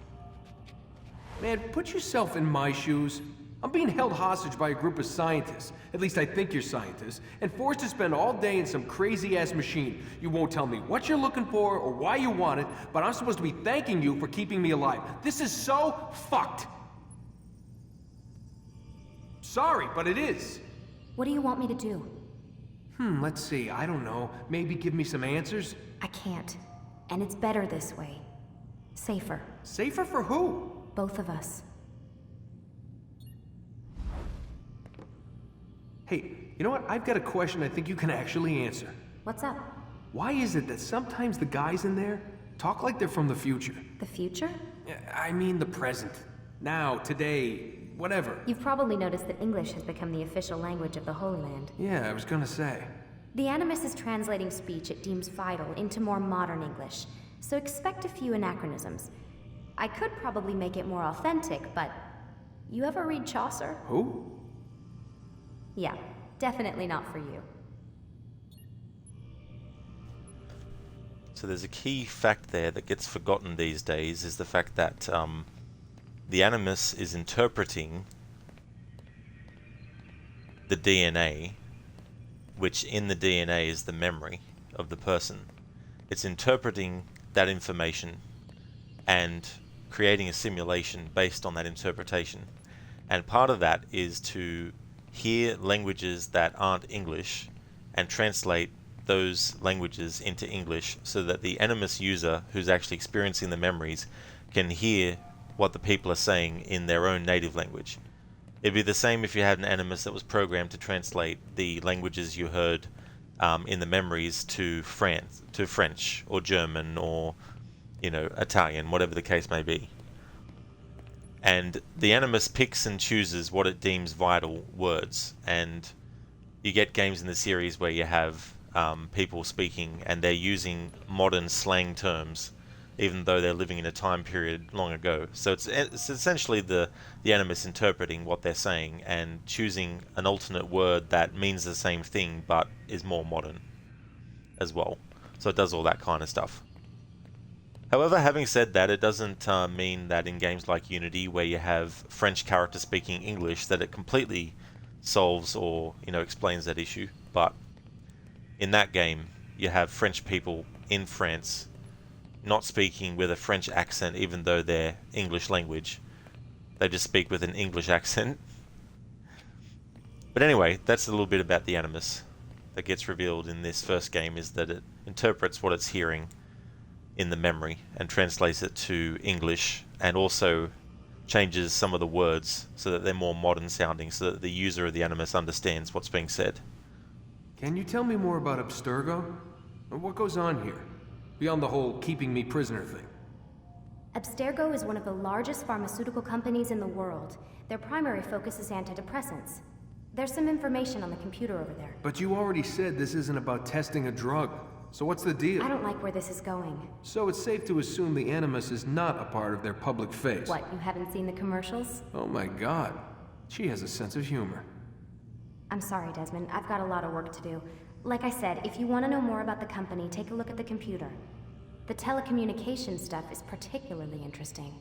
Man, put yourself in my shoes. I'm being held hostage by a group of scientists. At least I think you're scientists. And forced to spend all day in some crazy-ass machine. You won't tell me what you're looking for or why you want it, but I'm supposed to be thanking you for keeping me alive. This is so fucked. Sorry, but it is. What do you want me to do? Let's see. I don't know. Maybe give me some answers? I can't. And it's better this way. Safer. Safer for who? Both of us. Hey, you know what? I've got a question I think you can actually answer. What's up? Why is it that sometimes the guys in there talk like they're from the future? The future? I mean the present. Now, today, whatever. You've probably noticed that English has become the official language of the Holy Land. Yeah, I was gonna say. The Animus is translating speech it deems vital into more modern English, so expect a few anachronisms. I could probably make it more authentic, but... You ever read Chaucer? Who? Yeah, definitely not for you. So there's a key fact there that gets forgotten these days, is the fact that the Animus is interpreting the DNA, which in the DNA is the memory of the person. It's interpreting that information and creating a simulation based on that interpretation. And part of that is to hear languages that aren't English and translate those languages into English so that the Animus user who's actually experiencing the memories can hear what the people are saying in their own native language. It'd be the same if you had an Animus that was programmed to translate the languages you heard in the memories to French or German or, you know, Italian, whatever the case may be. And the Animus picks and chooses what it deems vital words, and you get games in the series where you have people speaking and they're using modern slang terms even though they're living in a time period long ago. So it's essentially the Animus interpreting what they're saying and choosing an alternate word that means the same thing but is more modern as well. So it does all that kind of stuff. However, having said that, it doesn't mean that in games like Unity, where you have French characters speaking English, that it completely solves or, you know, explains that issue. But in that game, you have French people in France not speaking with a French accent, even though they're English language. They just speak with an English accent. But anyway, that's a little bit about the Animus that gets revealed in this first game, is that it interprets what it's hearing in the memory and translates it to English, and also changes some of the words so that they're more modern sounding, so that the user of the Animus understands what's being said. Can you tell me more about Abstergo? What goes on here? Beyond the whole keeping me prisoner thing. Abstergo is one of the largest pharmaceutical companies in the world. Their primary focus is antidepressants. There's some information on the computer over there. But you already said this isn't about testing a drug. So what's the deal? I don't like where this is going. So it's safe to assume the Animus is not a part of their public face. What, you haven't seen the commercials? Oh my god. She has a sense of humor. I'm sorry, Desmond. I've got a lot of work to do. Like I said, if you want to know more about the company, take a look at the computer. The telecommunications stuff is particularly interesting.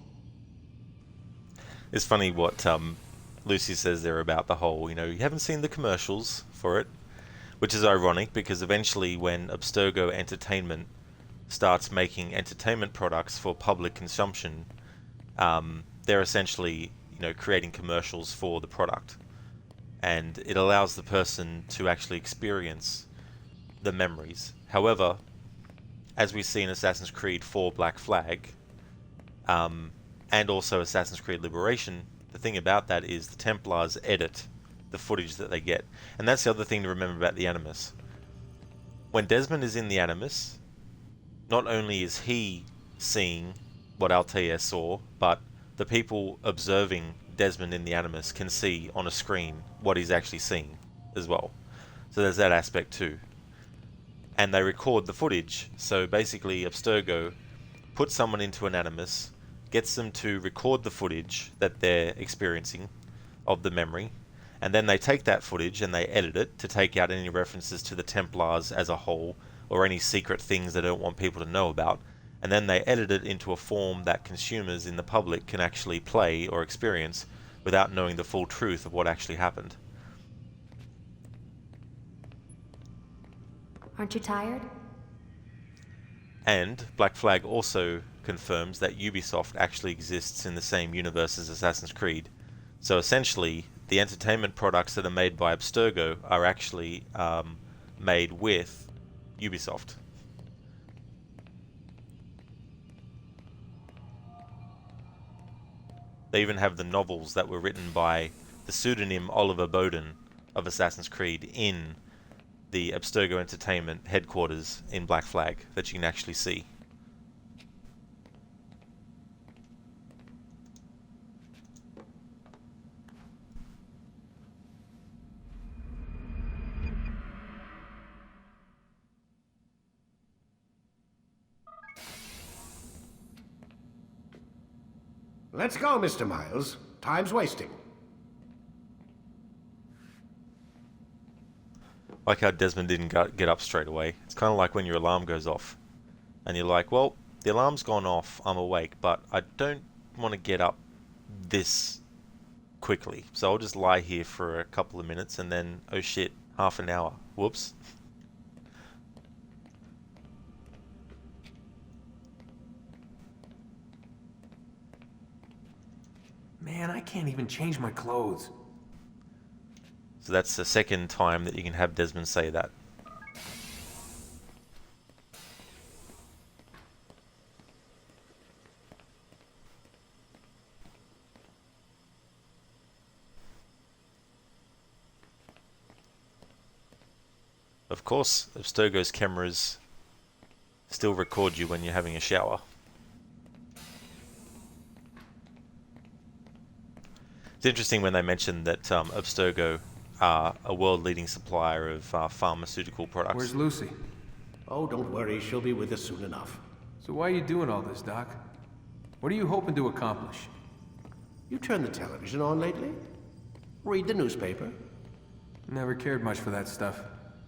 It's funny what Lucy says there about the whole, you know, you haven't seen the commercials for it. Which is ironic, because eventually when Abstergo Entertainment starts making entertainment products for public consumption, they're essentially, you know, creating commercials for the product. And it allows the person to actually experience the memories. However, as we see in Assassin's Creed 4 Black Flag, and also Assassin's Creed Liberation, the thing about that is the Templars edit the footage that they get. And that's the other thing to remember about the Animus. When Desmond is in the Animus, not only is he seeing what Altair saw, but the people observing Desmond in the Animus can see on a screen what he's actually seeing as well. So there's that aspect too. And they record the footage. So basically Abstergo puts someone into an Animus, gets them to record the footage that they're experiencing of the memory, and then they take that footage and they edit it to take out any references to the Templars as a whole, or any secret things they don't want people to know about, and then they edit it into a form that consumers in the public can actually play or experience without knowing the full truth of what actually happened. Aren't you tired? And Black Flag also confirms that Ubisoft actually exists in the same universe as Assassin's Creed. So essentially, the entertainment products that are made by Abstergo are actually made with Ubisoft. They even have the novels that were written by the pseudonym Oliver Bowden of Assassin's Creed in the Abstergo Entertainment headquarters in Black Flag that you can actually see. Let's go, Mr. Miles. Time's wasting. Like how Desmond didn't get up straight away. It's kind of like when your alarm goes off. And you're like, well, the alarm's gone off, I'm awake, but I don't want to get up this quickly. So I'll just lie here for a couple of minutes and then, oh shit, half an hour. Whoops. Man, I can't even change my clothes. So that's the second time that you can have Desmond say that. Of course, Abstergo's cameras still record you when you're having a shower. It's interesting when they mentioned that Abstergo are a world-leading supplier of pharmaceutical products. Where's Lucy? Oh, don't worry, she'll be with us soon enough. So why are you doing all this, Doc? What are you hoping to accomplish? You turned the television on lately? Read the newspaper? Never cared much for that stuff.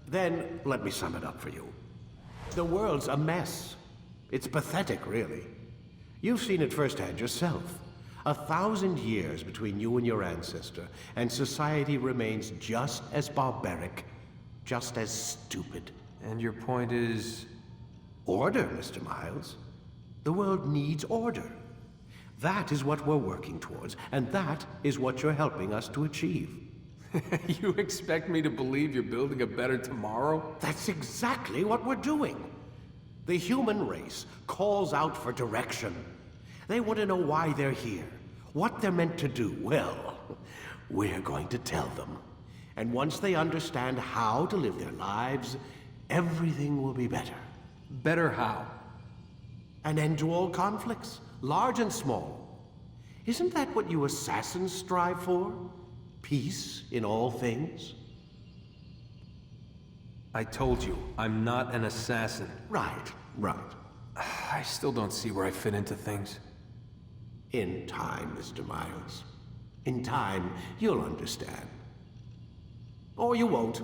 Then, let me sum it up for you. The world's a mess. It's pathetic, really. You've seen it firsthand yourself. 1,000 years between you and your ancestor, and society remains just as barbaric, just as stupid. And your point is? Order, Mr. Miles. The world needs order. That is what we're working towards, and that is what you're helping us to achieve. You expect me to believe you're building a better tomorrow? That's exactly what we're doing. The human race calls out for direction. They want to know why they're here, what they're meant to do. Well, we're going to tell them. And once they understand how to live their lives, everything will be better. Better how? An end to all conflicts, large and small. Isn't that what you assassins strive for? Peace in all things? I told you, I'm not an assassin. Right. I still don't see where I fit into things. In time, Mr. Miles. In time, you'll understand. Or you won't.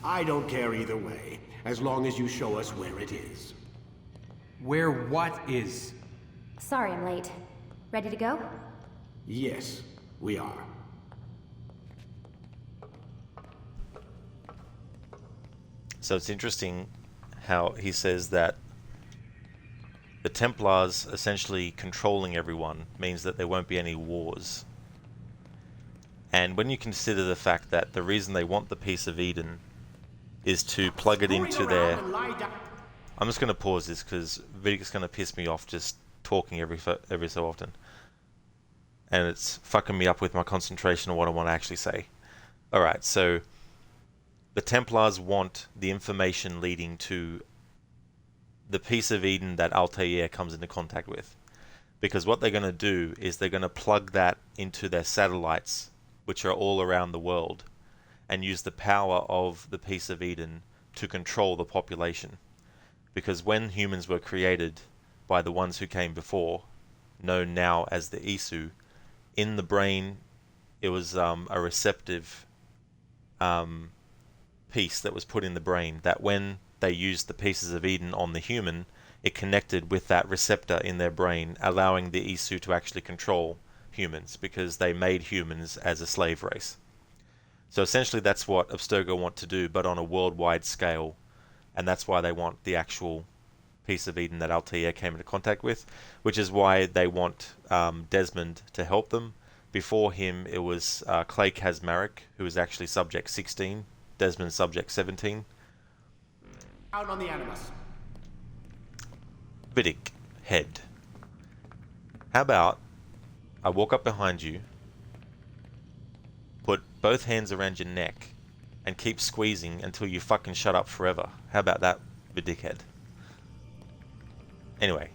I don't care either way, as long as you show us where it is. Where what is? Sorry I'm late. Ready to go? Yes, we are. So it's interesting how he says that the Templars essentially controlling everyone means that there won't be any wars. And when you consider the fact that the reason they want the Peace of Eden is to plug it into their... I'm just going to pause this because Vidic's going to piss me off just talking every so often. And it's fucking me up with my concentration on what I want to actually say. Alright, so the Templars want the information leading to the Peace of Eden that Altair comes into contact with. Because what they're going to do is they're going to plug that into their satellites, which are all around the world, and use the power of the Peace of Eden to control the population. Because when humans were created by the ones who came before, known now as the Isu, in the brain it was a receptive piece that was put in the brain that when they used the pieces of Eden on the human, it connected with that receptor in their brain, allowing the Isu to actually control humans, because they made humans as a slave race. So essentially that's what Abstergo want to do, but on a worldwide scale, and that's why they want the actual Piece of Eden that Altair came into contact with, which is why they want Desmond to help them. Before him it was Clay Kazmarek, who was actually Subject 16, Desmond Subject 17. Out on the Animus. Vidic, head. How about I walk up behind you, put both hands around your neck, and keep squeezing until you fucking shut up forever. How about that, Vidic head? Anyway,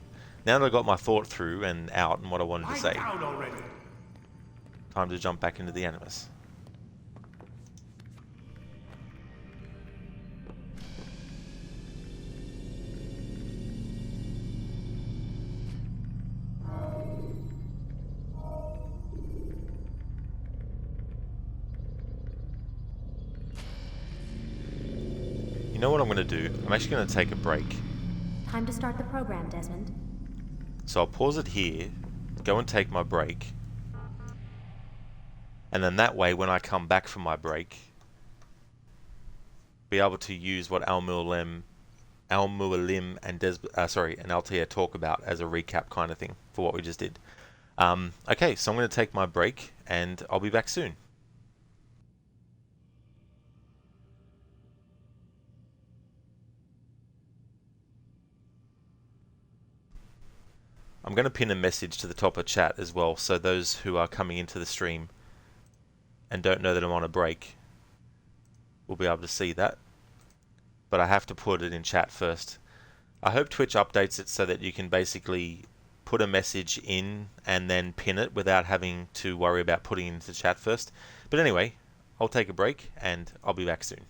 now that I got my thought through and out and what I wanted to say, time to jump back into the Animus. You know what I'm going to do? I'm actually going to take a break. Time to start the program, Desmond. So I'll pause it here, go and take my break, and then that way when I come back from my break, be able to use what Al-Mualim and and Altair talk about as a recap kind of thing for what we just did. Okay, so I'm going to take my break, and I'll be back soon. I'm going to pin a message to the top of chat as well, so those who are coming into the stream and don't know that I'm on a break will be able to see that. But I have to put it in chat first. I hope Twitch updates it so that you can basically put a message in and then pin it without having to worry about putting it into chat first. But anyway, I'll take a break and I'll be back soon.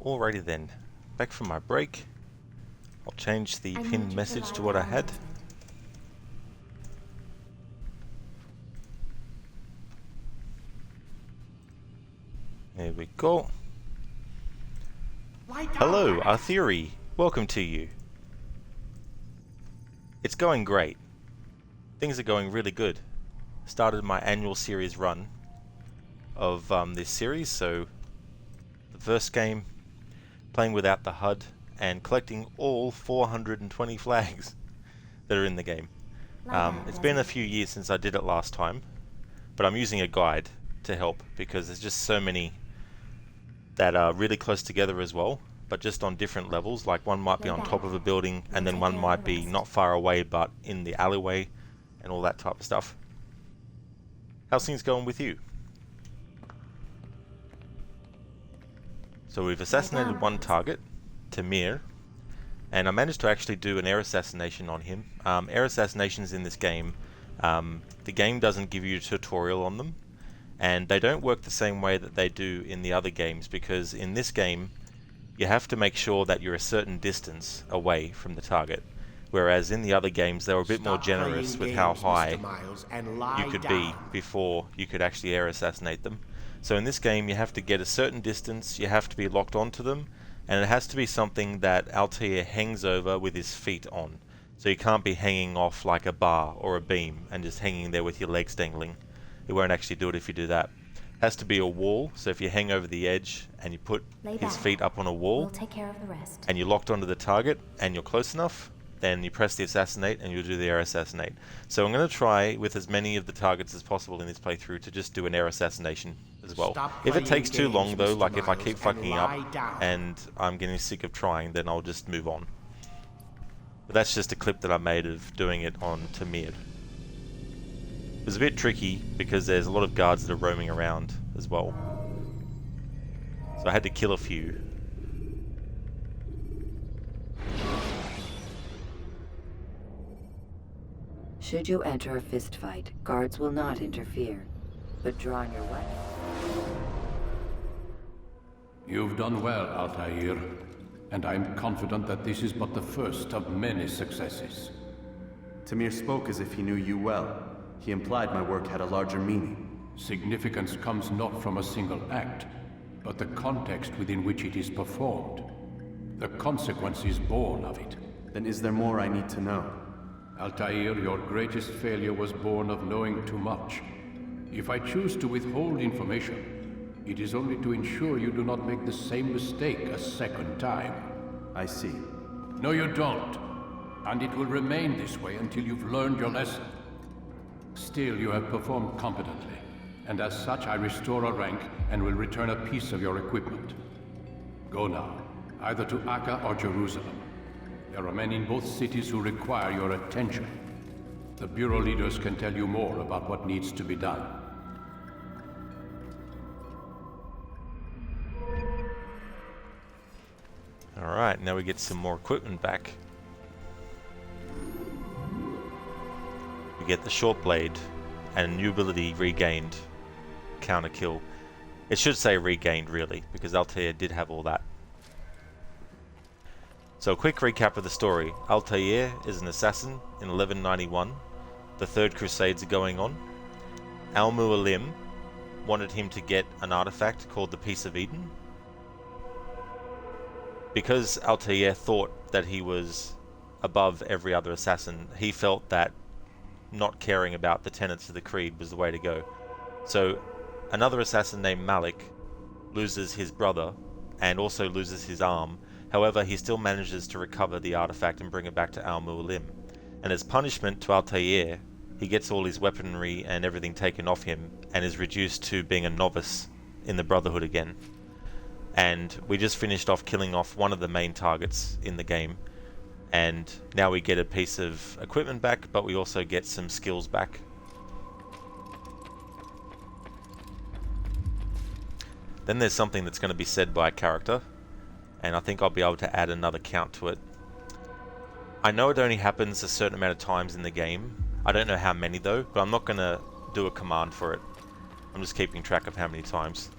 Alrighty then, back from my break. I'll change the pinned message to what I had. There we go. Hello, our theory. Welcome to you. It's going great. Things are going really good. Started my annual series run of this series, so the first game, playing without the HUD, and collecting all 420 flags that are in the game. It's been a few years since I did it last time, but I'm using a guide to help because there's just so many that are really close together as well, but just on different levels. Like one might be on top of a building, and then one might be not far away but in the alleyway, and all that type of stuff. How's things going with you? So we've assassinated one target, Tamir, and I managed to actually do an air assassination on him. Air assassinations in this game, the game doesn't give you a tutorial on them, and they don't work the same way that they do in the other games, because in this game you have to make sure that you're a certain distance away from the target, whereas in the other games they were a bit more generous with how high you could be before you could actually air assassinate them. So in this game you have to get a certain distance, you have to be locked onto them, and it has to be something that Altair hangs over with his feet on. So you can't be hanging off like a bar or a beam and just hanging there with your legs dangling. It won't actually do it if you do that. It has to be a wall, so if you hang over the edge and you put his feet up on a wall, We'll take care of the rest. and you're locked onto the target and you're close enough, then you press the assassinate and you'll do the air assassinate. So I'm going to try with as many of the targets as possible in this playthrough to just do an air assassination as well. If it takes too long though, like if I keep fucking up and I'm getting sick of trying, then I'll just move on. But that's just a clip that I made of doing it on Tamir. It was a bit tricky because there's a lot of guards that are roaming around as well. So I had to kill a few. Should you enter a fistfight, guards will not interfere, but draw on your weapon. You've done well, Altair, and I'm confident that this is but the first of many successes. Tamir spoke as if he knew you well. He implied my work had a larger meaning. Significance comes not from a single act, but the context within which it is performed. The consequences born of it. Then is there more I need to know? Altair, your greatest failure was born of knowing too much. If I choose to withhold information, it is only to ensure you do not make the same mistake a second time. I see. No, you don't. And it will remain this way until you've learned your lesson. Still, you have performed competently, and as such I restore a rank and will return a piece of your equipment. Go now, either to Akka or Jerusalem. There are men in both cities who require your attention. The Bureau leaders can tell you more about what needs to be done. Alright, now we get some more equipment back. We get the short blade and a new ability regained, counter kill. It should say regained really, because Altair did have all that. So a quick recap of the story. Altair is an assassin in 1191. The Third Crusades are going on. Al-Mualim wanted him to get an artifact called the Peace of Eden. Because Altair thought that he was above every other assassin, he felt that not caring about the tenets of the creed was the way to go. So another assassin named Malik loses his brother and also loses his arm. However, he still manages to recover the artifact and bring it back to Al-Mualim. And as punishment to Altair, he gets all his weaponry and everything taken off him and is reduced to being a novice in the Brotherhood again. And we just finished off killing off one of the main targets in the game, and now we get a piece of equipment back, but we also get some skills back. Then there's something that's going to be said by a character, and I think I'll be able to add another count to it. I know it only happens a certain amount of times in the game. I don't know how many though, but I'm not going to do a command for it. I'm just keeping track of how many times.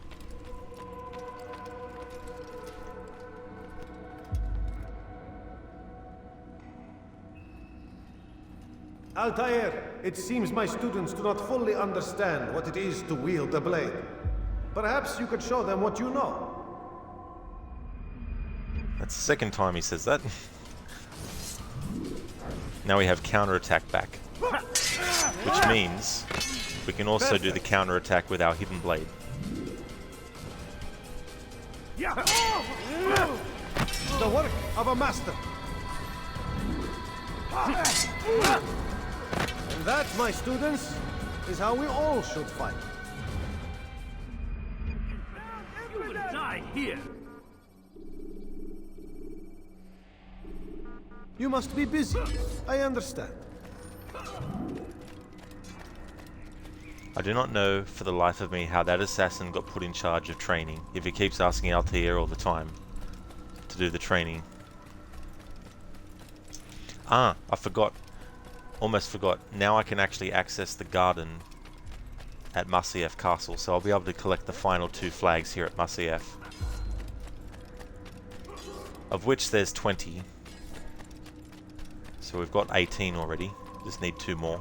Altair, it seems my students do not fully understand what it is to wield a blade. Perhaps you could show them what you know. That's the second time he says that. Now we have counterattack back. Which means we can also do the counterattack with our hidden blade. The work of a master. And that, my students, is how we all should fight. You will die here. You must be busy. I understand. I do not know for the life of me how that assassin got put in charge of training, if he keeps asking Altair all the time to do the training. Ah, I forgot. Almost forgot. Now I can actually access the garden at Masyaf Castle, so I'll be able to collect the final 2 flags here at Masyaf. Of which there's 20. So we've got 18 already. Just need 2 more.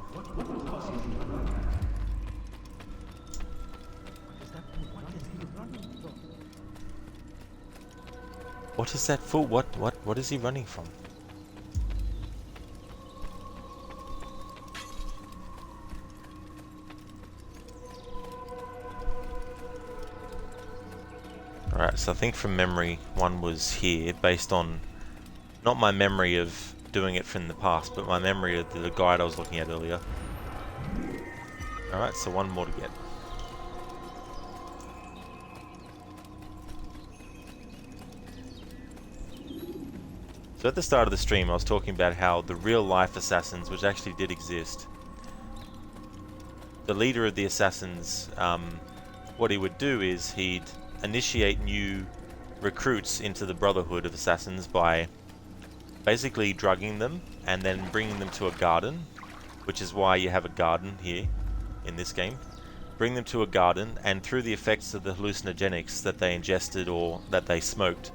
What is that fool? What is he running from? Alright, so I think from memory one was here, based on not my memory of doing it from the past, but my memory of the guide I was looking at earlier. Alright, so 1 more to get. So at the start of the stream I was talking about how the real life assassins, which actually did exist, the leader of the assassins, what he would do is he'd initiate new recruits into the Brotherhood of Assassins by basically drugging them and then bringing them to a garden, which is why you have a garden here in this game. Bring them to a garden, and through the effects of the hallucinogenics that they ingested or that they smoked,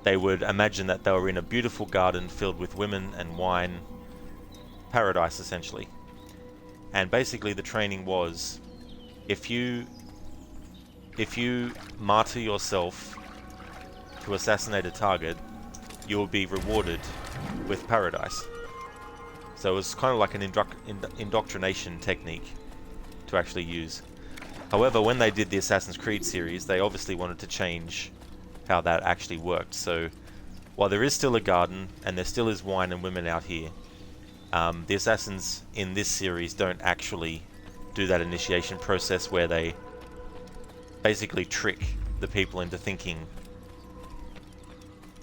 they would imagine that they were in a beautiful garden filled with women and wine, paradise essentially. And basically the training was, if you martyr yourself to assassinate a target, you will be rewarded with paradise. So it was kind of like an indoctrination technique to actually use. However, when they did the Assassin's Creed series, they obviously wanted to change how that actually worked. So while there is still a garden and there still is wine and women out here, the assassins in this series don't actually do that initiation process where they basically trick the people into thinking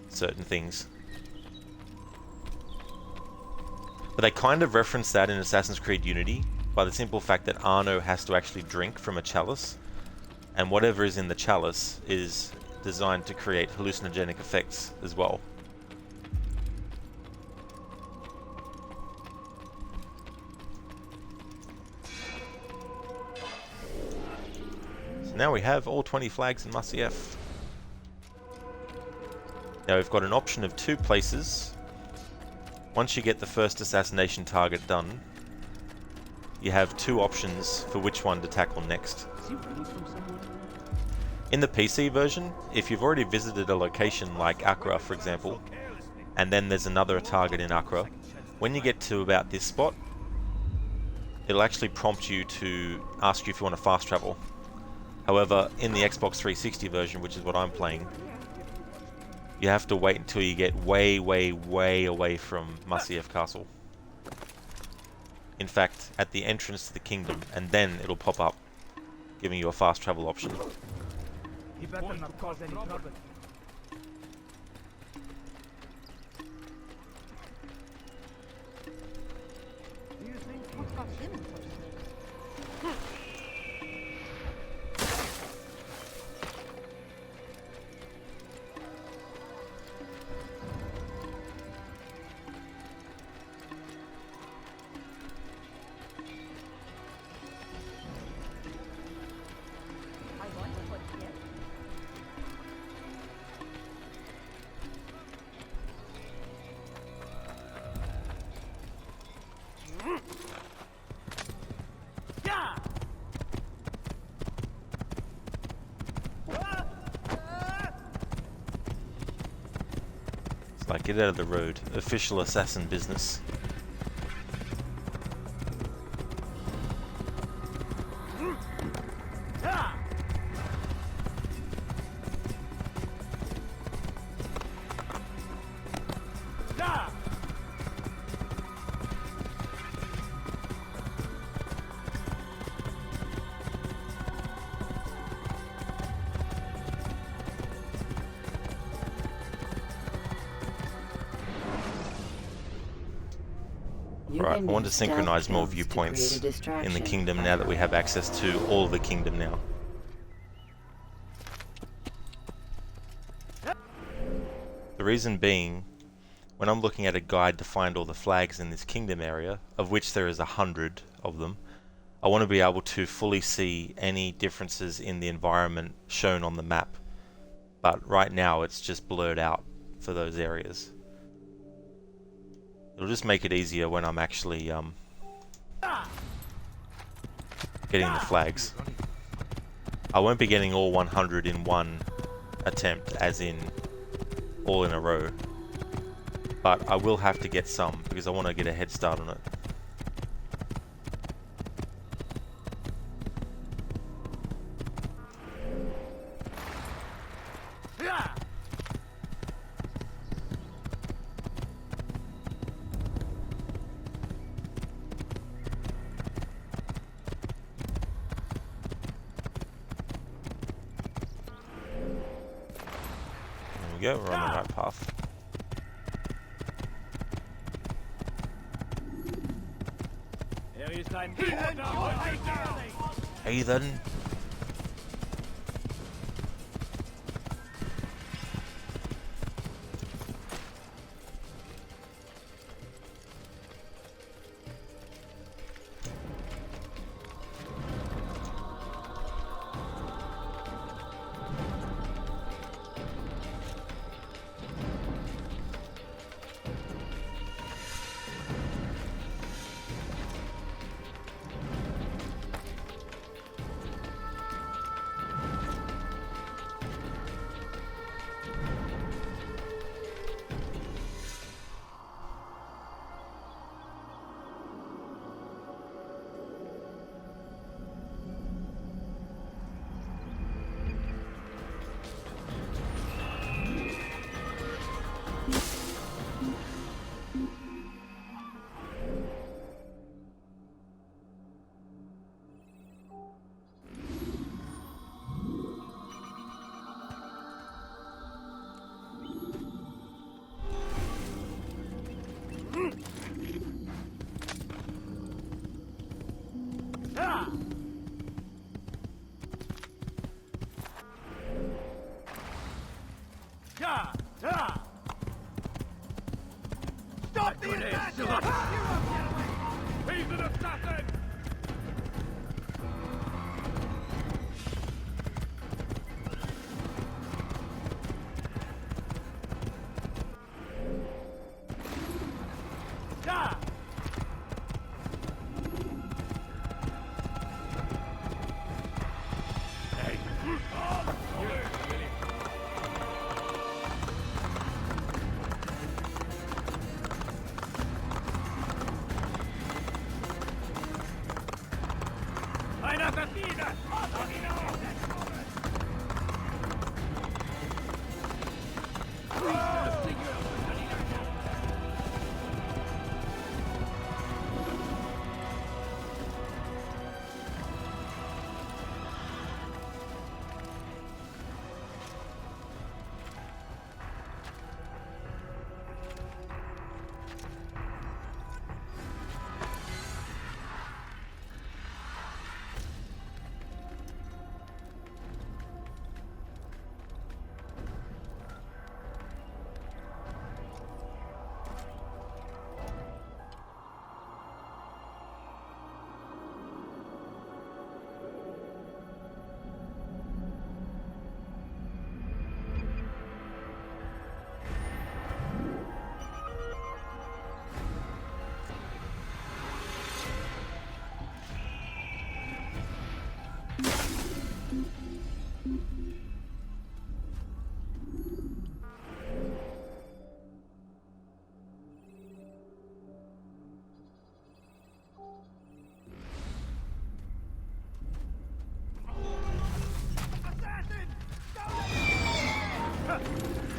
certain things. But they kind of reference that in Assassin's Creed Unity by the simple fact that Arno has to actually drink from a chalice, and whatever is in the chalice is designed to create hallucinogenic effects as well. So now we have all 20 flags in Masyaf. Now we've got an option of 2 places. Once you get the first assassination target done, you have 2 options for which one to tackle next. In the PC version, if you've already visited a location like Accra, for example, and then there's another target in Accra, when you get to about this spot, it'll actually prompt you to ask you if you want to fast travel. However, in the Xbox 360 version, which is what I'm playing, you have to wait until you get way, way, way away from Masyaf Castle. In fact, at the entrance to the kingdom, and then it'll pop up, giving you a fast travel option. He better not cause any trouble. Do you think what got him in such a Like, get out of the road. Official assassin business. Right, I want to synchronize more viewpoints in the kingdom now that we have access to all of the kingdom now. The reason being, when I'm looking at a guide to find all the flags in this kingdom area, of which there is 100 of them, I want to be able to fully see any differences in the environment shown on the map. But right now it's just blurred out for those areas. It'll just make it easier when I'm actually getting the flags. I won't be getting all 100 in one attempt, as in all in a row. But I will have to get some because I want to get a head start on it. There we go, we're on the right path. Heathen! Stop the assassin! He's an assassin!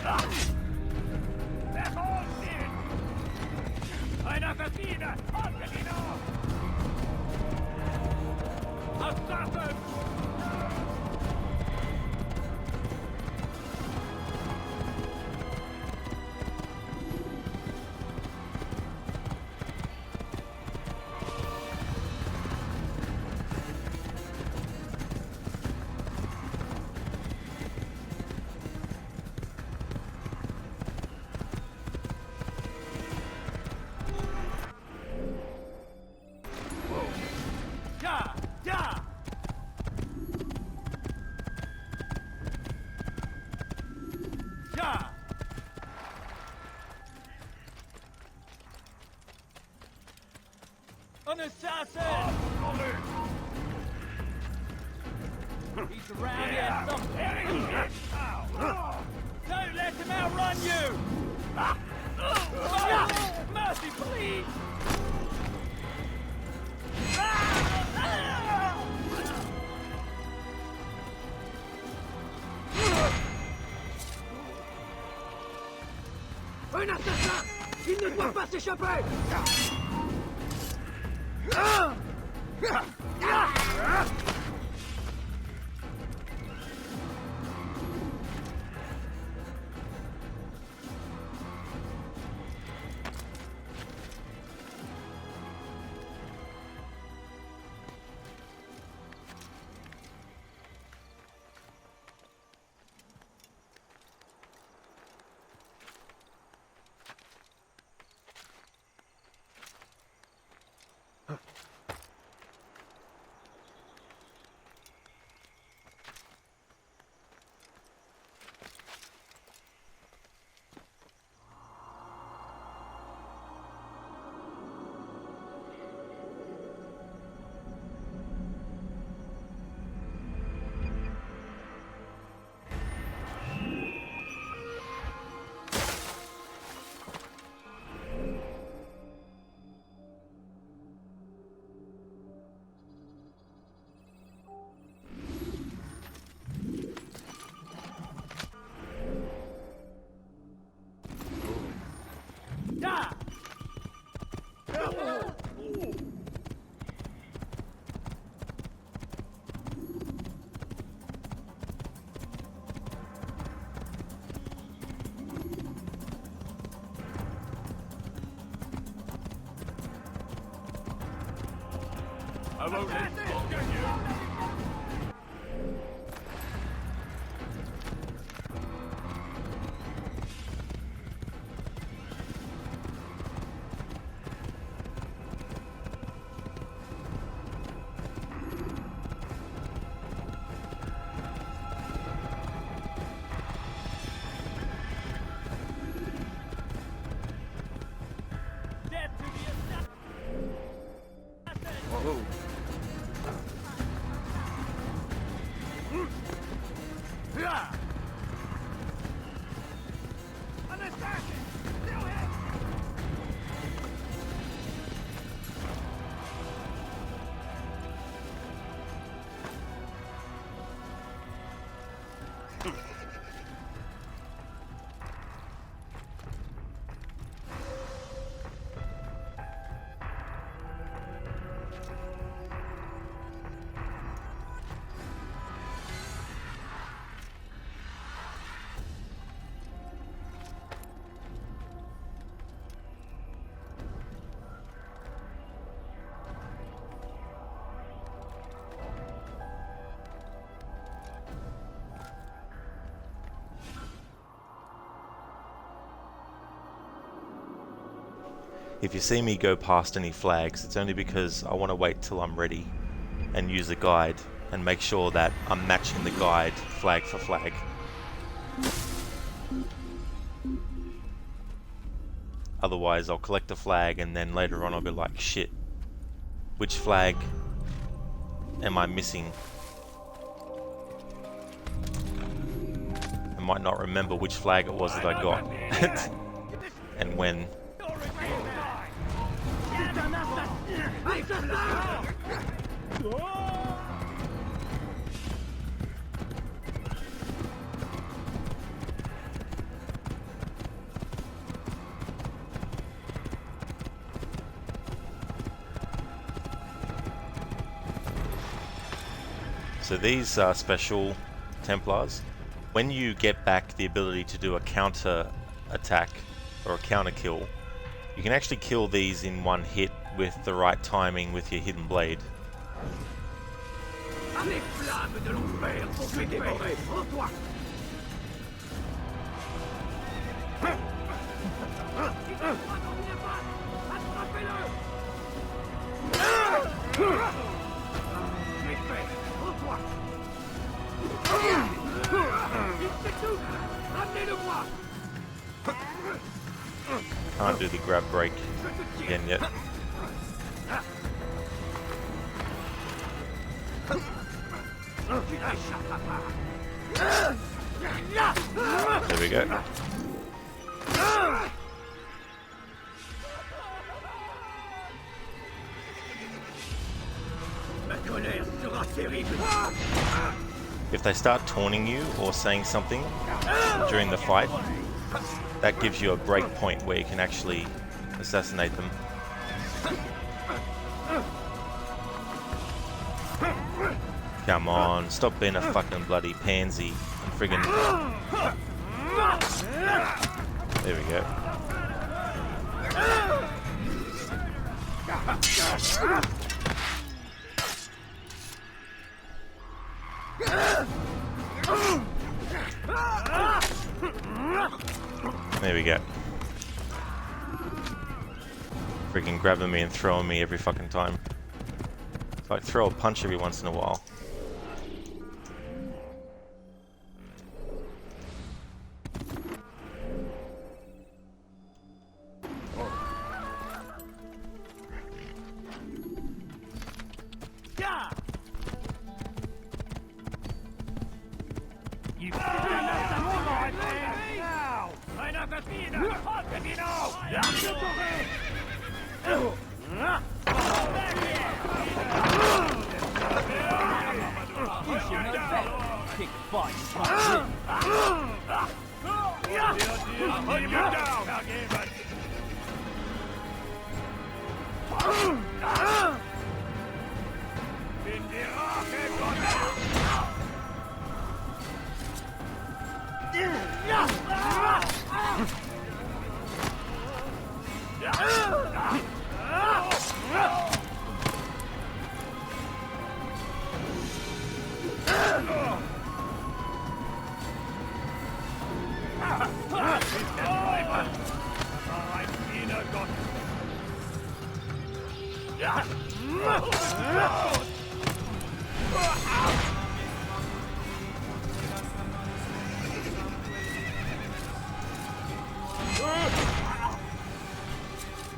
They're all dead! Einer Verdiener! Haltet ihn auf! Assassins! Ja! Ja! Ja! An assassin! He's around here somewhere. Don't let him outrun you! Mercy, please! Un assassin! Il ne doit pas s'échapper! Ja! I won't let this get you! Death to the assassin! Whoa. Ja! An assassin! Kill him! If you see me go past any flags, it's only because I want to wait till I'm ready and use the guide and make sure that I'm matching the guide flag for flag. Otherwise I'll collect a flag and then later on I'll be like, shit, which flag am I missing? I might not remember which flag it was that I got and when. So these are special Templars. When you get back the ability to do a counter attack or a counter kill, you can actually kill these in one hit with the right timing with your hidden blade. Les flammes de l'enfer vont me dévorer. Rends-toi. Can't do the grab break again yet. There we go. If they start taunting you or saying something during the fight, that gives you a break point where you can actually assassinate them. Come on, stop being a fucking bloody pansy and friggin'... There we go. There we go. Freaking grabbing me and throwing me every fucking time. It's like throw a punch every once in a while.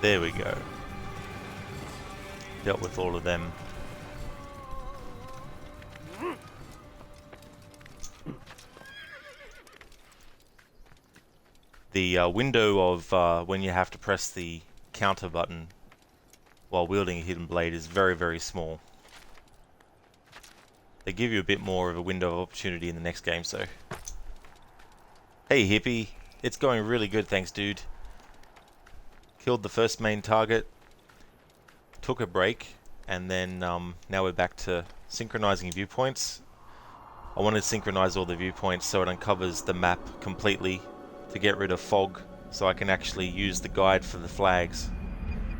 There we go. Dealt with all of them. The window of when you have to press the counter button while wielding a hidden blade is very, very small. They give you a bit more of a window of opportunity in the next game, so... Hey hippie, it's going really good, thanks dude. Killed the first main target, took a break, and then now we're back to synchronizing viewpoints. I want to synchronize all the viewpoints so it uncovers the map completely to get rid of fog, so I can actually use the guide for the flags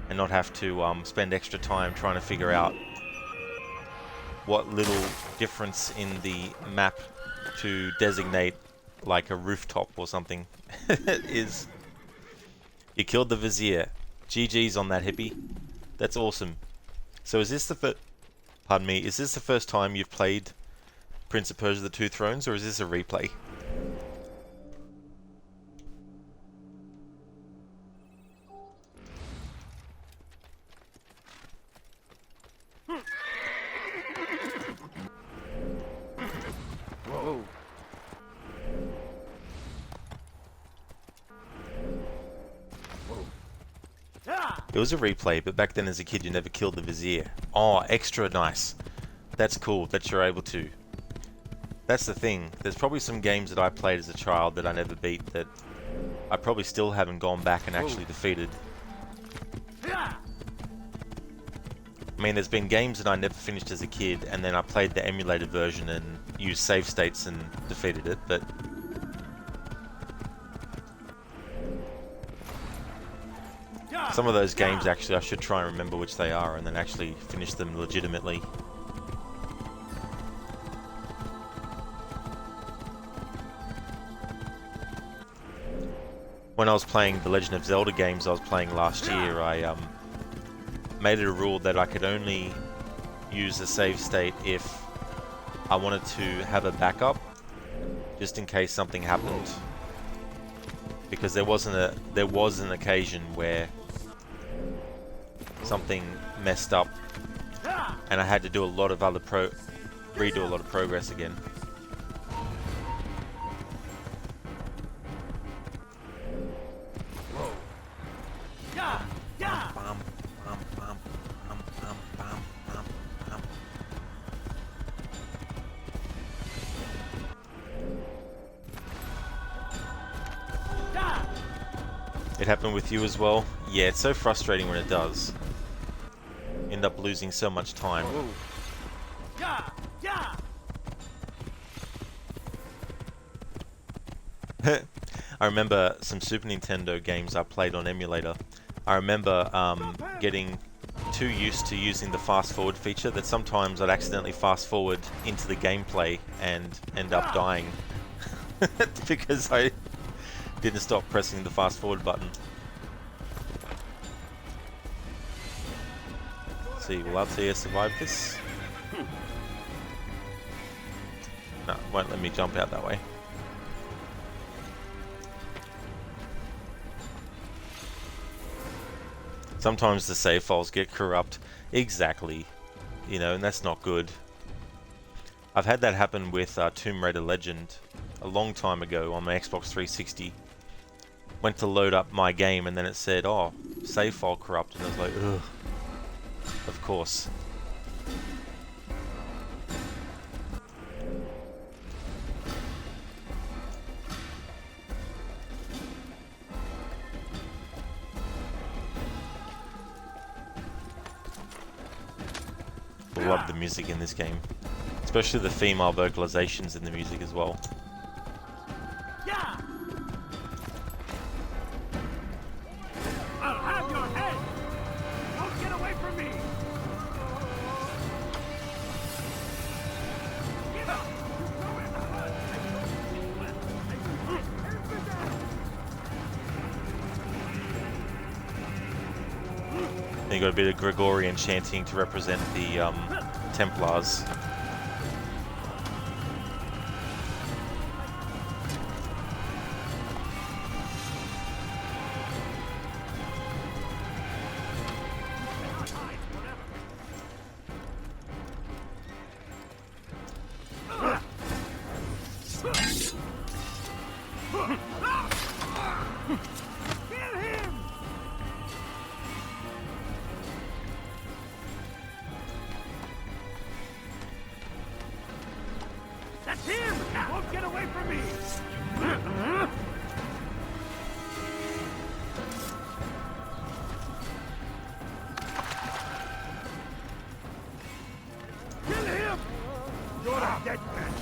and not have to spend extra time trying to figure out what little difference in the map to designate like a rooftop or something is. You killed the Vizier. GG's on that hippie. That's awesome. So is this the pardon me, is this the first time you've played Prince of Persia: The Two Thrones, or is this a replay? Whoa. It was a replay, but back then as a kid you never killed the Vizier. Oh, extra nice. That's cool that you're able to. That's the thing. There's probably some games that I played as a child that I never beat that I probably still haven't gone back and actually defeated. I mean, there's been games that I never finished as a kid, and then I played the emulated version and used save states and defeated it, but... some of those games, actually, I should try and remember which they are, and then actually finish them legitimately. When I was playing the Legend of Zelda games I was playing last year, I made it a rule that I could only use a save state if I wanted to have a backup, just in case something happened. Because there was an occasion where something messed up, and I had to do a lot of redo a lot of progress again. It happened with you as well? Yeah, it's so frustrating when it does. End up losing so much time. I remember some Super Nintendo games I played on emulator. I remember getting too used to using the fast forward feature that sometimes I'd accidentally fast forward into the gameplay and end up dying because I didn't stop pressing the fast forward button. Let's see, will Altair survive this? No, won't let me jump out that way. Sometimes the save files get corrupt. Exactly. You know, and that's not good. I've had that happen with Tomb Raider Legend a long time ago on my Xbox 360. Went to load up my game and then it said, oh, save file corrupted. And I was like, ugh. Of course. I love the music in this game. Especially the female vocalizations in the music as well. I'll have your head! Don't get away from me! Give up! Then you got a bit of Gregorian chanting to represent the Templars. That's him! He won't get away from me! Kill him! You're a dead man!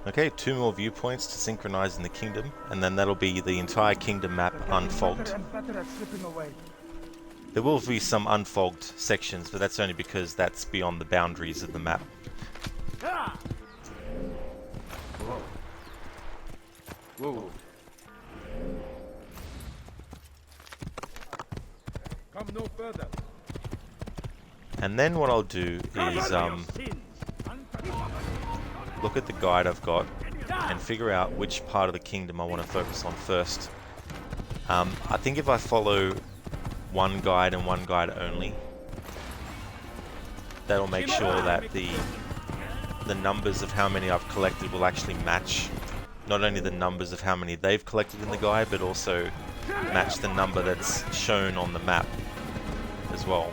Okay, 2 more viewpoints to synchronize in the kingdom, and then that'll be the entire kingdom map unfold. Better and better at slipping away. There will be some unfogged sections, but that's only because that's beyond the boundaries of the map. Whoa. Come no further. And then what I'll do is look at the guide I've got and figure out which part of the kingdom I want to focus on first. I think if I follow one guide and one guide only, that'll make sure that the numbers of how many I've collected will actually match not only the numbers of how many they've collected in the guide, but also match the number that's shown on the map as well.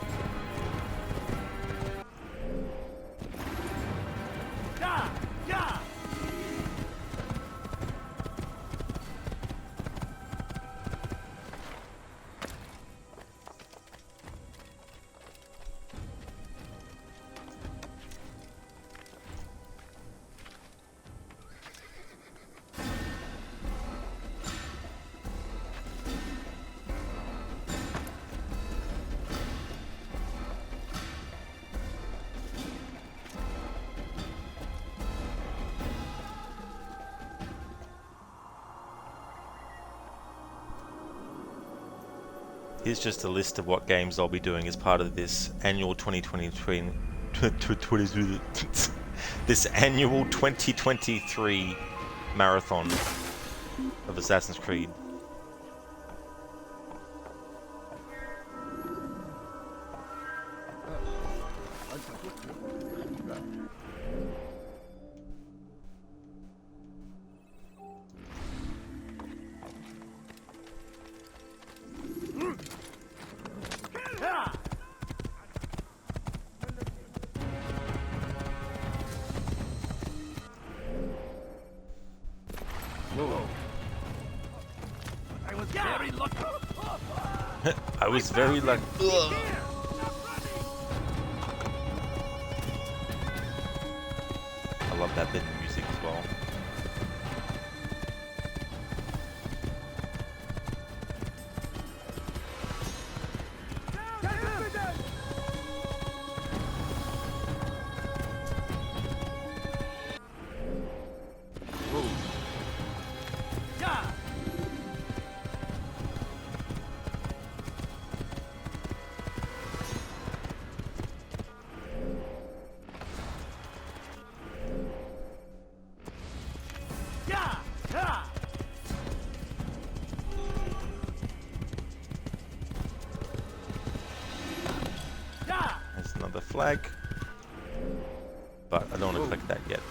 Here's just a list of what games I'll be doing as part of this annual 2023 marathon of Assassin's Creed. I was very lucky. I love that bit of music as well. Flag, but I don't want to click that yet.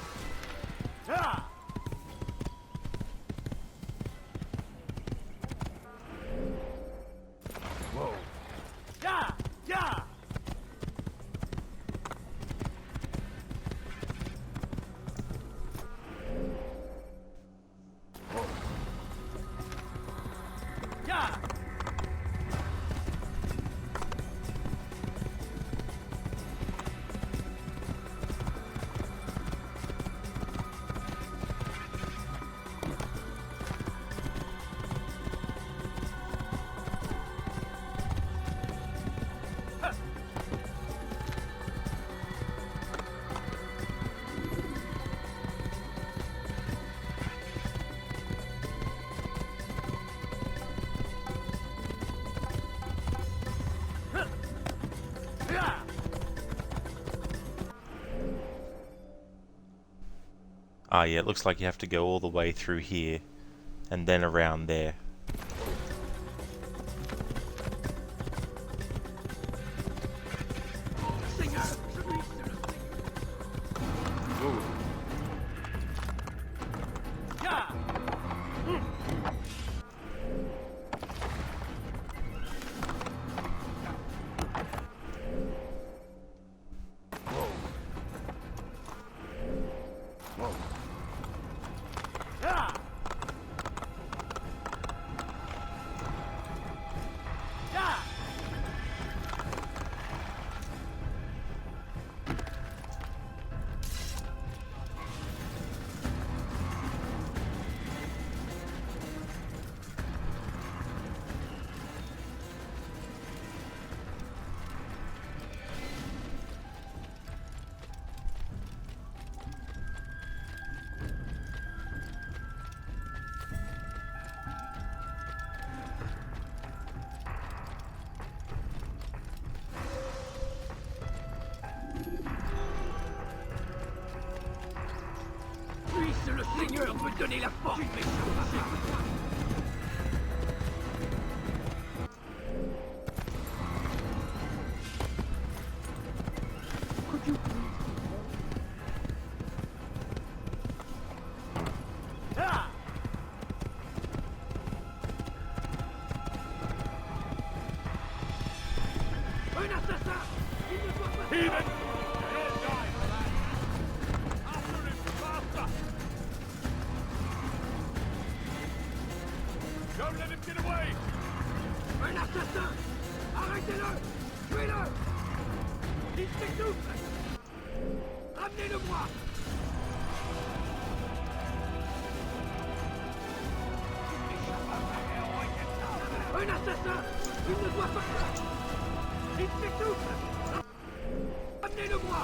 Whoa. Ah, yeah, it looks like you have to go all the way through here and then around there. me donner la force, méchant. Could you please? Ah! Un assassin! Il ne doit pas... Heathen! You'll die for that! After him, faster! Don't let him get away! Un assassin! Arrêtez-le! Tuez-le! Il s'essouffle! Ramenez-le-moi! Un assassin! Il ne doit pas... Il s'essouffle! Ramenez-le-moi!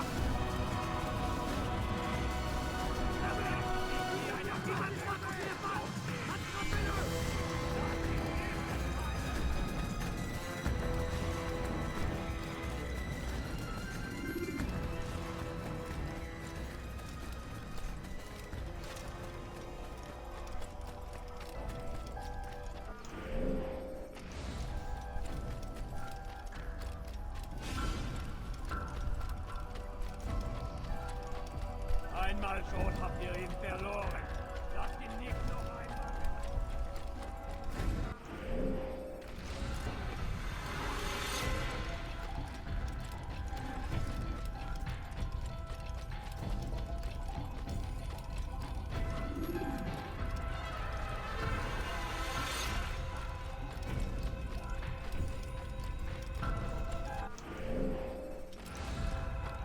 Einmal schon habt ihr ihn verloren. Lasst ihn nicht noch einmal.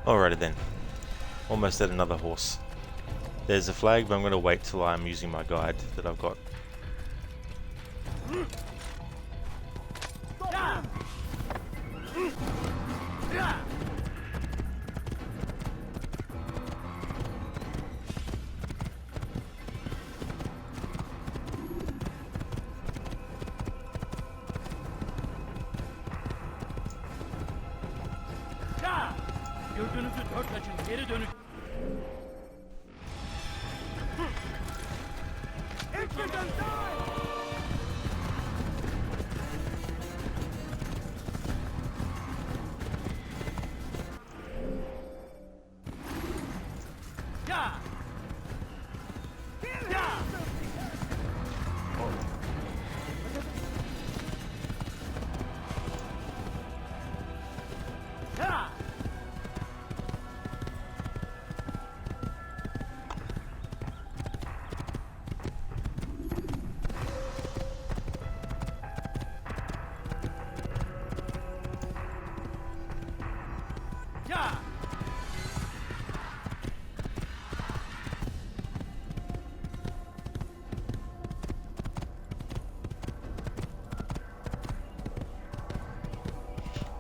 Alrighty then. Almost at another horse. There's a flag, but I'm going to wait till I'm using my guide that I've got. Gözünüzü dört açın, geri dönün.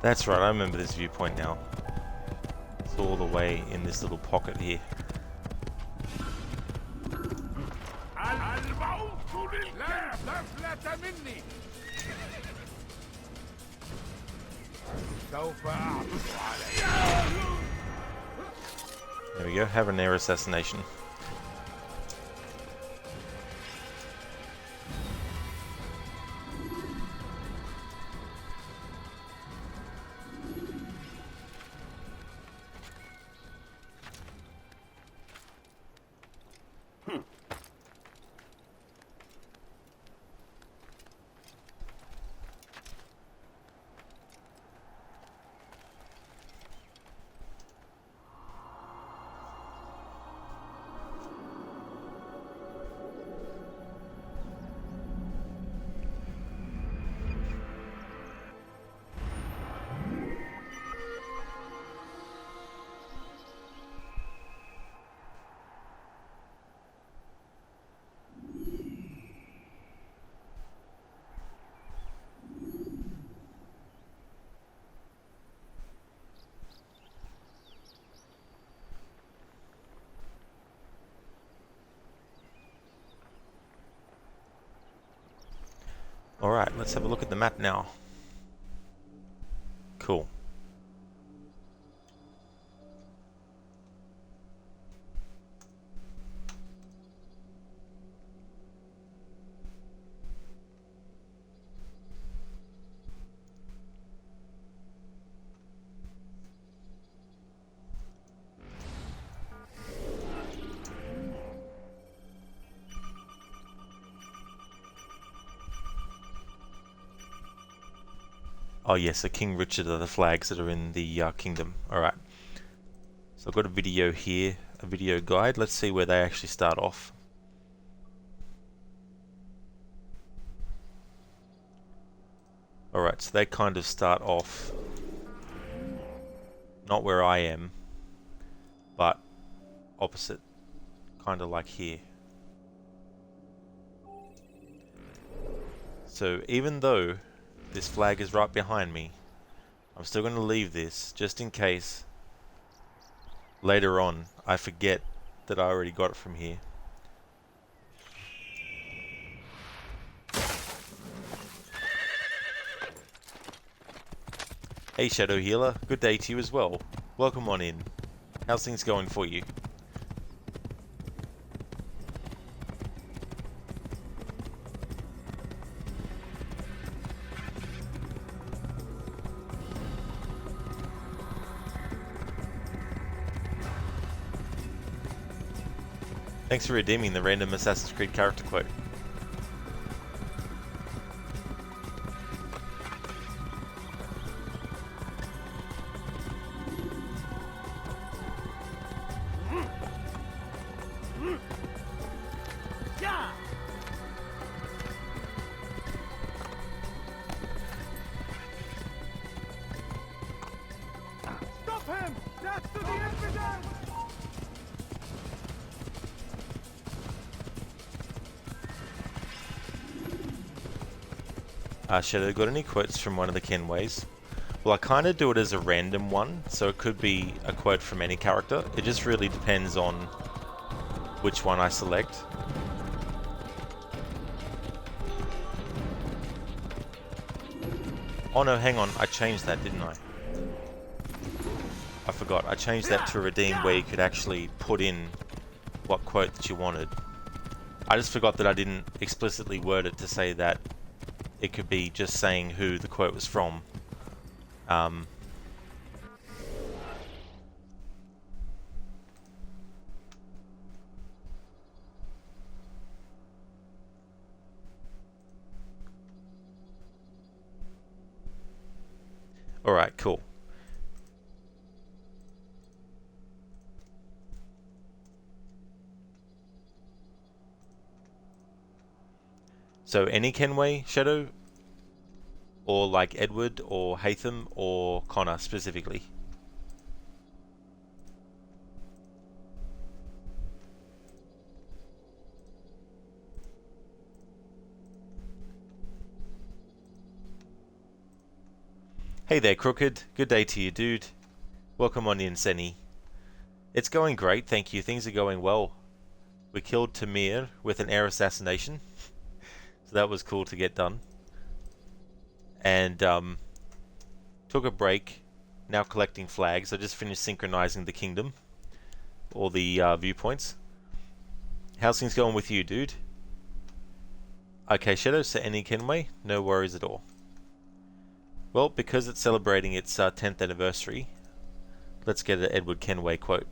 That's right, I remember this viewpoint now. It's all the way in this little pocket here. There we go, have an air assassination. Alright, let's have a look at the map now. Cool. Oh yes, so King Richard are the flags that are in the kingdom. Alright. So I've got a video here, a video guide. Let's see where they actually start off. Alright, so they kind of start off not where I am, but opposite, kind of like here. So even though this flag is right behind me, I'm still going to leave this just in case later on I forget that I already got it from here. Hey Shadow Healer, good day to you as well. Welcome on in. How's things going for you? Thanks for redeeming the random Assassin's Creed character quote. Stop him! That's to the evidence! Shadow, got any quotes from one of the Kenways? Well, I kind of do it as a random one, so it could be a quote from any character. It just really depends on which one I select. Oh no, hang on, I changed that, didn't I? I forgot, I changed that to redeem where you could actually put in what quote that you wanted. I just forgot that I didn't explicitly word it to say that it could be just saying who the quote was from. Alright, cool. So any Kenway, Shadow? Or like Edward, or Hatham, or Connor specifically? Hey there, Crooked. Good day to you, dude. Welcome on in, Seni. It's going great, thank you. Things are going well. We killed Tamir with an air assassination. So that was cool to get done. And took a break. Now collecting flags. I just finished synchronizing the kingdom. All the viewpoints. How's things going with you, dude? Okay, Shadow, so any Kenway? No worries at all. Well, because it's celebrating its 10th anniversary, let's get an Edward Kenway quote.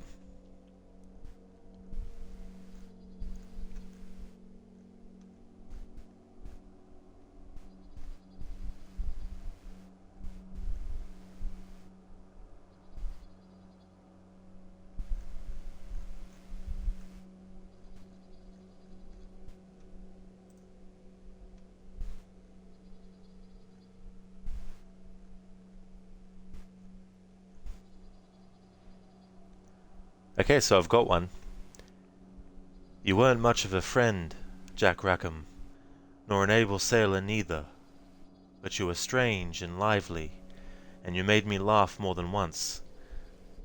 Okay, so I've got one. You weren't much of a friend, Jack Rackham, nor an able sailor neither, but you were strange and lively, and you made me laugh more than once,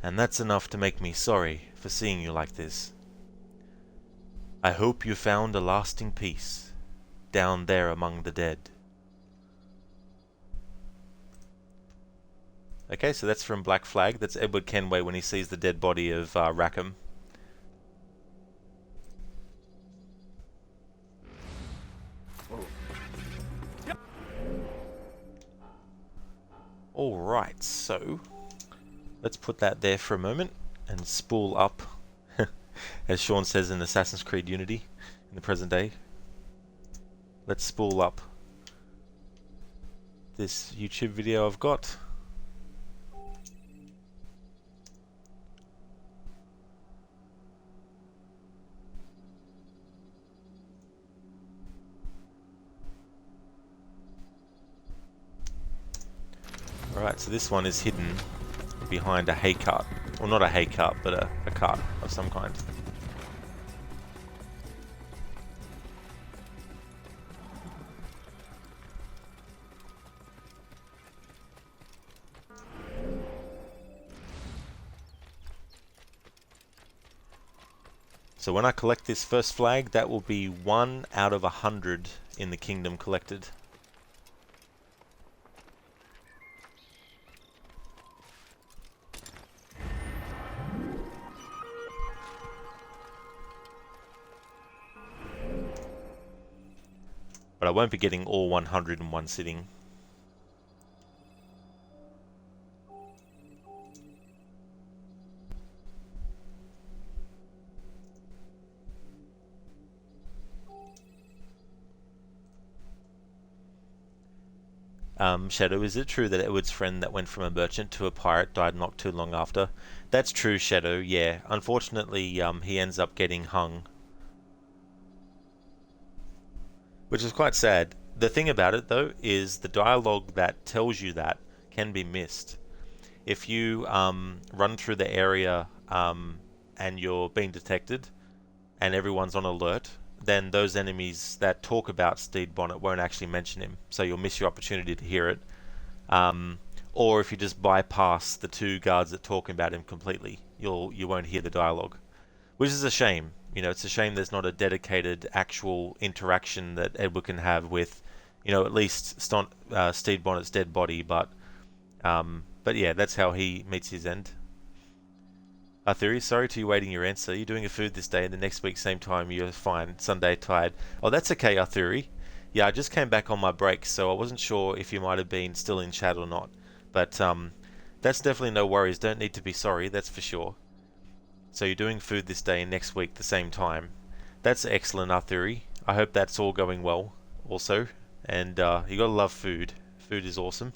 and that's enough to make me sorry for seeing you like this. I hope you found a lasting peace, down there among the dead. Okay, so that's from Black Flag. That's Edward Kenway when he sees the dead body of Rackham. Alright, so let's put that there for a moment and spool up, as Sean says in Assassin's Creed Unity in the present day. Let's spool up this YouTube video I've got. Alright, so this one is hidden behind a hay cart. Well, not a hay cart, but a cart of some kind. So when I collect this first flag, that will be 1 out of 100 in the kingdom collected. But I won't be getting all 100 in one sitting. Shadow, is it true that Edward's friend that went from a merchant to a pirate died not too long after? That's true, Shadow, yeah. Unfortunately, he ends up getting hung. Which is quite sad. The thing about it, though, is the dialogue that tells you that can be missed. If you run through the area and you're being detected and everyone's on alert, then those enemies that talk about Stede Bonnet won't actually mention him, so you'll miss your opportunity to hear it. Or if you just bypass the two guards that talk about him completely, you won't hear the dialogue, which is a shame. You know, it's a shame there's not a dedicated actual interaction that Edward can have with, you know, at least Stede Bonnet's dead body. But yeah, that's how he meets his end. Arthuri, sorry to you waiting your answer. You're doing a food this day, and the next week, same time, you're fine. Sunday, tired. Oh, that's okay, Arthuri. Yeah, I just came back on my break, so I wasn't sure if you might have been still in chat or not. But that's definitely no worries. Don't need to be sorry, that's for sure. So you're doing food this day and next week the same time. That's excellent, Arthuri. I hope that's all going well also. And you gotta love food. Food is awesome.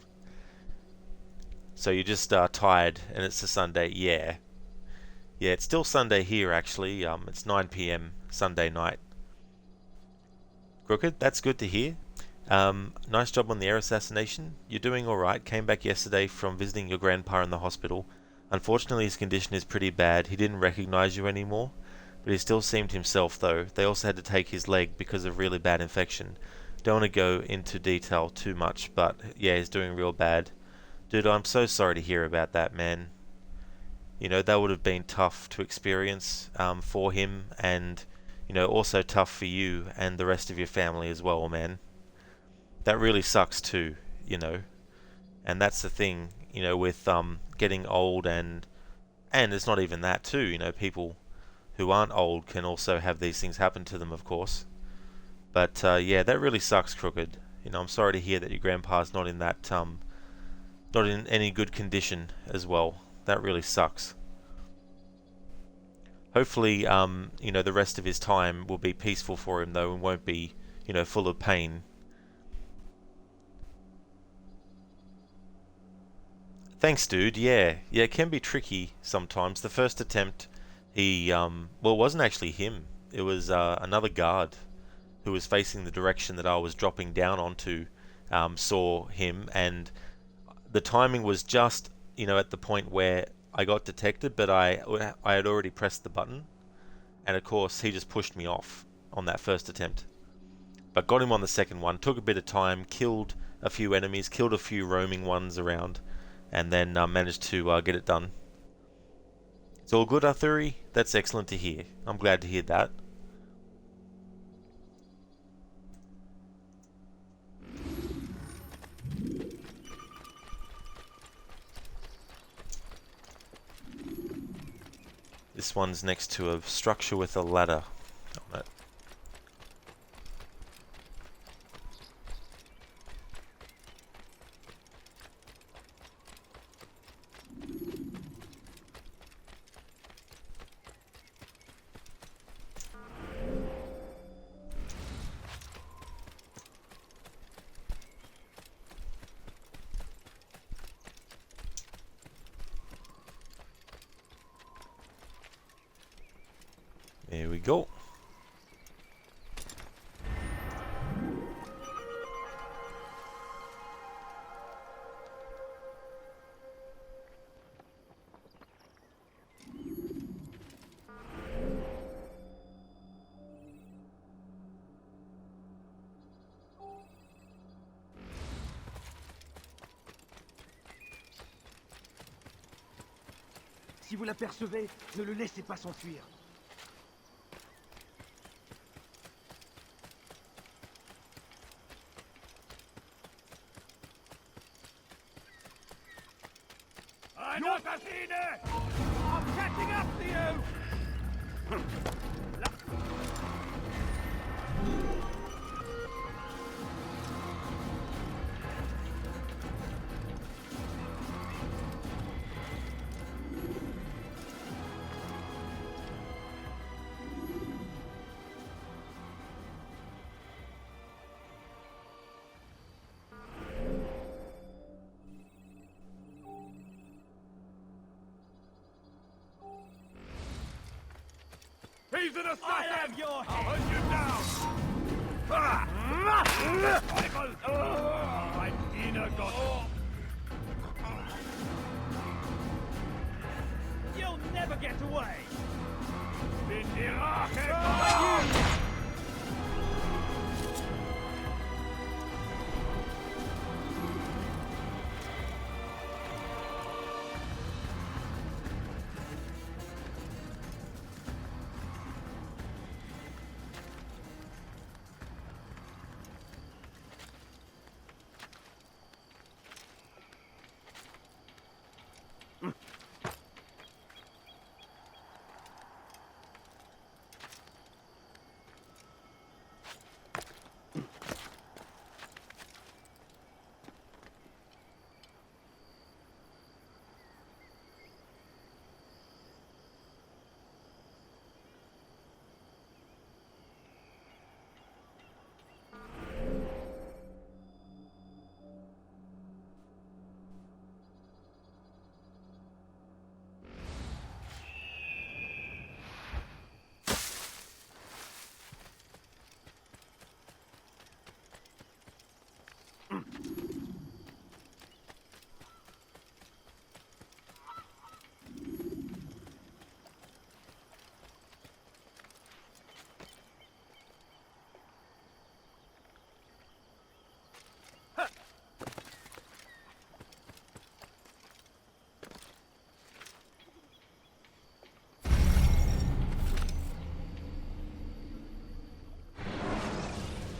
So you're just tired and it's a Sunday. Yeah. Yeah, it's still Sunday here actually. It's 9 PM Sunday night. Crooked, that's good to hear. Nice job on the air assassination. You're doing alright. Came back yesterday from visiting your grandpa in the hospital. Unfortunately, his condition is pretty bad. He didn't recognize you anymore, but he still seemed himself though. They also had to take his leg because of really bad infection. Don't want to go into detail too much, but yeah, he's doing real bad. Dude, I'm so sorry to hear about that, man. You know, that would have been tough to experience for him, and, you know, also tough for you and the rest of your family as well, man. That really sucks too, you know. And that's the thing, you know, with getting old, and it's not even that too, you know, people who aren't old can also have these things happen to them, of course. But yeah, that really sucks, Crooked. You know, I'm sorry to hear that your grandpa's not in that not in any good condition as well. That really sucks. Hopefully, you know, the rest of his time will be peaceful for him though, and won't be, you know, full of pain. Thanks, dude. Yeah, it can be tricky sometimes. The first attempt, well, it wasn't actually him. It was another guard who was facing the direction that I was dropping down onto, saw him, and the timing was just, you know, at the point where I got detected, but I had already pressed the button, and of course he just pushed me off on that first attempt. But got him on the second one. Took a bit of time, killed a few enemies, killed a few roaming ones around, and then managed to get it done. It's all good, Arthuri? That's excellent to hear. I'm glad to hear that. This one's next to a structure with a ladder on it. There we go. Si vous l'apercevez, ne le laissez pas s'enfuir. Ein Assassine! I'm catching up to you! He's an assassin! I have your head! I'll hunt you down! Mein Diener Gott! You'll never get away! Bin die Rache!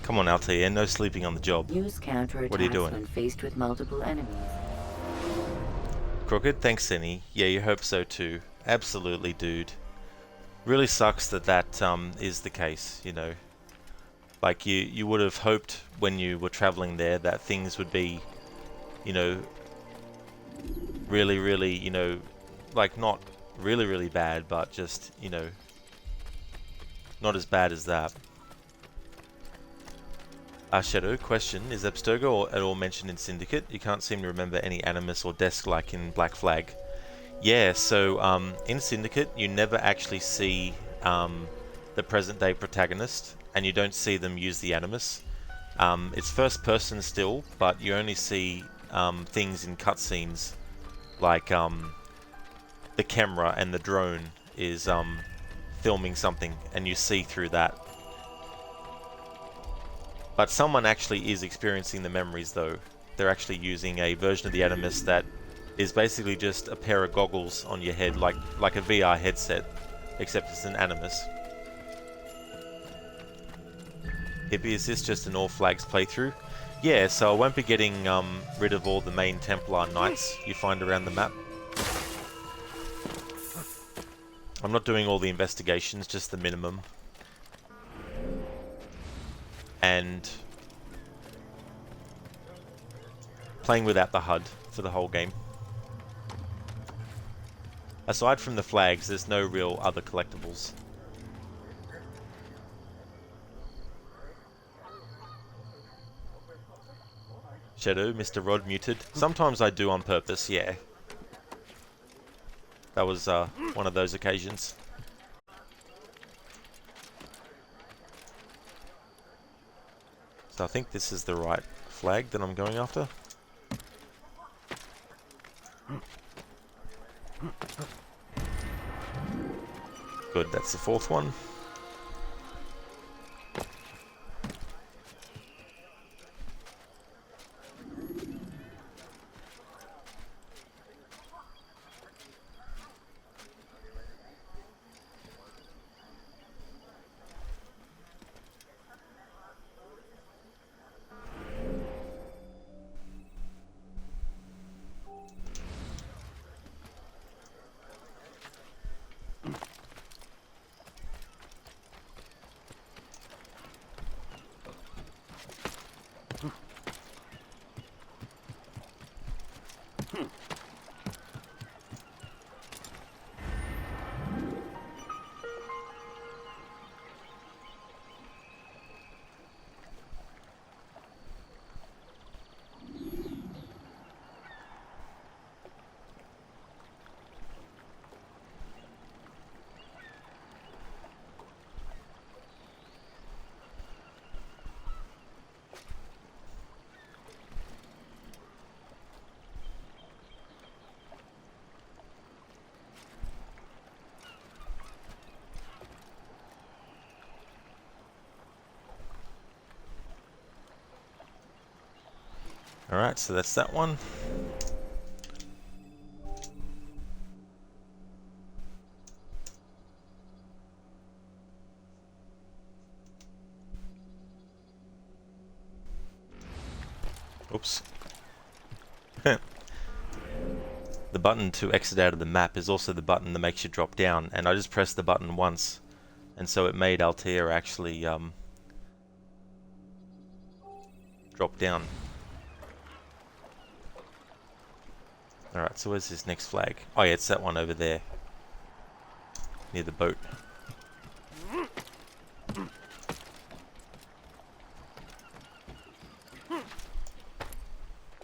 Come on, Altair, no sleeping on the job. Use counterattacks What are you doing? when faced with multiple enemies. Crooked, thanks, Senny. Yeah, you hope so too. Absolutely, dude. Really sucks that that is the case, you know. Like, you would have hoped when you were traveling there that things would be, you know, really, really, you know, like not really, really bad, but just, you know, not as bad as that. Shadow, question, is Abstergo at all mentioned in Syndicate? You can't seem to remember any Animus or Desk like in Black Flag. Yeah, so in Syndicate you never actually see the present day protagonist, and you don't see them use the Animus. It's first person still, but you only see things in cutscenes, like the camera and the drone is filming something, and you see through that. But someone actually is experiencing the memories though. They're actually using a version of the Animus that is basically just a pair of goggles on your head, like a VR headset, except it's an Animus. Hippie, is this just an All Flags playthrough? Yeah, so I won't be getting rid of all the main Templar Knights you find around the map. I'm not doing all the investigations, just the minimum. And playing without the HUD for the whole game. Aside from the flags, there's no real other collectibles. Shadow, Mr. Rod muted. Sometimes I do on purpose, yeah. That was one of those occasions. So I think this is the right flag that I'm going after. Good, that's the fourth one. Alright, so that's that one. Oops. The button to exit out of the map is also the button that makes you drop down, and I just pressed the button once, and so it made Altair actually drop down. Alright, so where's this next flag? Oh yeah, it's that one over there. Near the boat.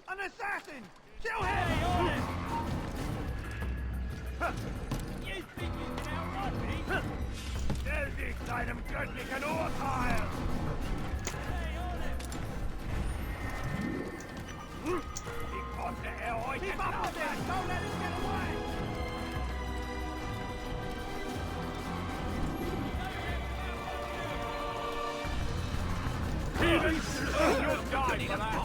An assassin! Kill him! You think you can outrun me? Der sich seinem göttlichen Urteil! Wie konnte euch entlassen? Don't let him get away! You'll die for that!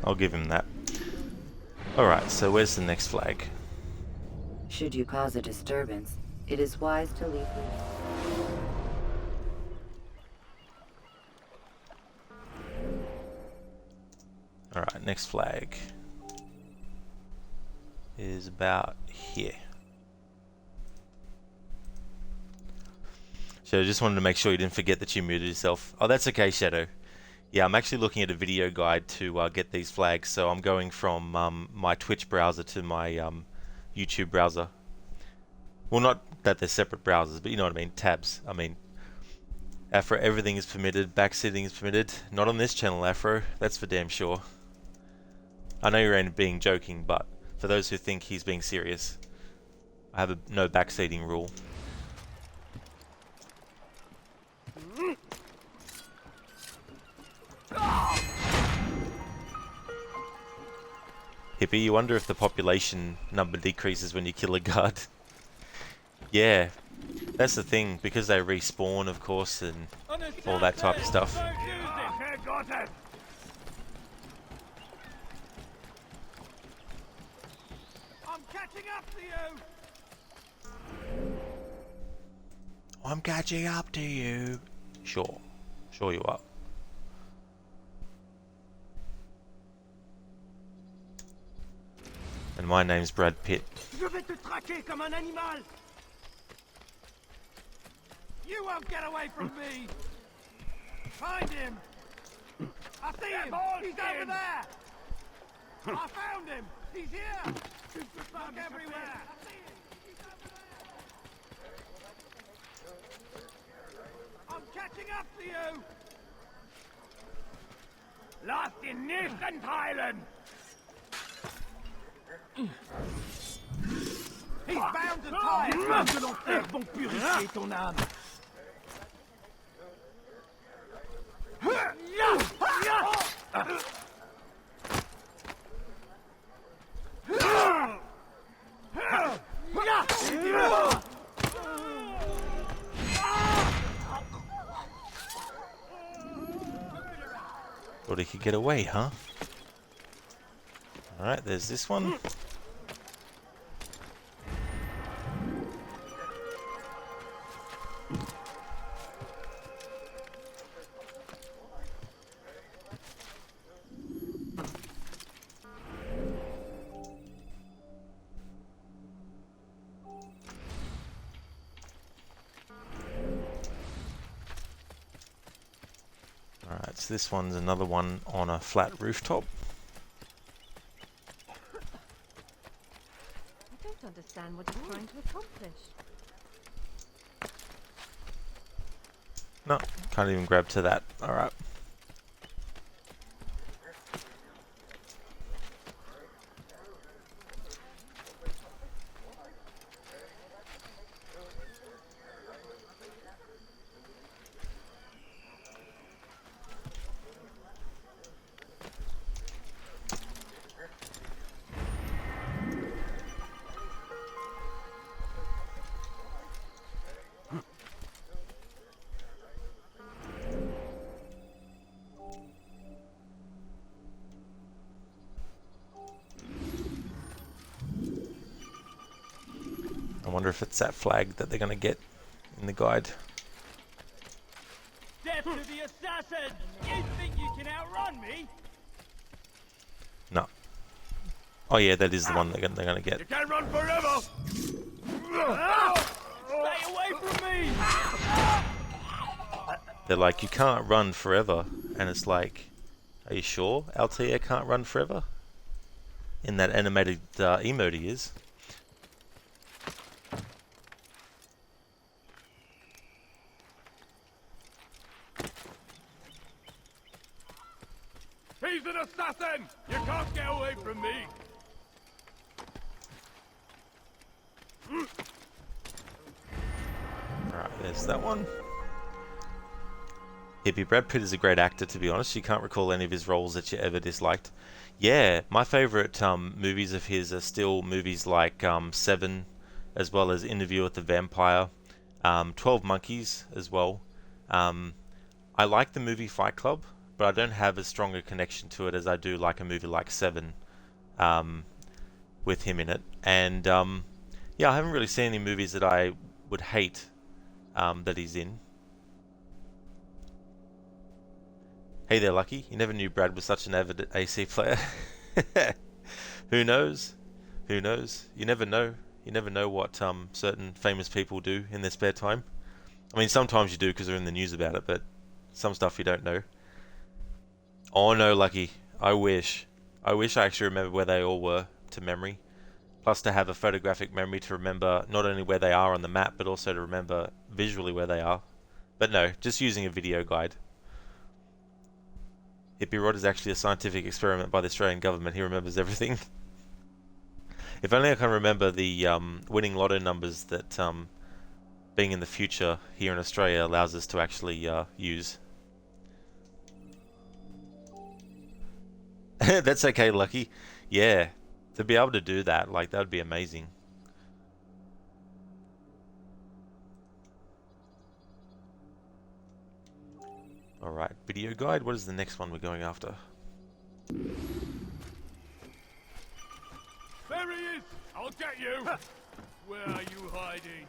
I'll give him that. Alright, so where's the next flag? Should you cause a disturbance, it is wise to leave me. Alright, next flag is about here. So I just wanted to make sure you didn't forget that you muted yourself. Oh, that's okay, Shadow. Yeah, I'm actually looking at a video guide to get these flags, so I'm going from my Twitch browser to my YouTube browser. Well, not that they're separate browsers, but you know what I mean, tabs. I mean, Afro, everything is permitted, backseating is permitted. Not on this channel, Afro, that's for damn sure. I know you're being joking, but for those who think he's being serious, I have a no backseating rule. Hippie, you wonder if the population number decreases when you kill a guard. Yeah, that's the thing, because they respawn, of course, and all that type of stuff. I'm catching up to you! I'm catching up to you. Sure. Sure you are. And my name's Brad Pitt. Je vais te traquer comme un animal! You won't get away from me! Find him! I see him! He's over there! I found him! He's here! Look everywhere! I see him! He's over there! I'm catching up to you! Lass ihn nicht entheilen! He's bound and tied! Que l'enfer vont purifier ton âme! Thought he could get away, huh? Alright, there's this one. Alright, so this one's another one on a flat rooftop. I don't understand what you're trying to accomplish. No, can't even grab to that. Alright. I wonder if it's that flag that they're going to get in the guide. Death to the assassin! You think you can outrun me? No. Oh yeah, that is the one they're going to get. You can't run forever! Stay away from me! They're like, you can't run forever. And it's like, are you sure Altair can't run forever? In that animated emote he is. He's an assassin! You can't get away from me! Alright, there's that one. Hippie, Brad Pitt is a great actor, to be honest. You can't recall any of his roles that you ever disliked. Yeah, my favourite movies of his are still movies like Seven, as well as Interview with the Vampire, 12 Monkeys as well. I like the movie Fight Club, but I don't have as strong a connection to it as I do like a movie like Seven, with him in it. And yeah, I haven't really seen any movies that I would hate that he's in. Hey there, Lucky. You never knew Brad was such an avid AC player. Who knows? Who knows? You never know. You never know what certain famous people do in their spare time. I mean, sometimes you do because they're in the news about it, but some stuff you don't know. Oh no, Lucky. I wish. I wish I actually remember where they all were to memory. Plus to have a photographic memory to remember not only where they are on the map, but also to remember visually where they are. But no, just using a video guide. Hippie Rod is actually a scientific experiment by the Australian government. He remembers everything. If only I can remember the winning lotto numbers that being in the future here in Australia allows us to actually use. That's okay, Lucky. Yeah, To be able to do that, like, that would be amazing. Alright, video guide. What is the next one we're going after? There he is! I'll get you! Where are you hiding?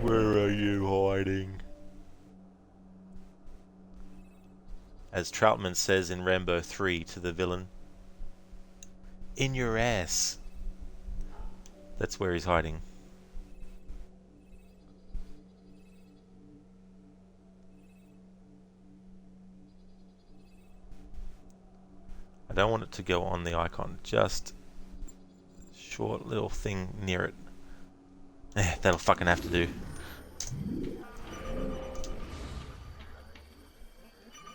Where are you hiding? As Troutman says in Rambo 3 to the villain, in your ass. That's where he's hiding. I don't want it to go on the icon, just short little thing near it. That'll fucking have to do.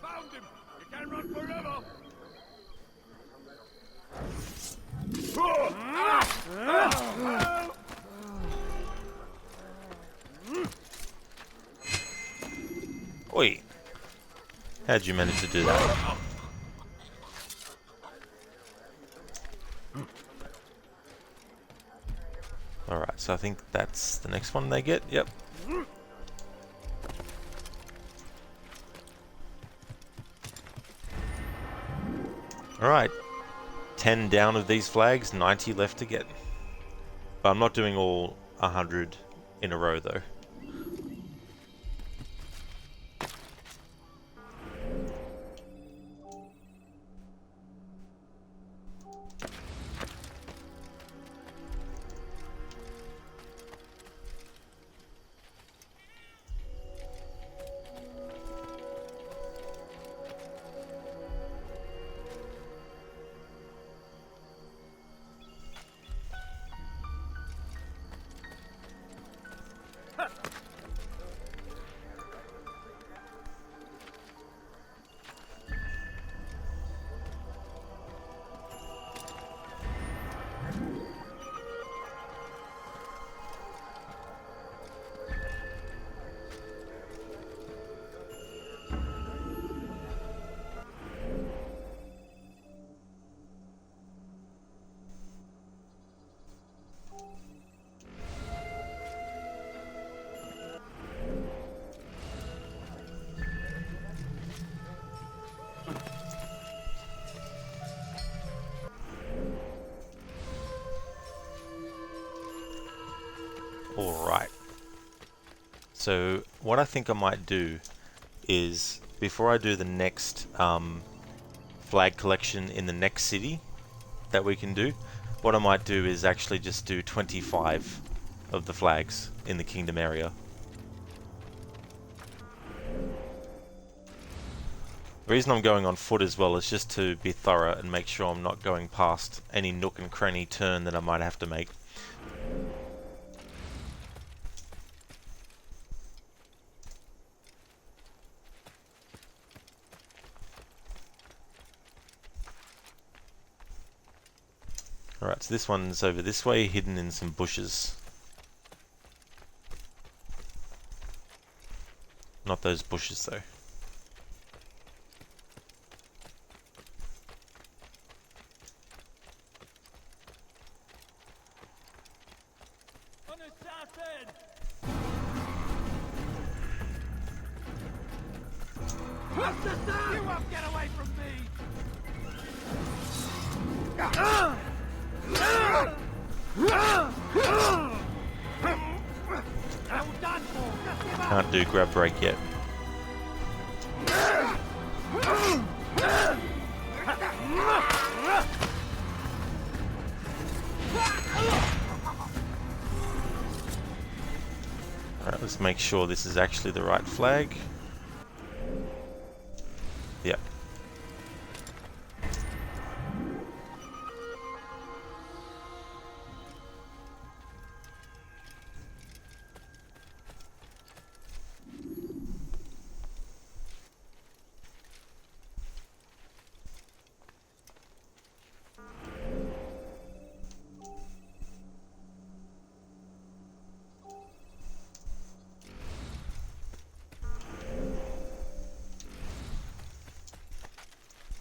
Found him! You can't run forever! Oi! How'd you manage to do that? Alright, so I think that's the next one they get. Yep. Alright. 10 down of these flags, 90 left to get. But I'm not doing all 100 in a row though. Alright. So what I think I might do is, before I do the next flag collection in the next city that we can do, what I might do is actually just do 25 of the flags in the kingdom area. The reason I'm going on foot as well is just to be thorough and make sure I'm not going past any nook and cranny turn that I might have to make. Alright, so this one's over this way, hidden in some bushes. Not those bushes though. An assassin! Assassin! You won't get away from me! Can't do grab break yet. Alright, let's make sure this is actually the right flag. Yep.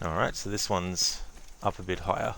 Alright, so this one's up a bit higher.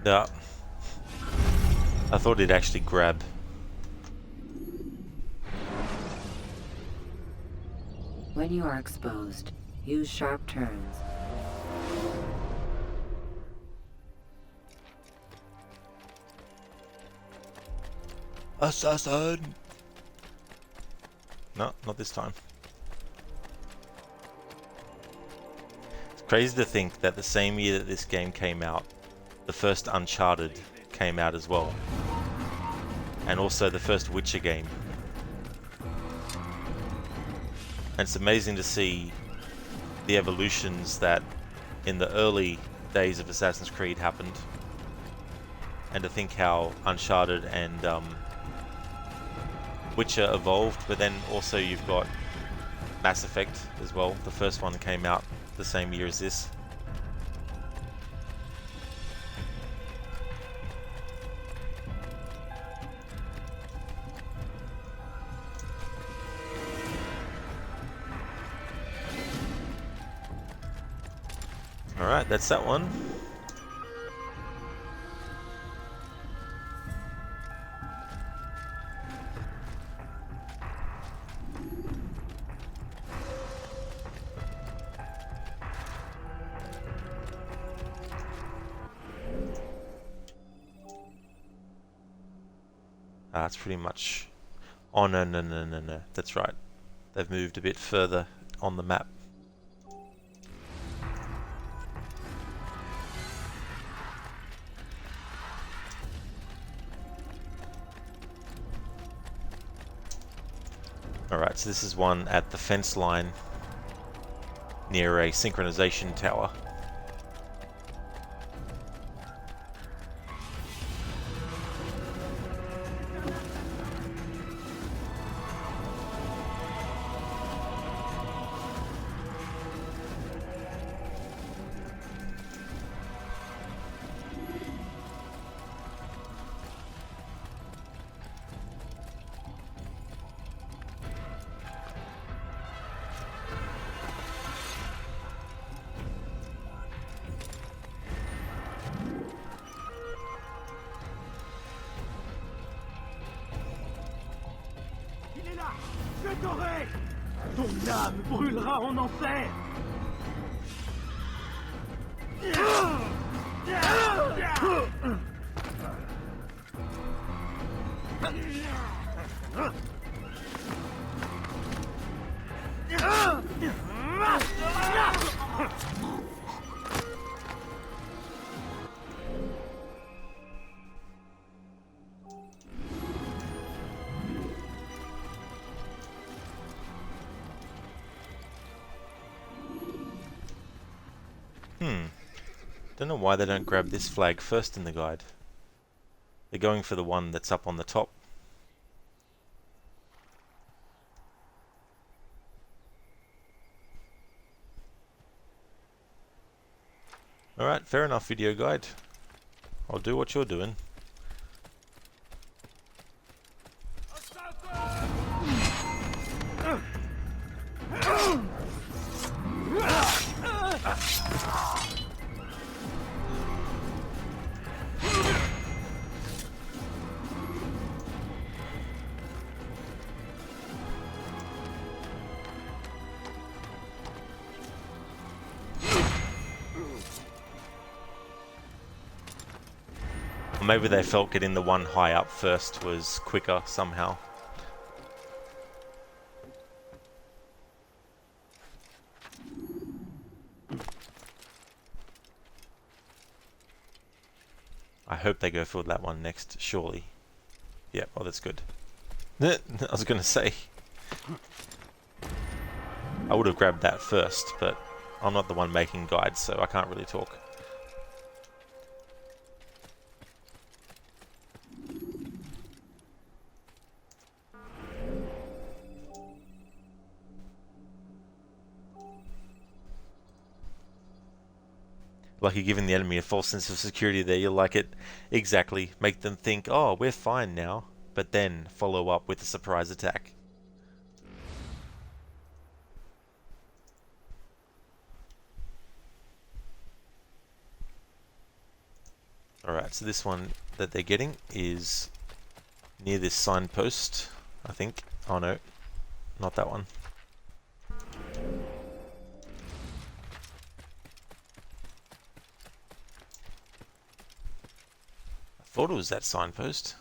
Yeah. I thought it'd actually grab. When you are exposed, use sharp turns. Assassin! No, not this time. It's crazy to think that the same year that this game came out, the first Uncharted came out as well. And also the first Witcher game. And it's amazing to see the evolutions that in the early days of Assassin's Creed happened. And to think how Uncharted and Witcher evolved, but then also you've got Mass Effect as well. The first one came out the same year as this. Alright, that's that one. That's pretty much... Oh no, that's right. They've moved a bit further on the map. Alright, so this is one at the fence line near a synchronization tower. Je t'aurai! Ton âme brûlera en enfer! Don't know why they don't grab this flag first in the guide. They're going for the one that's up on the top. Alright, fair enough, video guide. I'll do what you're doing. Maybe they felt getting the one high up first was quicker somehow. I hope they go for that one next, surely. Yeah, well that's good. I was gonna say, I would have grabbed that first, but I'm not the one making guides, so I can't really talk. Like you're giving the enemy a false sense of security there. You like it exactly. Make them think, oh, we're fine now. But then follow up with a surprise attack. Alright, so this one that they're getting is near this signpost, I think. Oh no, not that one. Thought it was that signpost.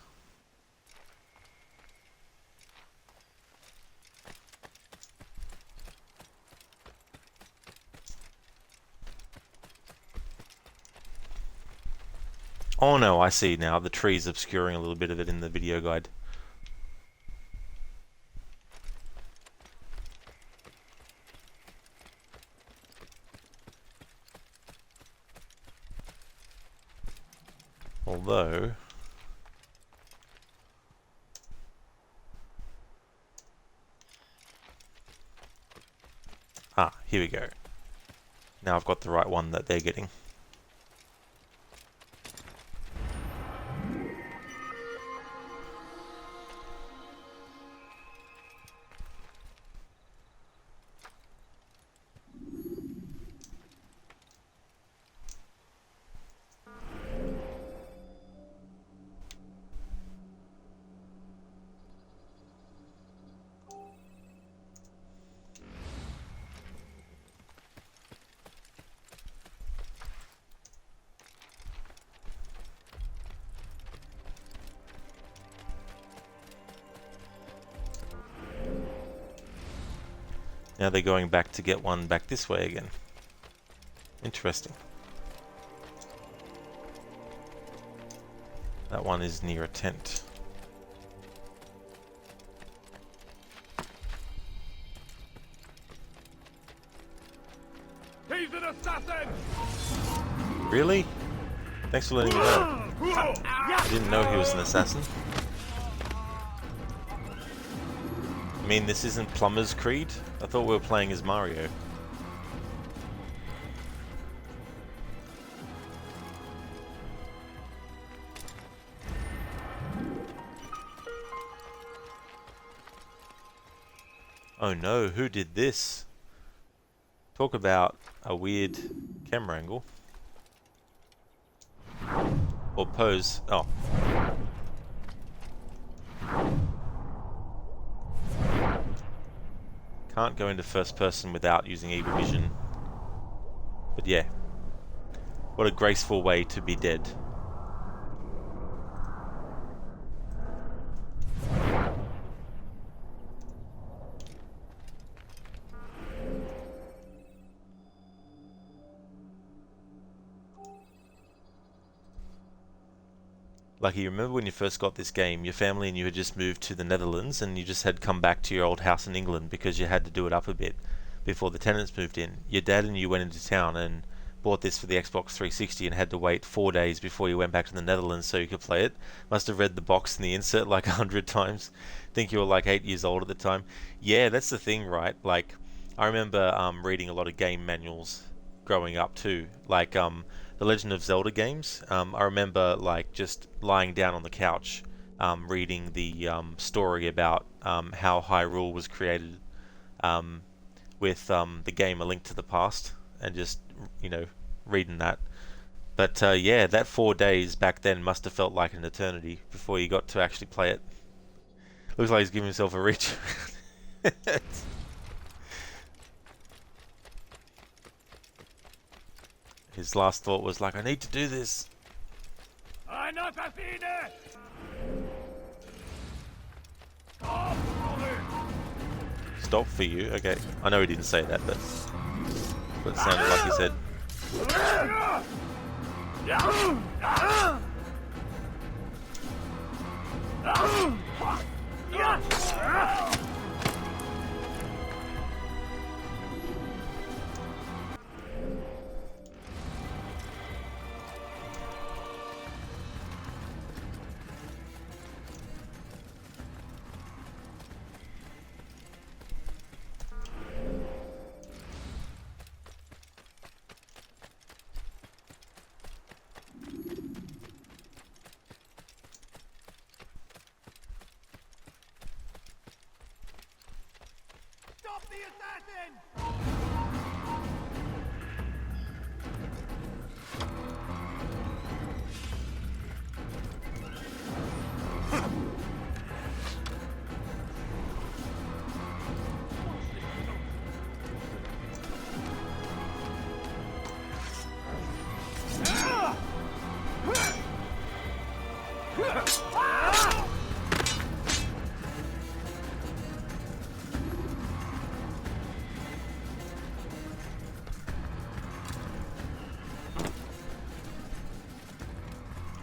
Oh no, I see now. The tree's obscuring a little bit of it in the video guide. Although... Ah, here we go. Now I've got the right one that they're getting. Now they're going back to get one back this way again. Interesting. That one is near a tent. He's an assassin! Really? Thanks for letting me know. I didn't know he was an assassin. I mean, this isn't Plumber's Creed? I thought we were playing as Mario. Oh no, who did this? Talk about a weird camera angle. Or pose. Oh. Can't go into first person without using Evo Vision. But yeah. What a graceful way to be dead. Like, you remember when you first got this game, your family and you had just moved to the Netherlands and you just had come back to your old house in England because you had to do it up a bit before the tenants moved in. Your dad and you went into town and bought this for the Xbox 360 and had to wait 4 days before you went back to the Netherlands so you could play it. Must have read the box and the insert like 100 times. Think you were like 8 years old at the time. Yeah, that's the thing, right? Like, I remember reading a lot of game manuals growing up too. Like the Legend of Zelda games. I remember like just lying down on the couch reading the story about how Hyrule was created with the game A Link to the Past, and just, you know, reading that. But yeah, that 4 days back then must have felt like an eternity before you got to actually play it. Looks like he's giving himself a reach. His last thought was like, I need to do this. Stop for you? Okay. I know he didn't say that, but it sounded like he said.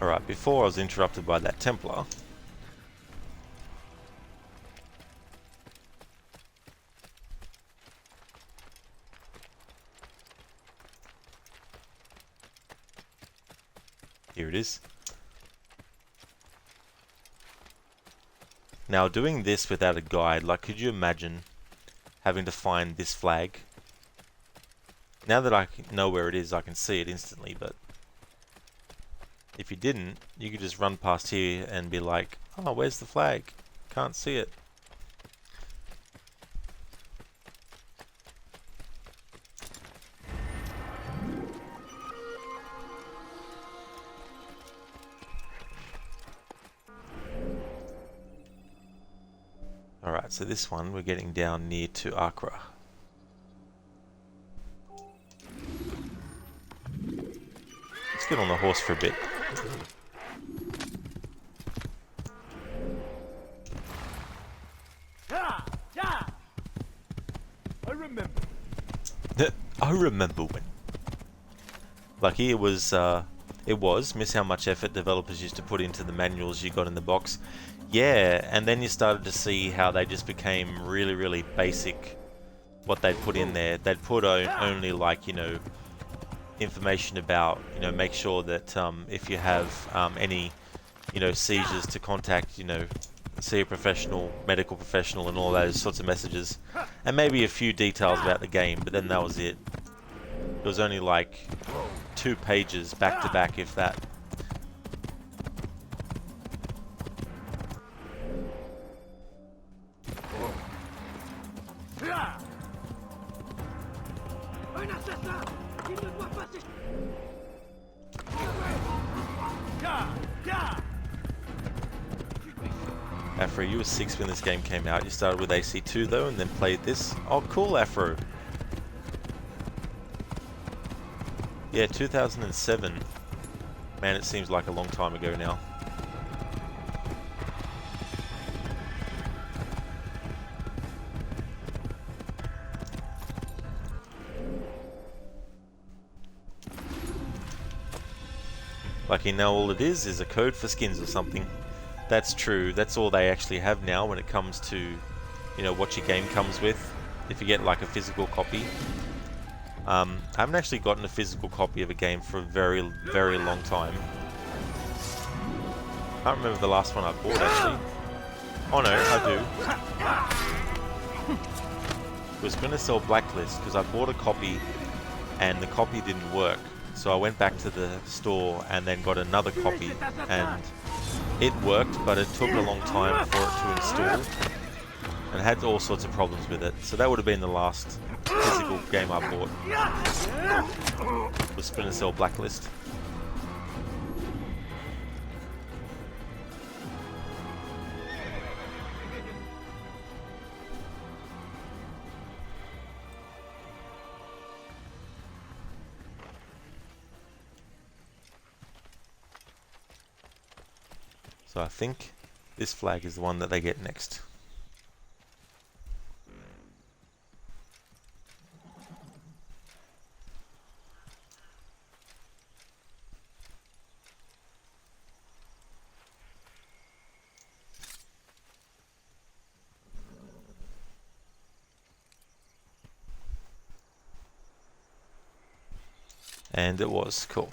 Alright, before I was interrupted by that Templar. Here it is. Now, doing this without a guide, like, could you imagine having to find this flag? Now that I know where it is, I can see it instantly, but if you didn't, you could just run past here and be like, oh, where's the flag? Can't see it. Alright, so this one, we're getting down near to Accra. Let's get on the horse for a bit. I remember when. Lucky it was miss how much effort developers used to put into the manuals you got in the box. Yeah, and then you started to see how they just became really, really basic, what they'd put in there. They'd put only, like, you know, information about, you know, make sure that if you have any, you know, seizures, to contact, you know, see a professional, medical professional, and all those sorts of messages. And maybe a few details about the game, but then that was it. It was only like 2 pages back to back, if that. Afro, you were 6 when this game came out. You started with AC2 though, and then played this. Oh, cool, Afro. Yeah, 2007. Man, it seems like a long time ago now. Lucky now all it is a code for skins or something. That's true. That's all they actually have now when it comes to, you know, what your game comes with. If you get like a physical copy. I haven't actually gotten a physical copy of a game for a very, very long time. I can't remember the last one I bought actually. Oh no, I do. It was Splinter Cell Blacklist, because I bought a copy and the copy didn't work. So I went back to the store and then got another copy, and it worked, but it took a long time for it to install. And it had all sorts of problems with it. So that would have been the last physical game I bought. Was Splinter Cell Blacklist. So I think this flag is the one that they get next. And it was cool.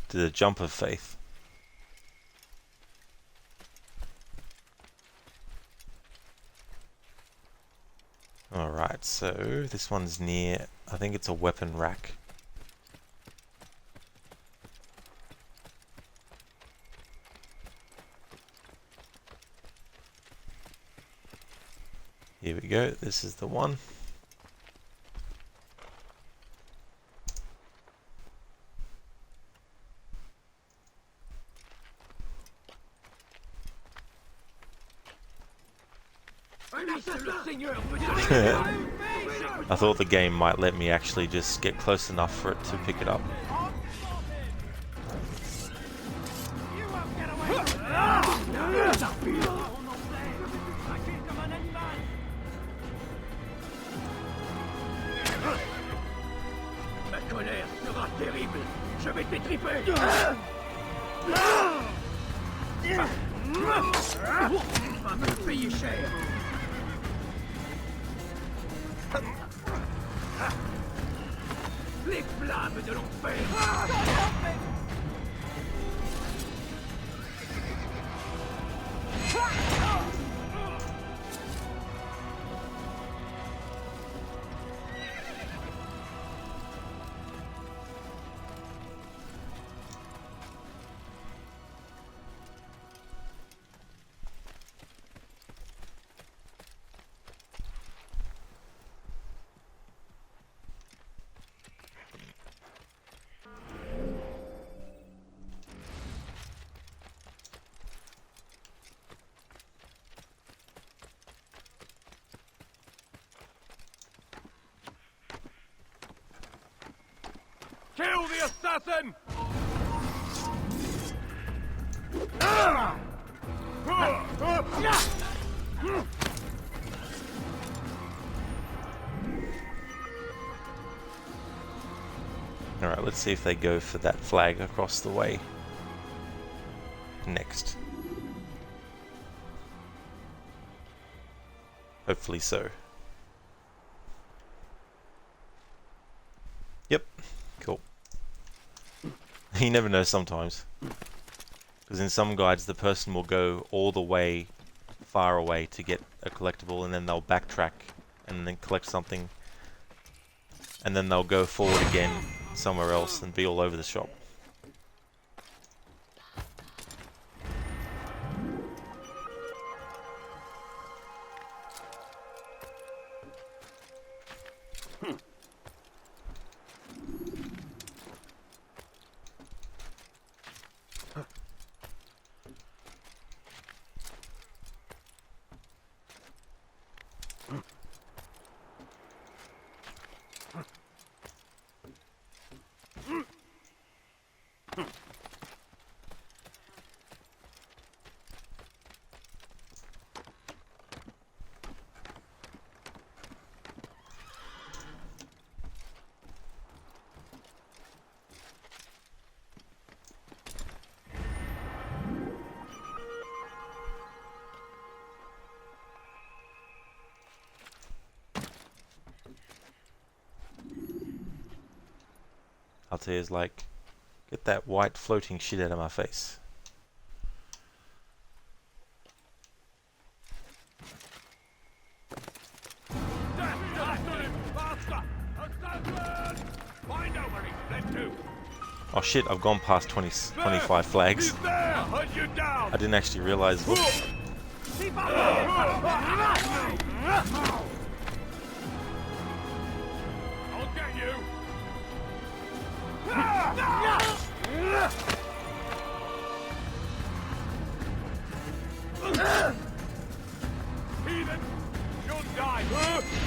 To the jump of faith. Alright, so this one's near, I think it's a weapon rack. Here we go, this is the one. I thought the game might let me actually just get close enough for it to pick it up. Ma colère sera terrible. Je vais t'étriper. Va me le payer cher. Les flammes de l'enfer. Kill the assassin! Alright, let's see if they go for that flag across the way next. Hopefully so. Yep, cool. You never know sometimes. Because in some guides the person will go all the way far away to get a collectible, and then they'll backtrack and then collect something, and then they'll go forward again somewhere else and be all over the shop. Altair's like, get that white floating shit out of my face. Oh shit, I've gone past 25 flags. I didn't actually realize. Whoops. I'll get you. Heathen, you'll die. Mercy,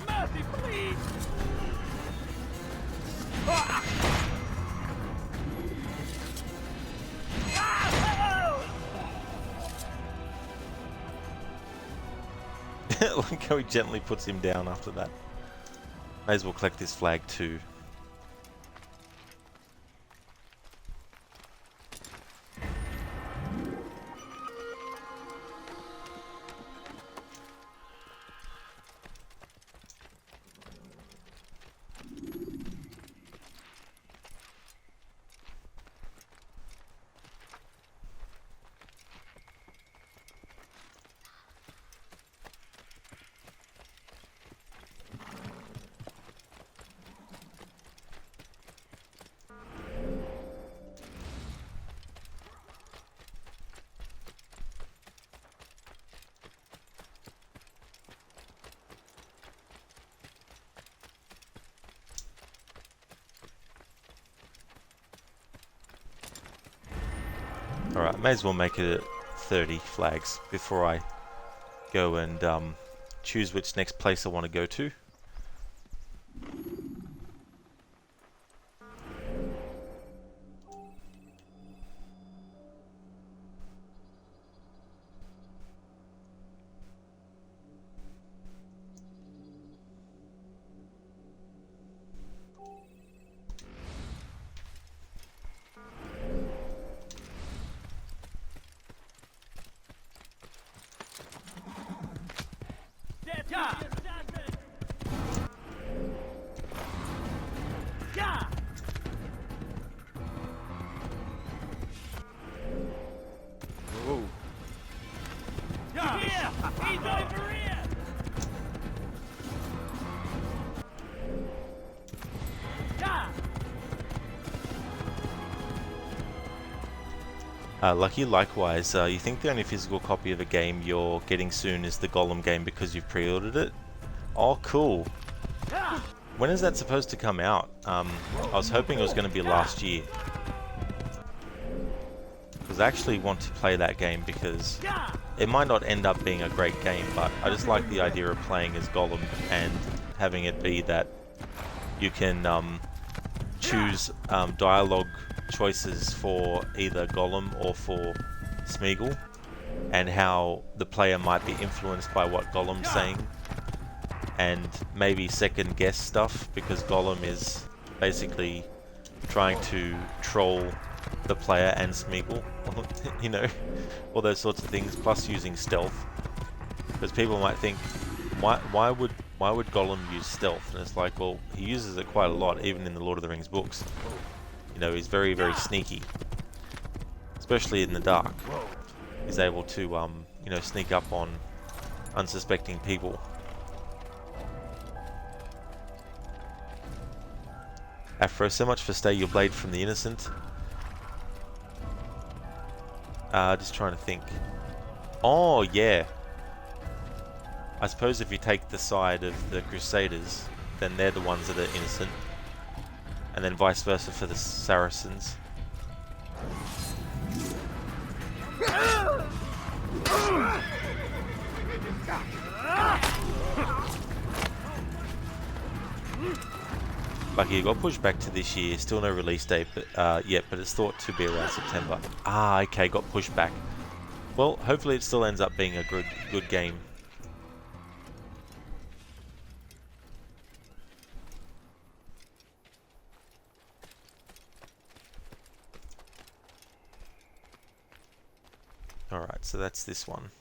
mercy, please. Look how he gently puts him down after that. May as well collect this flag too. Alright, may as well make it 30 flags before I go and choose which next place I want to go to. Whoa. He's over here! Lucky, likewise, you think the only physical copy of a game you're getting soon is the Golem game because you've pre-ordered it? Oh, cool. When is that supposed to come out? I was hoping it was going to be last year. Because I actually want to play that game because it might not end up being a great game, but I just like the idea of playing as Golem and having it be that you can choose dialogue choices for either Golem or for Smeagol, and how the player might be influenced by what Golem's saying, and maybe second guess stuff because Golem is basically trying to troll the player and Smeagol, you know, all those sorts of things, plus using stealth. Because people might think, why would Gollum use stealth? And it's like, well, he uses it quite a lot, even in the Lord of the Rings books. You know, he's very, very sneaky, especially in the dark. He's able to, you know, sneak up on unsuspecting people. Afro, so much for Stay Your Blade from the Innocent. Just trying to think. Oh, yeah. I suppose if you take the side of the Crusaders, then they're the ones that are innocent. And then vice versa for the Saracens. Lucky, it got pushed back to this year. Still no release date yet, but it's thought to be around September. Ah, okay, got pushed back. Well, hopefully it still ends up being a good game. Alright, so that's this one,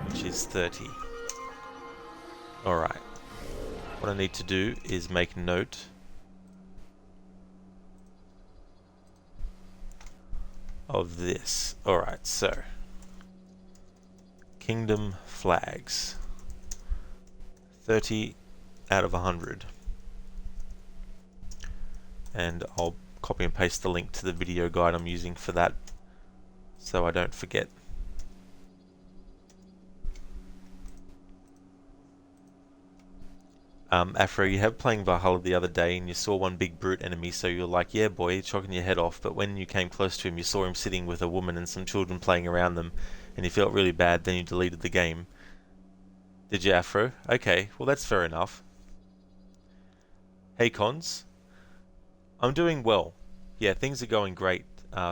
which is 30. Alright. what I need to do is make note of this. Alright, so Kingdom flags. 30 out of 100. And I'll copy and paste the link to the video guide I'm using for that so I don't forget. Afro, you have playing Valhalla the other day and you saw one big brute enemy, so you're like, yeah boy, chopping your head off, but when you came close to him you saw him sitting with a woman and some children playing around them and you felt really bad, then you deleted the game. Did you, Afro? Okay, well that's fair enough. Hey Cons, I'm doing well. Yeah, things are going great.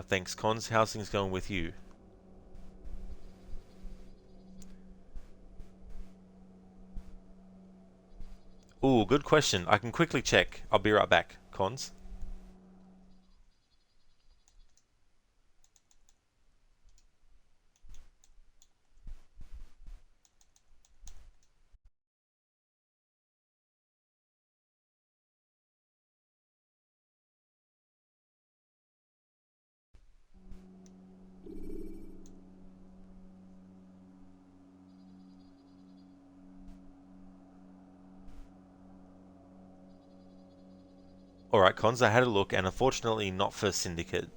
Thanks Cons, how's things going with you? Ooh, good question. I can quickly check. I'll be right back. Cons. Alright Cons, I had a look and unfortunately not for Syndicate.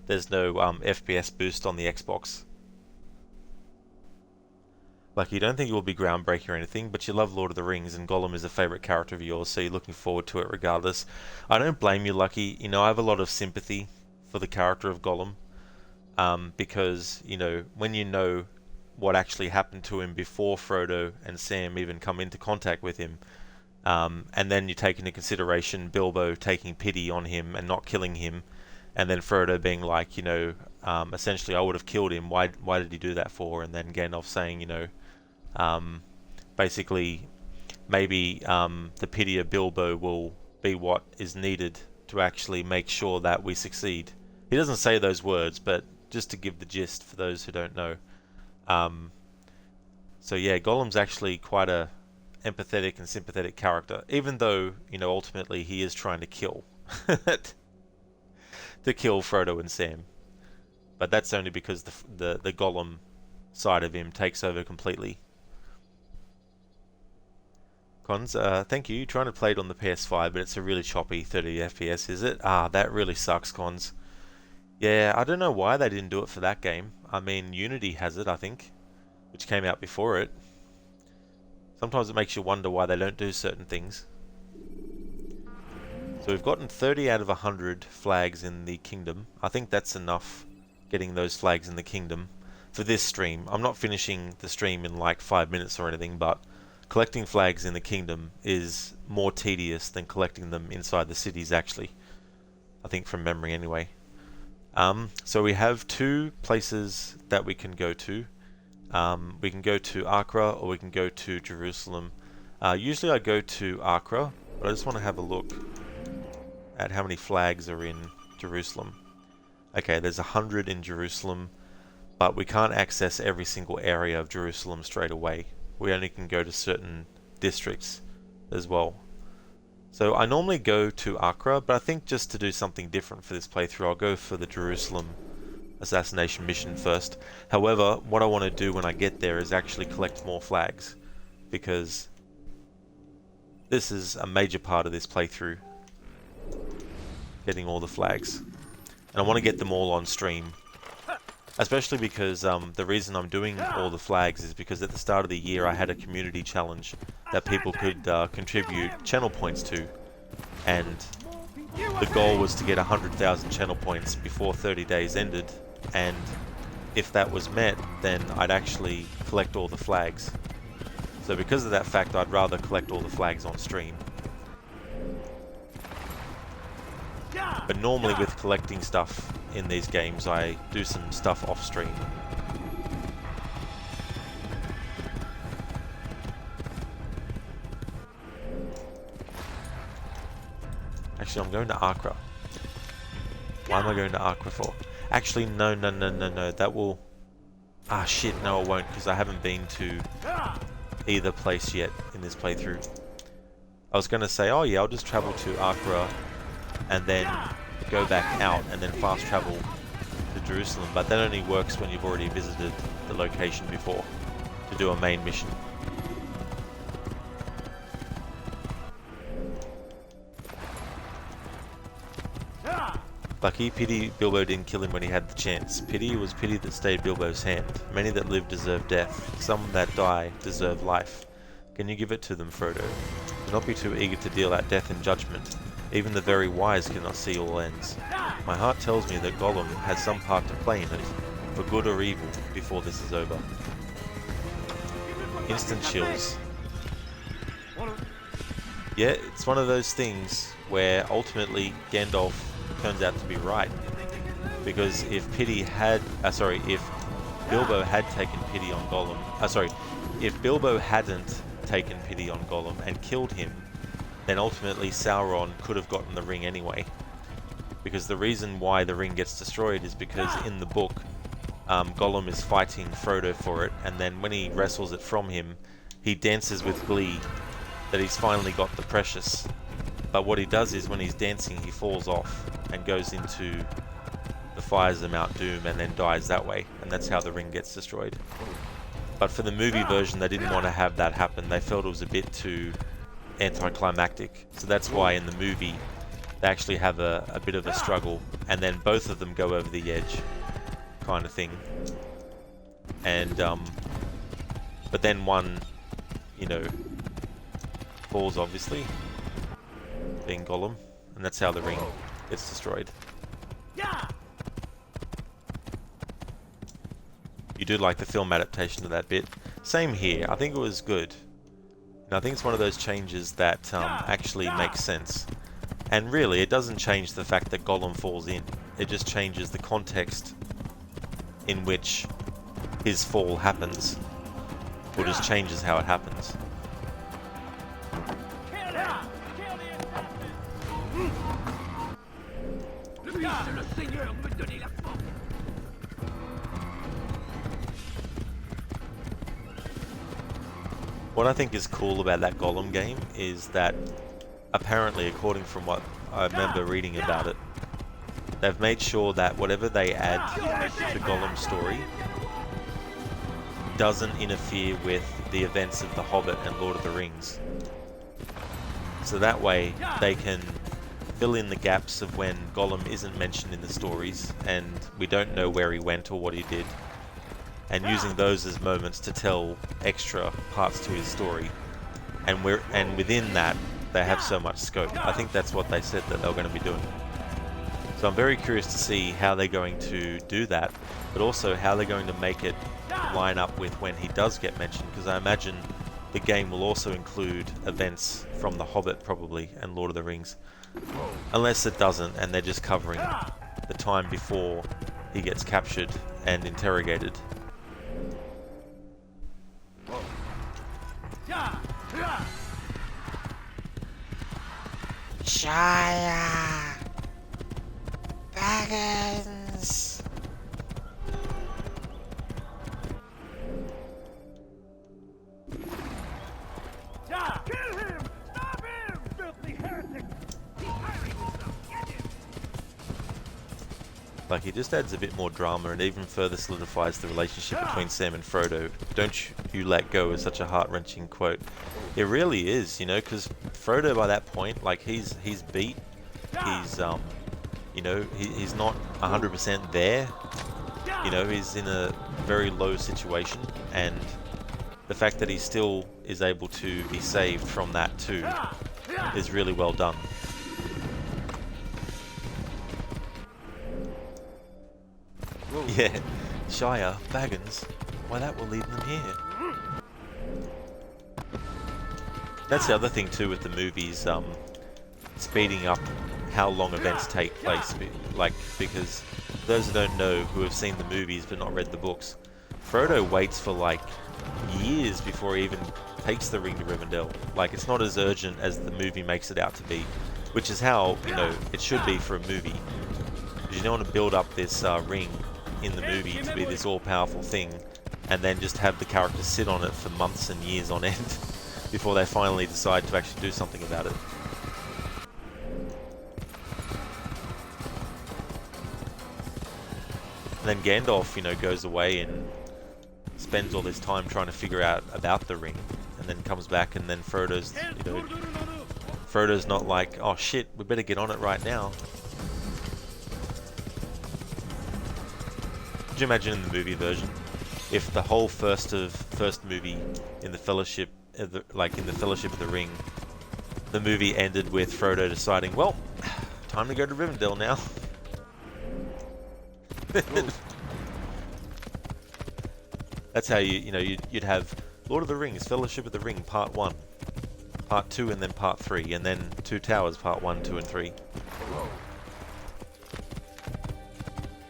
There's no FPS boost on the Xbox. Like, you don't think it will be groundbreaking or anything, but you love Lord of the Rings and Gollum is a favourite character of yours, so you're looking forward to it regardless. I don't blame you, Lucky. You know, I have a lot of sympathy for the character of Gollum. Because, you know, when you know what actually happened to him before Frodo and Sam even come into contact with him, and then you take into consideration Bilbo taking pity on him and not killing him, and then Frodo being like, you know, essentially I would have killed him, why did he do that for? And then Gandalf saying, you know, basically maybe the pity of Bilbo will be what is needed to actually make sure that we succeed. He doesn't say those words, but just to give the gist for those who don't know. So yeah, Gollum's actually quite a empathetic and sympathetic character, even though, you know, ultimately he is trying to kill Frodo and Sam, but that's only because the Gollum side of him takes over completely. Cons, thank you. You're trying to play it on the PS5, but it's a really choppy 30 FPS, is it? Ah, that really sucks, Cons. Yeah, I don't know why they didn't do it for that game. I mean, Unity has it, I think, which came out before it. Sometimes it makes you wonder why they don't do certain things. So we've gotten 30 out of 100 flags in the kingdom. I think that's enough getting those flags in the kingdom for this stream. I'm not finishing the stream in like 5 minutes or anything, but collecting flags in the kingdom is more tedious than collecting them inside the cities actually. I think from memory anyway. So we have two places that we can go to. We can go to Accra or we can go to Jerusalem. Usually I go to Accra, but I just want to have a look at how many flags are in Jerusalem. Okay, there's 100 in Jerusalem, but we can't access every single area of Jerusalem straight away. We only can go to certain districts as well. So I normally go to Accra, but I think just to do something different for this playthrough, I'll go for the Jerusalem assassination mission first. However, what I want to do when I get there is actually collect more flags, because this is a major part of this playthrough, getting all the flags. And I want to get them all on stream, especially because the reason I'm doing all the flags is because at the start of the year I had a community challenge that people could contribute channel points to, and the goal was to get 100,000 channel points before 30 days ended, and if that was met, then I'd actually collect all the flags. So because of that fact, I'd rather collect all the flags on stream. But normally with collecting stuff in these games, I do some stuff off stream. Actually, I'm going to Accra. Why am I going to Accra for? Actually, no, that will... Ah, shit, no it won't, because I haven't been to either place yet in this playthrough. I was going to say, oh yeah, I'll just travel to Accra and then go back out and then fast travel to Jerusalem, but that only works when you've already visited the location before to do a main mission. Lucky, pity Bilbo didn't kill him when he had the chance. Pity was pity that stayed Bilbo's hand. Many that live deserve death. Some that die deserve life. Can you give it to them, Frodo? Do not be too eager to deal out death in judgment. Even the very wise cannot see all ends. My heart tells me that Gollum has some part to play in it, for good or evil, before this is over. Instant chills. Yeah, it's one of those things where ultimately Gandalf turns out to be right, because if if Bilbo had taken pity on Gollum, if Bilbo hadn't taken pity on Gollum and killed him, then ultimately Sauron could have gotten the ring anyway. Because the reason why the ring gets destroyed is because in the book, Gollum is fighting Frodo for it, and then when he wrestles it from him, he dances with glee that he's finally got the precious. But what he does is when he's dancing, he falls off and goes into the fires of Mount Doom and then dies that way, and that's how the ring gets destroyed. But for the movie version, they didn't want to have that happen. They felt it was a bit too anticlimactic. So that's why in the movie, they actually have a bit of a struggle, and then both of them go over the edge, kind of thing. And, but then one, you know, falls, obviously, being Gollum, and that's how the ring gets destroyed. You do like the film adaptation of that bit. Same here. I think it was good. And I think it's one of those changes that actually makes sense. And really, it doesn't change the fact that Gollum falls in. It just changes the context in which his fall happens. Or just changes how it happens. What I think is cool about that Gollum game is that apparently, according from what I remember reading about it, they've made sure that whatever they add to Gollum's story doesn't interfere with the events of The Hobbit and Lord of the Rings. So that way they can fill in the gaps of when Gollum isn't mentioned in the stories and we don't know where he went or what he did, and using those as moments to tell extra parts to his story. And within that, they have so much scope. I think that's what they said that they were going to be doing. So I'm very curious to see how they're going to do that, but also how they're going to make it line up with when he does get mentioned, because I imagine the game will also include events from The Hobbit, probably, and Lord of the Rings. Unless it doesn't, and they're just covering the time before he gets captured and interrogated. Shia Baggins. Kill him! Stop him! Filthy heretic! He's hiring himself. Get him! Like, it just adds a bit more drama and even further solidifies the relationship between Sam and Frodo. Don't you let go is such a heart-wrenching quote. It really is, you know, because Frodo by that point, like, he's beat. He's, you know, he's not 100% there. You know, he's in a very low situation, and the fact that he still is able to be saved from that too is really well done. Yeah, Shia Baggins. Why, that will lead them here. That's the other thing too with the movies, speeding up how long events take place. Because those who don't know, who have seen the movies but not read the books, Frodo waits for like years before he even takes the ring to Rivendell. Like, it's not as urgent as the movie makes it out to be, which is how, you know, it should be for a movie. Because you don't want to build up this ring in the movie to be this all-powerful thing and then just have the characters sit on it for months and years on end. before they finally decide to actually do something about it. And then Gandalf, you know, goes away and spends all this time trying to figure out about the ring, and then comes back, and then Frodo's, you know, Frodo's not like, oh shit, we better get on it right now. Could you imagine in the movie version, if the whole first movie in the Fellowship, like in the Fellowship of the Ring, the movie ended with Frodo deciding, well, time to go to Rivendell now. That's how you'd have Lord of the Rings, Fellowship of the Ring, Part 1, Part 2, and then Part 3, and then Two Towers, Part 1, 2, and 3.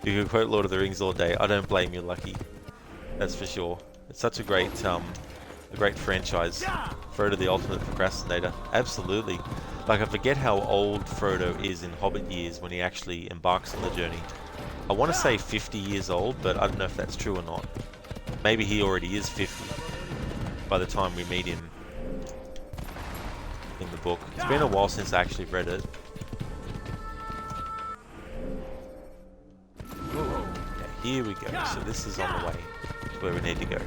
You could quote Lord of the Rings all day. I don't blame you, Lucky. That's for sure. It's such a great franchise. Frodo the Ultimate Procrastinator. Absolutely. Like, I forget how old Frodo is in Hobbit years when he actually embarks on the journey. I want to say 50 years old, but I don't know if that's true or not. Maybe he already is 50 by the time we meet him in the book. It's been a while since I actually read it. Okay, here we go. So this is on the way to where we need to go.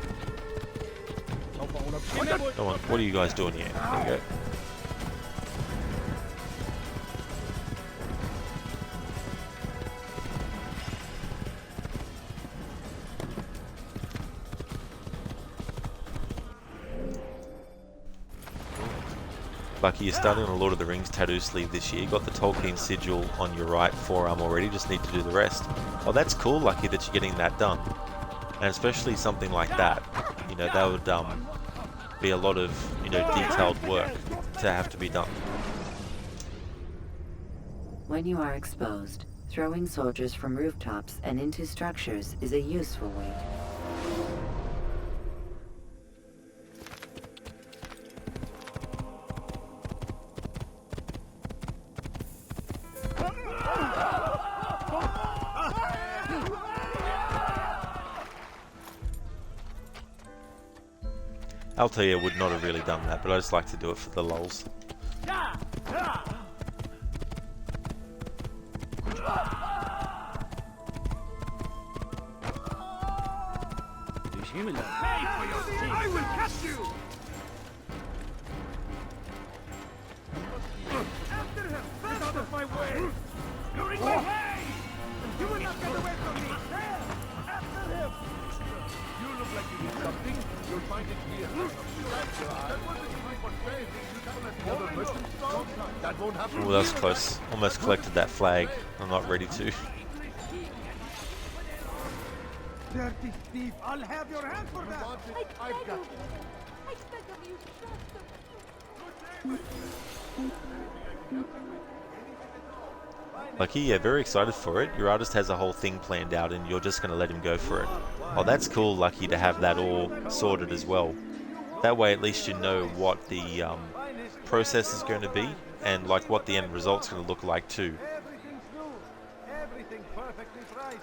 Come on, what are you guys doing here? There we go. Lucky, you're starting on a Lord of the Rings tattoo sleeve this year. You got the Tolkien sigil on your right forearm already, just need to do the rest. Oh, that's cool, Lucky, that you're getting that done. And especially something like that. You know, that would be a lot of, you know, detailed work to have to be done. When you are exposed, throwing soldiers from rooftops and into structures is a useful way. Altair would not have really done that, but I just like to do it for the lulz. I will catch you! After him! Get out of my way! You're in my way! You will not get away from me! After him! You look like you need something. You'll find it here. That wasn't even for trade. You don't let the other merchants go? That won't happen. Oh, that was close. Almost collected that flag. I'm not ready to. Dirty thief! I'll have your hand for that! I've got it! I beg of you, Lucky, yeah, very excited for it. Your artist has a whole thing planned out and you're just going to let him go for it. Oh, that's cool, Lucky, to have that all sorted as well. That way at least you know what the process is going to be and like what the end result's going to look like too. Everything's new! Everything perfectly priced!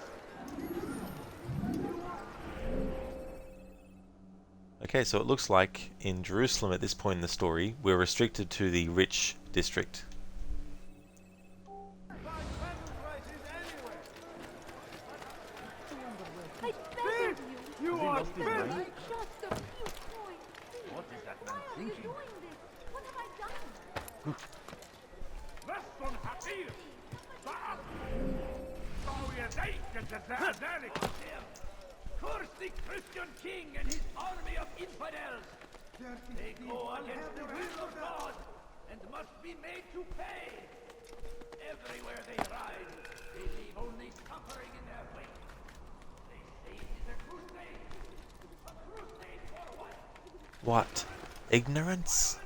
Okay, so it looks like in Jerusalem at this point in the story, we're restricted to the rich district. I beg of you. You are Just a few coins. What is that man Why are you thinking? doing this? What have I done? Western Habil! Stop! Curse the Christian king and his army of infidels! They go against the will of God and must be made to pay! Everywhere they ride, they leave only suffering in their wake. They say it is a crusade. A crusade for what? What? Ignorance?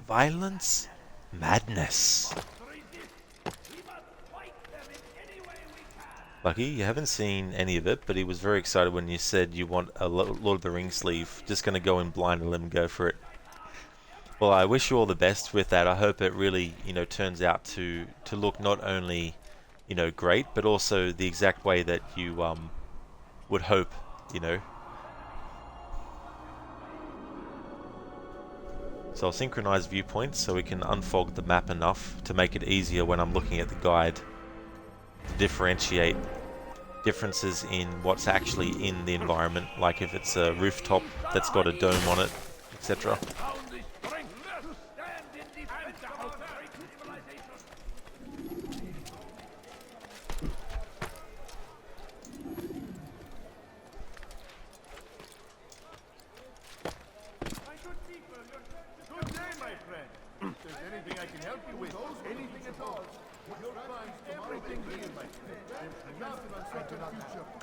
Violence? Madness? Lucky, you haven't seen any of it, but he was very excited when you said you want a Lord of the Rings sleeve. Just going to go in blind and let him go for it. Well, I wish you all the best with that. I hope it really, you know, turns out to look not only, you know, great, but also the exact way that you would hope, you know. So So I'll synchronize viewpoints so we can unfog the map enough to make it easier when I'm looking at the guide to differentiate differences in what's actually in the environment, like if it's a rooftop that's got a dome on it, etc.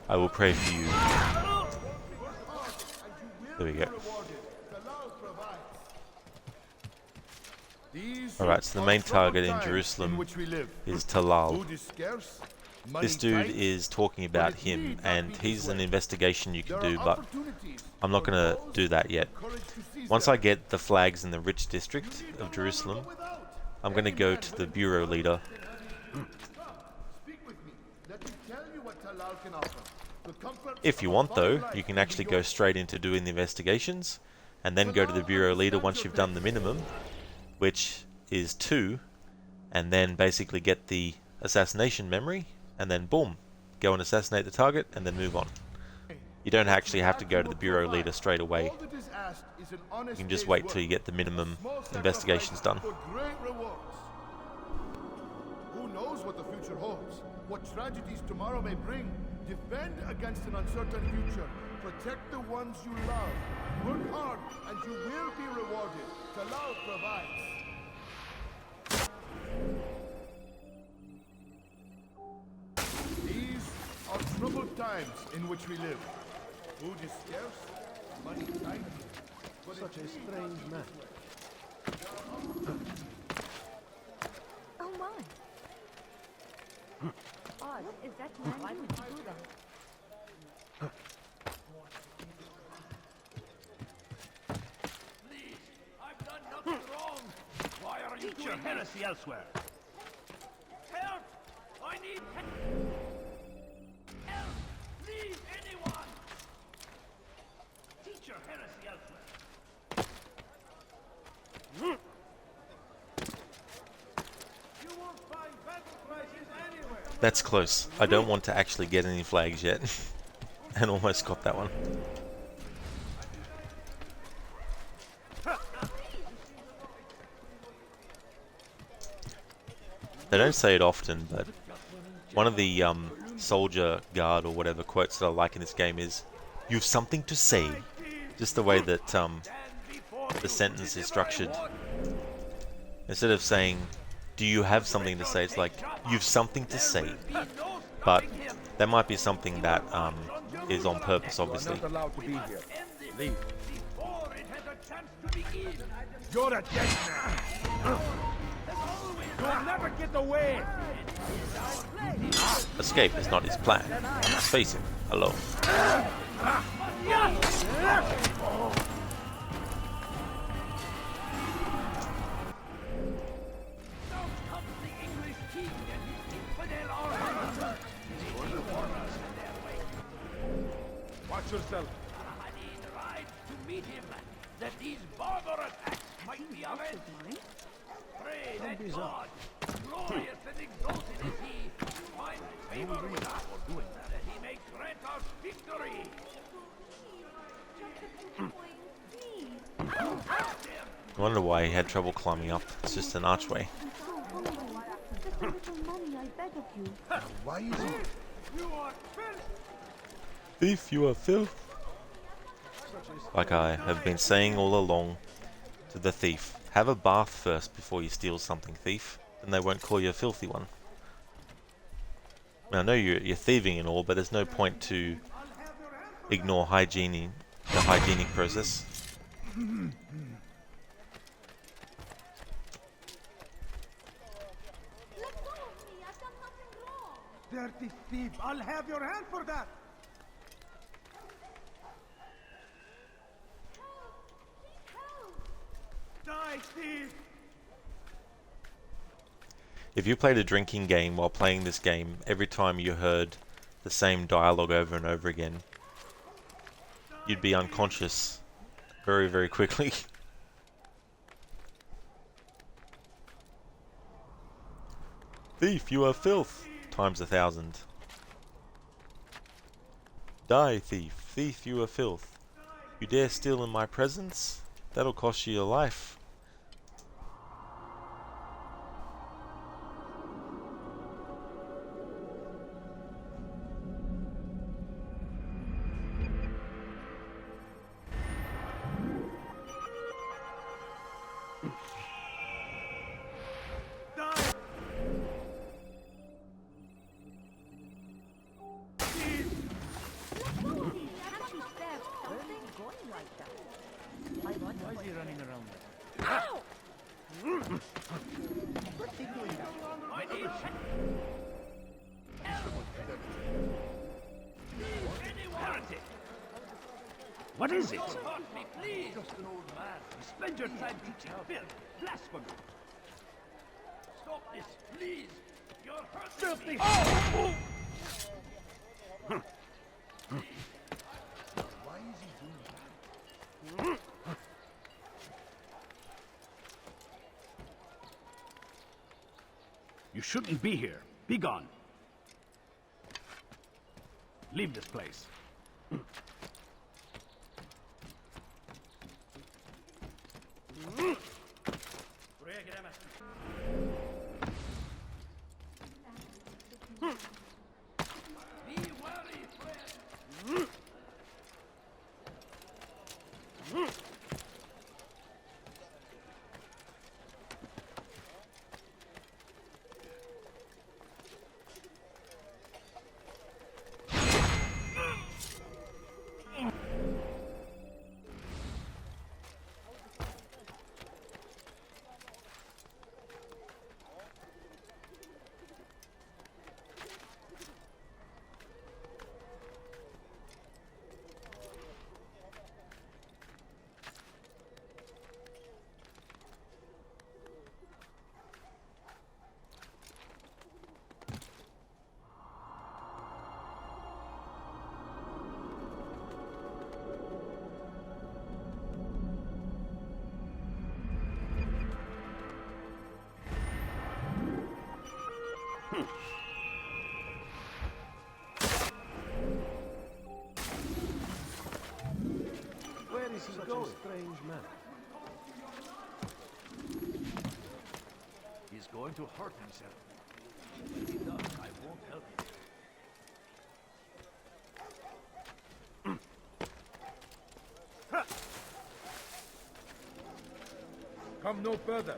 I will pray for you. There we go. Alright, so the main target in Jerusalem is Talal. This dude is talking about him, and he's an investigation you can do, but I'm not going to do that yet. Once I get the flags in the rich district of Jerusalem, I'm going to go to the bureau leader. If you want though, you can actually go straight into doing the investigations, and then go to the bureau leader once you've done the minimum, which is 2, and then basically get the assassination memory, and then boom, go and assassinate the target, and then move on. You don't actually have to go to the bureau leader straight away. You can just wait till you get the minimum investigations done. Who knows what the future holds? What tragedies tomorrow may bring? Defend against an uncertain future. Protect the ones you love. Work hard, and you will be rewarded. Talal provides. These are troubled times in which we live. Food is scarce, money tight. Such a strange man. Oh my! Odd, is that man? Why would you do that? Please, I've done nothing wrong. Why are you doing your heresy elsewhere? Help! I need help! Help! Please, anyone! Teach your heresy elsewhere. You won't find battle prizes anywhere. That's close. I don't want to actually get any flags yet. And almost got that one. They don't say it often, but one of the soldier guard or whatever quotes that I like in this game is, "You've something to say." Just the way that the sentence is structured. Instead of saying, "Do you have something to say?" it's like, "You've something to say." But that might be something that is on purpose, obviously. You're not allowed to be here. Leave. You're a dead man. You'll never get away. Escape is not his plan. Let's face him. Alone. Watch yourself. To meet him, that these barbarous acts might be avenged. Pray that God, glorious and exalted is He, find favor with us, that He may grant us victory. I wonder why he had trouble climbing up. It's just an archway. Just a little money, I beg of you. Why is he? You are filth. Thief, you are filth. Like I have been saying all along to the thief, have a bath first before you steal something, thief. Then they won't call you a filthy one. I know you're thieving and all, but there's no point to ignore the hygienic process. Dirty thief, I'll have your hand for that. Die, thief! If you played a drinking game while playing this game, every time you heard the same dialogue over and over again, you'd be unconscious very, very quickly. Thief, you are filth! Times 1,000. Die, thief! Thief, you are filth! You dare steal in my presence? That'll cost you your life. What is it? Me, please. Just an old man. Spend your time teaching filth, blasphemy. Stop this, please. You're hurting me. Oh! Why is he doing that? You shouldn't be here. Be gone. Leave this place. Where is he going? A strange man. He's going to hurt himself. If he does, I won't help him. Come no further.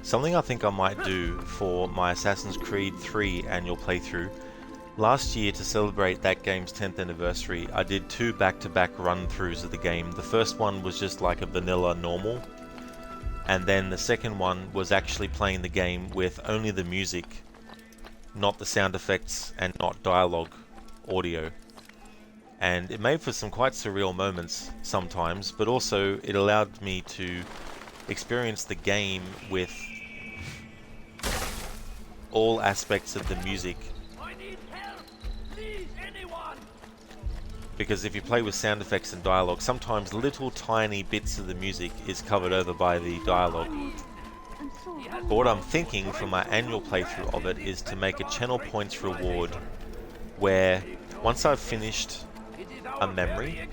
Something I think I might do for my Assassin's Creed 3 annual playthrough. Last year, to celebrate that game's 10th anniversary, I did 2 back-to-back run-throughs of the game. The first one was just like a vanilla normal, and then the second one was actually playing the game with only the music, not the sound effects and not dialogue audio. And it made for some quite surreal moments sometimes, but also it allowed me to experience the game with all aspects of the music. I need help! Please, anyone! Because if you play with sound effects and dialogue, sometimes little tiny bits of the music is covered over by the dialogue. But what I'm thinking for my annual playthrough of it is to make a channel points reward where once I've finished a memory,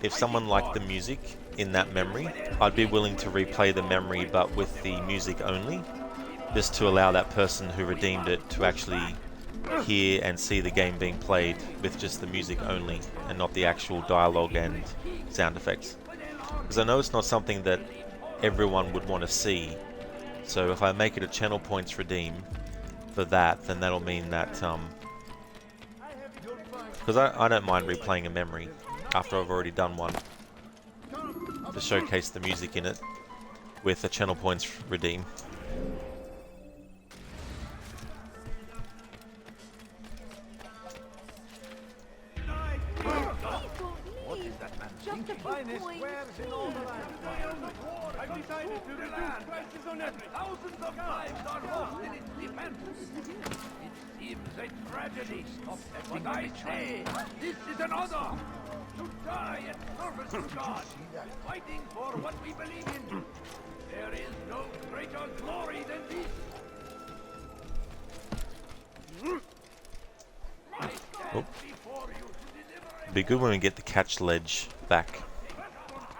if someone liked the music in that memory, I'd be willing to replay the memory but with the music only, just to allow that person who redeemed it to actually hear and see the game being played with just the music only and not the actual dialogue and sound effects. Because I know it's not something that everyone would want to see, so if I make it a channel points redeem for that, then that'll mean that because I don't mind replaying a memory after I've already done one to showcase the music in it with a channel points redeem. What is that man thinking? Finest wares in all the land. I've decided to reduce prices on everything. Thousands of lives are lost in its defense. It seems a tragedy. But I say, this is an honor. To die in service to God. Fighting for what we believe in. There is no greater glory than this. I stand before you. It'd be good when we get the catch ledge back.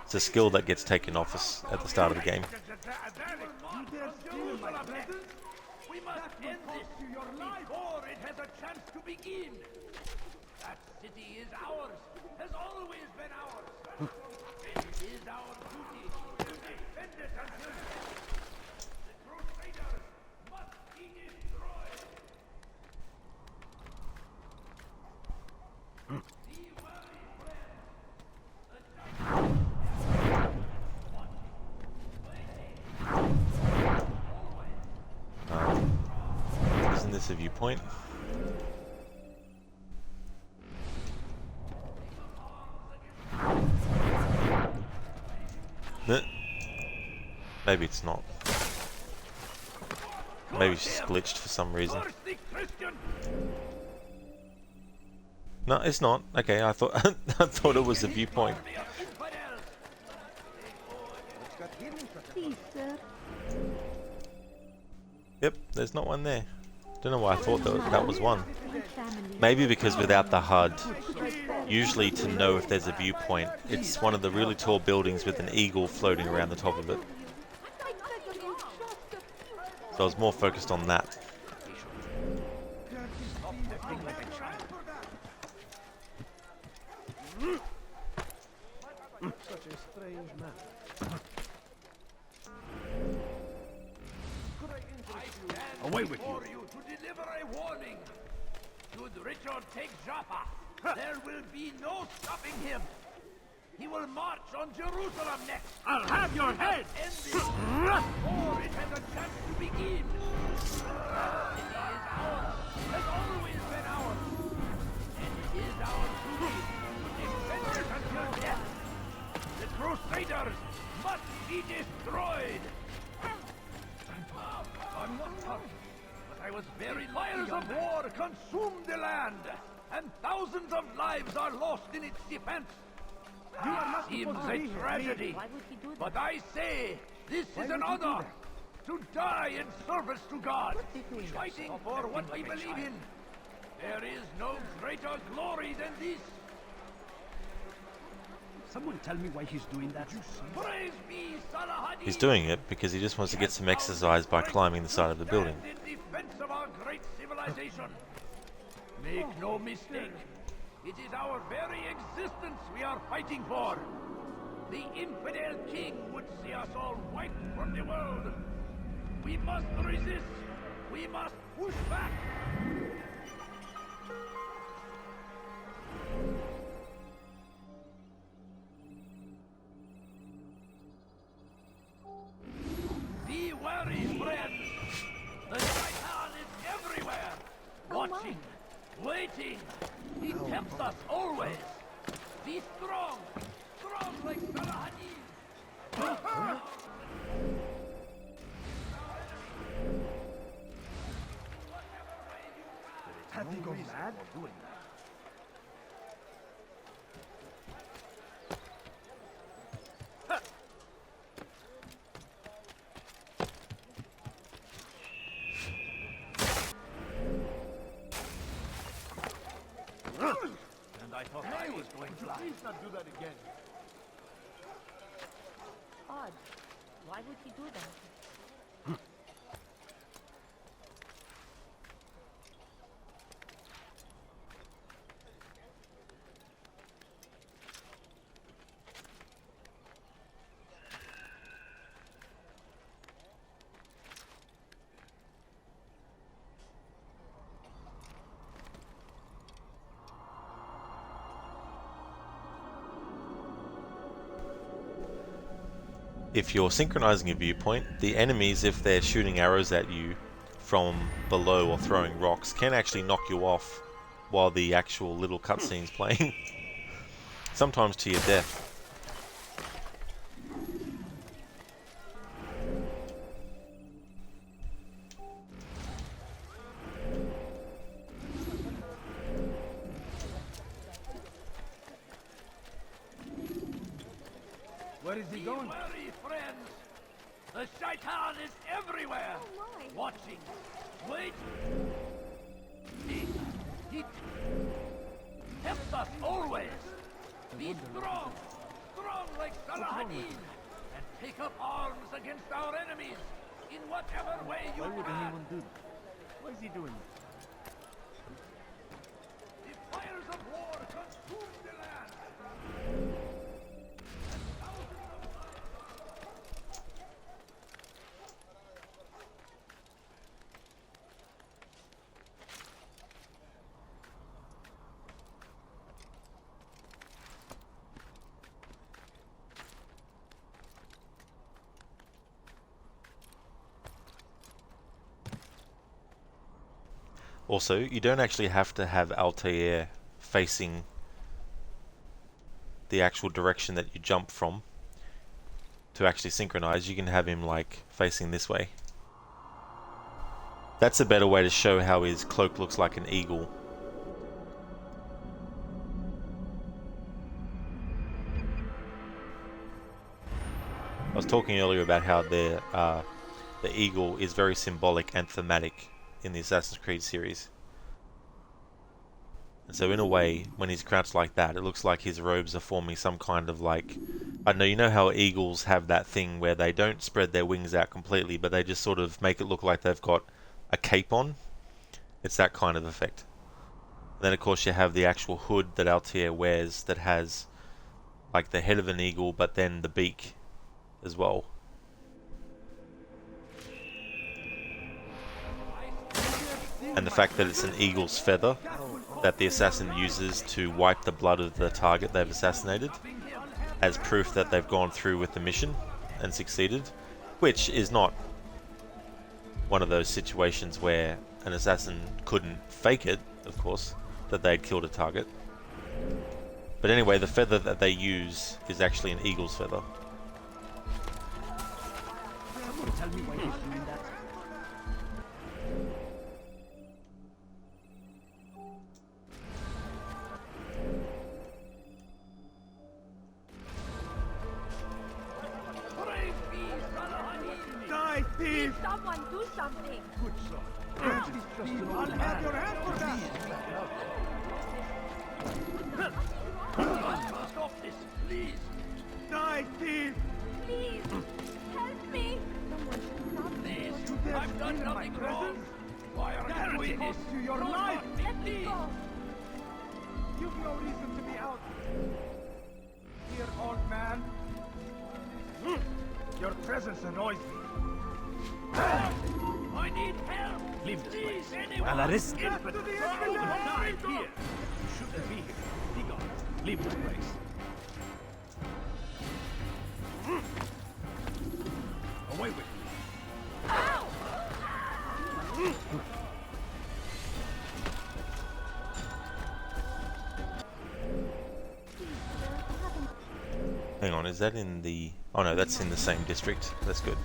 It's a skill that gets taken off us at the start of the game. We must end this before it has a chance to begin. That city is ours, has always been ours. It is our duty to defend it until death. The Crusaders must be destroyed. Isn't this a viewpoint? No. Maybe it's not. Maybe it's just glitched for some reason. No, it's not. Okay, I thought I thought it was a viewpoint. Please, sir. Yep, there's not one there. Don't know why I thought that was one. Maybe because without the HUD, usually to know if there's a viewpoint, it's one of the really tall buildings with an eagle floating around the top of it. So I was more focused on that. Such a strange man. Away with you. To deliver a warning. Should Richard take Joppa, there will be no stopping him. He will march on Jerusalem next. I'll have your head! End this before it has a chance to begin. The city is ours, has always been ours. And it is our duty to defend it until death. The Crusaders must be destroyed. I'm not tough, but I was very miles of war consumed the land, and thousands of lives are lost in its defense. It seems a tragedy, but I say this is an honor to die in service to God, fighting for what we believe in. There is no greater glory than this. Someone tell me why he's doing that. Praise be Salahadin. He's doing it because he just wants to get some exercise by climbing the side of the building. In defense of our great civilization. Make no mistake. It is our very existence we are fighting for. The infidel king would see us all wiped from the world. We must resist. We must push back. Be wary, friends. The Shaitan is everywhere. Watching, waiting. He tempts us always. Be strong. Strong like Salahadin. Have you gone mad? And I thought I was going fly. Please not do that again. odd. Why would he do that? If you're synchronizing a viewpoint, the enemies, if they're shooting arrows at you from below or throwing rocks, can actually knock you off while the actual little cutscene's playing. Sometimes to your death. Where is he going? Worry, friends. The shaitan is everywhere. Watching. Wait. He helps us always. Be strong. Strong like Saladin. And take up arms against our enemies. In whatever way you can. Why would anyone do that? Why is he doing this? The fires of war consume the land. Also, you don't actually have to have Altair facing the actual direction that you jump from to actually synchronize. You can have him like facing this way. That's a better way to show how his cloak looks like an eagle. I was talking earlier about how the eagle is very symbolic and thematic in the Assassin's Creed series. And so in a way, when he's crouched like that, it looks like his robes are forming some kind of like... I don't know, you know how eagles have that thing where they don't spread their wings out completely, but they just sort of make it look like they've got a cape on? It's that kind of effect. And then of course you have the actual hood that Altair wears that has like the head of an eagle, but then the beak as well. And the fact that it's an eagle's feather that the assassin uses to wipe the blood of the target they've assassinated as proof that they've gone through with the mission and succeeded, which is not one of those situations where an assassin couldn't fake it, of course, that they'd killed a target. But anyway, the feather that they use is actually an eagle's feather. Tell me why he's doing that. Die, thief! Someone do something! Good son. I'll have your hand for that! Stop this, please! Die, thief! Please! Help me! Please! I've done nothing wrong! Why are you doing this? To your No, life! Let me go! You've no reason to be out here, old man. Your presence annoys me. I need help! Leave this Please, place. anyone! Well, that is Get stupid. to the You died died here! You shouldn't be here. Be gone. Leave this place. Away with you. Hang on, is that in the... Oh no, that's in the same district. That's good.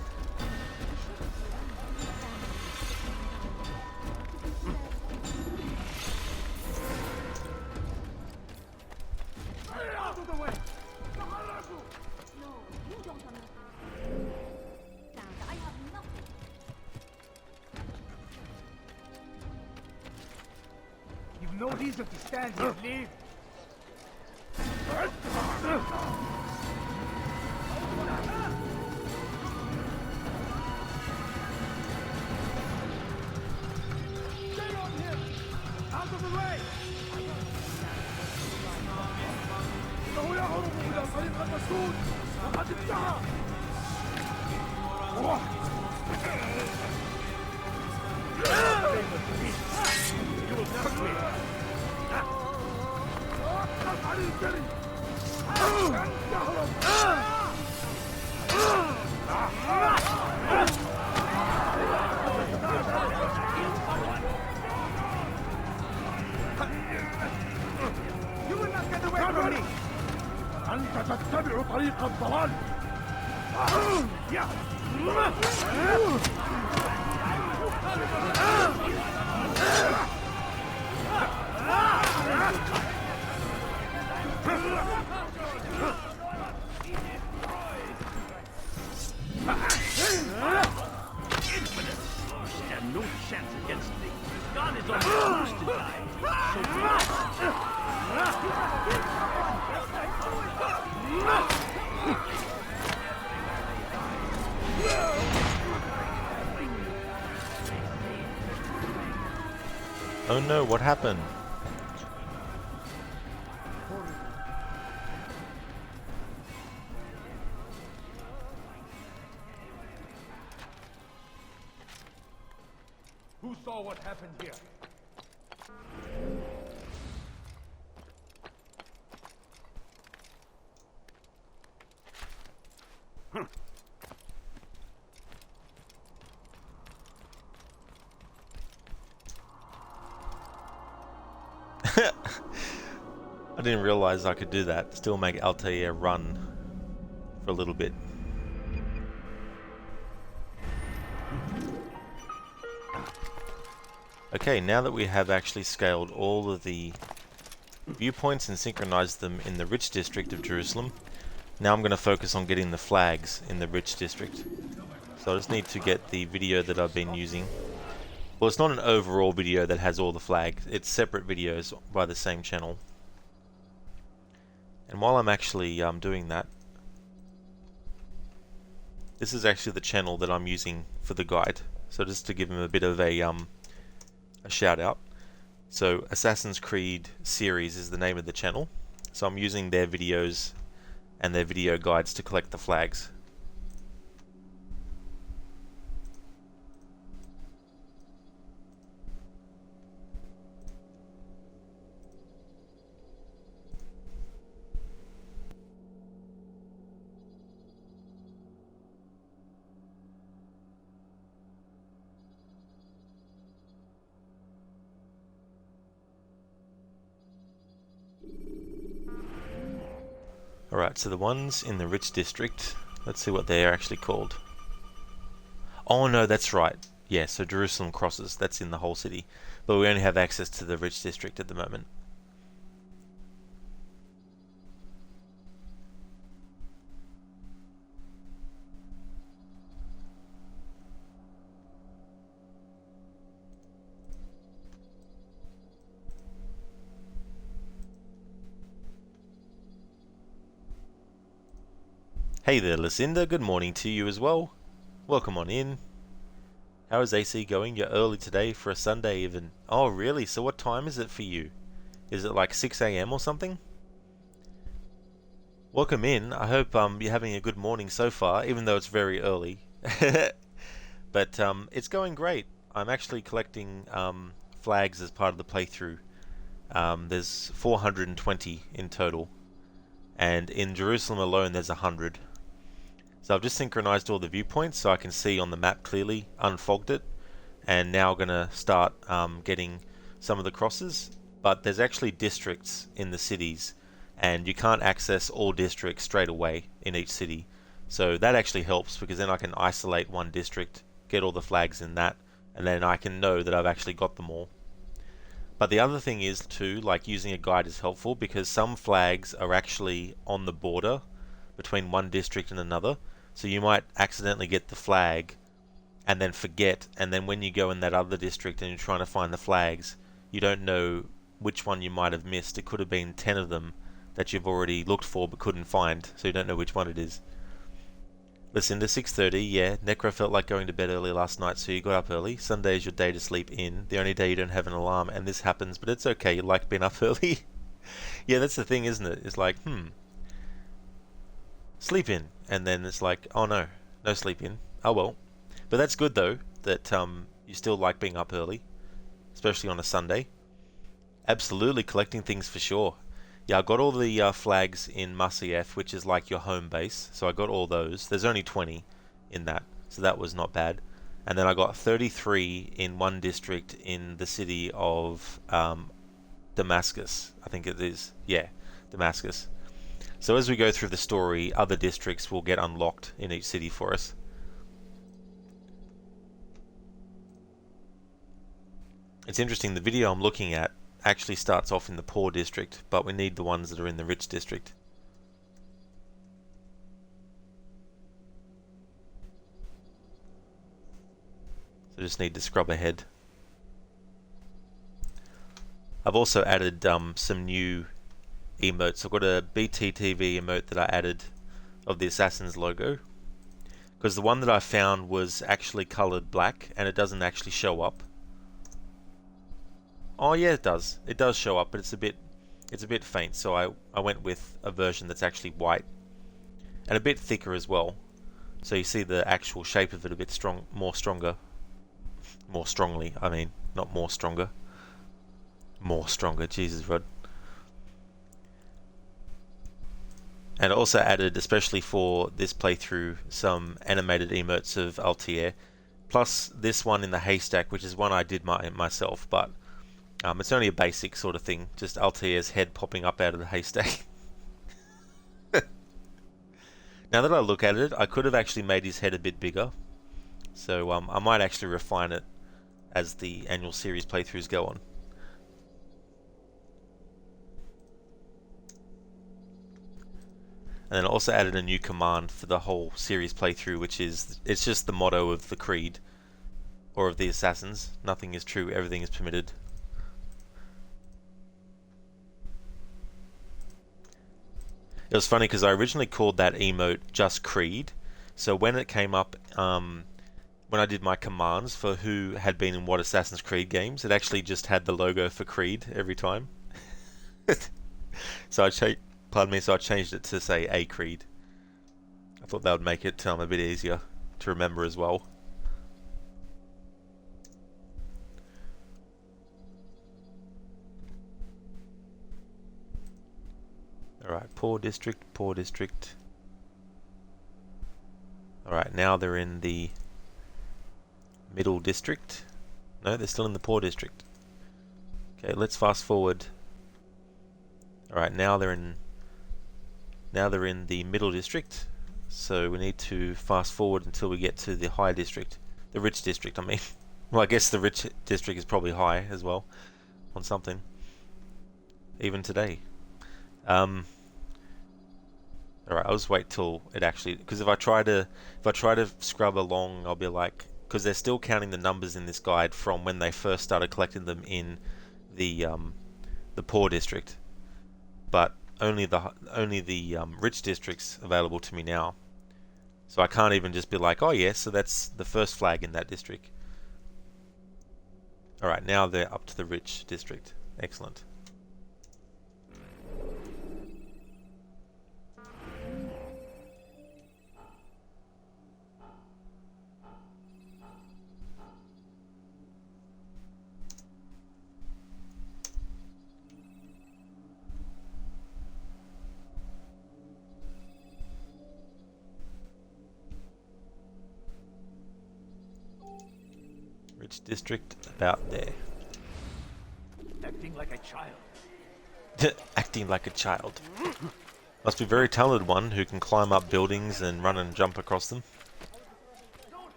Out of the way! No, you don't understand. I have nothing. You've no reason to stand here. Leave. You will cook me! You will not get away from me! أنت تتبع طريق الضلال! Infinite! You stand no chance against me. God is on the first to die. Oh no, what happened? Who saw what happened here? I didn't realize I could do that. Still make Altair run for a little bit. Okay, now that we have actually scaled all of the viewpoints and synchronized them in the rich district of Jerusalem, now I'm going to focus on getting the flags in the rich district. So I just need to get the video that I've been using. Well, it's not an overall video that has all the flags, it's separate videos by the same channel. And while I'm actually doing that, this is actually the channel that I'm using for the guide. So just to give him a bit of a shout out. So Assassin's Creed series is the name of the channel. So I'm using their videos and their video guides to collect the flags. Alright, so the ones in the rich district, let's see what they are actually called. Oh no, that's right. Yeah, so Jerusalem crosses, that's in the whole city. But we only have access to the rich district at the moment. Hey there, Lucinda. Good morning to you as well. Welcome on in. How is AC going? You're early today for a Sunday even. Oh, really? So what time is it for you? Is it like 6 AM or something? Welcome in. I hope you're having a good morning so far, even though it's very early. But it's going great. I'm actually collecting flags as part of the playthrough. There's 420 in total. And in Jerusalem alone there's 100. So I've just synchronized all the viewpoints so I can see on the map clearly, unfogged it, and now going to start getting some of the crosses. But there's actually districts in the cities, and you can't access all districts straight away in each city. So that actually helps, because then I can isolate one district, get all the flags in that, and then I can know that I've actually got them all. But the other thing is too, like using a guide is helpful, because some flags are actually on the border between one district and another. So you might accidentally get the flag and then forget, and then when you go in that other district and you're trying to find the flags, you don't know which one you might have missed. It could have been 10 of them that you've already looked for but couldn't find, so you don't know which one it is. Listen, to 6:30, yeah, Necro felt like going to bed early last night, so you got up early. Sunday is your day to sleep in, the only day you don't have an alarm, and this happens, but it's okay, you like being up early. Yeah, that's the thing, isn't it? It's like, sleep in. And then it's like, oh no, no sleep in. Oh well. But that's good though, that you still like being up early, especially on a Sunday. Absolutely collecting things for sure. Yeah, I got all the flags in Masyaf, which is like your home base. So I got all those. There's only 20 in that, so that was not bad. And then I got 33 in one district in the city of Damascus. I think it is. Yeah, Damascus. So as we go through the story, other districts will get unlocked in each city for us. It's interesting, the video I'm looking at actually starts off in the poor district, but we need the ones that are in the rich district. So just need to scrub ahead. I've also added some new emotes. I've got a BTTV emote that I added of the Assassin's logo, because the one that I found was actually colored black and it doesn't actually show up. Oh yeah, it does. It does show up, but it's a bit faint. So I went with a version that's actually white and a bit thicker as well. So you see the actual shape of it a bit more strongly. I mean, not more stronger. More stronger. Jesus, Rod. And I also added, especially for this playthrough, some animated emotes of Altair, plus this one in the haystack, which is one I did myself, but it's only a basic sort of thing, just Altair's head popping up out of the haystack. Now that I look at it, I could have actually made his head a bit bigger, so I might actually refine it as the annual series playthroughs go on. And then I also added a new command for the whole series playthrough, which is, it's just the motto of the Creed, or of the Assassins: nothing is true, everything is permitted. It was funny because I originally called that emote just Creed, so when it came up, when I did my commands for who had been in what Assassin's Creed games, it actually just had the logo for Creed every time. So I changed it to say A Creed. I thought that would make it a bit easier to remember as well. Alright, poor district, poor district. Alright, now they're in the middle district. No, they're still in the poor district. Okay, let's fast forward. Alright, now they're in the middle district. So we need to fast forward until we get to the high district. The rich district, I mean. Well, I guess the rich district is probably high as well on something. Even today. Alright, I'll just wait till it actually, because if I try to scrub along, I'll be like, because they're still counting the numbers in this guide from when they first started collecting them in the poor district, but only the rich districts available to me now. So I can't even just be like, oh yeah, so that's the first flag in that district. Alright, now they're up to the rich district. Excellent. Rich district about there. Acting like a child. Acting like a child. Must be a very talented one who can climb up buildings and run and jump across them.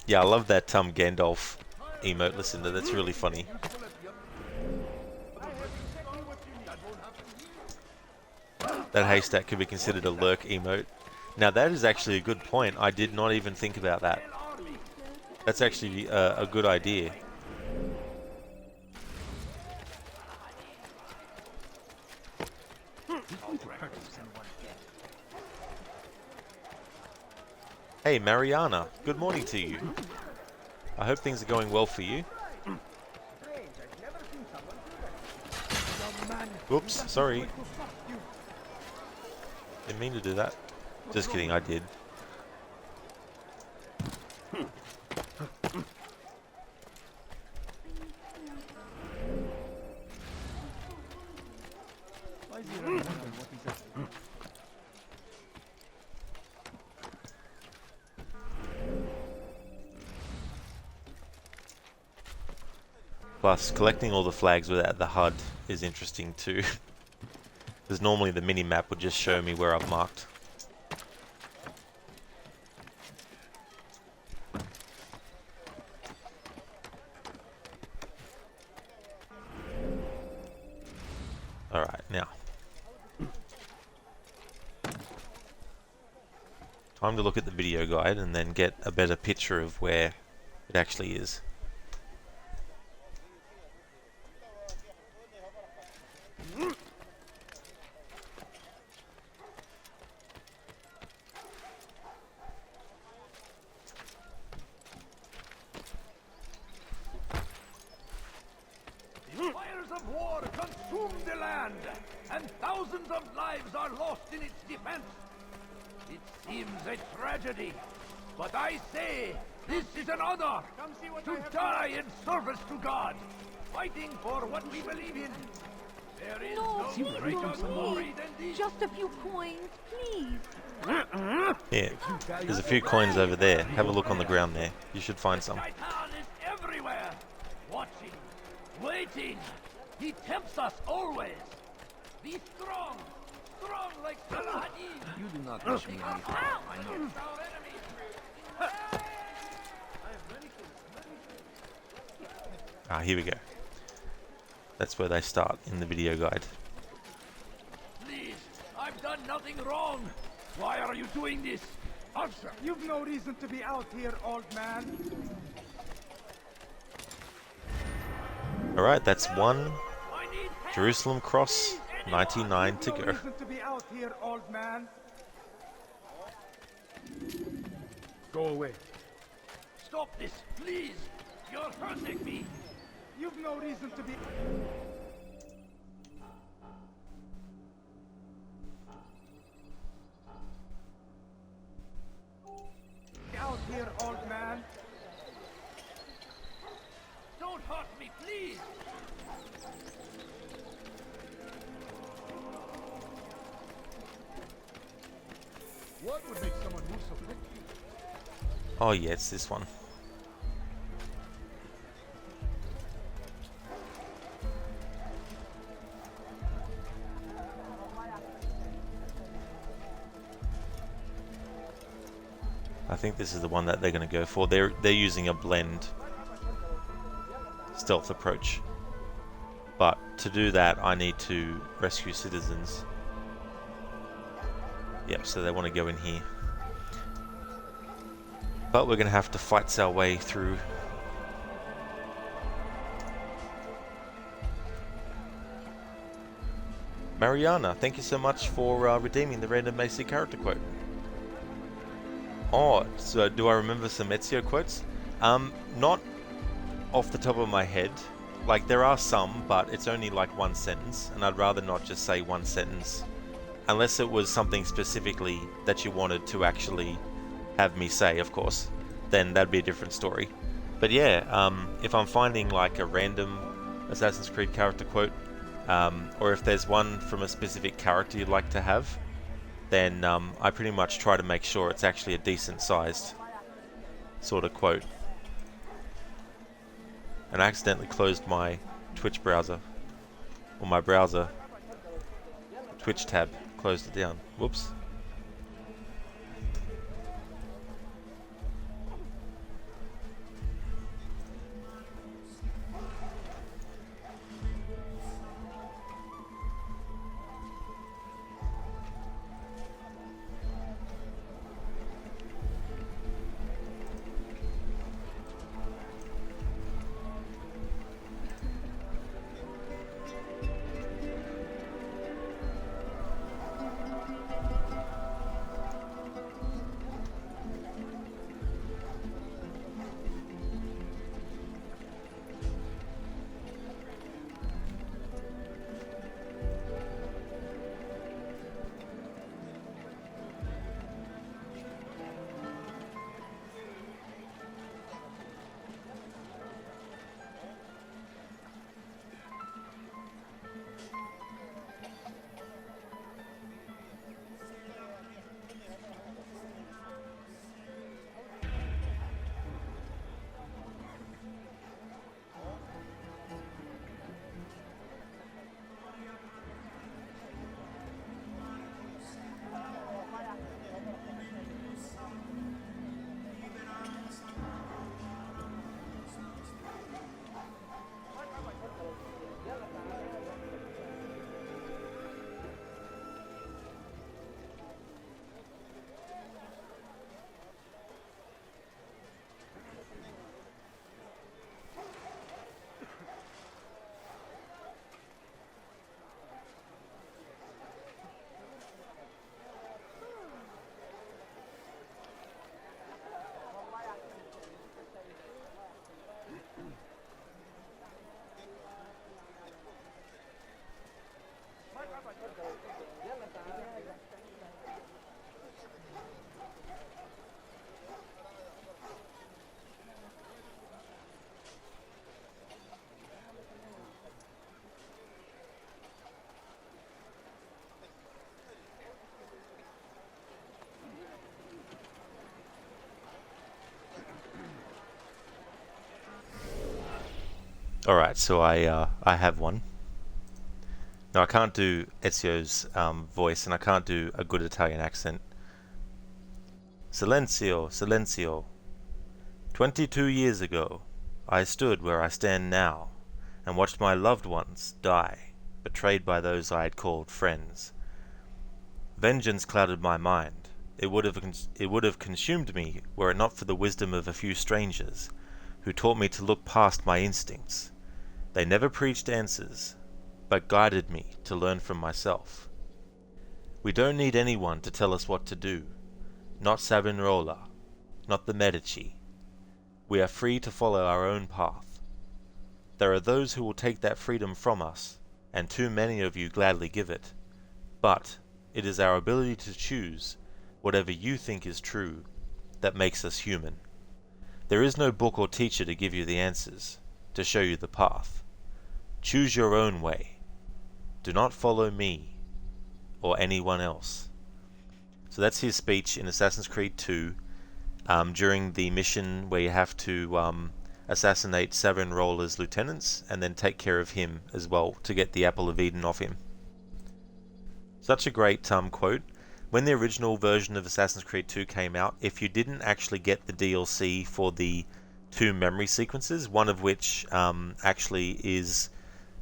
Yeah, I love that Gandalf emote. Listen to that's really funny. That haystack could be considered a lurk emote. Now that is actually a good point. I did not even think about that. That's actually a good idea. Hey Mariana, good morning to you. I hope things are going well for you. Whoops, sorry. Didn't mean to do that. Just kidding, I did. Plus, collecting all the flags without the HUD is interesting too. Because normally the mini-map would just show me where I've marked. Alright, now. Time to look at the video guide and then get a better picture of where it actually is. Fires of war consume the land, and thousands of lives are lost in its defense. It seems a tragedy, but I say this is an honor to die in service to God, fighting for what we believe in. There is no greater glory than these. Just a few coins, please. Yeah, there's a few coins over there. Have a look on the ground there. You should find some. Shaitan is everywhere, watching, waiting. He tempts us always. Be strong, strong like Salah. You do not wish me any harm, I know. Ah, here we go. That's where they start in the video guide. Please, I've done nothing wrong. Why are you doing this? Answer. You've no reason to be out here, old man. Alright, that's one Jerusalem cross, 99 to No go. reason to be out here, old man. Go away. Stop this, please. You're hurting me. You've no reason to be out here, old man. Don't hurt me, please. What would make someone move so quickly? Oh yeah, it's this one. I think this is the one that they're going to go for. They're using a blend stealth approach. But to do that, I need to rescue citizens. Yep, so they want to go in here. But we're going to have to fight our way through. Mariana, thank you so much for redeeming the random basic character quote. Oh, so do I remember some Ezio quotes? Not off the top of my head. Like, there are some, but it's only like one sentence, and I'd rather not just say one sentence. Unless it was something specifically that you wanted to actually have me say, of course. Then that'd be a different story. But yeah, if I'm finding like a random Assassin's Creed character quote, or if there's one from a specific character you'd like to have, then I pretty much try to make sure it's actually a decent sized sort of quote. And I accidentally closed my Twitch browser, or my browser Twitch tab, closed it down. Whoops. Alright, so I have one. Now I can't do Ezio's voice, and I can't do a good Italian accent. Silenzio, silenzio. 22 years ago, I stood where I stand now, and watched my loved ones die, betrayed by those I had called friends. Vengeance clouded my mind. It would have consumed me were it not for the wisdom of a few strangers, who taught me to look past my instincts. They never preached answers, but guided me to learn from myself. We don't need anyone to tell us what to do. Not Savonarola, not the Medici. We are free to follow our own path. There are those who will take that freedom from us, and too many of you gladly give it. But it is our ability to choose whatever you think is true that makes us human. There is no book or teacher to give you the answers, to show you the path. Choose your own way. Do not follow me or anyone else. So that's his speech in Assassin's Creed 2 during the mission where you have to assassinate Savonarola's lieutenants and then take care of him as well to get the Apple of Eden off him. Such a great quote. When the original version of Assassin's Creed 2 came out, if you didn't actually get the DLC for the 2 memory sequences, one of which actually is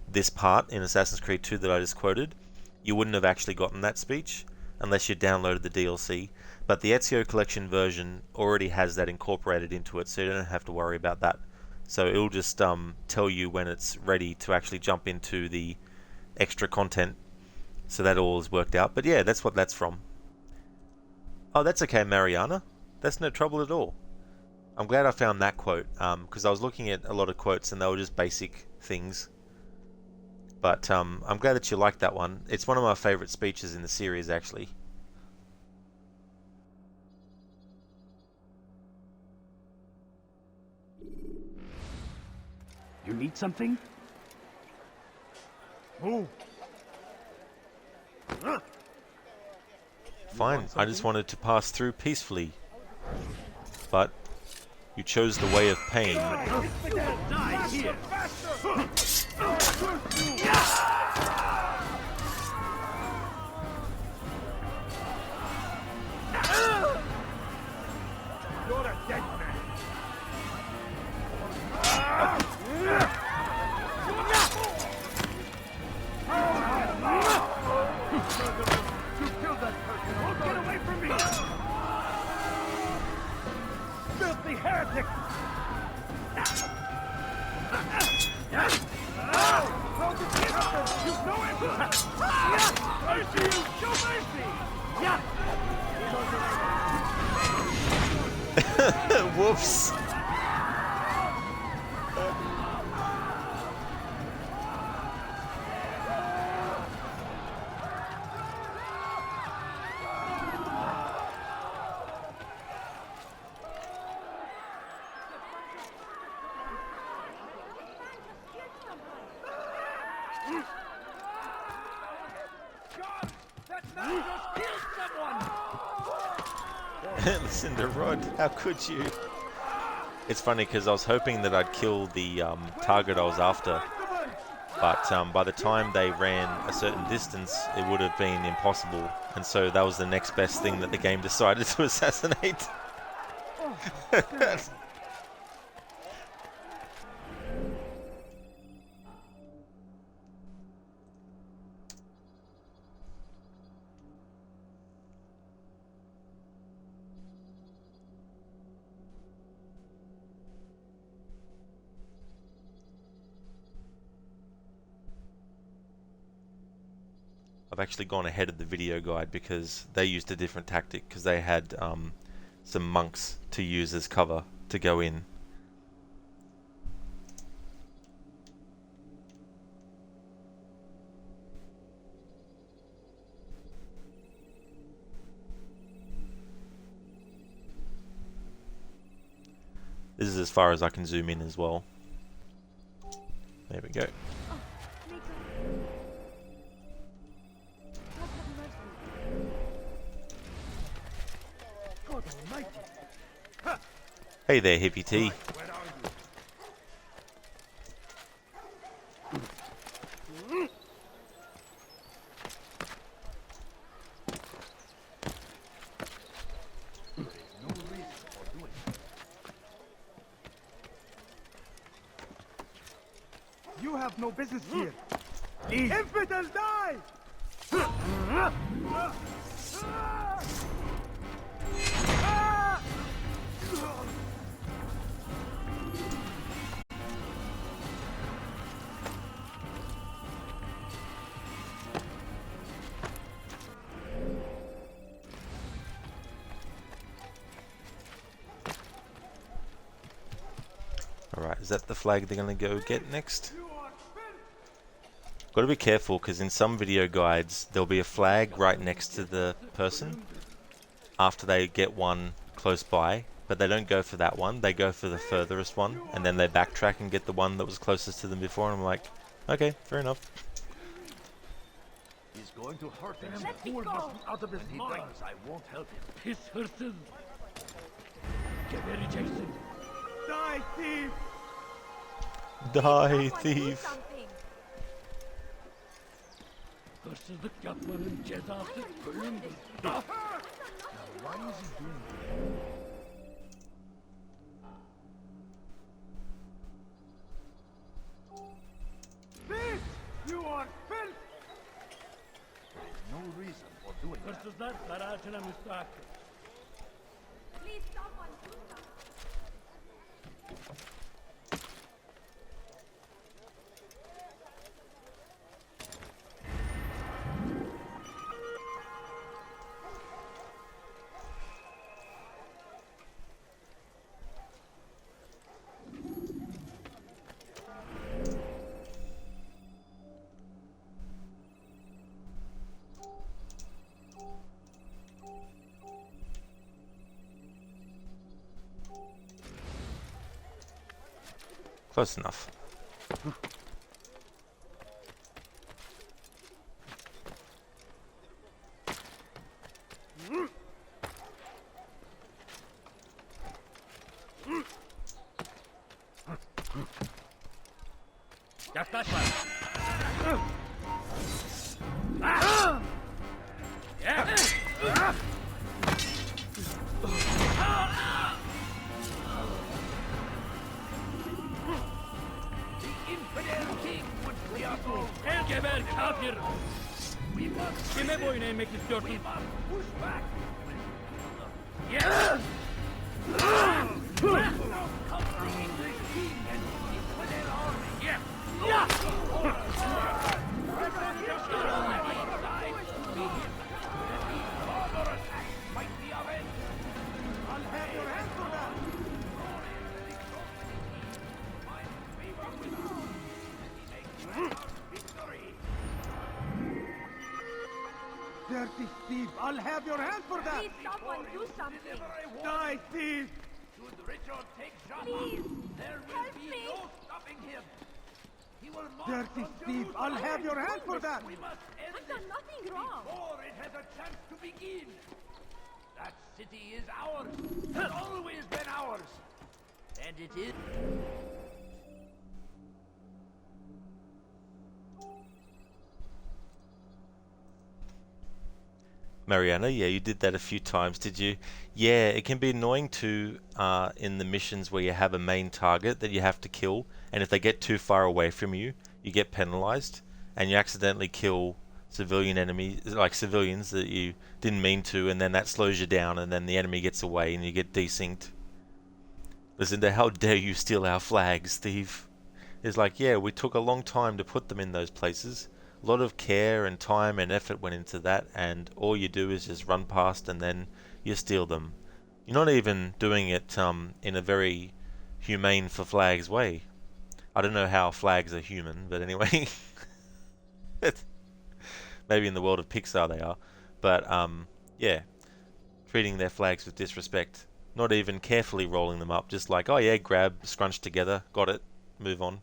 this part in Assassin's Creed 2 that I just quoted, you wouldn't have actually gotten that speech unless you downloaded the DLC. But the Ezio Collection version already has that incorporated into it, so you don't have to worry about that. So it'll just tell you when it's ready to actually jump into the extra content. So that all is worked out. But yeah, that's what that's from. Oh, that's okay, Mariana. That's no trouble at all. I'm glad I found that quote, because I was looking at a lot of quotes and they were just basic things. But I'm glad that you liked that one. It's one of my favorite speeches in the series, actually. You need something? Move. Fine, I just wanted to pass through peacefully. But you chose the way of pain. Die here. You're a dead man. You killed that person. Don't get away from me. Filthy heretic. You've no answer. Mercy, you show mercy. Whoops. Lucinda Rod, how could you? It's funny because I was hoping that I'd kill the target I was after, but by the time they ran a certain distance, it would have been impossible, and so that was the next best thing that the game decided to assassinate. I've actually gone ahead of the video guide because they used a different tactic because they had some monks to use as cover to go in. This is as far as I can zoom in as well. There we go. Hey there, Hippie T. You have no business here. Leave. Infidel, die! Alright, is that the flag they're gonna go get next? Gotta be careful, because in some video guides there'll be a flag right next to the person after they get one close by, but they don't go for that one, they go for the furthest one, and then they backtrack and get the one that was closest to them before, and I'm like, okay, fair enough. He's going to hurt him. The fool must be out of his mind. I won't help him. Piss horses. Get ready, Jason. Die, thief! Die, thief! Hırsızlık yapmanın cezası ölümdür. Now, why is he doing that? Thief! You are filth! There is no reason for doing that. Hırsızlar sarayına müstahak. Please, someone do something. Close enough. Yaklaşma. Geber kafir! Kime boyun eğmek istiyorsun? Push back! Yes! Dirty thief! I'll have your hand for that! Please, someone do something! Die, thief! Should Richard take Jaffa, Please, there will be no stopping him. He will march Dirty from thief! Jerusalem. I'll have your hand for that! We must end I've done this nothing wrong! before it has a chance to begin. That city is ours. Has always been ours. And it is... Mariana, yeah, you did that a few times, did you? Yeah, it can be annoying too in the missions where you have a main target that you have to kill, and if they get too far away from you, you get penalized, and you accidentally kill civilian enemies, like civilians that you didn't mean to, and then that slows you down, and then the enemy gets away, and you get desynced. Listen to how dare you steal our flags, thief. It's like, yeah, we took a long time to put them in those places. A lot of care and time and effort went into that, and all you do is just run past and then you steal them. You're not even doing it in a very humane for flags way. I don't know how flags are human, but anyway. Maybe in the world of Pixar they are. But yeah, treating their flags with disrespect. Not even carefully rolling them up, just like, oh yeah, grab, scrunch together, got it, move on.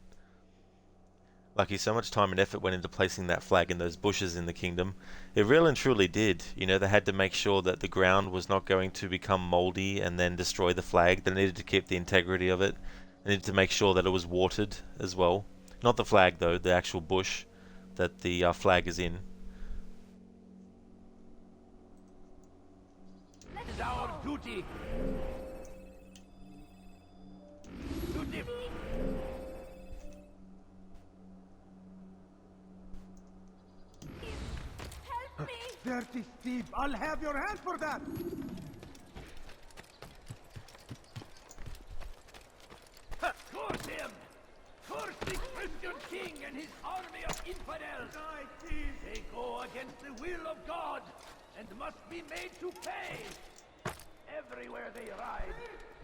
Lucky so much time and effort went into placing that flag in those bushes in the kingdom. It really and truly did. You know, they had to make sure that the ground was not going to become moldy and then destroy the flag. They needed to keep the integrity of it. They needed to make sure that it was watered as well. Not the flag though, the actual bush that the flag is in. It is our duty. dirty thief! I'll have your hand for that! Curse him! Curse the Christian king and his army of infidels! They go against the will of God and must be made to pay! Everywhere they ride,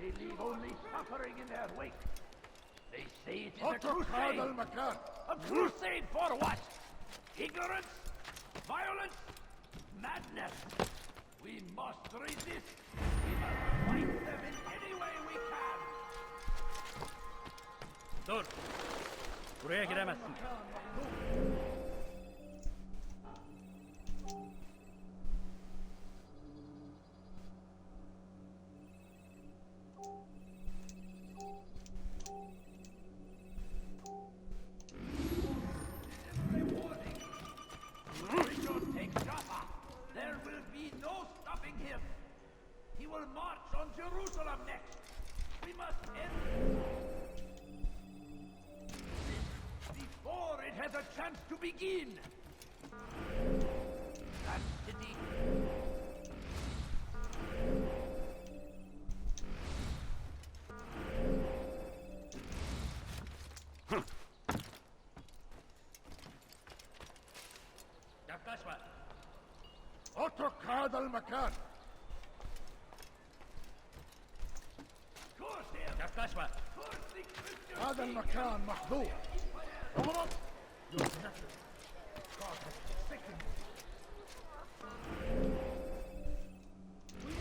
they leave only suffering in their wake. They say it is a crusade! A crusade for what? Ignorance? Violence? Madness! We must resist! We must fight them in any way we can! Dur. Buraya giremezsin. There will be no stopping him. He will march on Jerusalem next. We must end this before it has a chance to begin. That city. Yaklaşma. اترك هذا المكان. Yaklaşma. هذا المكان محظور. اضرب. We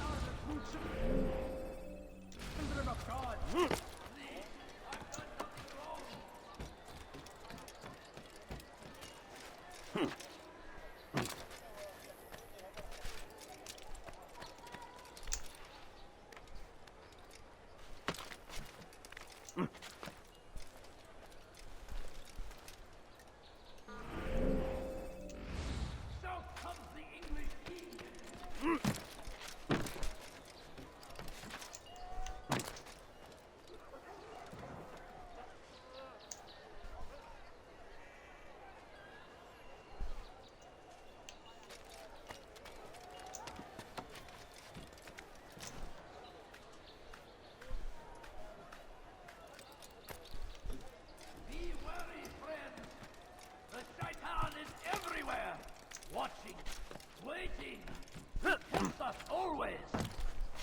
are the true children of God.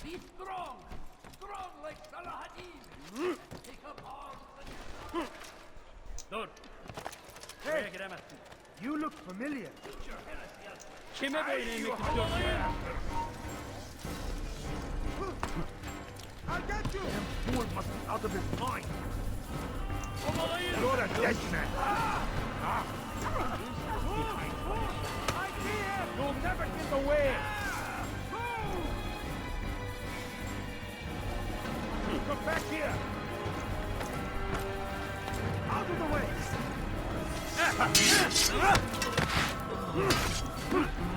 Be strong! Strong like Salahadin! Take up arms and... Dur. Hey! Buraya giremezsin. You look familiar. Kime böyle yemek istiyorsun? I'll get you! Damn fool must be out of his mind. You're a dead man. I see him! You'll never get away. Come back here. Out of the way!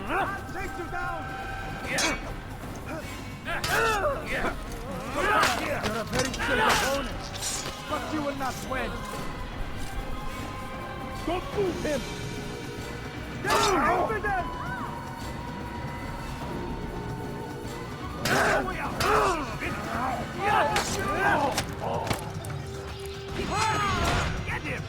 I'll take you down! You're a very skilled opponent, but you will not win. Don't move him. Confident! Get him!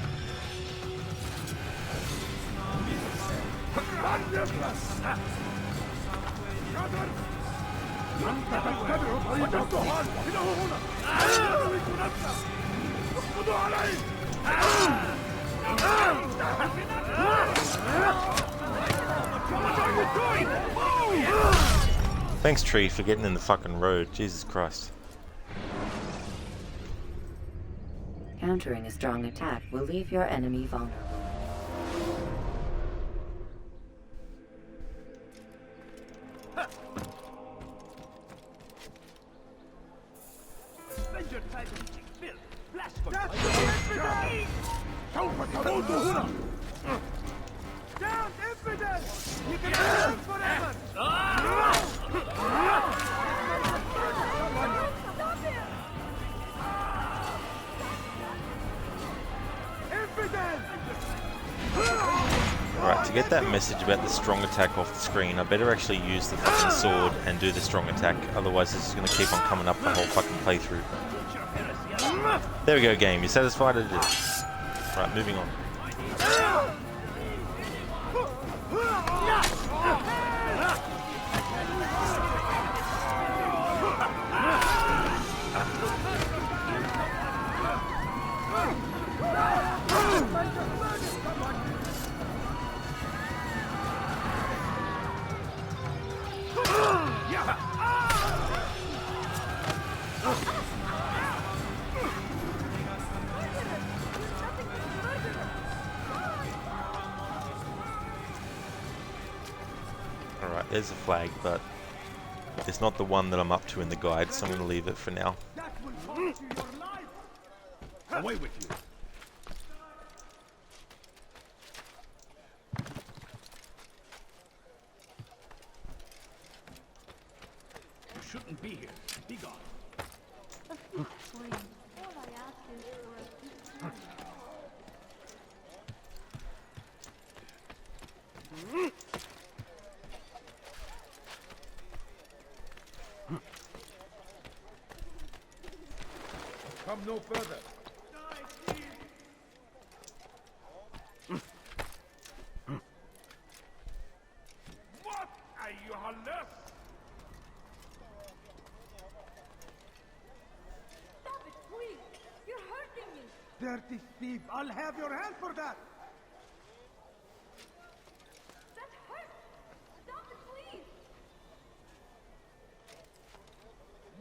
Thanks, Tree, for getting in the fucking road. Jesus Christ. Countering a strong attack will leave your enemy vulnerable. Spend your time teaching filth, blasphemy! Down, infidel! You can live forever! Right. to get that message about the strong attack off the screen, I better actually use the fucking sword and do the strong attack, otherwise this is going to keep on coming up the whole fucking playthrough. There we go, game. You satisfied? I did it. Right, moving on. Alright, there's a flag, but it's not the one that I'm up to in the guide, so I'm going to leave it for now. Away with you. You shouldn't be here. Be gone. Come no further. What are you hollers? Stop it, please! You're hurting me! Dirty thief, I'll have your hand for that! That hurts! Stop it, please!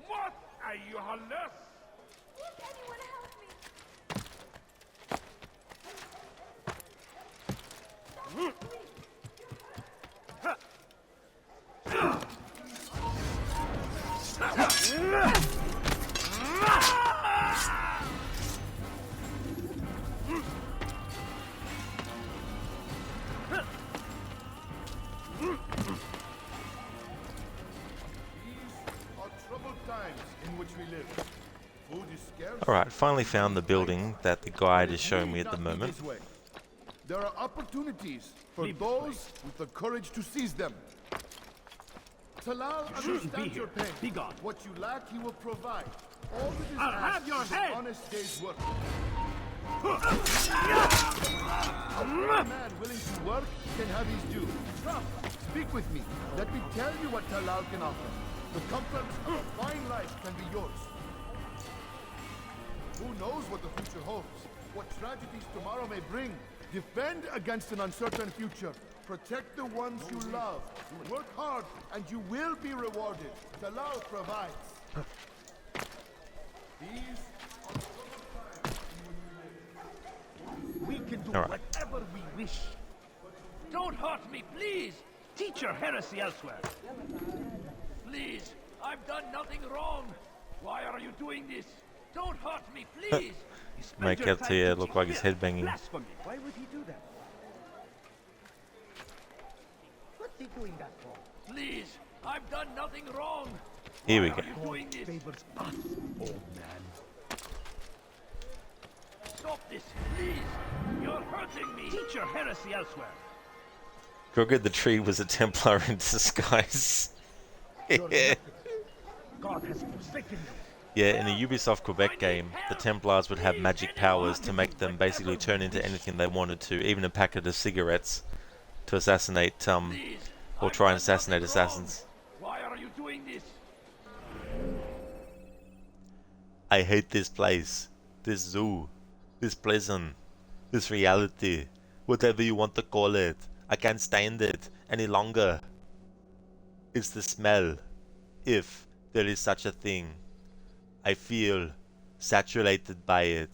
What are you hollers? Please, anyone help me! Stop it, please! Alright, finally found the building that the guide is showing me at the moment. There are opportunities for those with the courage to seize them. Talal understands your pain. Be gone. What you lack, he will provide. All that is I'll asked have your is head. an honest day's work. A man willing to work can have his due. Come, speak with me. Let me tell you what Talal can offer. The comforts of a fine life can be yours. Who knows what the future holds? What tragedies tomorrow may bring? Defend against an uncertain future. Protect the ones you love. Work hard and you will be rewarded. Talal provides. These We can do All right. whatever we wish. Don't hurt me, please. Teach your heresy elsewhere. Please, I've done nothing wrong. Why are you doing this? Don't hurt me, please. You spend Make your out time here teaching look like he's fear, headbanging. blasphemy. Why would he do that? What's he doing that for? Please, I've done nothing wrong. Here we Why go. are you doing this? Favors us, old man. Stop this, please. You're hurting me. Teach your heresy elsewhere. Grogu the tree was a Templar in disguise. God has forsaken you. Yeah, in a Ubisoft Quebec game, the Templars would have magic powers to make them basically turn into anything they wanted to, even a packet of cigarettes, to assassinate, or try and assassinate assassins. Why are you doing this? I hate this place, this zoo, this prison, this reality, whatever you want to call it. I can't stand it any longer. It's the smell, if there is such a thing. I feel saturated by it.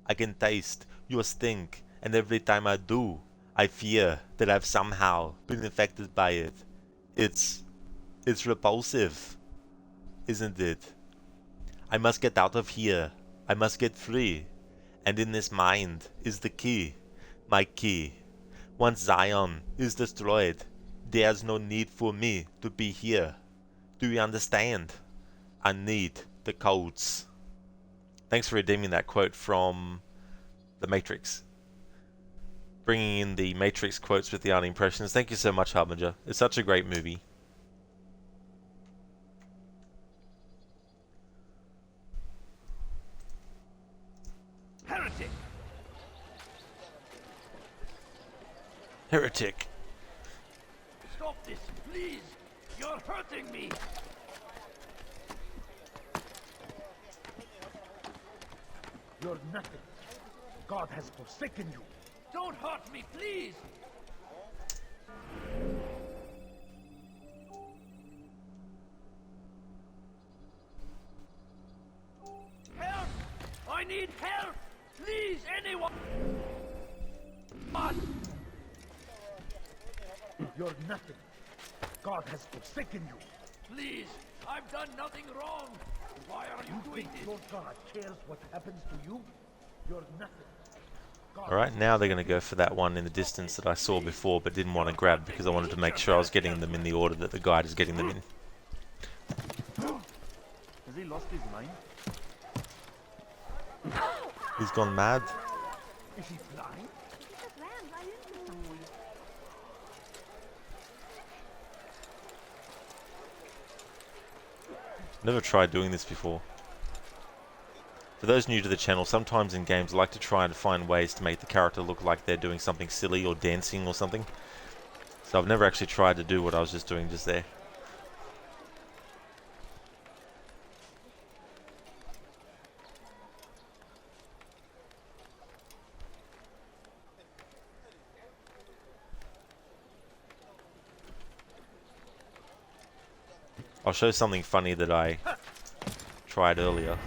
I can taste your stink, and every time I do, I fear that I've somehow been infected by it. It's repulsive, isn't it? I must get out of here. I must get free. And in this mind is the key, my key. Once Zion is destroyed, there's no need for me to be here. Do you understand? I need the codes. Thanks for redeeming that quote from The Matrix. bringing in the Matrix quotes with the art impressions. Thank you so much, Harbinger. It's such a great movie. Heretic! Heretic. Stop this, please! You're hurting me! You're nothing. God has forsaken you. Don't hurt me, please! Help! I need help! Please, anyone! You're nothing. God has forsaken you. Please, I've done nothing wrong. Why are you doing this? Your God cares what happens to you? You're nothing. Alright, now they're going to go for that one in the distance that I saw before but didn't want to grab because I wanted to make sure I was getting them in the order that the guide is getting them in. Has he lost his mind? He's gone mad. Is he blind? Never tried doing this before. For those new to the channel, sometimes in games I like to try and find ways to make the character look like they're doing something silly or dancing or something. So I've never actually tried to do what I was just doing just there. I'll show something funny that I tried earlier,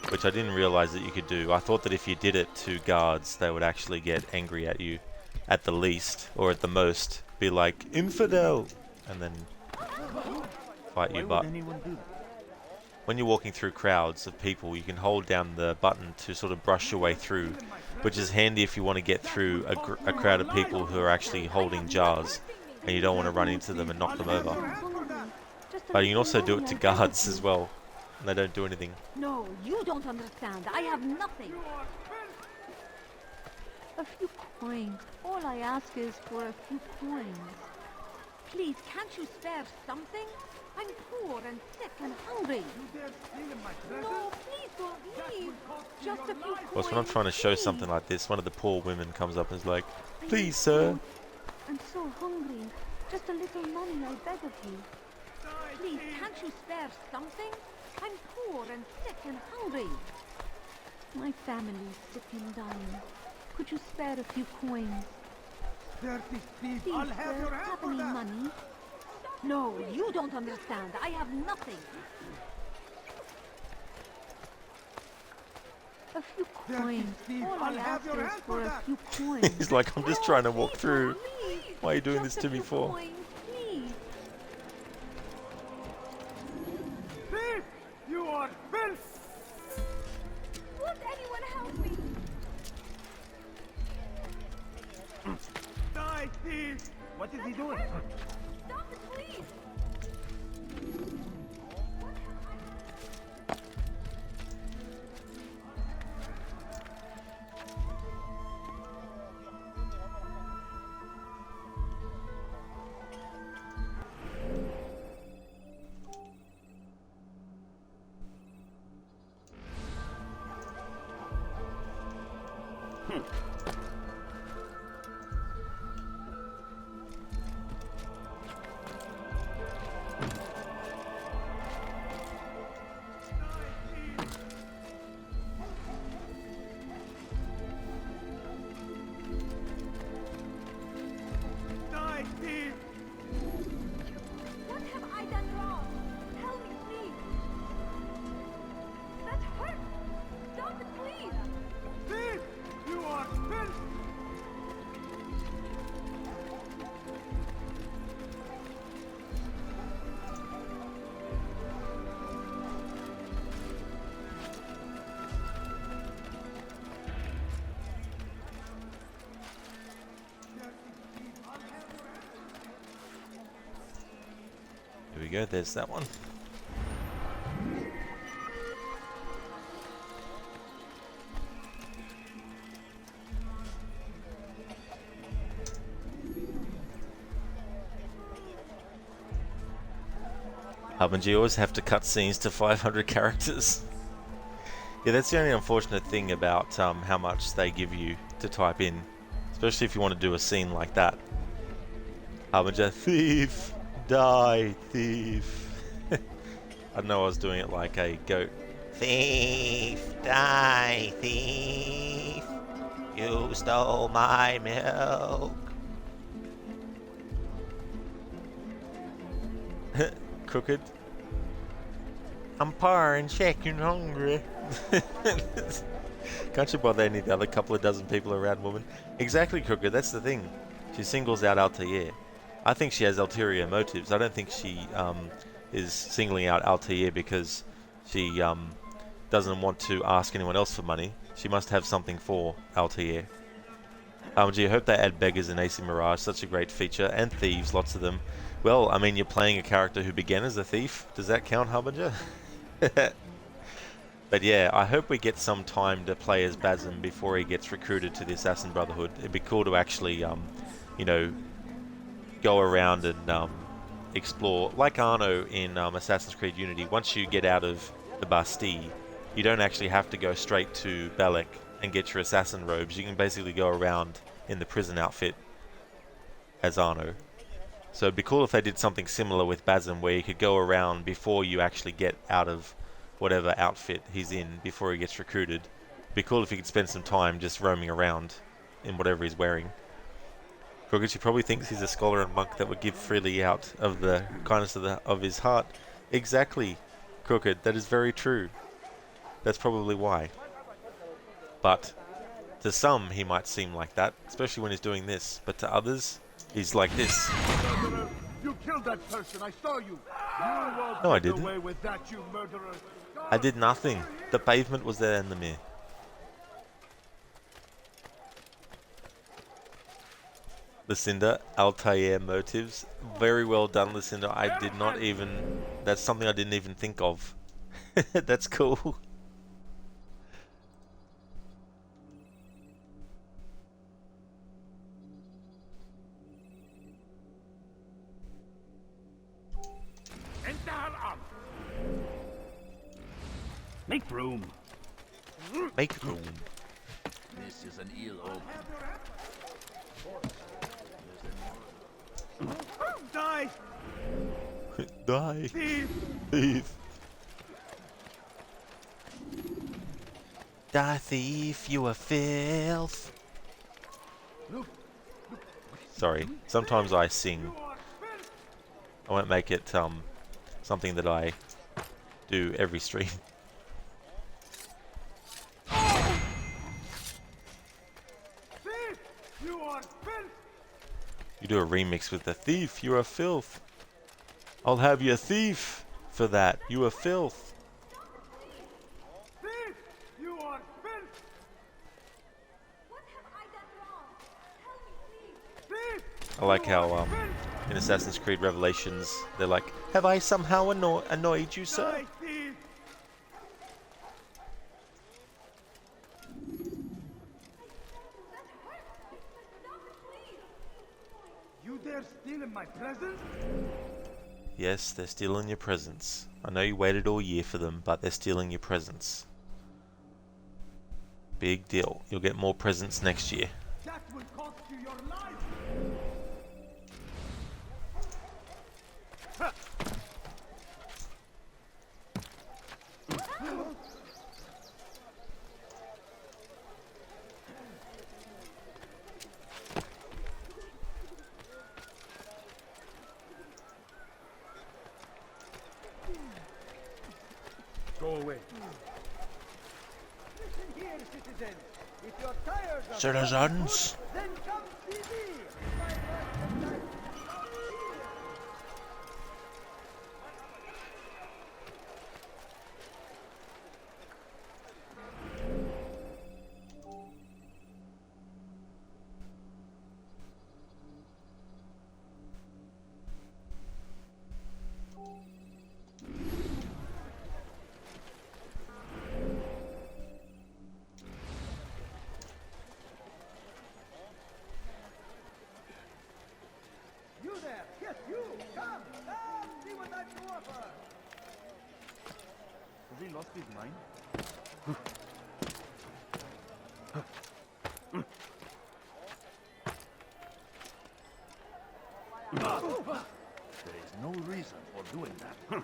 which I didn't realize that you could do. I thought that if you did it to guards, they would actually get angry at you, at the least, or at the most, be like, infidel, and then fight you. But when you're walking through crowds of people, you can hold down the button to sort of brush your way through, which is handy if you want to get through a crowd of people who are actually holding jars, and you don't want to run into them and knock them over. But you can also do it to guards as well, and they don't do anything. No, you don't understand. I have nothing. A few coins. All I ask is for a few coins. Please, can't you spare something? I'm poor and sick and hungry. No, please don't leave. Just a few coins. Well, when I'm trying to show something like this, one of the poor women comes up and is like, please, sir. I'm so hungry. Just a little money, I beg of you. Please, can't you spare something? I'm poor and sick and hungry. My family's sick and dying. Could you spare a few coins? Please, I'll have sir, your have hand any for that. money? No, you don't understand. I have nothing. A few coins. All I I'll have ask your is hand for for a that. few coins. He's like, I'm just trying to walk through. Why are you doing this to me for? Coins, please. Thief! You are filth! Won't anyone help me? Die, thief! What is he doing? Stop it, please. Die, thief! What have I done wrong? Tell me, please. That hurts. Stop it, please. Thief! You are filth! Here we go, there's that one. Haven't you always have to cut scenes to 500 characters? Yeah, that's the only unfortunate thing about how much they give you to type in, especially if you want to do a scene like that. Harbinger, thief, die, thief. I know I was doing it like a goat. Thief, die, thief. You stole my milk. Crooked. I'm poor and sick and hungry. Can't you bother any of the other couple of dozen people around, woman? Exactly, Crooked, that's the thing. She singles out Altair. I think she has ulterior motives. I don't think she is singling out Altair because she doesn't want to ask anyone else for money. She must have something for Altair. Gee, I hope they add beggars in AC Mirage, such a great feature, and thieves, lots of them. Well, I mean, you're playing a character who began as a thief. Does that count, Harbinger? But yeah, I hope we get some time to play as Basim before he gets recruited to the Assassin Brotherhood. It'd be cool to actually, you know, go around and explore. Like Arno in Assassin's Creed Unity, once you get out of the Bastille, you don't actually have to go straight to Belek and get your assassin robes. You can basically go around in the prison outfit as Arno. So it'd be cool if they did something similar with Basim, where you could go around before you actually get out of whatever outfit he's in before he gets recruited. It'd be cool if he could spend some time just roaming around in whatever he's wearing. Crooked, she probably thinks he's a scholar and monk that would give freely out of the kindness of his heart. Exactly, Crooked, that is very true. That's probably why. But to some, he might seem like that, especially when he's doing this. But to others, he's like this. Murderer! You killed that person, I saw you! You won't No, I get didn't. away with that, you murderer! I did nothing. The pavement was there in the mirror. Lucinda, Altair motives. Very well done, Lucinda. I did not even... That's something I didn't even think of. That's cool. Make room. Make room. This is an ill omen. Die! Die. Thief! Thief. Die, thief, you are filth. Sorry, sometimes I sing. I won't make it something that I do every stream. You do a remix with the thief, you are filth. I'll have you a thief for that, you are filth. Thief! You are filth! What have I done wrong? Tell me, please. I like how in Assassin's Creed Revelations they're like, have I somehow annoyed you, sir? Die, thief! You dare steal in my presence? Yes, they're stealing your presents. I know you waited all year for them, but they're stealing your presents. Big deal. You'll get more presents next year. That will cost you your life! Go away. Listen here, citizens. If you're tired of Citizens. then come see me. My work is he lost his mind? There is no reason for doing that.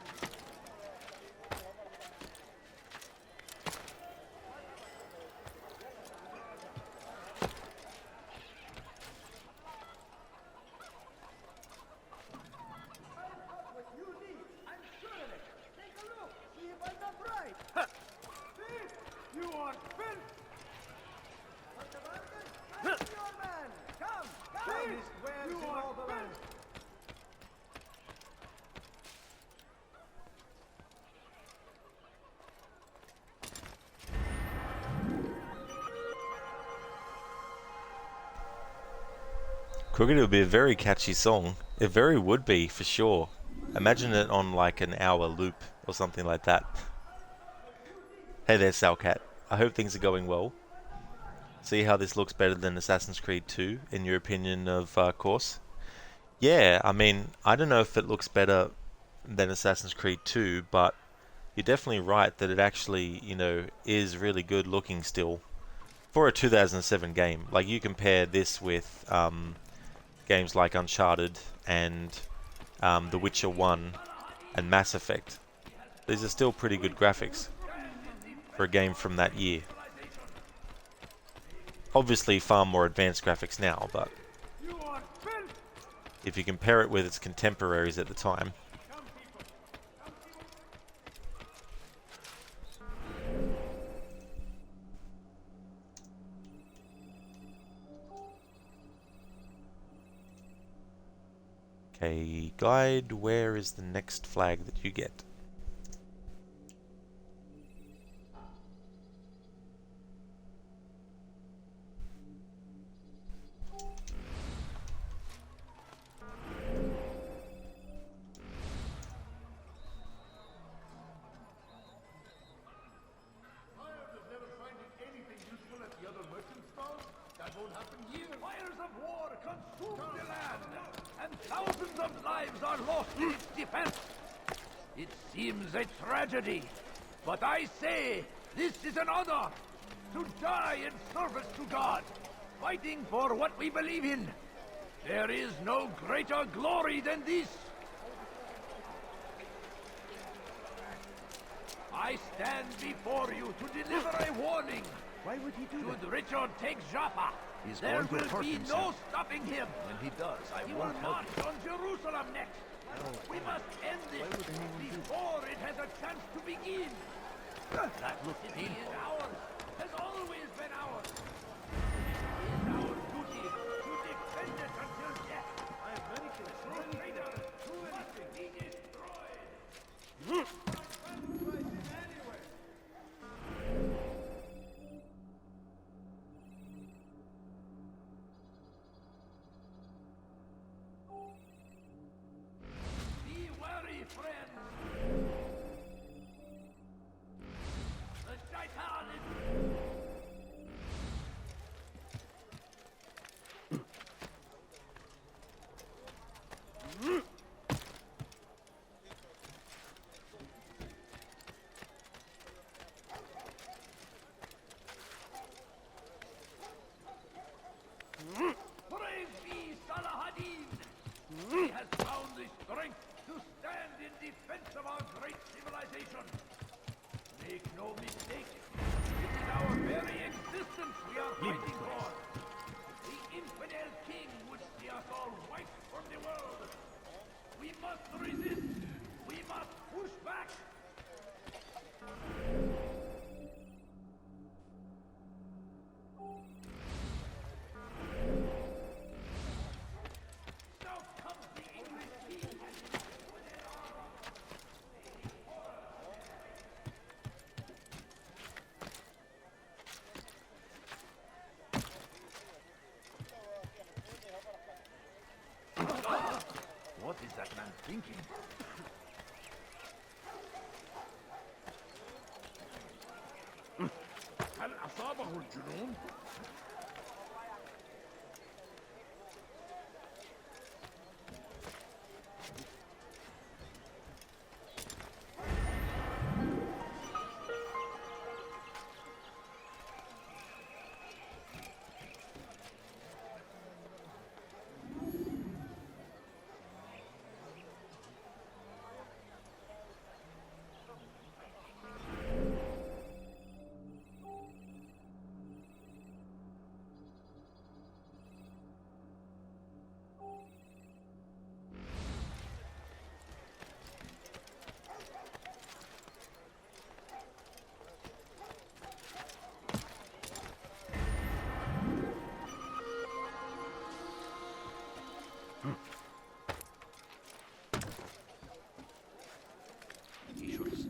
Crooked would be a very catchy song. It very would be, for sure. Imagine it on like an hour loop or something like that. Hey there, Salcat. I hope things are going well. See how this looks better than Assassin's Creed 2, in your opinion, of course? Yeah, I mean, I don't know if it looks better than Assassin's Creed 2, but you're definitely right that it actually, you know, is really good looking still. For a 2007 game. Like, you compare this with games like Uncharted and The Witcher 1 and Mass Effect. These are still pretty good graphics for a game from that year. Obviously far more advanced graphics now, but if you compare it with its contemporaries at the time. Okay, guide, where is the next flag that you get? Fires of war consume the land, and thousands of lives are lost in its defense. It seems a tragedy, but I say this is an honor to die in service to God, fighting for what we believe in. There is no greater glory than this. I stand before you to deliver a warning. Why would he do Should that? Richard take Joppa, He's there going to will hurt be himself. no stopping him. When he does, I He will won't help march him. on Jerusalem next. We must end this before it has a chance to begin. That looked It is painful. ours, has always been ours. It is our duty to defend it until death. I have many kills. Traitors must be destroyed. Be wary, friends. The Shaitan is... Praise be Salahadin! He has found the strength to stand in defense of our great civilization. Make no mistake, it is our very existence we are fighting for. The infidel king would see us all wiped from the world. We must resist. We must push back. South comes the English king. What is that man thinking? هل أصابه الجنون؟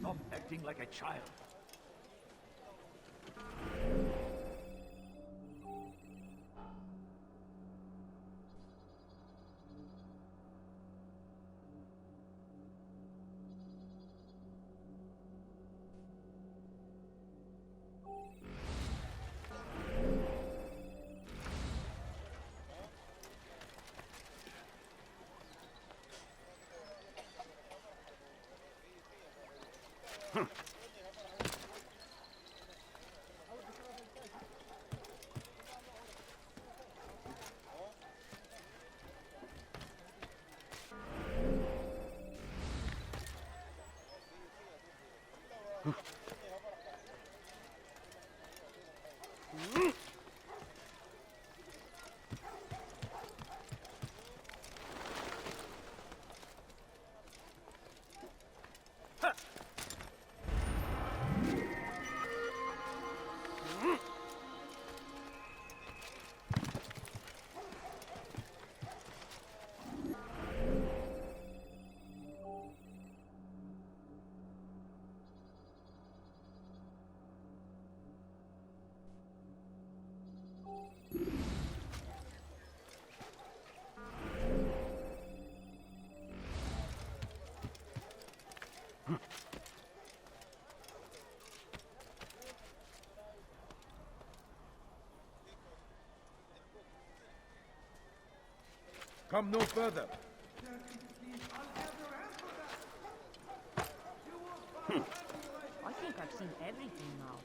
Stop acting like a child. Come no further. I think I've seen everything now.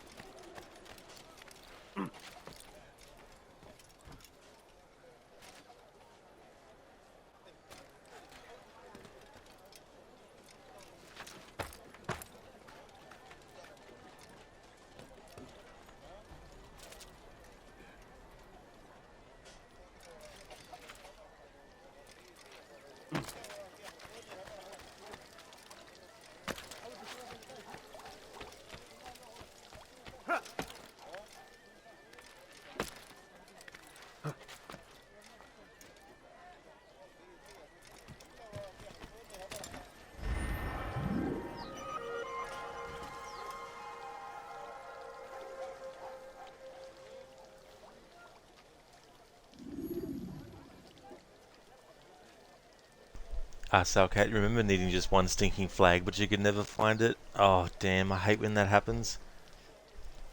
Salcat, you remember needing just one stinking flag, but you could never find it? Oh, damn, I hate when that happens.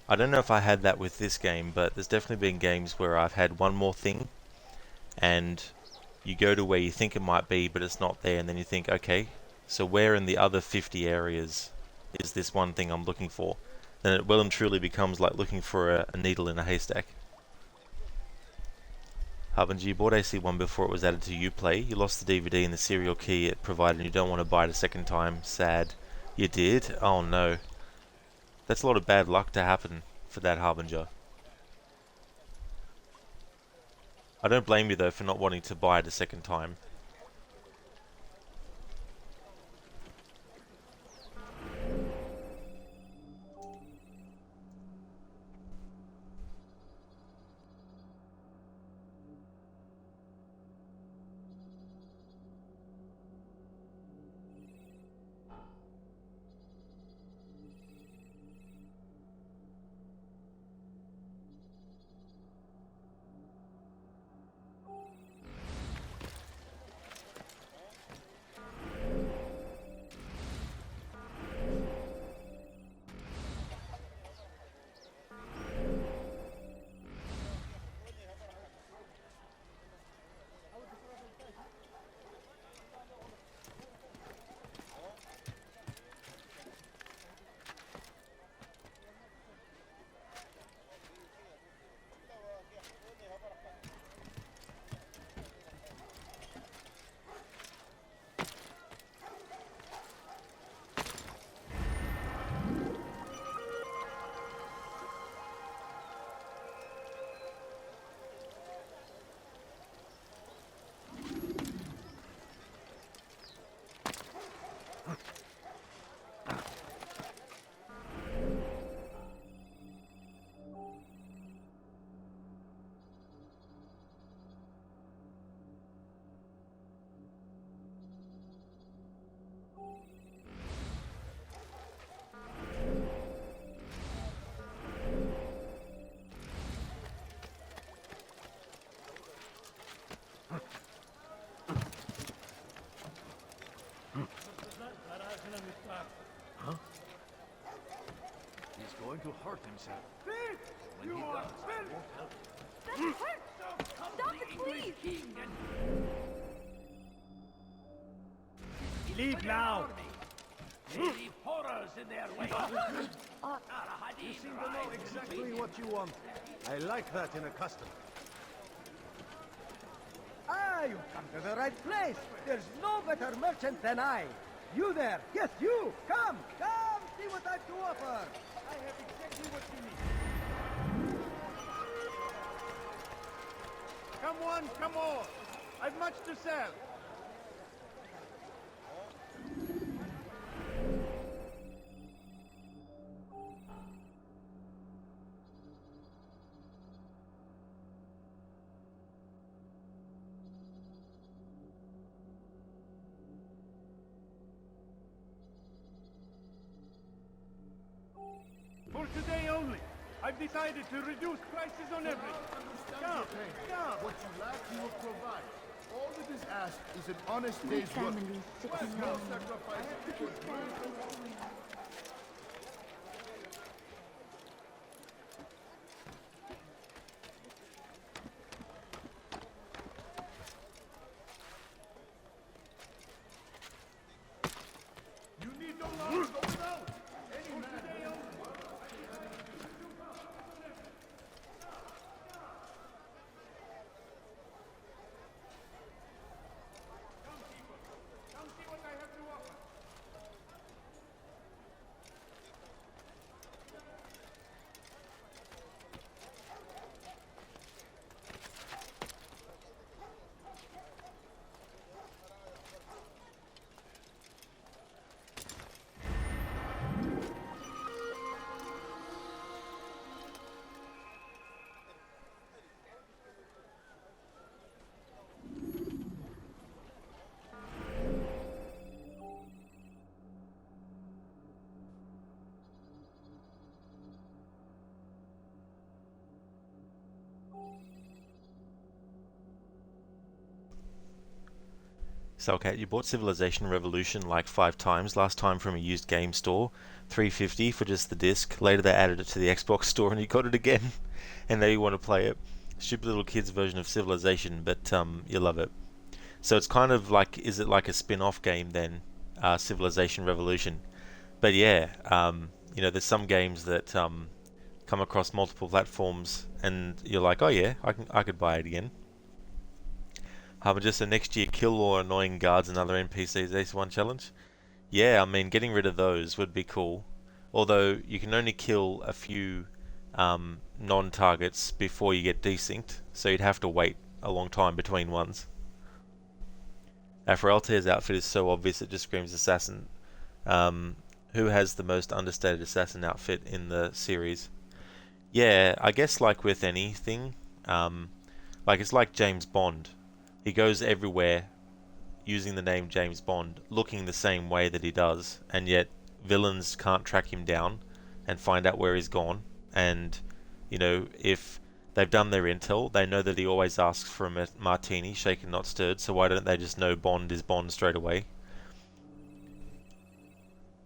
I don't know if I had that with this game, but there's definitely been games where I've had one more thing, and you go to where you think it might be, but it's not there, and then you think, okay, so where in the other 50 areas is this one thing I'm looking for? Then it well and truly becomes like looking for a needle in a haystack. Harbinger, you bought AC1 before it was added to Uplay. You lost the DVD and the serial key it provided and you don't want to buy it a second time. Sad. You did? Oh no. That's a lot of bad luck to happen for that, Harbinger. I don't blame you though for not wanting to buy it a second time. going to hurt himself. When he does, it won't help him. That hurts! Stop it, please! Leave now! They leave horrors in their way. You seem to know exactly what you want. I like that in a customer. Ah, you've come to the right place. There's no better merchant than I. You there, yes, you! Come, see what I've to offer. I have exactly what you need. Come one, come all. I've much to sell. For today only, I've decided to reduce prices on everything. Understand your pain. What you lack, you will provide. All that is asked is an honest My day's work. family's sick and No lonely. sacrifice. Could you spare a few coins? You need no longer go without. Any man. Come see what I have to offer. Salcat, you bought Civilization Revolution like 5 times, last time from a used game store, $3.50 for just the disc, later they added it to the Xbox store and you got it again, and now you want to play it. Stupid little kids version of Civilization, but you love it. So it's kind of like, is it like a spin-off game then, Civilization Revolution? But yeah, you know, there's some games that come across multiple platforms and you're like, oh yeah, I could buy it again. Just so next year, kill all annoying guards and other NPCs Ace 1 challenge? Yeah, I mean, getting rid of those would be cool. Although, you can only kill a few non-targets before you get desynced, so you'd have to wait a long time between ones. Altair's outfit is so obvious it just screams assassin. Who has the most understated assassin outfit in the series? Yeah, I guess like with anything, like it's like James Bond. He goes everywhere using the name James Bond, looking the same way that he does, and yet villains can't track him down and find out where he's gone. And, you know, if they've done their intel, they know that he always asks for a martini, shaken not stirred, so why don't they just know Bond is Bond straight away?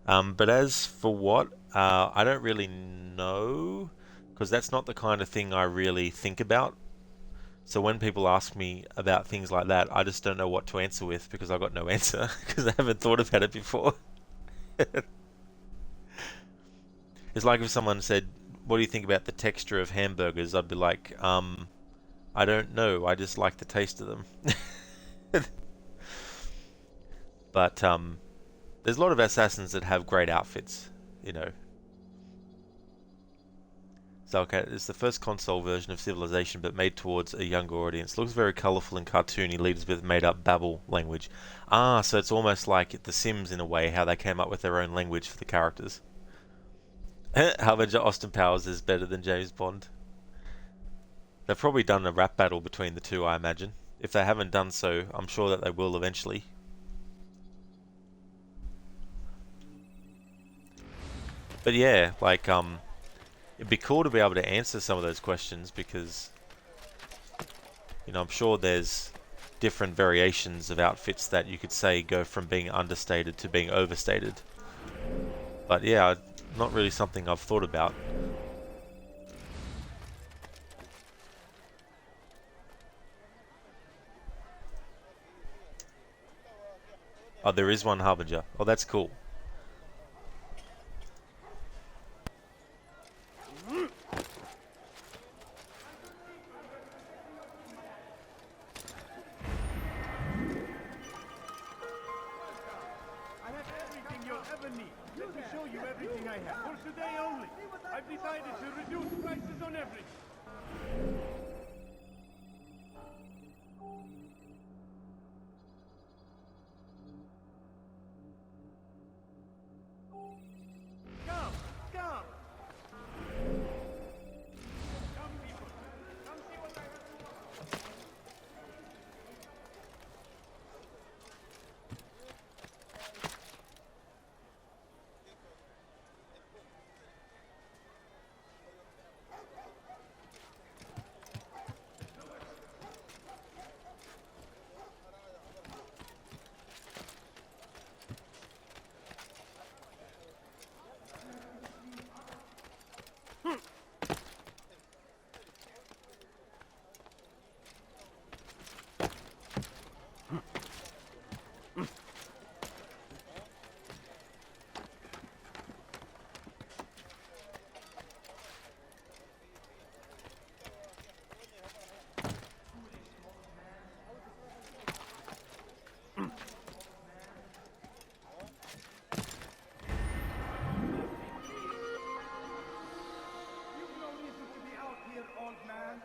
But as for what, I don't really know, because that's not the kind of thing I really think about. So when people ask me about things like that, I just don't know what to answer with because I've got no answer because I haven't thought about it before. It's like if someone said, what do you think about the texture of hamburgers? I'd be like, I don't know, I just like the taste of them. But there's a lot of assassins that have great outfits, you know. So okay, it's the first console version of Civilization but made towards a younger audience. Looks very colourful and cartoony, leaders with made-up babble language. Ah, so it's almost like The Sims in a way, how they came up with their own language for the characters. However, Austin Powers is better than James Bond. They've probably done a rap battle between the two, I imagine. If they haven't done so, I'm sure that they will eventually. But yeah, like, it'd be cool to be able to answer some of those questions because, you know, I'm sure there's different variations of outfits that you could say go from being understated to being overstated. But yeah, not really something I've thought about. Oh, there is one Harbinger. Oh, that's cool. I have everything you'll ever need. Let me show you everything I have. For today only. I've decided to reduce prices on everything. Come, come. Come, people. Come see what I have to offer. You've no reason to be out here, old man.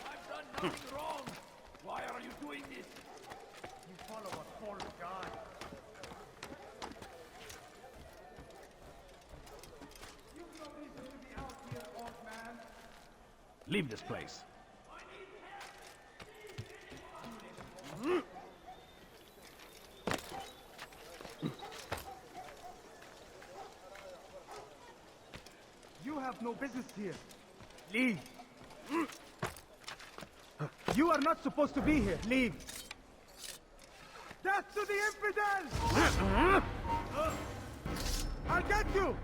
I've done nothing wrong. Why are you doing this? You follow a false god. You've no reason to be out here, old man. Leave this place. You have no business here. Leave. You are not supposed to be here. Leave. Death to the infidels! I'll get you!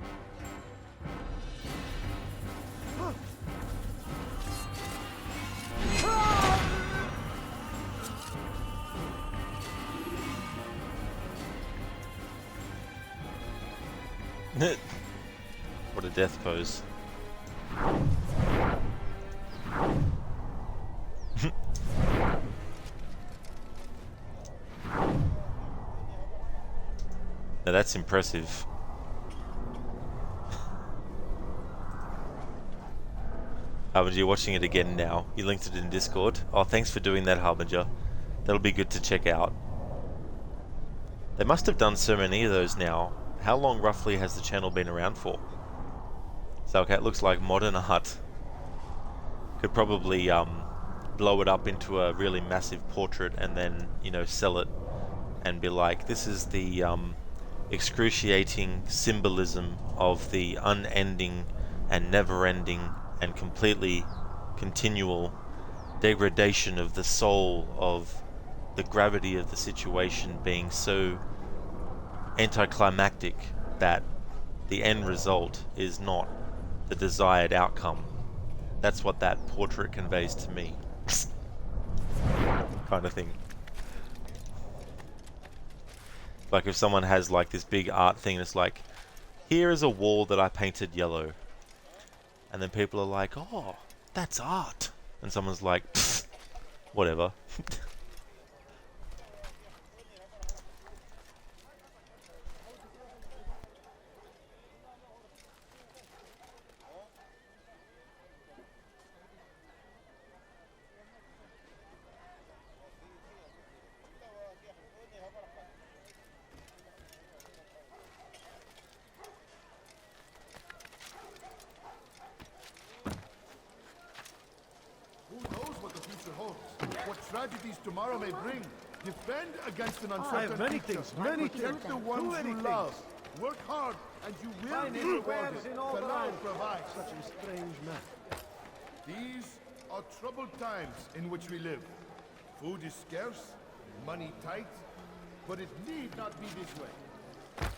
What a death pose. Now that's impressive. Harbinger, you're watching it again now. You linked it in Discord. Oh, thanks for doing that, Harbinger. That'll be good to check out. They must have done so many of those now. How long roughly has the channel been around for? So okay, it looks like modern art. Could probably blow it up into a really massive portrait and then, you know, sell it and be like, this is the excruciating symbolism of the unending and never-ending and completely continual degradation of the soul, of the gravity of the situation being so anticlimactic that the end result is not the desired outcome. That's what that portrait conveys to me. Kind of thing. Like if someone has like this big art thing, it's like, here is a wall that I painted yellow. And then people are like, oh, that's art. And someone's like, whatever. what tragedies tomorrow may bring. Defend against an I uncertain have many future. things, many Protect things. the ones Too you many love. things. Work hard, and you will Mine be everywhere rewarded. in all the Talal land. provides. Such a strange man. These are troubled times in which we live. Food is scarce, money tight, but it need not be this way.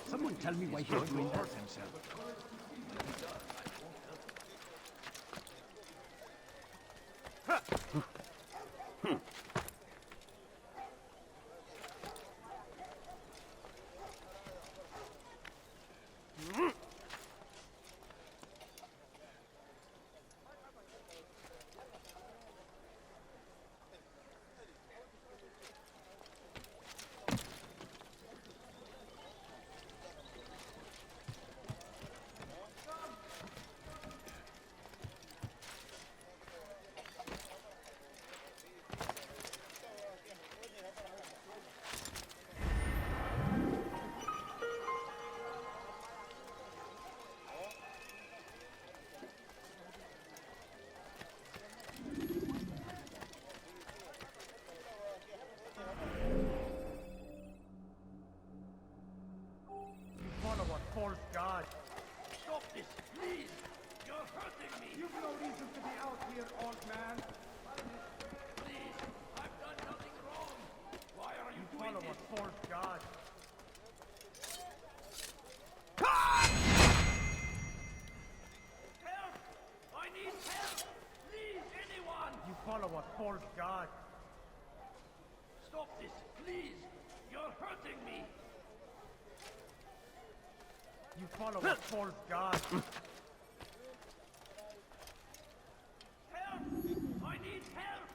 Someone tell me why he's doing that himself. false god. Stop this, please! You're hurting me! You've no reason to be out here, old man. Please, I've done nothing wrong. Why are you doing this? You follow a false god. Help! I need help! Please, anyone! You follow a false god. Stop this, please! You're hurting me! You follow a false god. Help! I need help!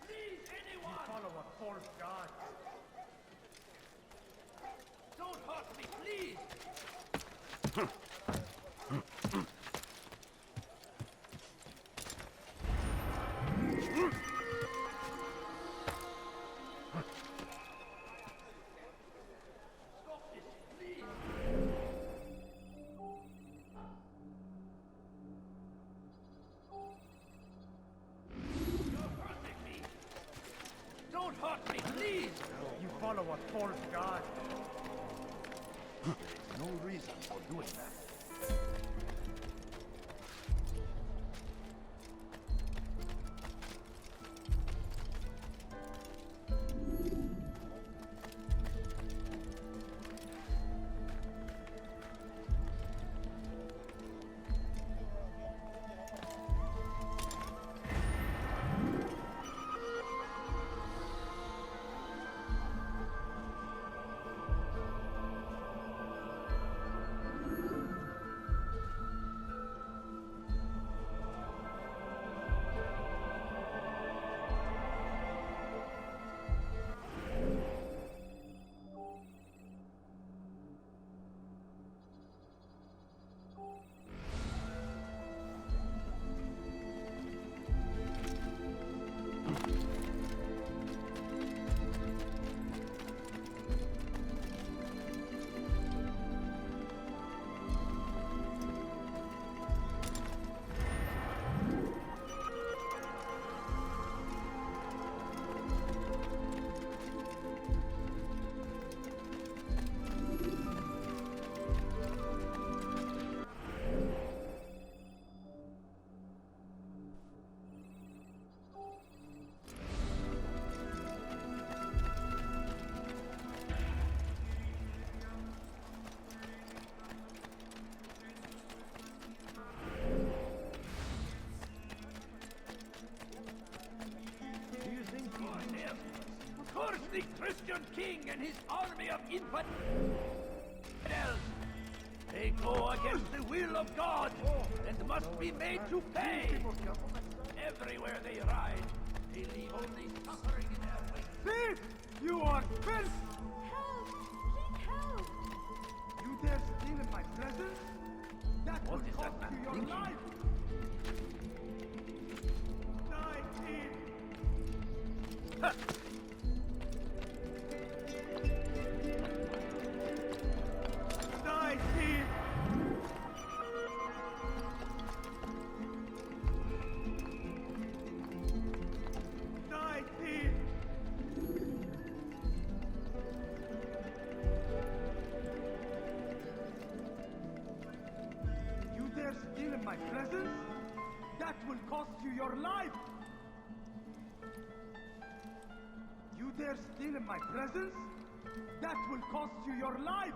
Please, anyone! You follow a false god. Don't hurt me, please! Stop this, please! You're hurting me! Don't hurt me, please! You follow a false god. There's no reason for doing that. Do you think him? Curse the Christian king and his army of infidels! They go against the will of God and must be made to pay! Everywhere they ride, they leave only suffering in their wake. Thief! You are filth! Help! Please help! You dare steal in my presence? That will cost you your life! Die, thief! Ha! Die, thief! Die, thief! will cost you your life! You dare steal in my presence? That will cost you your life!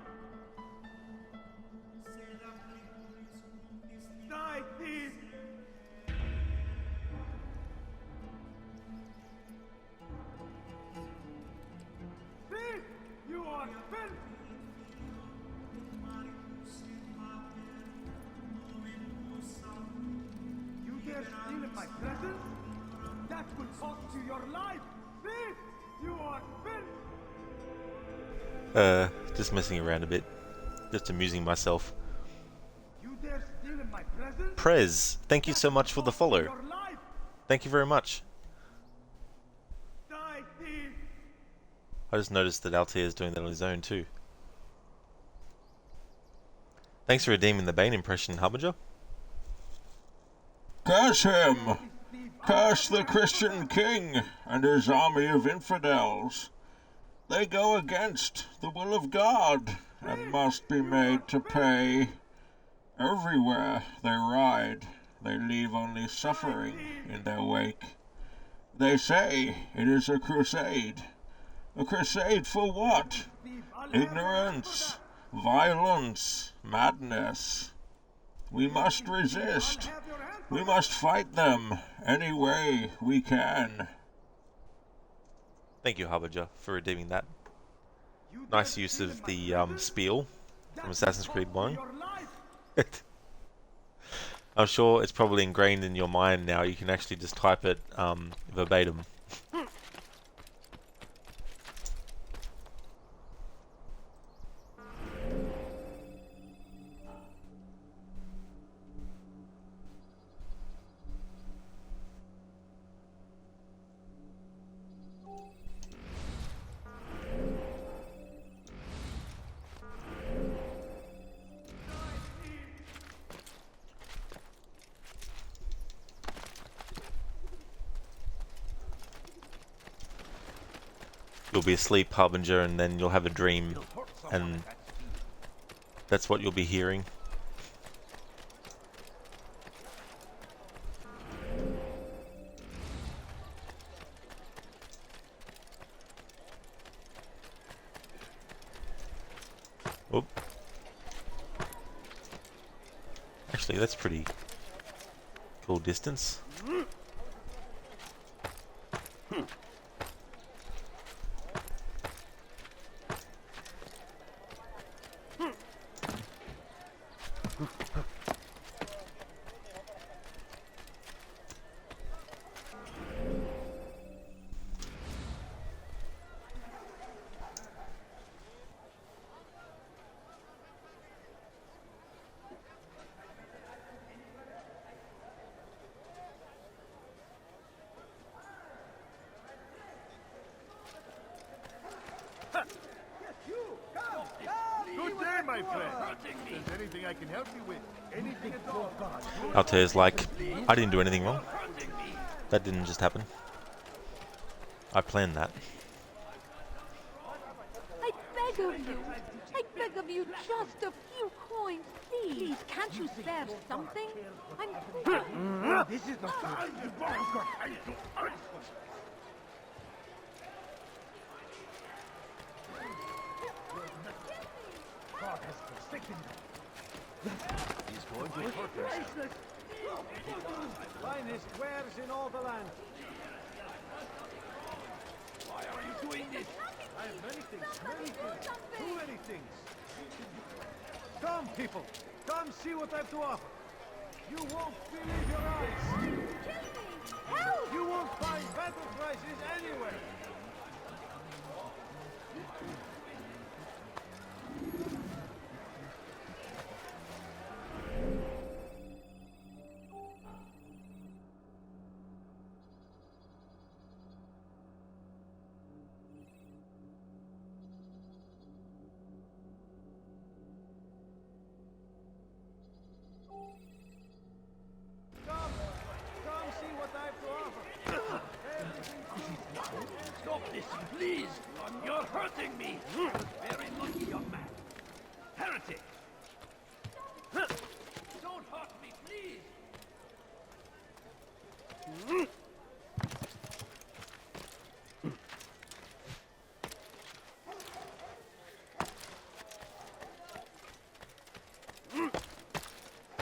Die, thief! Thief! You are filth! You dare steal in my presence? That will cost you your life! Thief! You are filth! Just messing around a bit. Just amusing myself. You dare steal in my presence? Prez, thank you so much for the follow. Thank you very much. Die, thief! I just noticed that Altair is doing that on his own too. Thanks for redeeming the Bane impression, Harbinger. Curse him! Curse the Christian king and his army of infidels. They go against the will of God and must be made to pay. Everywhere they ride, they leave only suffering in their wake. They say it is a crusade. A crusade for what? Ignorance, violence, madness. We must resist. We must fight them any way we can. Thank you, Harbinger, for redeeming that. Nice use of the spiel from Assassin's Creed 1. I'm sure it's probably ingrained in your mind now. You can actually just type it verbatim. You'll be asleep, Harbinger, and then you'll have a dream, and that's what you'll be hearing. Oop. Actually, that's pretty cool distance. Good day, my friend. If there's anything I can help you with, anything at all. Altair's like, I didn't do anything wrong. That didn't just happen. I planned that. I beg of you. I beg of you, just a few coins, please. Can't you spare something? I'm... This is the time to God has forsaken them. He's going to hurt us. Finest wares in all the land. Why are you doing this? I have many things. Too many things. Come, people. Come see what I have to offer. You won't believe your eyes. Help! You won't find better prices anywhere. Come see what I have to offer. Stop this, please! You're hurting me! Very lucky, young man. Heretic! Don't hurt me, please!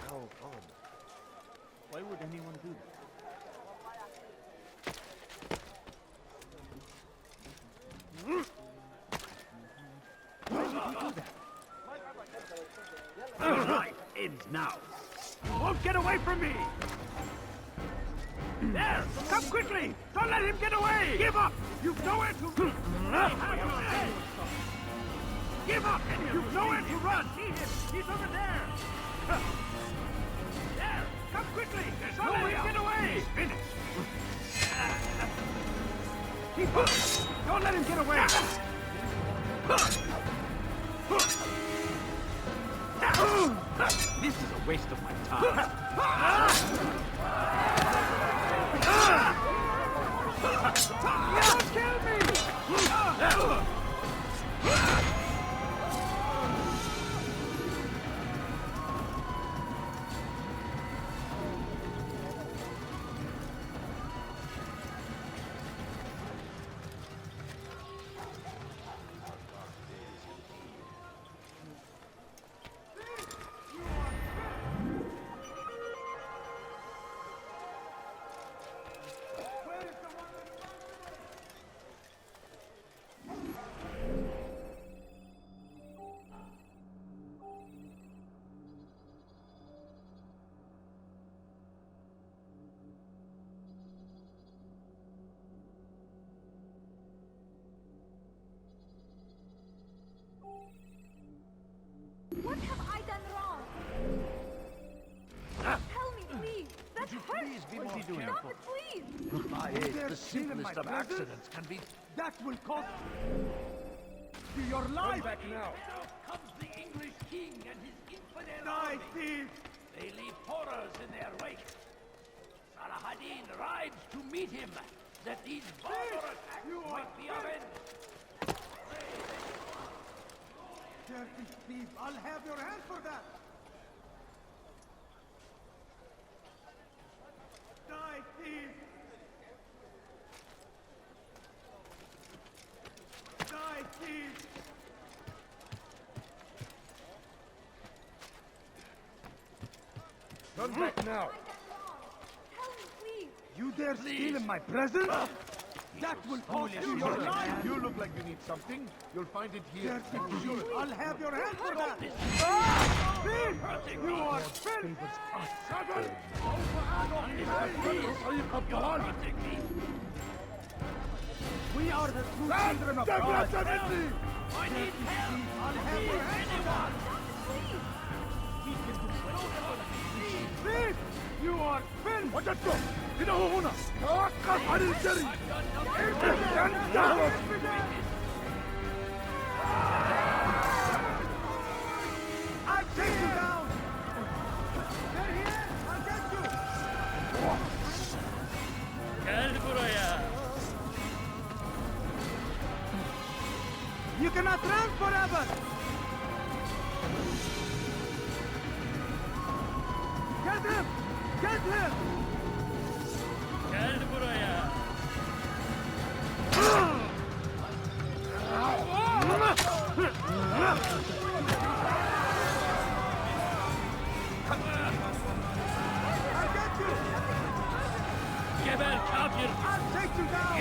Oh, God. Why would anyone do that? Why would he do that? All right, ends now. You won't get away from me! There! Come quickly! Don't let him get away! Give up! You've nowhere to... Give up! You've nowhere to run! See him! He's over there! There! Come quickly! Don't let him get away! He's finished! Keep up! Don't let him get away! This is a waste of my time. Don't kill me! What have I done wrong? Tell me, please. That hurts. Please be more careful. Stop it, please. My age, the simplest of accidents can be... That will cost you your life! Back now. Comes the English king and his infidel Die, army. thief! They leave horrors in their wake. Salah-ad-Din rides to meet him, that these barbarous acts might be avenged. Dirty thief! I'll have your hand for that! Die, thief! Die, thief! Turn back now. Tell me, please. You dare steal in my presence? That will cost you your life! You look like you need something. You'll find it here. Dirty thief! I'll have your hand for that! Thief! You are filth! We are the true children of God! I need help! I'll have your hand for that! Thief! You are filth! I'll take you down! They're here! I'll get you! Gel buraya. You cannot run forever! Get him! Get him! Gel buraya. I'll get you! Geber kafir. I'll take you down!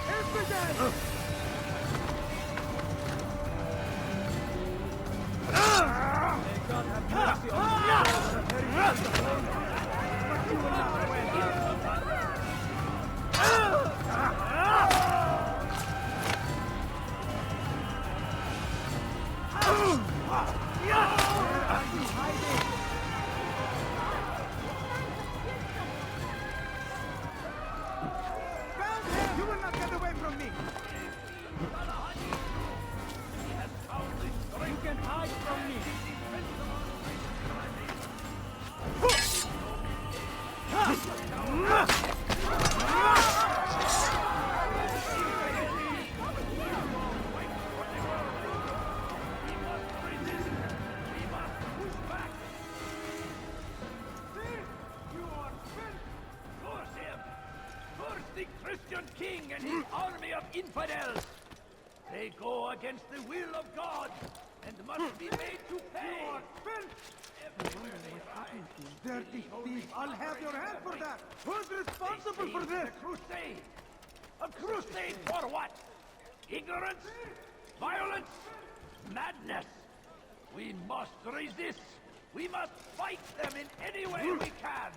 Infidel! May God have mercy on you. You will not Found him! You will not get away from me! You can hide from me! king and his army of infidels. They go against the will of God and must be made to pay. You are everywhere they hide. Dirty thief! I'll have your hand for that! Who's responsible for this? A crusade! A crusade for what? Ignorance? Violence? Madness! We must resist! We must fight them in any way we can!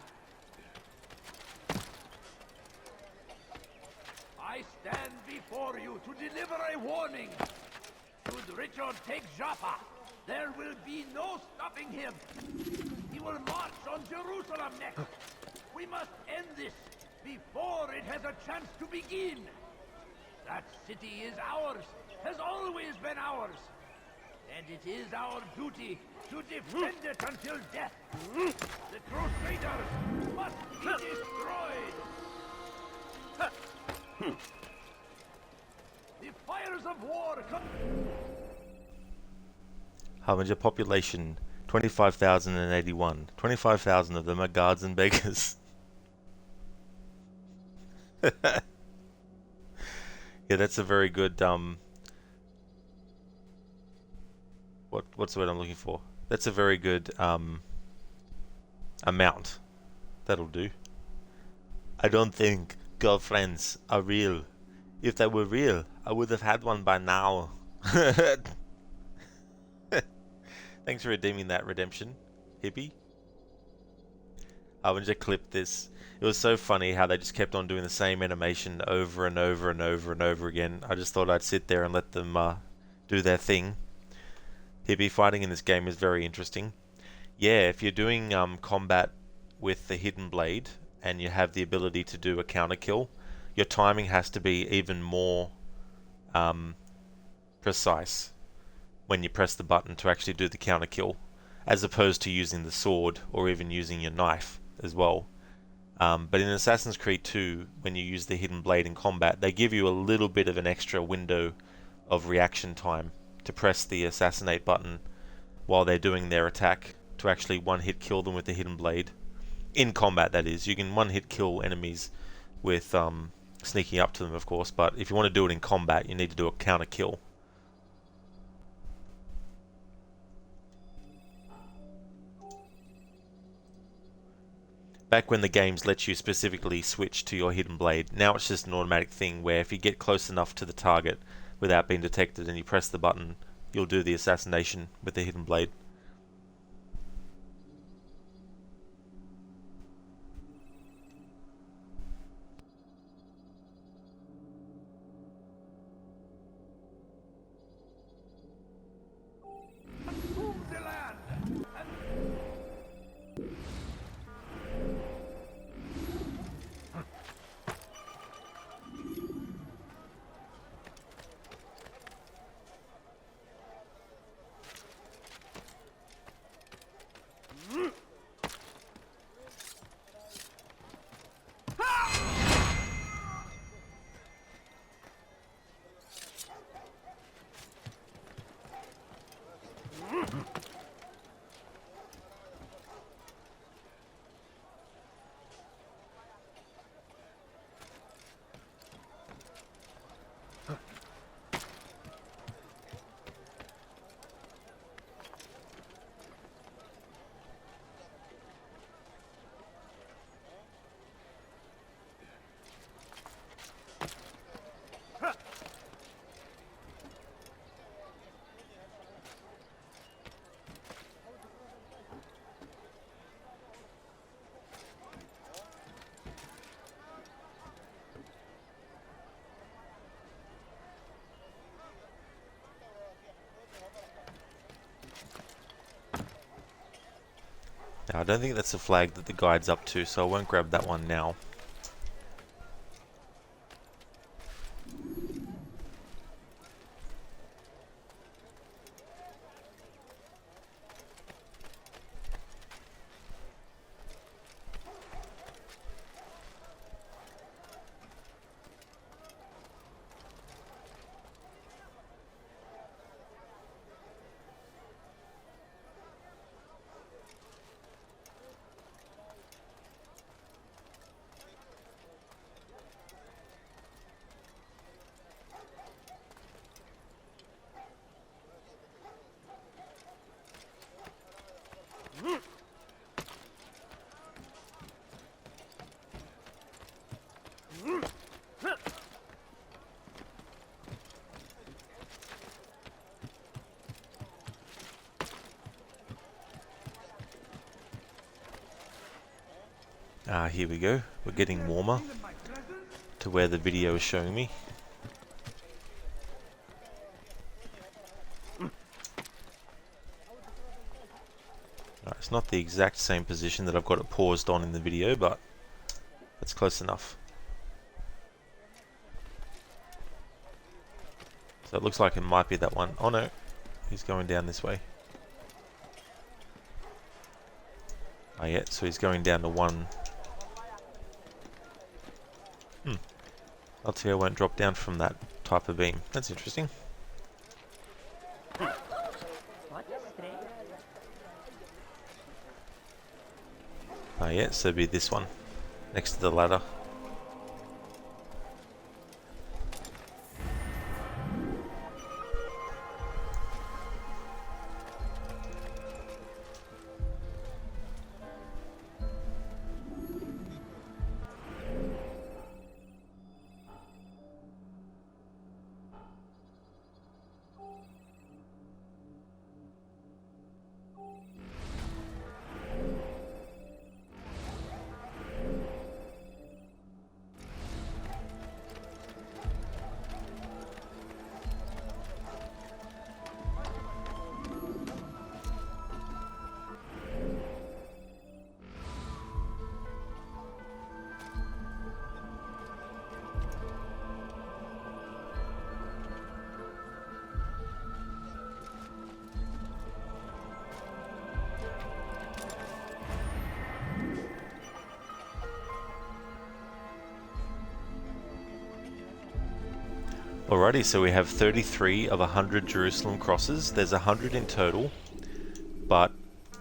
I stand before you to deliver a warning. Should Richard take Jaffa, there will be no stopping him. He will march on Jerusalem next. We must end this before it has a chance to begin. That city is ours, has always been ours. And it is our duty to defend it until death. The Crusaders must be destroyed. The fires of war come. Harbinger population 25,081. 25,000 of them are guards and beggars. Yeah, that's a very good what's the word I'm looking for? That's a very good amount. That'll do. I don't think girlfriends are real. If they were real, I would have had one by now. Thanks for redeeming that redemption, hippie. I would just clip this. It was so funny how they just kept on doing the same animation over and over and over and over again. I just thought I'd sit there and let them do their thing. Hippie fighting in this game is very interesting. Yeah, if you're doing combat with the hidden blade and you have the ability to do a counter kill, your timing has to be even more precise when you press the button to actually do the counter kill, as opposed to using the sword or even using your knife as well. But in Assassin's Creed 2, when you use the hidden blade in combat, they give you a little bit of an extra window of reaction time to press the assassinate button while they're doing their attack to actually one-hit kill them with the hidden blade. In combat, that is. You can one-hit kill enemies with sneaking up to them, of course, but if you want to do it in combat, you need to do a counter kill. Back when the games let you specifically switch to your hidden blade, now it's just an automatic thing where if you get close enough to the target without being detected and you press the button, you'll do the assassination with the hidden blade. Now, I don't think that's the flag that the guide's up to, so I won't grab that one now. Here we go. We're getting warmer to where the video is showing me. It's not the exact same position that I've got it paused on in the video, but it's close enough. So it looks like it might be that one. Oh no, he's going down this way. Oh yeah, so he's going down to one. LTO won't drop down from that type of beam. That's interesting. Oh yeah, so it'd be this one, next to the ladder. Alrighty, so we have 33 of 100 Jerusalem crosses. There's 100 in total, but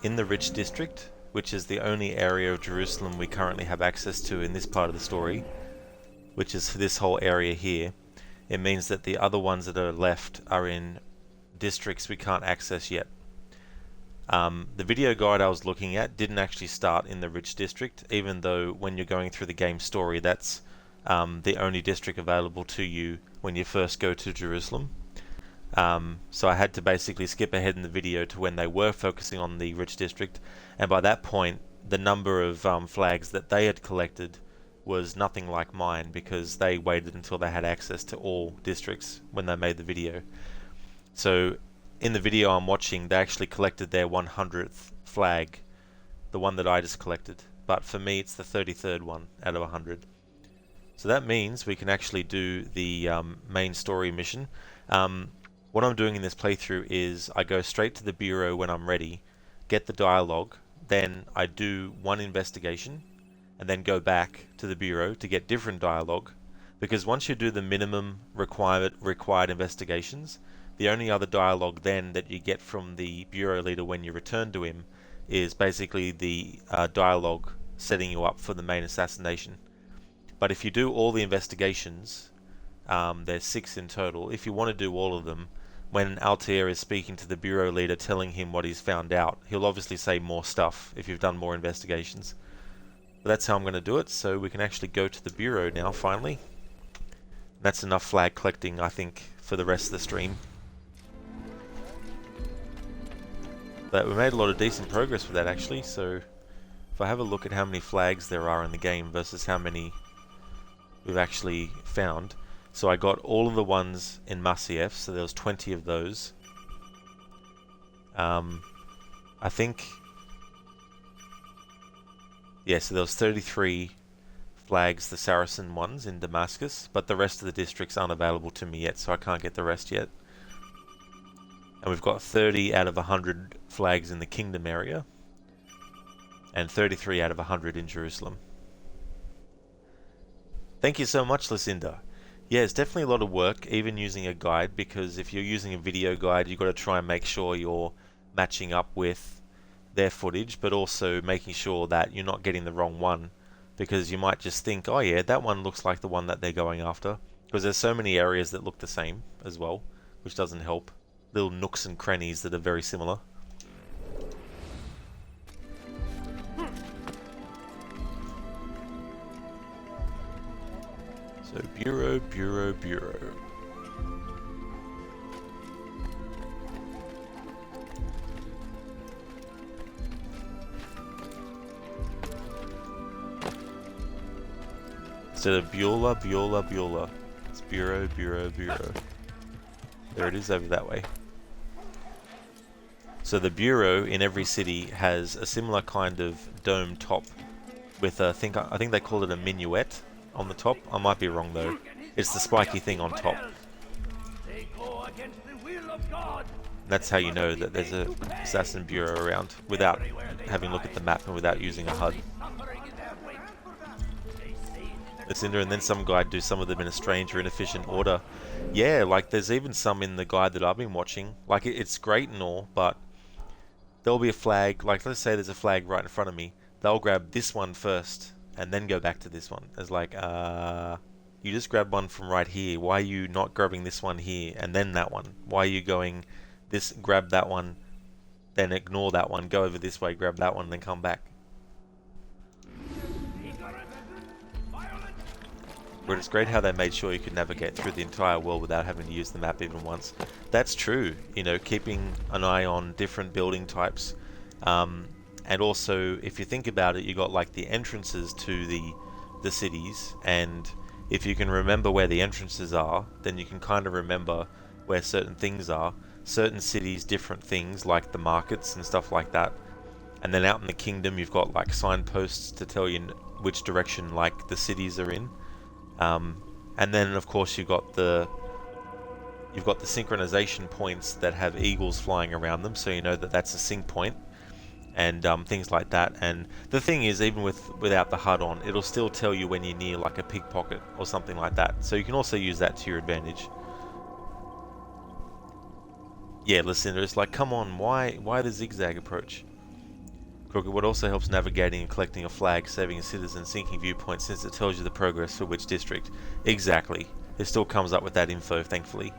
in the rich district, which is the only area of Jerusalem we currently have access to in this part of the story, which is this whole area here, it means that the other ones that are left are in districts we can't access yet. The video guide I was looking at didn't actually start in the rich district, even though when you're going through the game story, that's the only district available to you when you first go to Jerusalem. So I had to basically skip ahead in the video to when they were focusing on the rich district, and by that point the number of flags that they had collected was nothing like mine, because they waited until they had access to all districts when they made the video. So in the video I'm watching, they actually collected their 100th flag, the one that I just collected, but for me it's the 33rd one out of 100. So that means we can actually do the main story mission. What I'm doing in this playthrough is I go straight to the bureau when I'm ready, get the dialogue, then I do one investigation, and then go back to the bureau to get different dialogue, because once you do the minimum required investigations, the only other dialogue then that you get from the bureau leader when you return to him is basically the dialogue setting you up for the main assassination. But if you do all the investigations, there's 6 in total, if you want to do all of them, when Altair is speaking to the bureau leader telling him what he's found out, he'll obviously say more stuff if you've done more investigations. But that's how I'm going to do it, so we can actually go to the bureau now, finally. That's enough flag collecting, I think, for the rest of the stream. But we made a lot of decent progress with that, actually, so if I have a look at how many flags there are in the game versus how many we've actually found. So I got all of the ones in Masyaf, so there was 20 of those. I think, yeah, so there was 33 flags, the Saracen ones in Damascus, but the rest of the districts aren't available to me yet, so I can't get the rest yet. And we've got 30 out of 100 flags in the Kingdom area, and 33 out of 100 in Jerusalem. Thank you so much, Lucinda. Yeah, it's definitely a lot of work, even using a guide, because if you're using a video guide, you've got to try and make sure you're matching up with their footage, but also making sure that you're not getting the wrong one, because you might just think, oh yeah, that one looks like the one that they're going after, because there's so many areas that look the same as well, which doesn't help. Little nooks and crannies that are very similar. So bureau, bureau, bureau. Instead of Beulah, Beulah, Beulah. It's Bureau, Bureau, Bureau. There it is over that way. So the Bureau in every city has a similar kind of dome top with I think they call it a minuet on the top. I might be wrong though. It's the spiky thing on top. That's how you know that there's a assassin bureau around without having a look at the map and without using a HUD. Lucinda, and then some guy do some of them in a strange or inefficient order. Yeah, like there's even some in the guide that I've been watching. Like it's great and all, but there'll be a flag, like let's say there's a flag right in front of me. They'll grab this one first and then go back to this one. It's like, you just grabbed one from right here. Why are you not grabbing this one here and then that one? Why are you going this, grab that one, then ignore that one, go over this way, grab that one, and then come back? But it's great how they made sure you could navigate through the entire world without having to use the map even once. That's true, you know, keeping an eye on different building types. And also, if you think about it, you got like the entrances to the cities, and if you can remember where the entrances are, then you can kind of remember where certain things are. Certain cities, different things, like the markets and stuff like that. And then out in the kingdom, you've got like signposts to tell you which direction like the cities are in. And then of course you've got the synchronization points that have eagles flying around them, so you know that that's a sync point, and things like that. And the thing is, even without the HUD on, it'll still tell you when you're near like a pickpocket or something like that. So you can also use that to your advantage. Yeah, Lucinda, it's like, come on, why the zigzag approach? Crooked, what also helps navigating and collecting a flag, saving a citizen, syncing viewpoints, since it tells you the progress for which district. Exactly. It still comes up with that info, thankfully.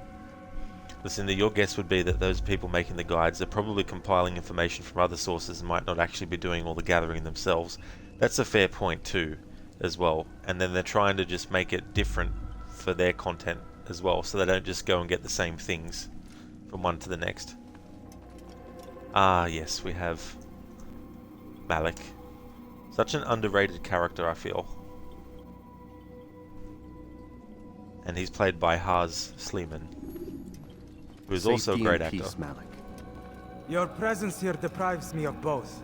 Lucinda, your guess would be that those people making the guides are probably compiling information from other sources and might not actually be doing all the gathering themselves. That's a fair point too, as well. And then they're trying to just make it different for their content as well, so they don't just go and get the same things from one to the next. Ah, yes, we have Malik. Such an underrated character, I feel. And he's played by Haz Sleeman, who is also a great actor. Malik. Your presence here deprives me of both.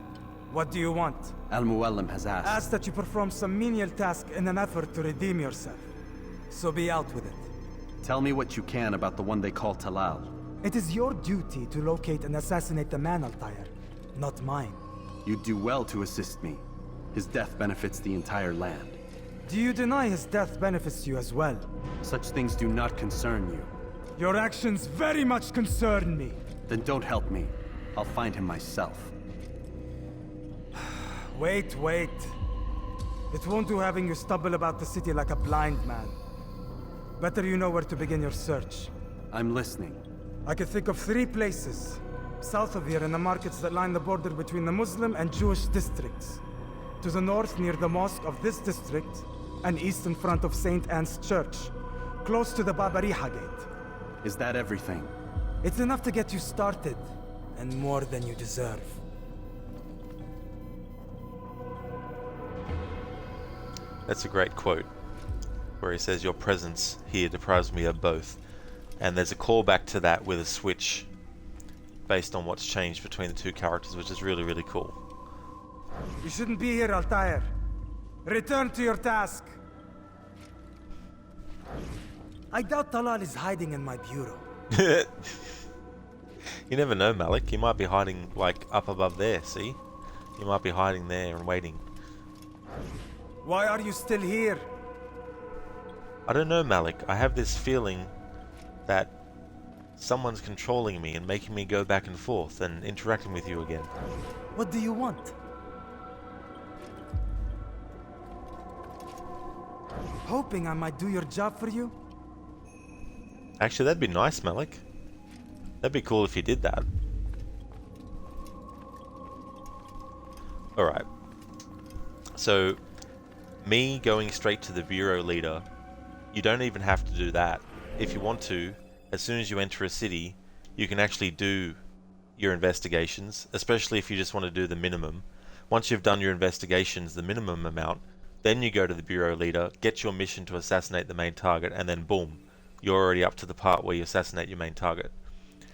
What do you want? Al-Muallim has asked. Asked that you perform some menial task in an effort to redeem yourself. So be out with it. Tell me what you can about the one they call Talal. It is your duty to locate and assassinate the man, Altair, not mine. You'd do well to assist me. His death benefits the entire land. Do you deny his death benefits you as well? Such things do not concern you. Your actions very much concern me. Then don't help me. I'll find him myself. Wait. It won't do having you stumble about the city like a blind man. Better you know where to begin your search. I'm listening. I could think of 3 places. South of here in the markets that line the border between the Muslim and Jewish districts. To the north near the mosque of this district, and east in front of St. Anne's Church, close to the Babariha Gate. Is that everything? It's enough to get you started, and more than you deserve. That's a great quote, where he says, your presence here deprives me of both. And there's a callback to that with a switch based on what's changed between the two characters, which is really, really cool. You shouldn't be here, Altair. Return to your task. I doubt Talal is hiding in my bureau. You never know, Malik. He might be hiding, like, up above there, see? He might be hiding there and waiting. Why are you still here? I don't know, Malik. I have this feeling that someone's controlling me and making me go back and forth and interacting with you again. What do you want? Hoping I might do your job for you? Actually, that'd be nice, Malik. That'd be cool if you did that. Alright. So, me going straight to the bureau leader, you don't even have to do that. If you want to, as soon as you enter a city, you can actually do your investigations, especially if you just want to do the minimum. Once you've done your investigations, the minimum amount, Then you go to the bureau leader, get your mission to assassinate the main target, and then boom, you're already up to the part where you assassinate your main target.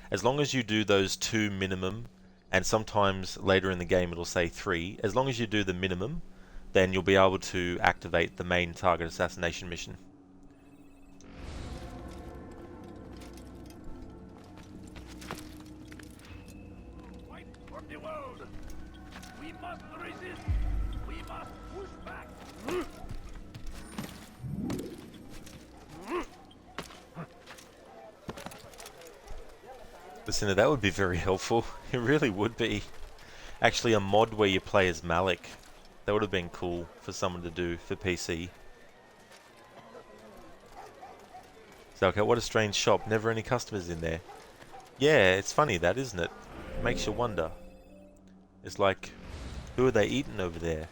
As long as you do those 2 minimum, and sometimes later in the game it'll say 3, as long as you do the minimum, then you'll be able to activate the main target assassination mission. Fight for the world. We must resist. We must push back. Listen, that would be very helpful. It really would be. Actually, a mod where you play as Malik. That would have been cool for someone to do for PC. So, okay, what a strange shop. Never any customers in there. Yeah, it's funny that, isn't it? It makes you wonder. It's like, who are they eating over there?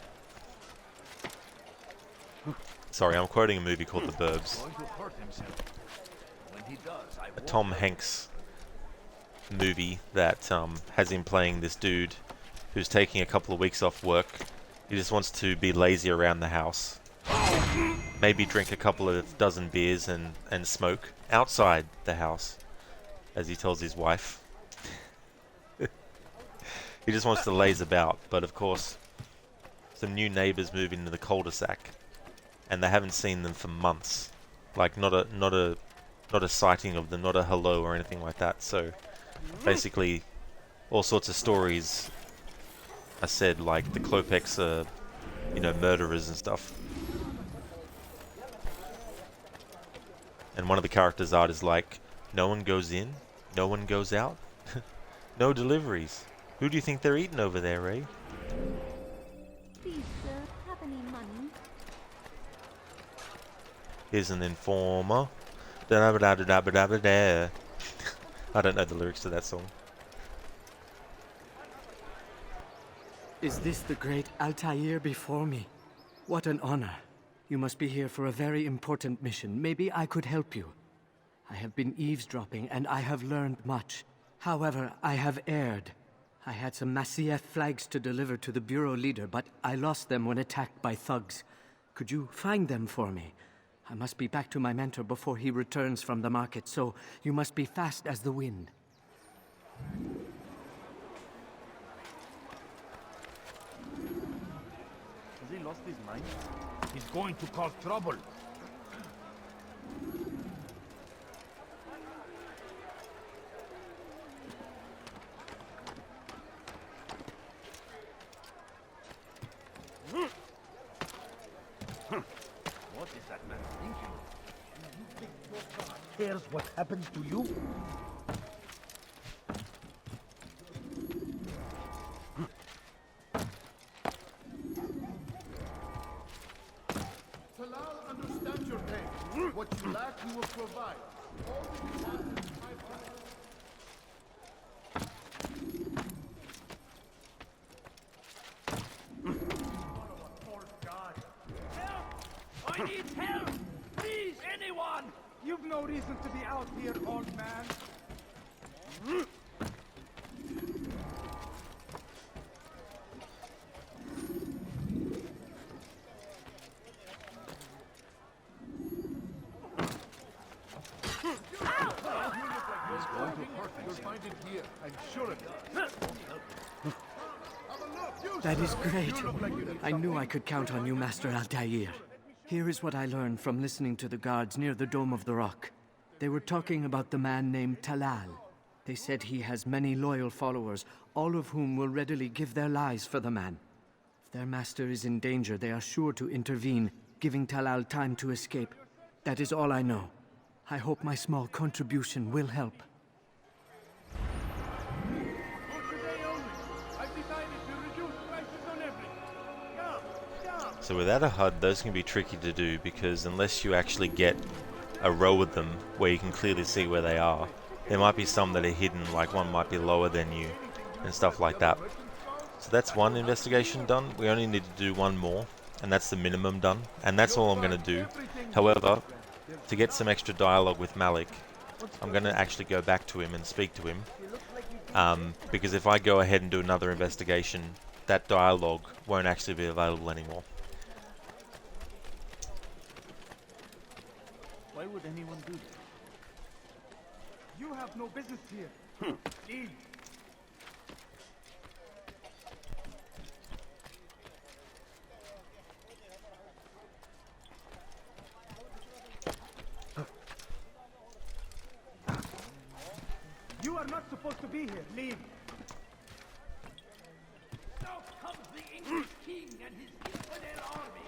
Sorry, I'm quoting a movie called The Burbs. A Tom Hanks movie that has him playing this dude who's taking a couple of weeks off work. He just wants to be lazy around the house. Maybe drink a couple of dozen beers and smoke outside the house, as he tells his wife. He just wants to laze about, but of course, some new neighbours move into the cul-de-sac, and they haven't seen them for months. Like not a sighting of them, not a hello or anything like that. So basically, all sorts of stories are said, like the Klopeks are, murderers and stuff. And one of the characters' art is like, no one goes in, no one goes out, no deliveries. Who do you think they're eating over there, Ray? Please, sir, have any money? Here's an informer. Da-da-da-da-da-da-da. I don't know the lyrics to that song. Is this the great Altair before me? What an honor. You must be here for a very important mission. Maybe I could help you. I have been eavesdropping, and I have learned much. However, I have erred. I had some Masyaf flags to deliver to the bureau leader, but I lost them when attacked by thugs. Could you find them for me? I must be back to my mentor before he returns from the market, so you must be fast as the wind. Has he lost his mind? He's going to cause trouble. What is that man thinking? You think your God cares what happens to you? Talal understands your pain. What you lack, he will provide. All that you want is my father. I need help! Please, anyone! You've no reason to be out here, old man. You'll find it here. I'm sure of it. That is great. I knew I could count on you, Master Altair. Here is what I learned from listening to the guards near the Dome of the Rock. They were talking about the man named Talal. They said he has many loyal followers, all of whom will readily give their lives for the man. If their master is in danger, they are sure to intervene, giving Talal time to escape. That is all I know. I hope my small contribution will help. So without a HUD, those can be tricky to do, because unless you actually get a row with them where you can clearly see where they are, there might be some that are hidden, like one might be lower than you and stuff like that. So that's one investigation done. We only need to do one more, and that's the minimum done, and that's all I'm going to do. However, to get some extra dialogue with Malik, I'm going to actually go back to him and speak to him, because if I go ahead and do another investigation, that dialogue won't actually be available anymore. Why would anyone do that? You have no business here. Leave. You are not supposed to be here. Leave. Now comes the English king and his infidel army.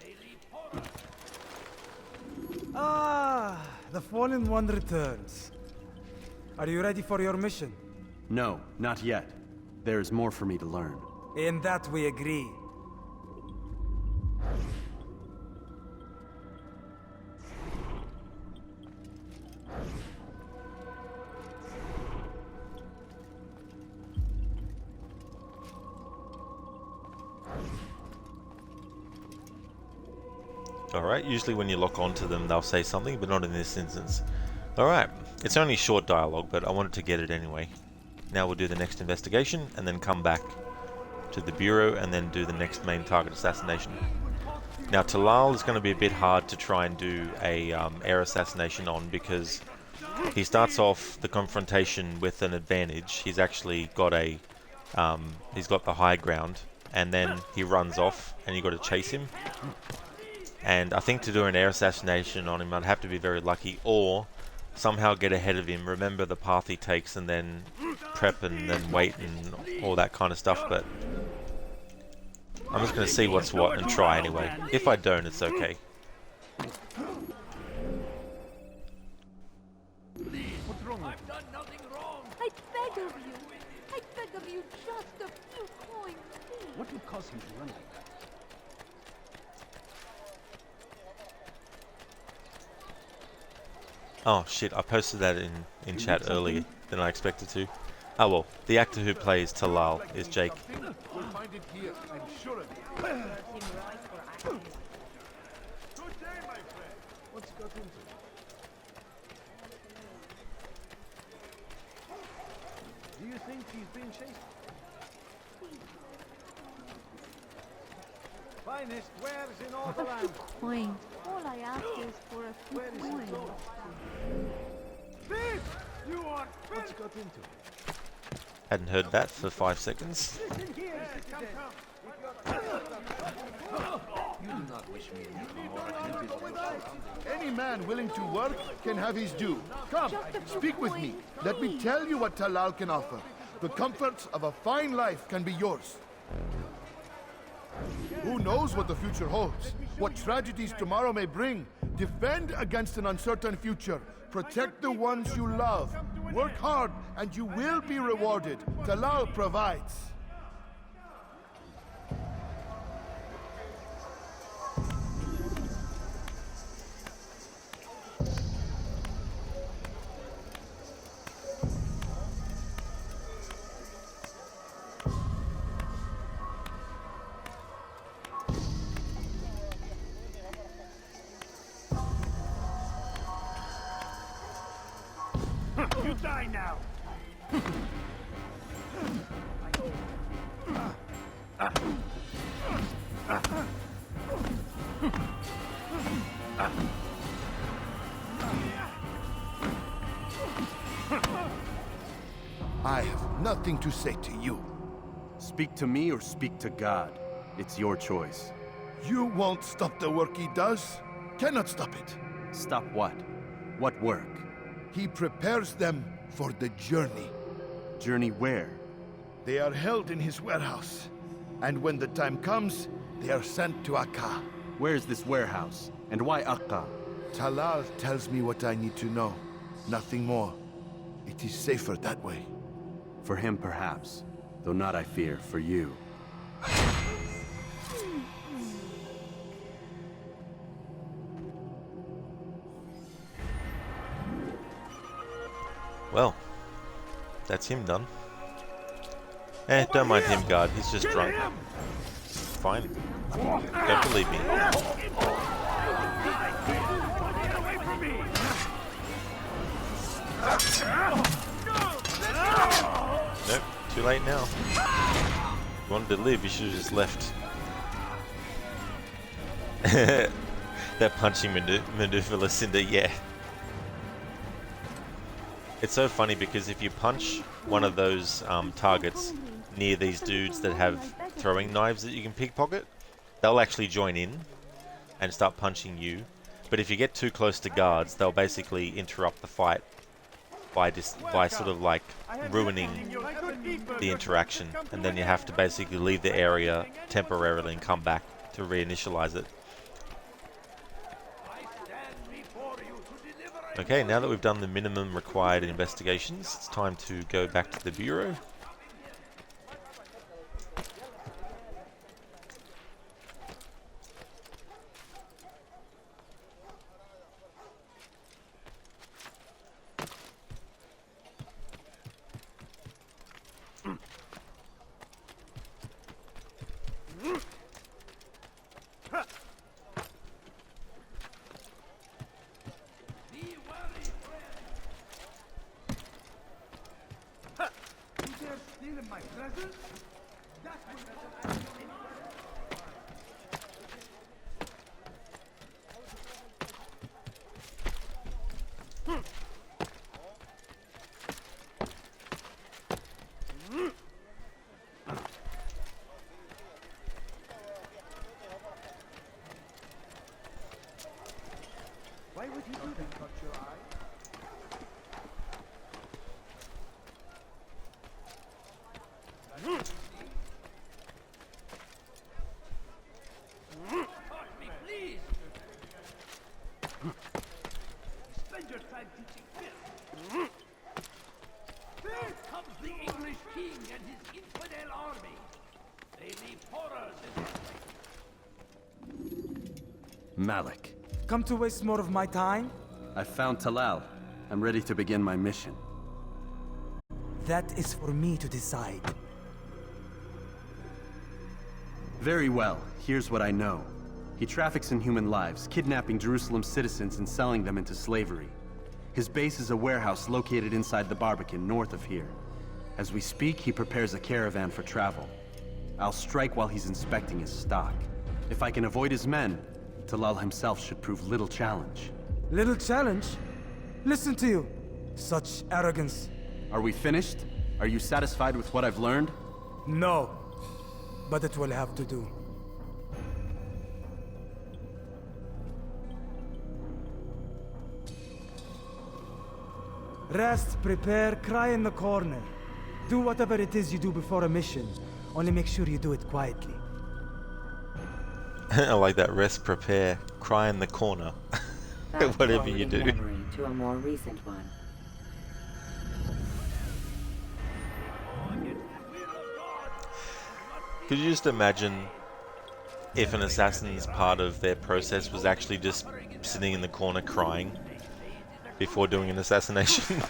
They report us. Ah, the fallen one returns. Are you ready for your mission? No, not yet. There is more for me to learn. In that we agree. Alright, usually when you lock onto them they'll say something, but not in this instance. Alright, it's only short dialogue, but I wanted to get it anyway. Now we'll do the next investigation, and then come back to the Bureau, and then do the next main target assassination. Now Talal is going to be a bit hard to try and do a air assassination on, because he starts off the confrontation with an advantage. He's actually got a, he's got the high ground, and then he runs off, and you got to chase him. And I think to do an air assassination on him, I'd have to be very lucky, or somehow get ahead of him, remember the path he takes, and then prep and then wait and all that kind of stuff. But I'm just going to see what's what and try anyway. If I don't, it's okay. What's wrong? I've done nothing wrong. I beg of you. I beg of you just a few coins, please. What would cause him to run like that? Oh shit, I posted that in chat earlier than I expected to. Oh well, the actor who plays Talal is Jake. We'll find it here, I'm sure of it. Good day, my friend. What's got into it? Do you think he's being chased? Finest wares in all the A few land. coins. All I ask is for a few coins. Thief! You are what's got into it? Hadn't heard that for 5 seconds. Listen here, you do not wish me Any man willing to work can have his due. Come, speak with me. Let me tell you what Talal can offer. The comforts of a fine life can be yours. Who knows what the future holds? What tragedies tomorrow may bring? Defend against an uncertain future. Protect the ones you love. Work hard and you will be rewarded. Talal provides. You die now! I have nothing to say to you. Speak to me or speak to God. It's your choice. You won't stop the work he does. Cannot stop it. Stop what? What work? He prepares them for the journey. Journey where? They are held in his warehouse. And when the time comes, they are sent to Akka. Where's this warehouse? And why Akka? Talal tells me what I need to know. Nothing more. It is safer that way. For him, perhaps. Though not, I fear, for you. Well, that's him done. Don't mind him, guard. He's just drunk. Fine. Don't believe me. Nope, too late now. If you wanted to live, you should have just left. That punching maneuver, Lucinda, yeah. It's so funny because if you punch one of those targets near these dudes that have throwing knives that you can pickpocket, they'll actually join in and start punching you. But if you get too close to guards, they'll basically interrupt the fight by sort of like ruining the interaction, and then you have to basically leave the area temporarily and come back to reinitialize it. Okay, now that we've done the minimum required investigations, it's time to go back to the Bureau. Why would you do that? Got your eye? Me, please! Spend your time teaching Phil. There comes the English king and his infidel army. They leave horrors in their wake. Malik. Come to waste more of my time? I found Talal. I'm ready to begin my mission. That is for me to decide. Very well. Here's what I know. He traffics in human lives, kidnapping Jerusalem citizens and selling them into slavery. His base is a warehouse located inside the Barbican, north of here. As we speak, he prepares a caravan for travel. I'll strike while he's inspecting his stock. If I can avoid his men, Talal himself should prove little challenge. Little challenge? Listen to you. Such arrogance. Are we finished? Are you satisfied with what I've learned? No. But it will have to do. Rest, prepare, cry in the corner. Do whatever it is you do before a mission. Only make sure you do it quietly. I like that. Rest, prepare, cry in the corner. Whatever you do. Memory to a more recent one. Could you just imagine if an assassin's part of their process was actually just sitting in the corner crying before doing an assassination?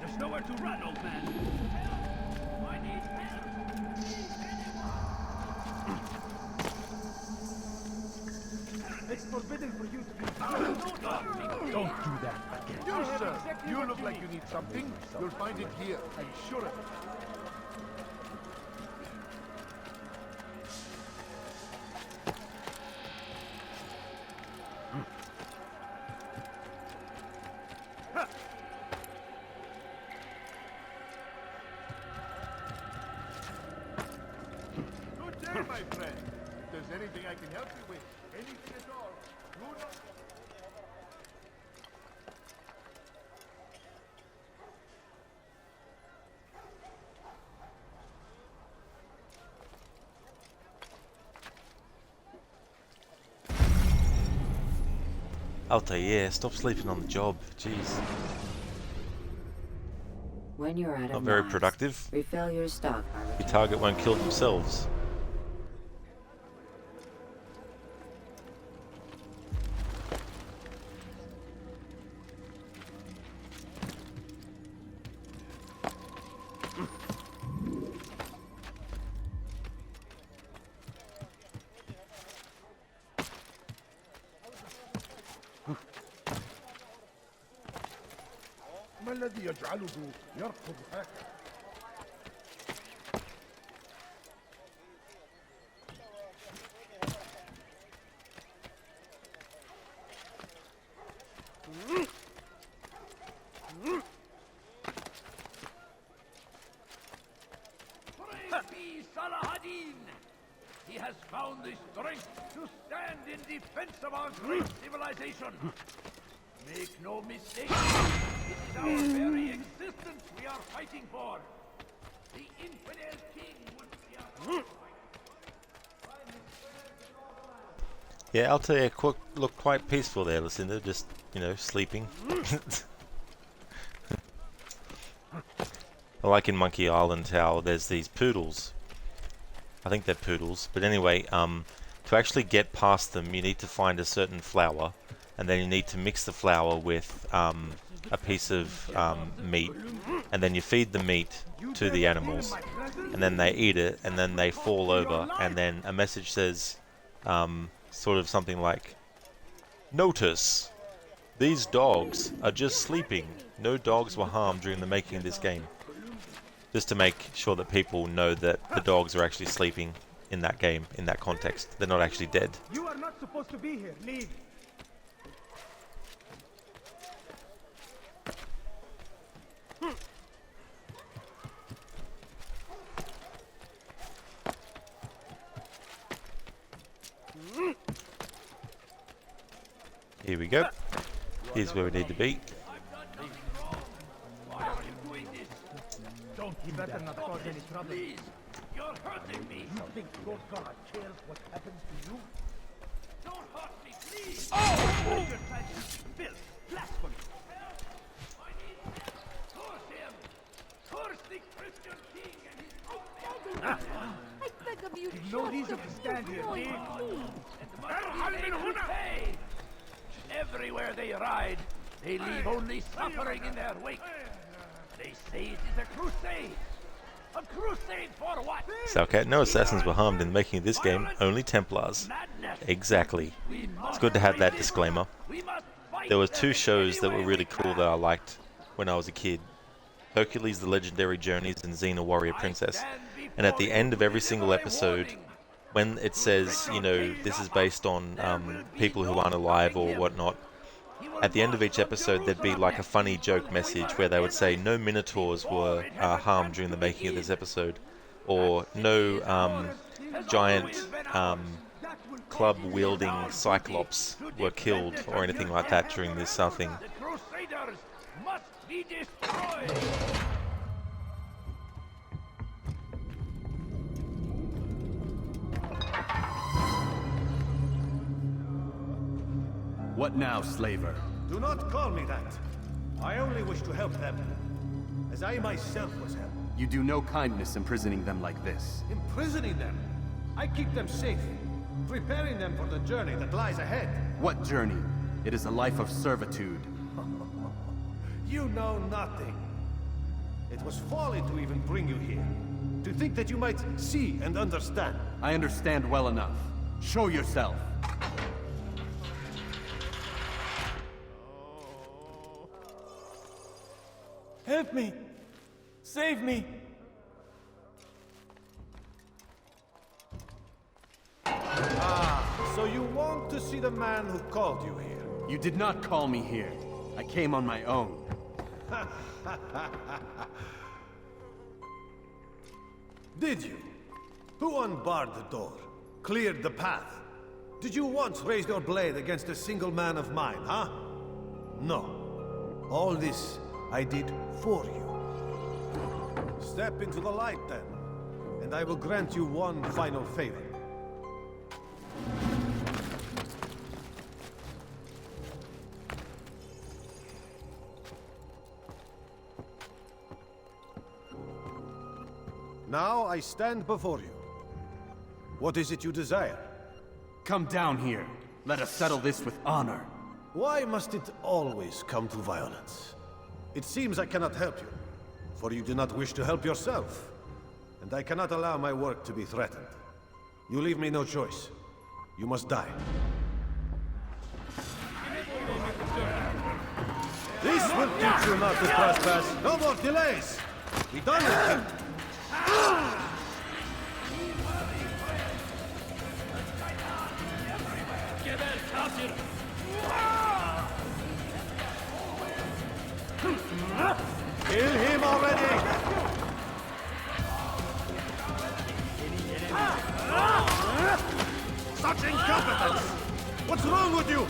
There's nowhere to run, old man. I need help. It's forbidden for you to be found. Don't do that again. You, sir. You look like you need something. You'll find it here. I'm sure of it. Good day, my friend. If there's anything I can help you with, anything at all, do not... Altair, stop sleeping on the job. Jeez. When you're out Not of very knives, productive. refill your stock. Your target won't kill themselves. ما الذي يجعله يركض هكذا؟ He has found the strength to stand in defense of our great civilization. Make no mistake, it is our very existence we are fighting for. The infidel king would be our... Yeah, Altair looked quite peaceful there, Lucinda, just, you know, sleeping. I like in Monkey Island how there's these poodles. I think they're poodles, but anyway, to actually get past them, you need to find a certain flower, and then you need to mix the flour with a piece of meat, and then you feed the meat to the animals, and then they eat it, and then they fall over, and then a message says, sort of something like, "Notice, these dogs are just sleeping. No dogs were harmed during the making of this game." Just to make sure that people know that the dogs are actually sleeping in that game, in that context. They're not actually dead. You are not supposed to be here. Leave. Here we go. Here's where we need to be. You better not cause any trouble. Please, you're hurting me. You think your God cares what happens to you? Don't hurt me, please. Oh! You're trying to filth, blasphemy. I need help. Curse him. Curse the Christian king and his I beg of you, No reason to stand here, Lord, please. Everywhere they ride, they leave only suffering in their wake. They say it is a crusade. A crusade for what? Salcat, no assassins were harmed in the making of this game, only Templars. Exactly. It's good to have that disclaimer. There were two shows that were really cool that I liked when I was a kid. Hercules the Legendary Journeys and Xena Warrior Princess. And at the end of every single episode, when it says, you know, this is based on people who aren't alive or whatnot, at the end of each episode there'd be like a funny joke message where they would say no minotaurs were harmed during the making of this episode, or no giant club wielding cyclops were killed or anything like that during this thing. The Crusaders must be destroyed. What now, slaver? Do not call me that. I only wish to help them, as I myself was helped. You do no kindness imprisoning them like this. Imprisoning them? I keep them safe, preparing them for the journey that lies ahead. What journey? It is a life of servitude. You know nothing. It was folly to even bring you here. To think that you might see and understand. I understand well enough. Show yourself. Help me! Save me! Ah, so you want to see the man who called you here? You did not call me here. I came on my own. Did you? Who unbarred the door? Cleared the path? Did you once raise your blade against a single man of mine, huh? No. All this I did for you. Step into the light, then, and I will grant you one final favor. Now I stand before you. What is it you desire? Come down here. Let us settle this with honor. Why must it always come to violence? It seems I cannot help you, for you do not wish to help yourself. And I cannot allow my work to be threatened. You leave me no choice. You must die. This will I'll teach you not to trespass. No more delays. We done with him. Kill him already! Such incompetence! What's wrong with you?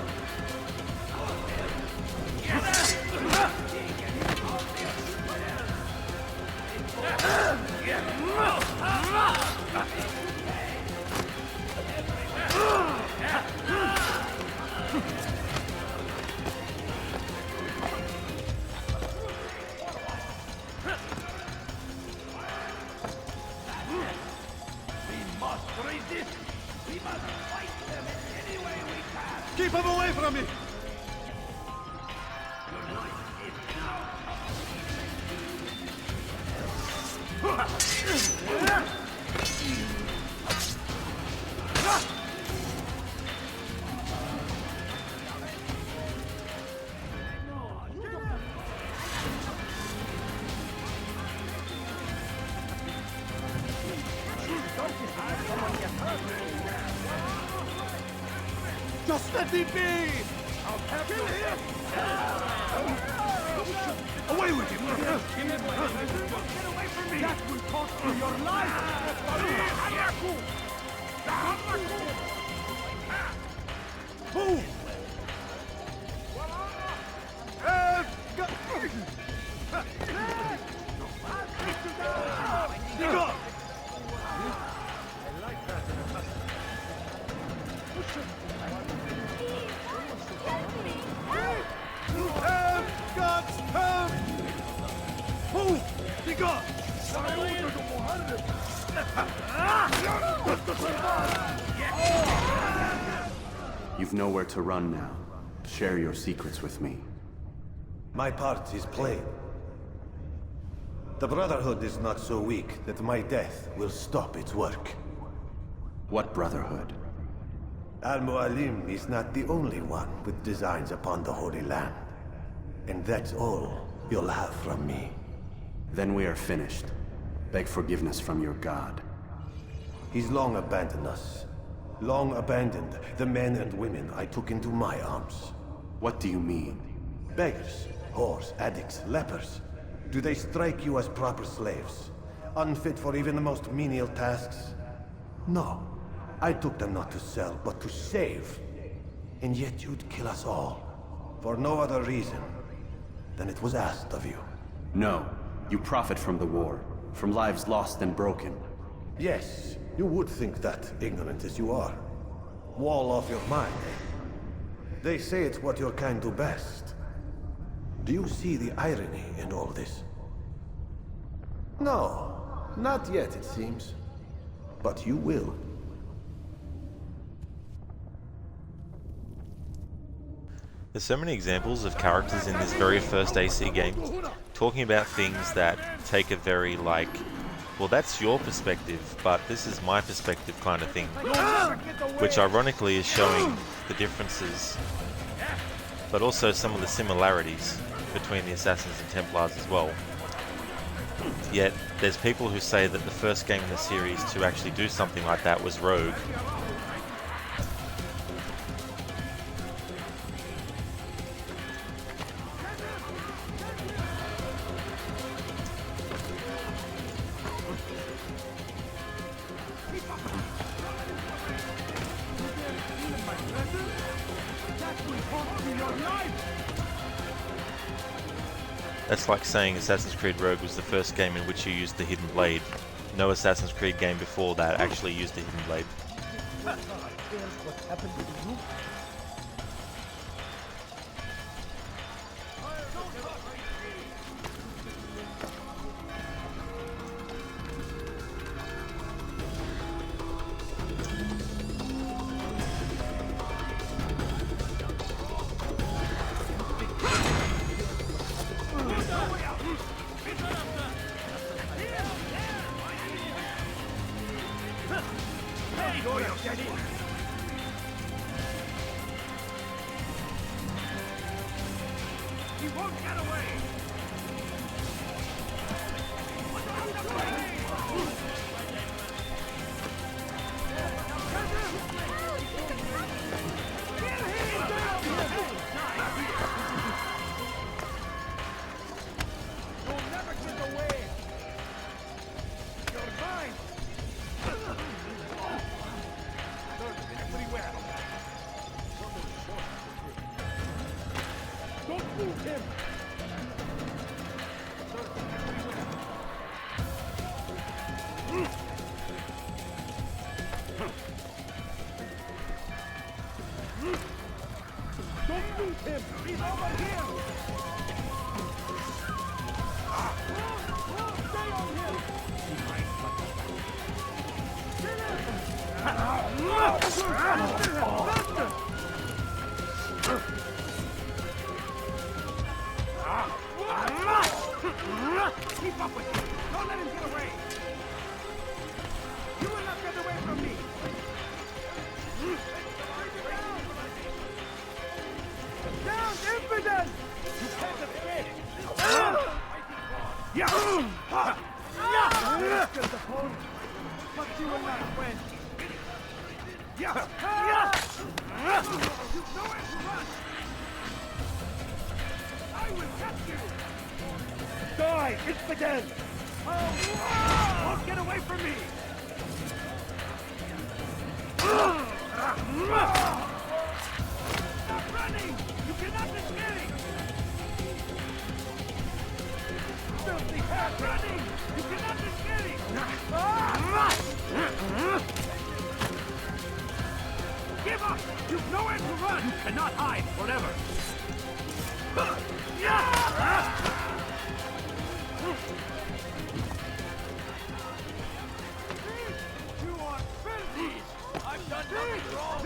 Keep him away from me! Just let me be! I'll have you here! Away with him! Get away from me! That will cost you your life! Move! You've nowhere to run now. Share your secrets with me. My part is plain. The Brotherhood is not so weak that my death will stop its work. What Brotherhood? Al-Mu'alim is not the only one with designs upon the Holy Land. And that's all you'll have from me. Then we are finished. Beg forgiveness from your god. He's long abandoned us. Long abandoned the men and women I took into my arms. What do you mean? Beggars, whores, addicts, lepers. Do they strike you as proper slaves? Unfit for even the most menial tasks? No. I took them not to sell, but to save. And yet you'd kill us all. For no other reason than it was asked of you. No. You profit from the war. From lives lost and broken. Yes, you would think that, ignorant as you are. Wall off your mind, eh? They say it's what your kind do best. Do you see the irony in all this? No, not yet, it seems. But you will. There's so many examples of characters in this very first AC game talking about things that take a very, like, well, that's your perspective, but this is my perspective kind of thing. Which ironically is showing the differences, but also some of the similarities between the Assassins and Templars as well. Yet, there's people who say that the first game in the series to actually do something like that was Rogue. That's like saying Assassin's Creed Rogue was the first game in which you used the Hidden Blade. No Assassin's Creed game before that actually used the Hidden Blade. He won't get away! You'll never get away! You're mine! Everywhere! Don't move him! Don't move him! He's over here! Stay on him! Keep up with him! Don't let him get away! You will not get away from me! Down, infidel! You can't escape! Yeah! But you will not win! Yeah! You've nowhere to run! I will catch you! Die, infidel! Won't get away from me! Stop running! You cannot escape! Filthy hair running! You cannot escape! Give up! You've nowhere to run! You cannot hide forever! You are filthy! I've done nothing wrong!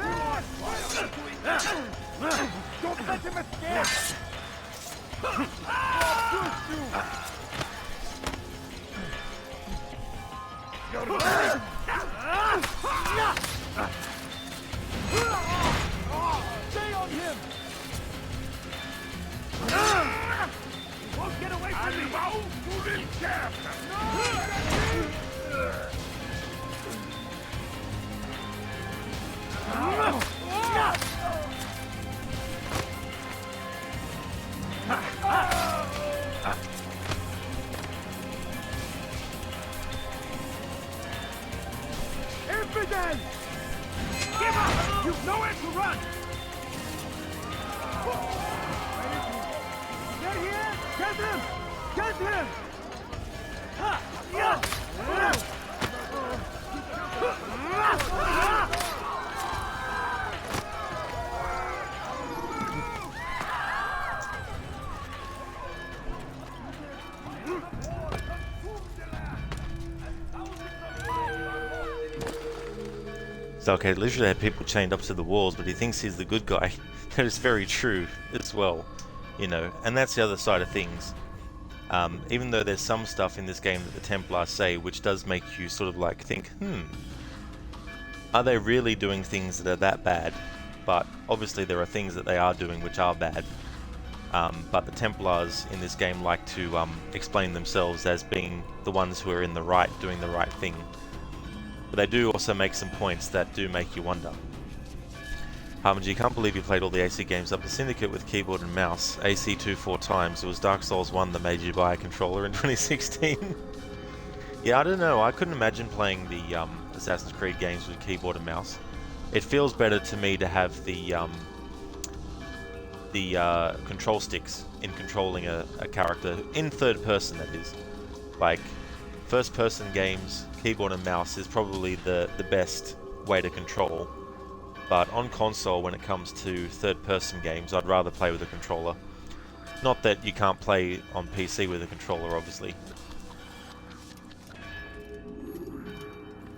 Don't let him escape! You're right! Stay on him! He won't get away from me! Infidel! Give up! You've nowhere to run! Get here! Get him! Get him! So okay, literally had people chained up to the walls, but he thinks he's the good guy. That is very true as well, you know, and that's the other side of things. Even though there's some stuff in this game that the Templars say which does make you sort of like think, are they really doing things that are that bad? But obviously there are things that they are doing which are bad. But the Templars in this game like to explain themselves as being the ones who are in the right, doing the right thing. But they do also make some points that do make you wonder. Harmonger, can't believe you played all the AC games up to Syndicate with keyboard and mouse. AC 2 4 times. It was Dark Souls 1 that made you buy a controller in 2016. Yeah, I don't know. I couldn't imagine playing the Assassin's Creed games with keyboard and mouse. It feels better to me to have the control sticks in controlling a character, in third person that is. Like, first person games, keyboard and mouse is probably the best way to control. But on console, when it comes to third person games, I'd rather play with a controller. Not that you can't play on PC with a controller, obviously.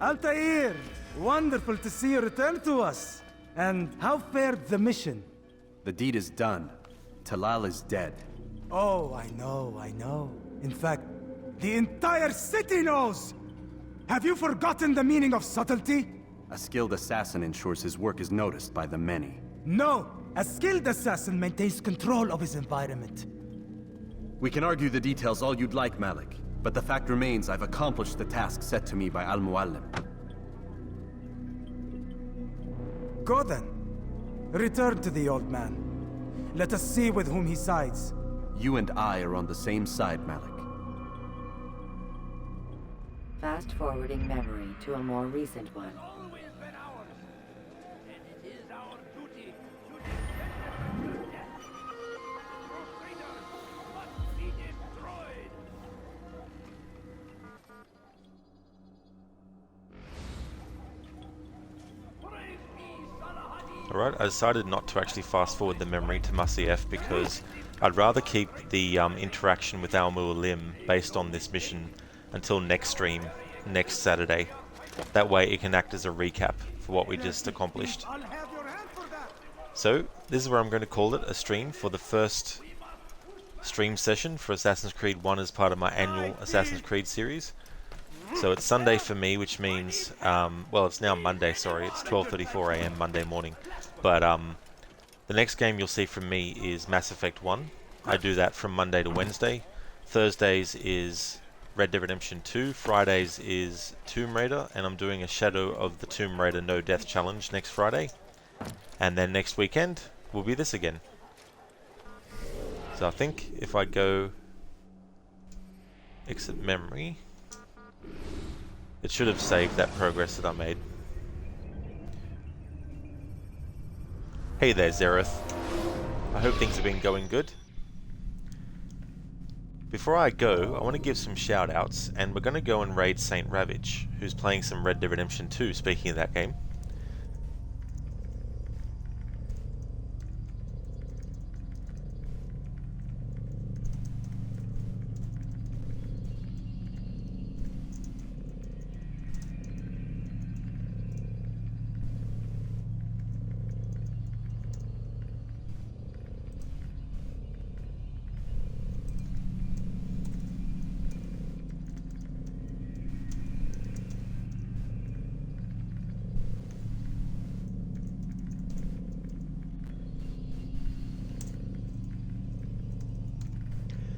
Altair! Wonderful to see you return to us. And how fared the mission? The deed is done. Talal is dead. Oh, I know. In fact, the entire city knows! Have you forgotten the meaning of subtlety? A skilled assassin ensures his work is noticed by the many. No! A skilled assassin maintains control of his environment. We can argue the details all you'd like, Malik, but the fact remains I've accomplished the task set to me by Al-Muallim. Go then. Return to the old man. Let us see with whom he sides. You and I are on the same side, Malik. Fast-forwarding memory to a more recent one. Alright, I decided not to actually fast forward the memory to Masiyef because I'd rather keep the interaction with Al-Muallim based on this mission until next stream, next Saturday. That way it can act as a recap for what we just accomplished. So, this is where I'm going to call it a stream for the first stream session for Assassin's Creed 1 as part of my annual Assassin's Creed series. So it's Sunday for me, which means, well, it's now Monday, sorry, it's 12:34 AM Monday morning. But the next game you'll see from me is Mass Effect 1. I do that from Monday to Wednesday. Thursdays is Red Dead Redemption 2. Fridays is Tomb Raider, and I'm doing a Shadow of the Tomb Raider No Death Challenge next Friday. And then next weekend will be this again. So I think if I go exit memory, it should have saved that progress that I made. Hey there, Zereth. I hope things have been going good. Before I go, I want to give some shout outs, and we're going to go and raid Saint Ravage, who's playing some Red Dead Redemption 2, speaking of that game.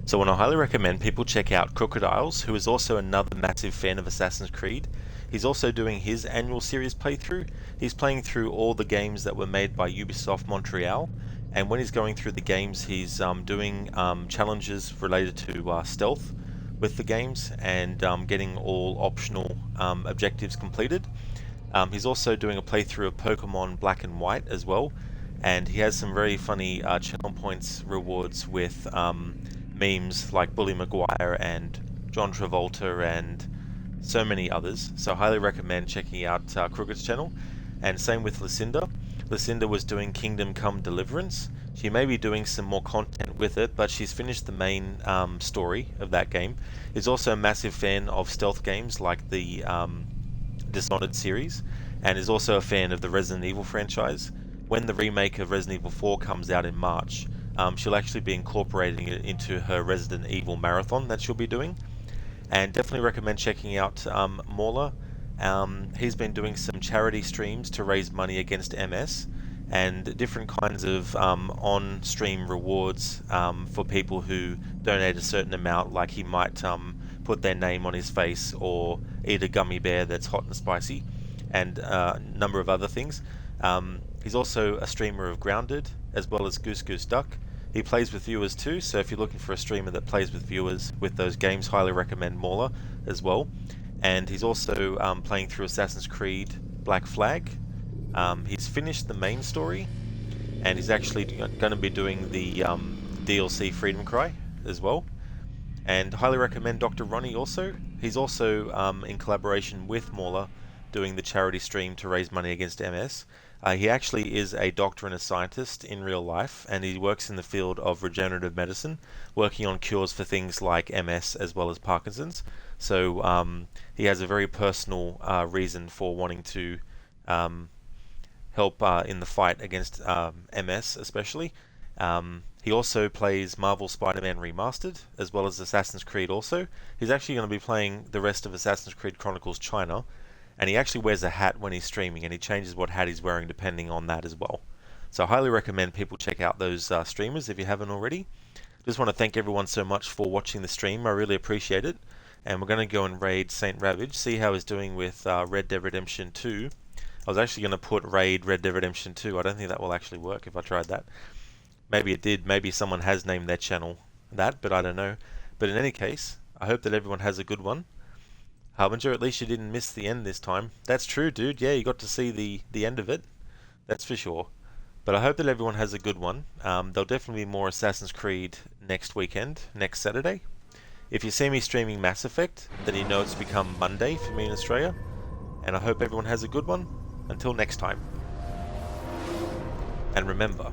So I want to highly recommend people check out Crocodiles, who is also another massive fan of Assassin's Creed. He's also doing his annual series playthrough. He's playing through all the games that were made by Ubisoft Montreal, and when he's going through the games, he's doing challenges related to stealth with the games and getting all optional objectives completed. He's also doing a playthrough of Pokemon Black and White as well, and he has some very funny channel points rewards with memes like Bully Maguire and John Travolta and so many others. So I highly recommend checking out Crooked's channel. And same with Lucinda. Lucinda was doing Kingdom Come Deliverance. She may be doing some more content with it, but she's finished the main story of that game. Is also a massive fan of stealth games like the Dishonored series, and is also a fan of the Resident Evil franchise. When the remake of Resident Evil 4 comes out in March, she'll actually be incorporating it into her Resident Evil marathon that she'll be doing. And definitely recommend checking out Mauler. He's been doing some charity streams to raise money against MS, and different kinds of on-stream rewards for people who donate a certain amount, like he might put their name on his face or eat a gummy bear that's hot and spicy, and a number of other things. He's also a streamer of Grounded, as well as Goose Goose Duck. He plays with viewers too, so if you're looking for a streamer that plays with viewers with those games, highly recommend Mauler as well. And he's also playing through Assassin's Creed Black Flag. He's finished the main story, and he's actually going to be doing the DLC Freedom Cry as well. And highly recommend Dr. Ronnie also. He's also in collaboration with Mauler doing the charity stream to raise money against MS. He actually is a doctor and a scientist in real life, and he works in the field of regenerative medicine, working on cures for things like MS as well as Parkinson's. So he has a very personal reason for wanting to help in the fight against MS especially. He also plays Marvel Spider-Man Remastered, as well as Assassin's Creed also. He's actually going to be playing the rest of Assassin's Creed Chronicles China, and he actually wears a hat when he's streaming, and he changes what hat he's wearing depending on that as well. So I highly recommend people check out those streamers if you haven't already. Just want to thank everyone so much for watching the stream. I really appreciate it. And we're going to go and raid Saint Ravage, see how he's doing with Red Dead Redemption 2. I was actually going to put raid Red Dead Redemption 2. I don't think that will actually work if I tried that. Maybe it did. Maybe someone has named their channel that, but I don't know. But in any case, I hope that everyone has a good one. Harbinger, at least you didn't miss the end this time. That's true, dude. Yeah, you got to see the end of it. That's for sure. But I hope that everyone has a good one. There'll definitely be more Assassin's Creed next weekend, next Saturday. If you see me streaming Mass Effect, then you know it's become Monday for me in Australia. And I hope everyone has a good one. Until next time. And remember,